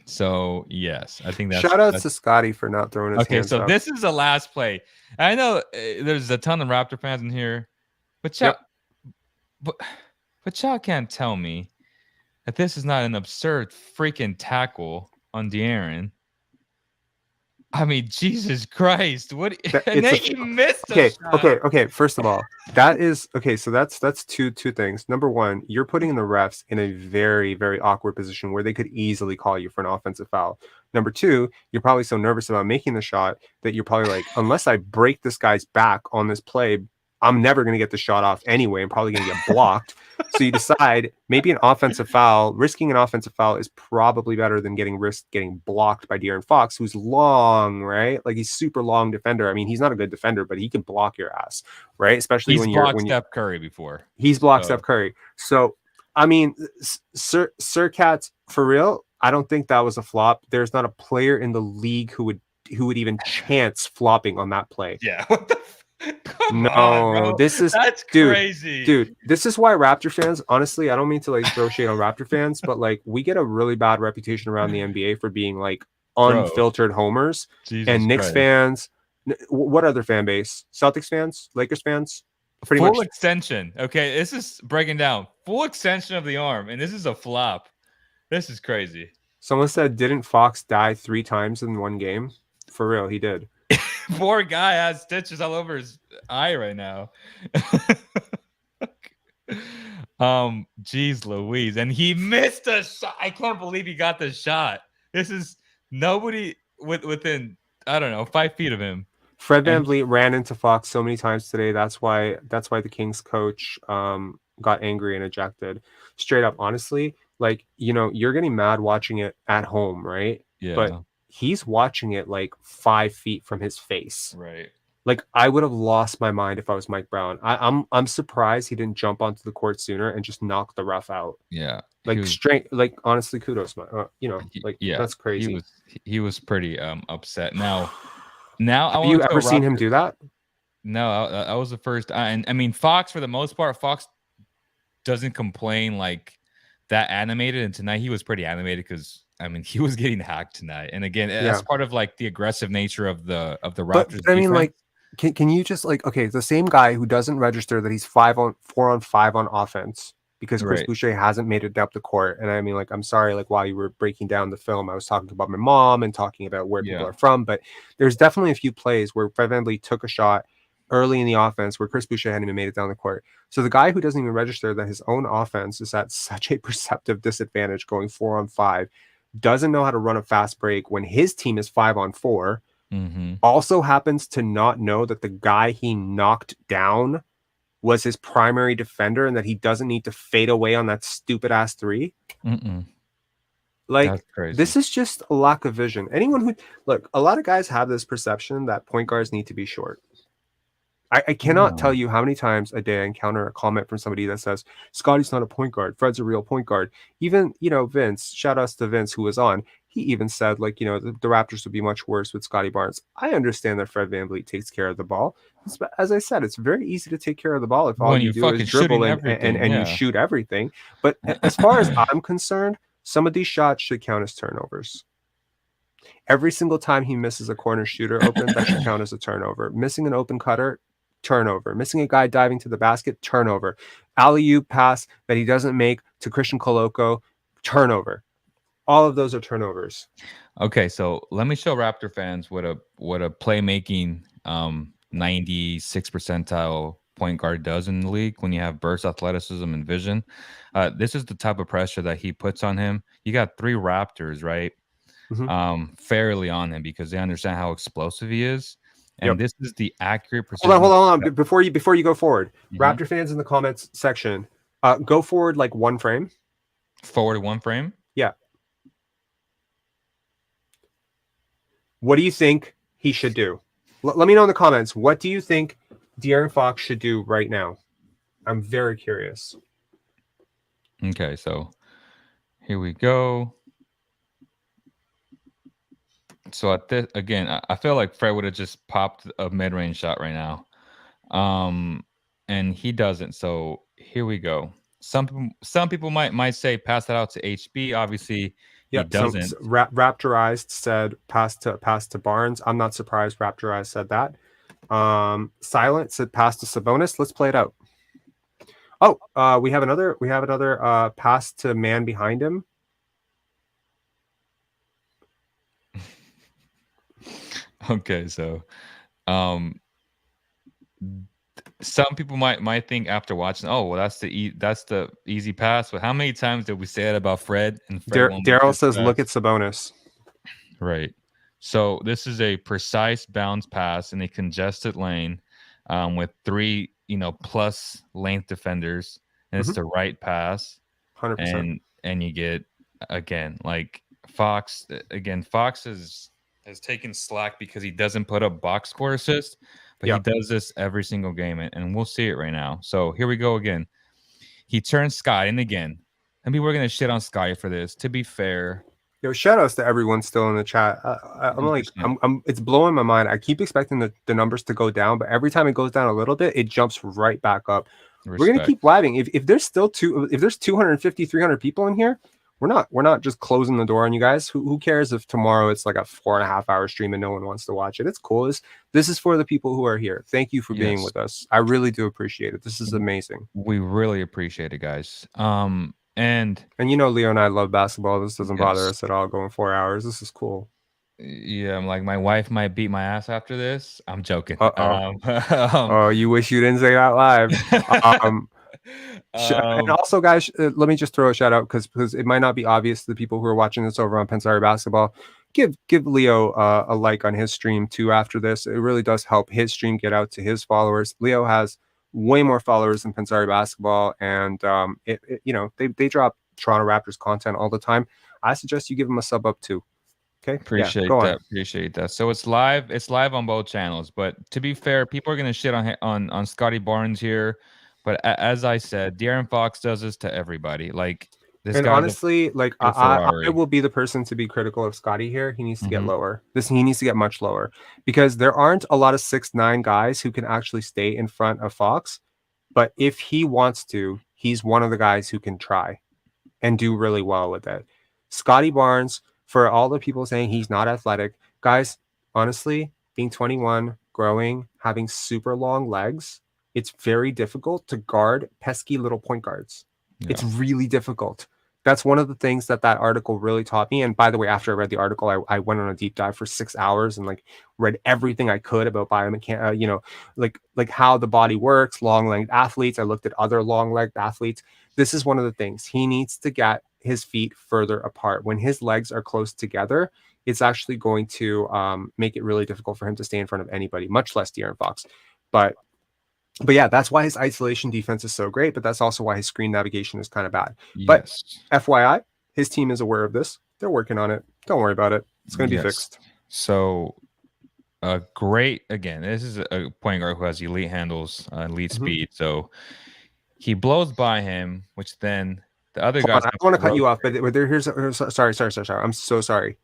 So yes, I think that's shout out to Scottie for not throwing his hands up. This is the last play. I know there's a ton of Raptor fans in here, but y'all, but y'all can't tell me that this is not an absurd freaking tackle on De'Aaron. I mean, Jesus Christ! What? And then he missed. Okay. First of all, that is okay. So that's two things. Number one, you're putting the refs in a very, very awkward position where they could easily call you for an offensive foul. Number two, you're probably so nervous about making the shot that you're probably like, unless I break this guy's back on this play, I'm never going to get the shot off anyway. I'm probably going to get blocked. So you decide maybe an offensive foul, risking an offensive foul is probably better than getting blocked by De'Aaron Fox, who's long, right? Like he's super long defender. I mean, he's not a good defender, but he can block your ass, right? Especially when you're Steph Curry before. He's blocked Steph Curry. So I mean, Sir Cats, for real, I don't think that was a flop. There's not a player in the league who would even chance flopping on that play. Yeah. What the No, on, that's crazy. Dude, this is why Raptor fans, honestly, I don't mean to like throw shade on Raptor fans, but like we get a really bad reputation around the NBA for being like unfiltered homers. Jesus and Knicks Christ. fans. What other fan base? Celtics fans? Lakers fans? Pretty full much extension. Okay, this is breaking down. Full extension of the arm, and this is a flop. This is crazy. Someone said, didn't Fox die 3 times in one game? For real, he did. Poor guy has stitches all over his eye right now. Geez Louise. And he missed a shot. I can't believe he got the shot. This is nobody within, I don't know, 5 feet of him. Fred VanVleet ran into Fox so many times today. That's why the Kings coach got angry and ejected. Straight up, honestly, like, you know, you're getting mad watching it at home, right? Yeah. But he's watching it like 5 feet from his face. Right. Like I would have lost my mind if I was Mike Brown. I'm surprised he didn't jump onto the court sooner and just knock the ref out. Yeah. Like like honestly, kudos, man. You know, like that's crazy. He was pretty upset. Now have you ever seen him do that? No, that was the first. And I mean, Fox, for the most part, Fox doesn't complain like that animated. And tonight he was pretty animated because I mean he was getting hacked tonight. And again, that's part of like the aggressive nature of the Raptors. But I mean, like, can you just like, okay, the same guy who doesn't register that he's 4 on 5 on offense because Chris Boucher hasn't made it up the court. And I mean, like, I'm sorry, like while you were breaking down the film, I was talking about my mom and talking about where people are from. But there's definitely a few plays where Fred VanVleet took a shot early in the offense where Chris Boucher hadn't even made it down the court. So the guy who doesn't even register that his own offense is at such a perceptive disadvantage going 4 on 5, doesn't know how to run a fast break when his team is 5 on 4, also happens to not know that the guy he knocked down was his primary defender and that he doesn't need to fade away on that stupid ass 3. Like, this is just a lack of vision. Anyone who look, a lot of guys have this perception that point guards need to be short. I cannot tell you how many times a day I encounter a comment from somebody that says, Scottie's not a point guard. Fred's a real point guard. Even, you know, Vince, shout outs to Vince, who was on. He even said, like, you know, the Raptors would be much worse with Scottie Barnes. I understand that Fred VanVleet takes care of the ball. As I said, it's very easy to take care of the ball if all you do is dribble and you shoot everything. But as far as I'm concerned, some of these shots should count as turnovers. Every single time he misses a corner shooter open, that should count as a turnover. Missing an open cutter, turnover. Missing a guy diving to the basket, turnover. Alley-oop pass that he doesn't make to Christian Koloko, turnover. All of those are turnovers. Okay, so let me show Raptor fans what a playmaking 96 percentile point guard does in the league when you have burst, athleticism, and vision. This is the type of pressure that he puts on him. You got 3 Raptors, right? Fairly on him because they understand how explosive he is. And this is the accurate precision. Hold on. Before you go forward, Raptor fans in the comments section, go forward like 1 frame. Forward 1 frame? Yeah. What do you think he should do? Let me know in the comments. What do you think De'Aaron Fox should do right now? I'm very curious. Okay, so here we go. So at this, again, I feel like Fred would have just popped a mid-range shot right now. And he doesn't. So here we go. Some people might say pass that out to HB. Obviously, he doesn't. Raptorized said pass to Barnes. I'm not surprised Raptorized said that. Silent said pass to Sabonis. Let's play it out. Oh, we have another pass to man behind him. Okay, so some people might think after watching, oh well, that's the easy pass. But how many times did we say that about Fred? And Daryl says, look at Sabonis. Right. So this is a precise bounce pass in a congested lane with 3 plus length defenders, and it's the right pass. 100%. And you get again like Fox has taken slack because he doesn't put up box score assist, but he does this every single game, and we'll see it right now. So here we go again. He turns Scottie, and again, and people are going to shit on Scottie for this. To be fair, shout outs to everyone still in the chat. It's blowing my mind. I keep expecting the numbers to go down, but every time it goes down a little bit, it jumps right back up. Respect. We're going to keep blabbing. If there's still 250, 300 people in here, we're not just closing the door on you guys. Who cares if tomorrow it's like a 4.5 hour stream and no one wants to watch it? It's cool. This is for the people who are here. Thank you for being with us. I really do appreciate it. This is amazing. We really appreciate it, guys. And Leo and I love basketball. This doesn't bother us at all going 4 hours. This is cool. Yeah, I'm like, my wife might beat my ass after this. I'm joking. Oh, you wish you didn't say that live. And also, guys, let me just throw a shout out because it might not be obvious to the people who are watching this over on Pensari Basketball. Give Leo a like on his stream too after this. It really does help his stream get out to his followers. Leo has way more followers than Pensari Basketball, and they drop Toronto Raptors content all the time. I suggest you give him a sub up too. Okay, appreciate that. So it's live on both channels. But to be fair, people are gonna shit on Scottie Barnes here. But as I said, De'Aaron Fox does this to everybody. Like this, and honestly, like I will be the person to be critical of Scottie here. He needs to get lower. He needs to get much lower because there aren't a lot of 6'9" guys who can actually stay in front of Fox. But if he wants to, he's one of the guys who can try and do really well with it. Scottie Barnes, for all the people saying he's not athletic, guys, honestly, being 21, growing, having super long legs, it's very difficult to guard pesky little point guards. Yeah. It's really difficult. That's one of the things that article really taught me. And by the way, after I read the article, I went on a deep dive for 6 hours and read everything I could about biomechanics, like how the body works, long-legged athletes. I looked at other long-legged athletes. This is one of the things. He needs to get his feet further apart. When his legs are close together, it's actually going to make it really difficult for him to stay in front of anybody, much less De'Aaron Fox. But yeah, that's why his isolation defense is so great, but that's also why his screen navigation is kind of bad. Yes. But FYI, his team is aware of this. They're working on it. Don't worry about it. It's going to be fixed. So great. Again, this is a point guard who has elite handles, elite speed. So he blows by him, which then the other guys. I don't want to cut you off, but here's sorry. I'm so sorry.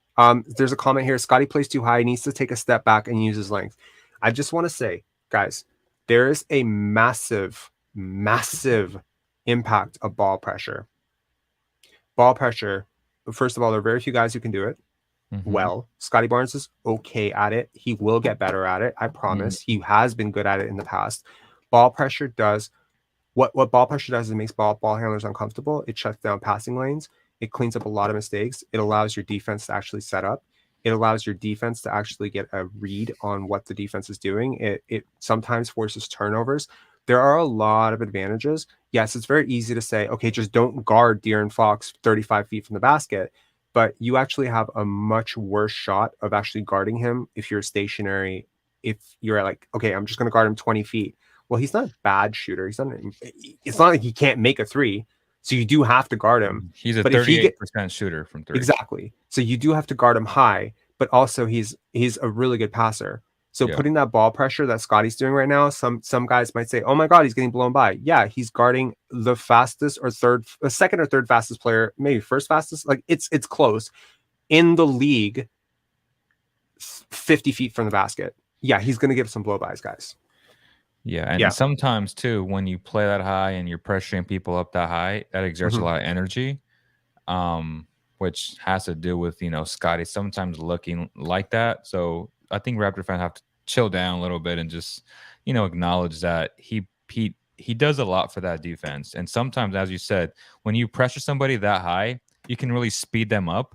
There's a comment here. Scottie plays too high. He needs to take a step back and use his length. I just want to say, guys, there is a massive, massive impact of ball pressure. Ball pressure. First of all, there are very few guys who can do it. well. Scottie Barnes is okay at it. He will get better at it. I promise. He has been good at it in the past. Ball pressure does what ball pressure does is it makes ball handlers uncomfortable. It shuts down passing lanes. It cleans up a lot of mistakes. It allows your defense to actually set up. It allows your defense to actually get a read on what the defense is doing. It sometimes forces turnovers. There are a lot of advantages. Yes, it's very easy to say, okay, just don't guard De'Aaron Fox 35 feet from the basket. But you actually have a much worse shot of actually guarding him if you're stationary. If you're like, okay, I'm just going to guard him 20 feet. Well, he's not a bad shooter. It's not like he can't make a three. So you do have to guard him. He's a 38% shooter from three. Exactly. So you do have to guard him high, but also he's a really good passer. So putting that ball pressure that Scottie's doing right now, some guys might say, oh my God, he's getting blown by. Yeah, he's guarding the fastest or second or third fastest player, maybe first fastest. Like it's close in the league, 50 feet from the basket. Yeah, he's going to give some blow-bys, guys. Yeah, and sometimes too, when you play that high and you're pressuring people up that high, that exerts a lot of energy, which has to do with, Scottie sometimes looking like that. So I think Raptor fans have to chill down a little bit and just, acknowledge that he does a lot for that defense. And sometimes, as you said, when you pressure somebody that high, you can really speed them up.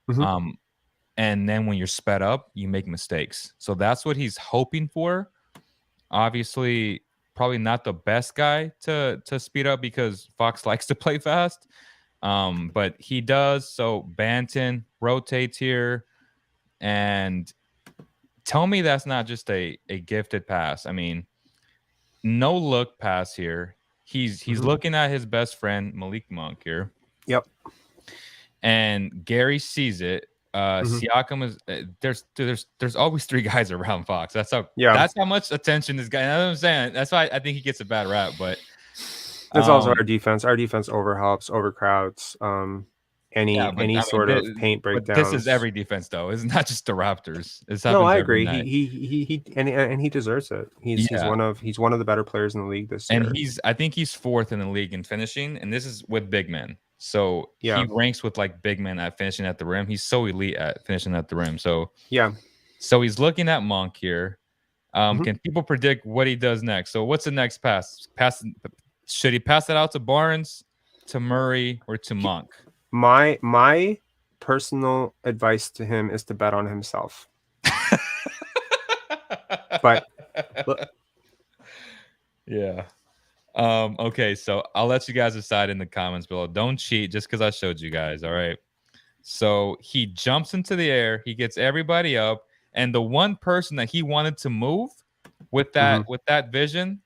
And then when you're sped up, you make mistakes. So that's what he's hoping for. Obviously, probably not the best guy to speed up because Fox likes to play fast. But he does. So Banton rotates here. And tell me that's not just a gifted pass. I mean, no look pass here. He's looking at his best friend, Malik Monk here. Yep. And Gary sees it. Siakam is there's always three guys around Fox. That's how much attention this guy. That's what I'm saying. That's why I think he gets a bad rap. But it's also our defense. Our defense overhelps, overcrowds. Any sort of paint breakdowns. But this is every defense, though. It's not just the Raptors. No, I agree. He deserves it. He's one of the better players in the league this year. And I think he's fourth in the league in finishing, and this is with big men. So he ranks with like big men at finishing at the rim. He's so elite at finishing at the rim. So So he's looking at Monk here. Can people predict what he does next? So what's the next pass? Should he pass it out to Barnes, to Murray, or to Monk? My personal advice to him is to bet on himself. But yeah. Okay, so I'll let you guys decide in the comments below. Don't cheat just because I showed you guys. All right. So he jumps into the air, he gets everybody up, and the one person that he wanted to move with that vision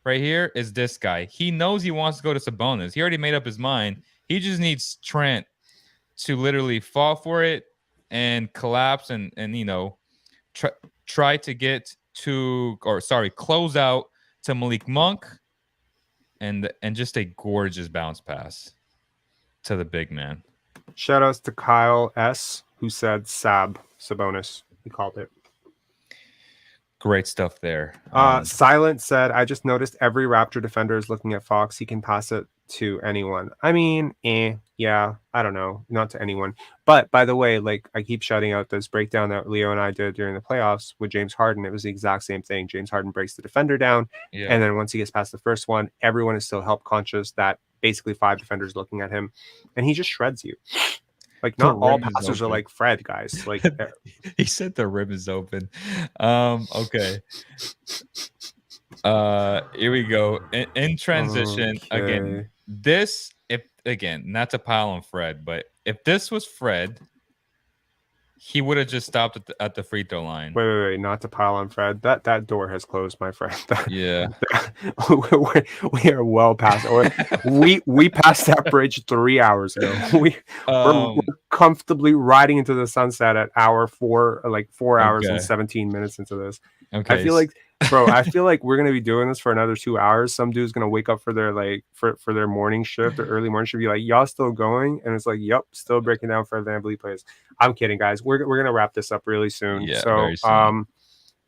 right here is this guy. He knows he wants to go to Sabonis. He already made up his mind. He just needs Trent to literally fall for it and collapse and try to get close out to Malik Monk and just a gorgeous bounce pass to the big man. Shout outs to Kyle S, who said Sabonis. He called it. Great stuff there. Silent said, I just noticed every Raptor defender is looking at Fox. He can pass it to anyone. I mean, yeah, I don't know. Not to anyone. But by the way, like I keep shouting out this breakdown that Leo and I did during the playoffs with James Harden. It was the exact same thing. James Harden breaks the defender down. Yeah. And then once he gets past the first one, everyone is still help conscious that basically 5 defenders looking at him. And he just shreds you. Like not all passers are like Fred, guys. Like he said the rim is open. Okay. Here we go. In transition again. This, not to pile on Fred, but if this was Fred, he would have just stopped at the free throw line. Wait, not to pile on Fred. That door has closed, my friend. Yeah. we are well past, or we passed that bridge 3 hours ago. We're comfortably riding into the sunset at hour 4, like 4 hours and 17 minutes into this. Okay. I feel like, bro, we're gonna be doing this for another 2 hours. Some dude's gonna wake up for their for their morning shift or early morning shift. Be like, y'all still going? And it's like, yep, still breaking down Fred VanVleet plays. I'm kidding, guys. We're gonna wrap this up really soon. Yeah, so very soon.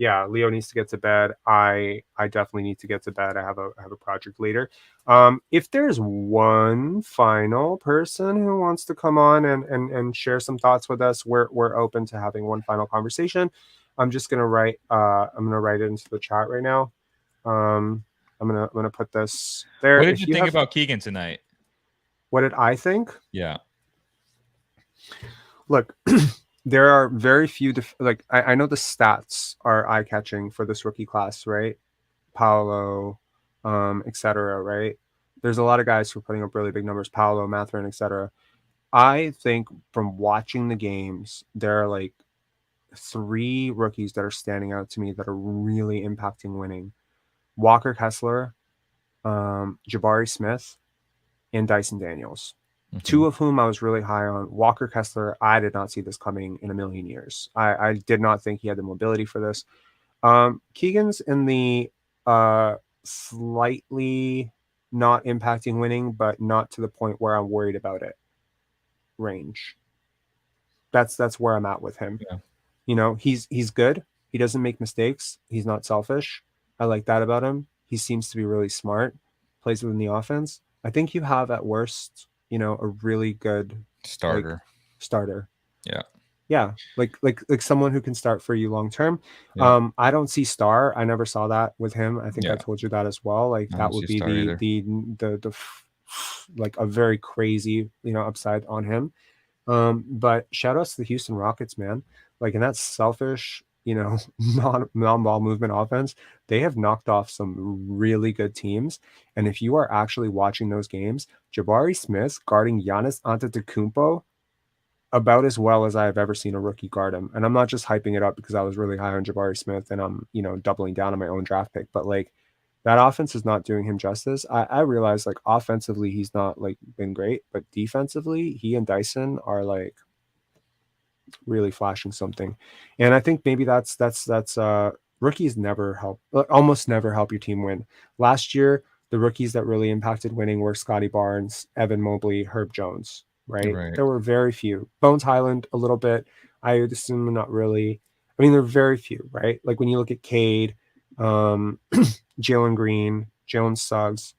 Yeah, Leo needs to get to bed. I definitely need to get to bed. I have a project later. If there's one final person who wants to come on and share some thoughts with us, we're open to having one final conversation. I'm just gonna write it into the chat right now. I'm gonna put this there. What did you think about Keegan tonight? What did I think? Yeah. Look, there are very few. I know the stats are eye catching for this rookie class, right? Paolo, etc. Right? There's a lot of guys who are putting up really big numbers. Paolo, Mathurin, etc. I think from watching the games, there are like 3 rookies that are standing out to me that are really impacting winning: Walker Kessler, Jabari Smith, and Dyson Daniels. 2 of whom I was really high on. Walker Kessler, I did not see this coming in a million years. I did not think he had the mobility for this. Keegan's in the slightly not impacting winning, but not to the point where I'm worried about it range. That's where I'm at with him. Yeah. You know, he's good. He doesn't make mistakes. He's not selfish. I like that about him. He seems to be really smart. Plays within the offense. I think you have at worst, you know, a really good starter. Yeah, like someone who can start for you long term. Yeah. I don't see star. I never saw that with him. I think I told you that as well. Like that would be the like a very crazy, you know, upside on him. But shout outs to the Houston Rockets, man. Like in that selfish, you know, non-ball movement offense, they have knocked off some really good teams. And if you are actually watching those games, Jabari Smith guarding Giannis Antetokounmpo about as well as I have ever seen a rookie guard him. And I'm not just hyping it up because I was really high on Jabari Smith and I'm, you know, doubling down on my own draft pick, but like that offense is not doing him justice. I realize like offensively, he's not like been great, but defensively, he and Dyson are like really flashing something. And I think maybe that's rookies almost never help your team win. Last year, the rookies that really impacted winning were Scottie Barnes, Evan Mobley, Herb Jones. Right? There were very few. Bones Highland a little bit. I would assume not really. I mean, there are very few, right? Like when you look at Cade, Jalen Green, Jalen Suggs,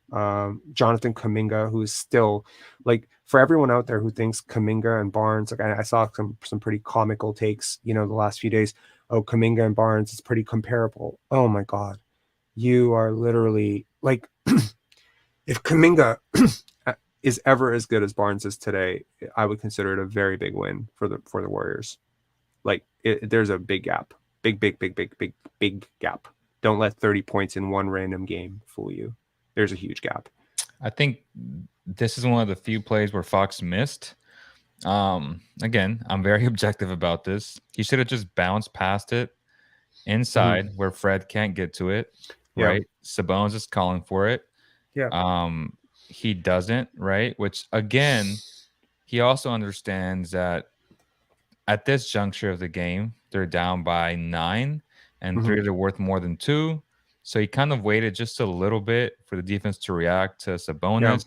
Jonathan Kuminga, who is still like for everyone out there who thinks Kuminga and Barnes, like I saw some pretty comical takes, you know, the last few days. Oh, Kuminga and Barnes is pretty comparable. Oh my God. You are literally like if Kuminga is ever as good as Barnes is today, I would consider it a very big win for the Warriors. Like there's a big gap, big gap. Don't let 30 points in one random game fool you. There's a huge gap. I think this is one of the few plays where Fox missed. Again, I'm very objective about this. He should have just bounced past it inside where Fred can't get to it. Yeah. Right. Sabonis is calling for it. Yeah. He doesn't, right? Which again, he also understands that at this juncture of the game, they're down by 9 and 3 are worth more than 2. So he kind of waited just a little bit for the defense to react to Sabonis.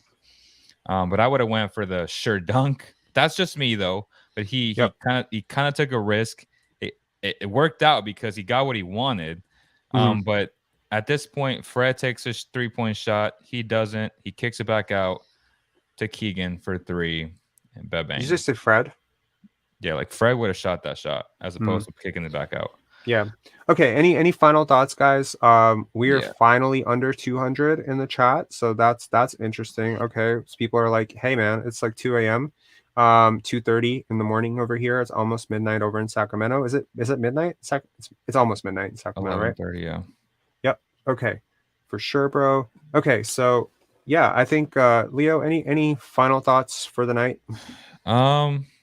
Yeah. But I would have went for the sure dunk. That's just me though. But he kind of took a risk. It worked out because he got what he wanted. But at this point, Fred takes a 3-point shot. He doesn't. He kicks it back out to Keegan for 3. And bang. Did you just say Fred? Yeah, like Fred would have shot that shot as opposed to kicking it back out. Yeah. Okay. Any final thoughts, guys? We are finally under 200 in the chat, so that's interesting. Okay, so people are like, "Hey, man, it's like 2 a.m. 2:30 in the morning over here. It's almost midnight over in Sacramento. Is it midnight? It's almost midnight in Sacramento, right? 11:30, yeah. Yep. Okay, for sure, bro. Okay, so yeah, I think Leo, any final thoughts for the night?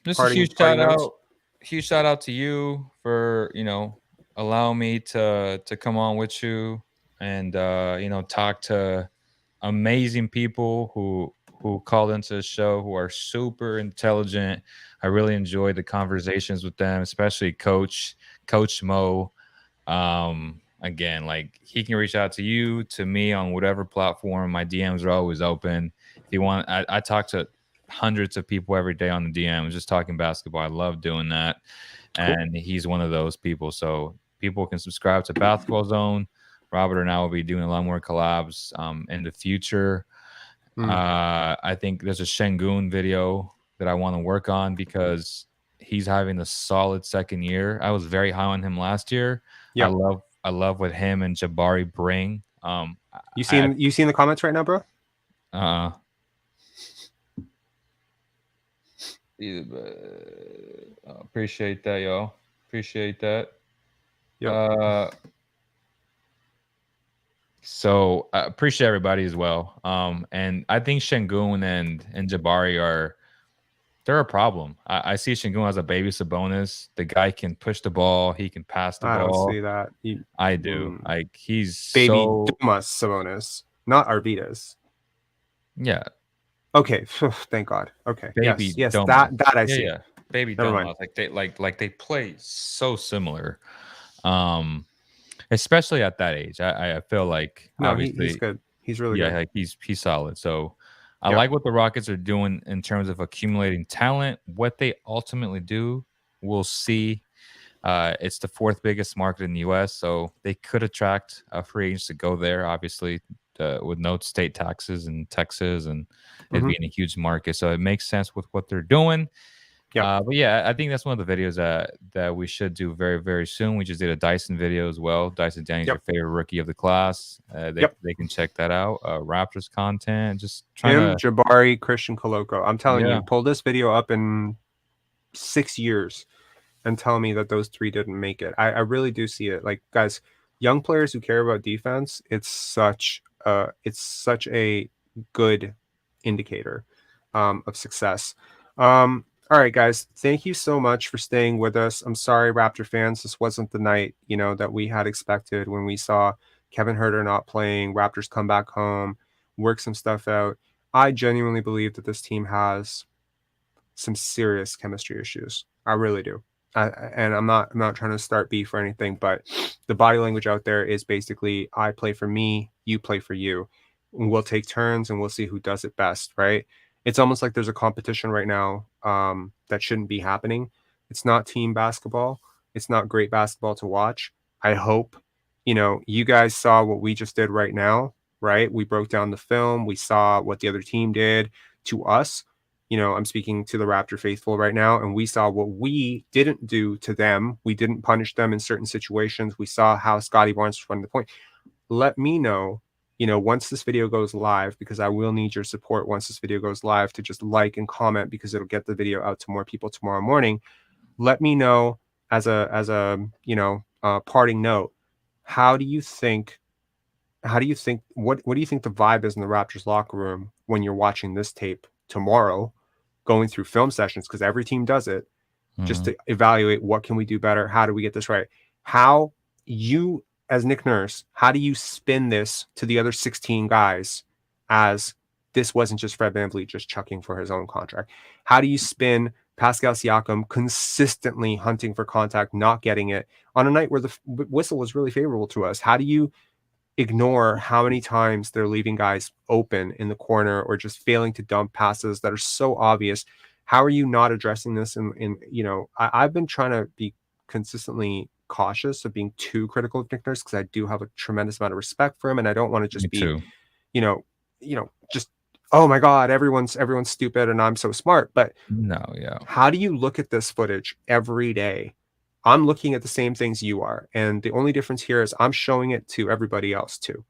Just a huge shout out to you for, you know, allowing me to come on with you and you know, talk to amazing people who called into the show, who are super intelligent. I really enjoyed the conversations with them, especially Coach Mo. Again, like he can reach out to you, to me on whatever platform. My DMs are always open. If you want, I talk to hundreds of people every day on the DMs just talking basketball. I love doing that. Cool. And he's one of those people. So people can subscribe to Basketball Zone. Robert and I will be doing a lot more collabs in the future. I think there's a Şengün video that I want to work on because he's having a solid second year. I was very high on him last year. Yep. I love what him and Jabari bring. You seen the comments right now, bro? Appreciate that, yo. Appreciate that. Yeah. So I appreciate everybody as well. And I think Şengün and Jabari they're a problem. I see Şengün as a baby Sabonis. The guy can push the ball. He can pass the ball. I don't see that. I do. Like he's baby so Dumas Sabonis, not Arvidas. Yeah. Okay. Thank God. Okay. Baby yes. Domas. That I see. Yeah. Baby Never Domas. mind. Like they play so similar. Especially at that age. I feel like obviously he's good. He's really good. Yeah, like he's solid. So I like what the Rockets are doing in terms of accumulating talent. What they ultimately do, we'll see. It's the 4th biggest market in the U.S., so they could attract free agents to go there, obviously, with no state taxes in Texas and it being a huge market. So it makes sense with what they're doing. But yeah, I think that's one of the videos that we should do very, very soon. We just did a Dyson video as well. Dyson Daniels, your favorite rookie of the class. They can check that out. Raptors content. Just trying to Jabari, Christian Coloco. I'm telling Yeah. you, pull this video up in 6 years and tell me that those 3 didn't make it. I really do see it. Like, guys, young players who care about defense, it's such a good indicator of success. All right, guys, thank you so much for staying with us. I'm sorry, Raptor fans, this wasn't the night, that we had expected when we saw Kevin Huerter not playing, Raptors come back home, work some stuff out. I genuinely believe that this team has some serious chemistry issues. I really do. And I'm not trying to start beef or anything, but the body language out there is basically, I play for me, you play for you. And we'll take turns and we'll see who does it best, right? It's almost like there's a competition right now that shouldn't be happening. It's not team basketball. It's not great basketball to watch. I hope, you guys saw what we just did right now, right? We broke down the film. We saw what the other team did to us. I'm speaking to the Raptor faithful right now, and we saw what we didn't do to them. We didn't punish them in certain situations. We saw how Scottie Barnes was running the point. Let me know, once this video goes live, because I will need your support once this video goes live, to just like and comment, because it'll get the video out to more people tomorrow morning. Let me know as a parting note, what do you think the vibe is in the Raptors locker room when you're watching this tape tomorrow, going through film sessions, because every team does it, just to evaluate what can we do better, how do we get this right? How you, as Nick Nurse, how do you spin this to the other 16 guys as this wasn't just Fred VanVleet just chucking for his own contract? How do you spin Pascal Siakam consistently hunting for contact, not getting it on a night where the whistle was really favorable to us? How do you ignore how many times they're leaving guys open in the corner or just failing to dump passes that are so obvious? How are you not addressing this? I've been trying to be consistently cautious of being too critical of Nick Nurse, because I do have a tremendous amount of respect for him, and I don't want to just just, oh my God, everyone's stupid and I'm so smart. But how do you look at this footage every day? I'm looking at the same things you are, and the only difference here is I'm showing it to everybody else too.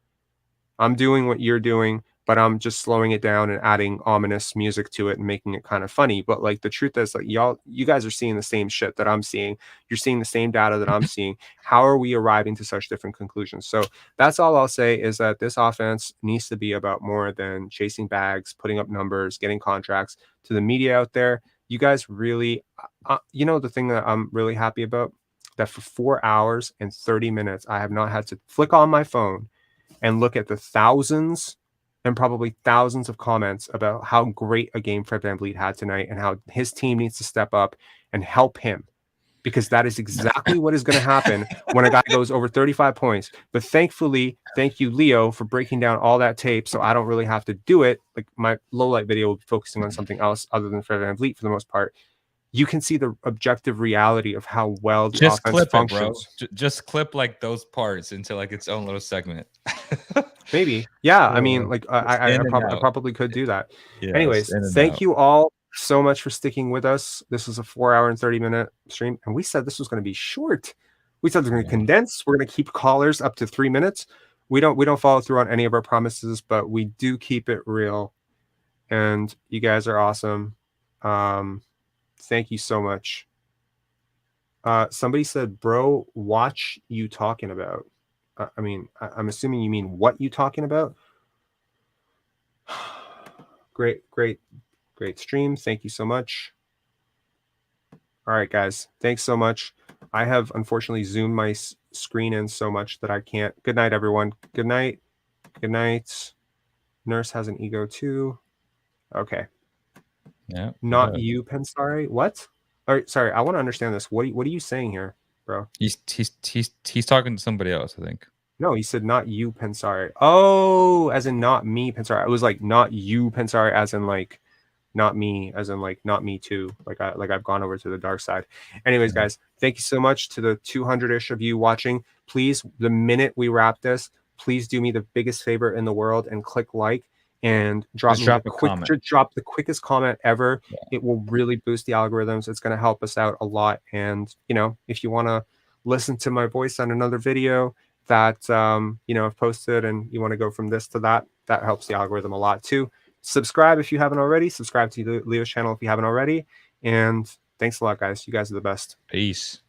I'm doing what you're doing, but I'm just slowing it down and adding ominous music to it and making it kind of funny. But like, the truth is, like, you guys are seeing the same shit that I'm seeing. You're seeing the same data that I'm seeing. How are we arriving to such different conclusions? So that's all I'll say, is that this offense needs to be about more than chasing bags, putting up numbers, getting contracts. To the media out there, you guys really, the thing that I'm really happy about, that for 4 hours and 30 minutes, I have not had to flick on my phone and look at the thousands and probably thousands of comments about how great a game Fred VanVleet had tonight and how his team needs to step up and help him, because that is exactly what is going to happen when a guy goes over 35 points. But thankfully, thank you, Leo, for breaking down all that tape, so I don't really have to do it. Like, my low light video will be focusing on something else other than Fred VanVleet for the most part. you can see the objective reality of how well the Just offense clip functions. it, bro. Just clip like those parts into like its own little segment. Maybe. Yeah. I mean, like I In and out. probably could do that. Yes, Anyways, in and thank out. you all so much for sticking with us. This was a 4-hour and 30-minute stream, and we said this was going to be short. We said we're going to condense. We're going to keep callers up to 3 minutes. We don't follow through on any of our promises, but we do keep it real. And you guys are awesome. Thank you so much. Somebody said, bro, watch you talking about. I mean, I'm assuming you mean what you talking about. Great stream. Thank you so much. All right, guys. Thanks so much. I have unfortunately zoomed my screen in so much that I can't. Good night, everyone. Good night. Good night. Nurse has an ego too. Okay. Yeah. Not you, Pensari. What? All right, sorry. I want to understand this. What are you saying here, bro? He's talking to somebody else, I think. No, he said not you, Pensari. Oh, as in not me, Pensari. I was like not you, Pensari, as in like not me, as in like not me too. Like I've gone over to the dark side. Anyways, guys, thank you so much to the 200-ish of you watching. Please, the minute we wrap this, please do me the biggest favor in the world and click like and drop the quickest comment ever. Yeah. It will really boost the algorithms. It's going to help us out a lot. And if you want to listen to my voice on another video that I've posted, and you want to go from this to that helps the algorithm a lot too. Subscribe if you haven't already. Subscribe to Leo's channel if you haven't already. And thanks a lot, guys. You guys are the best. Peace.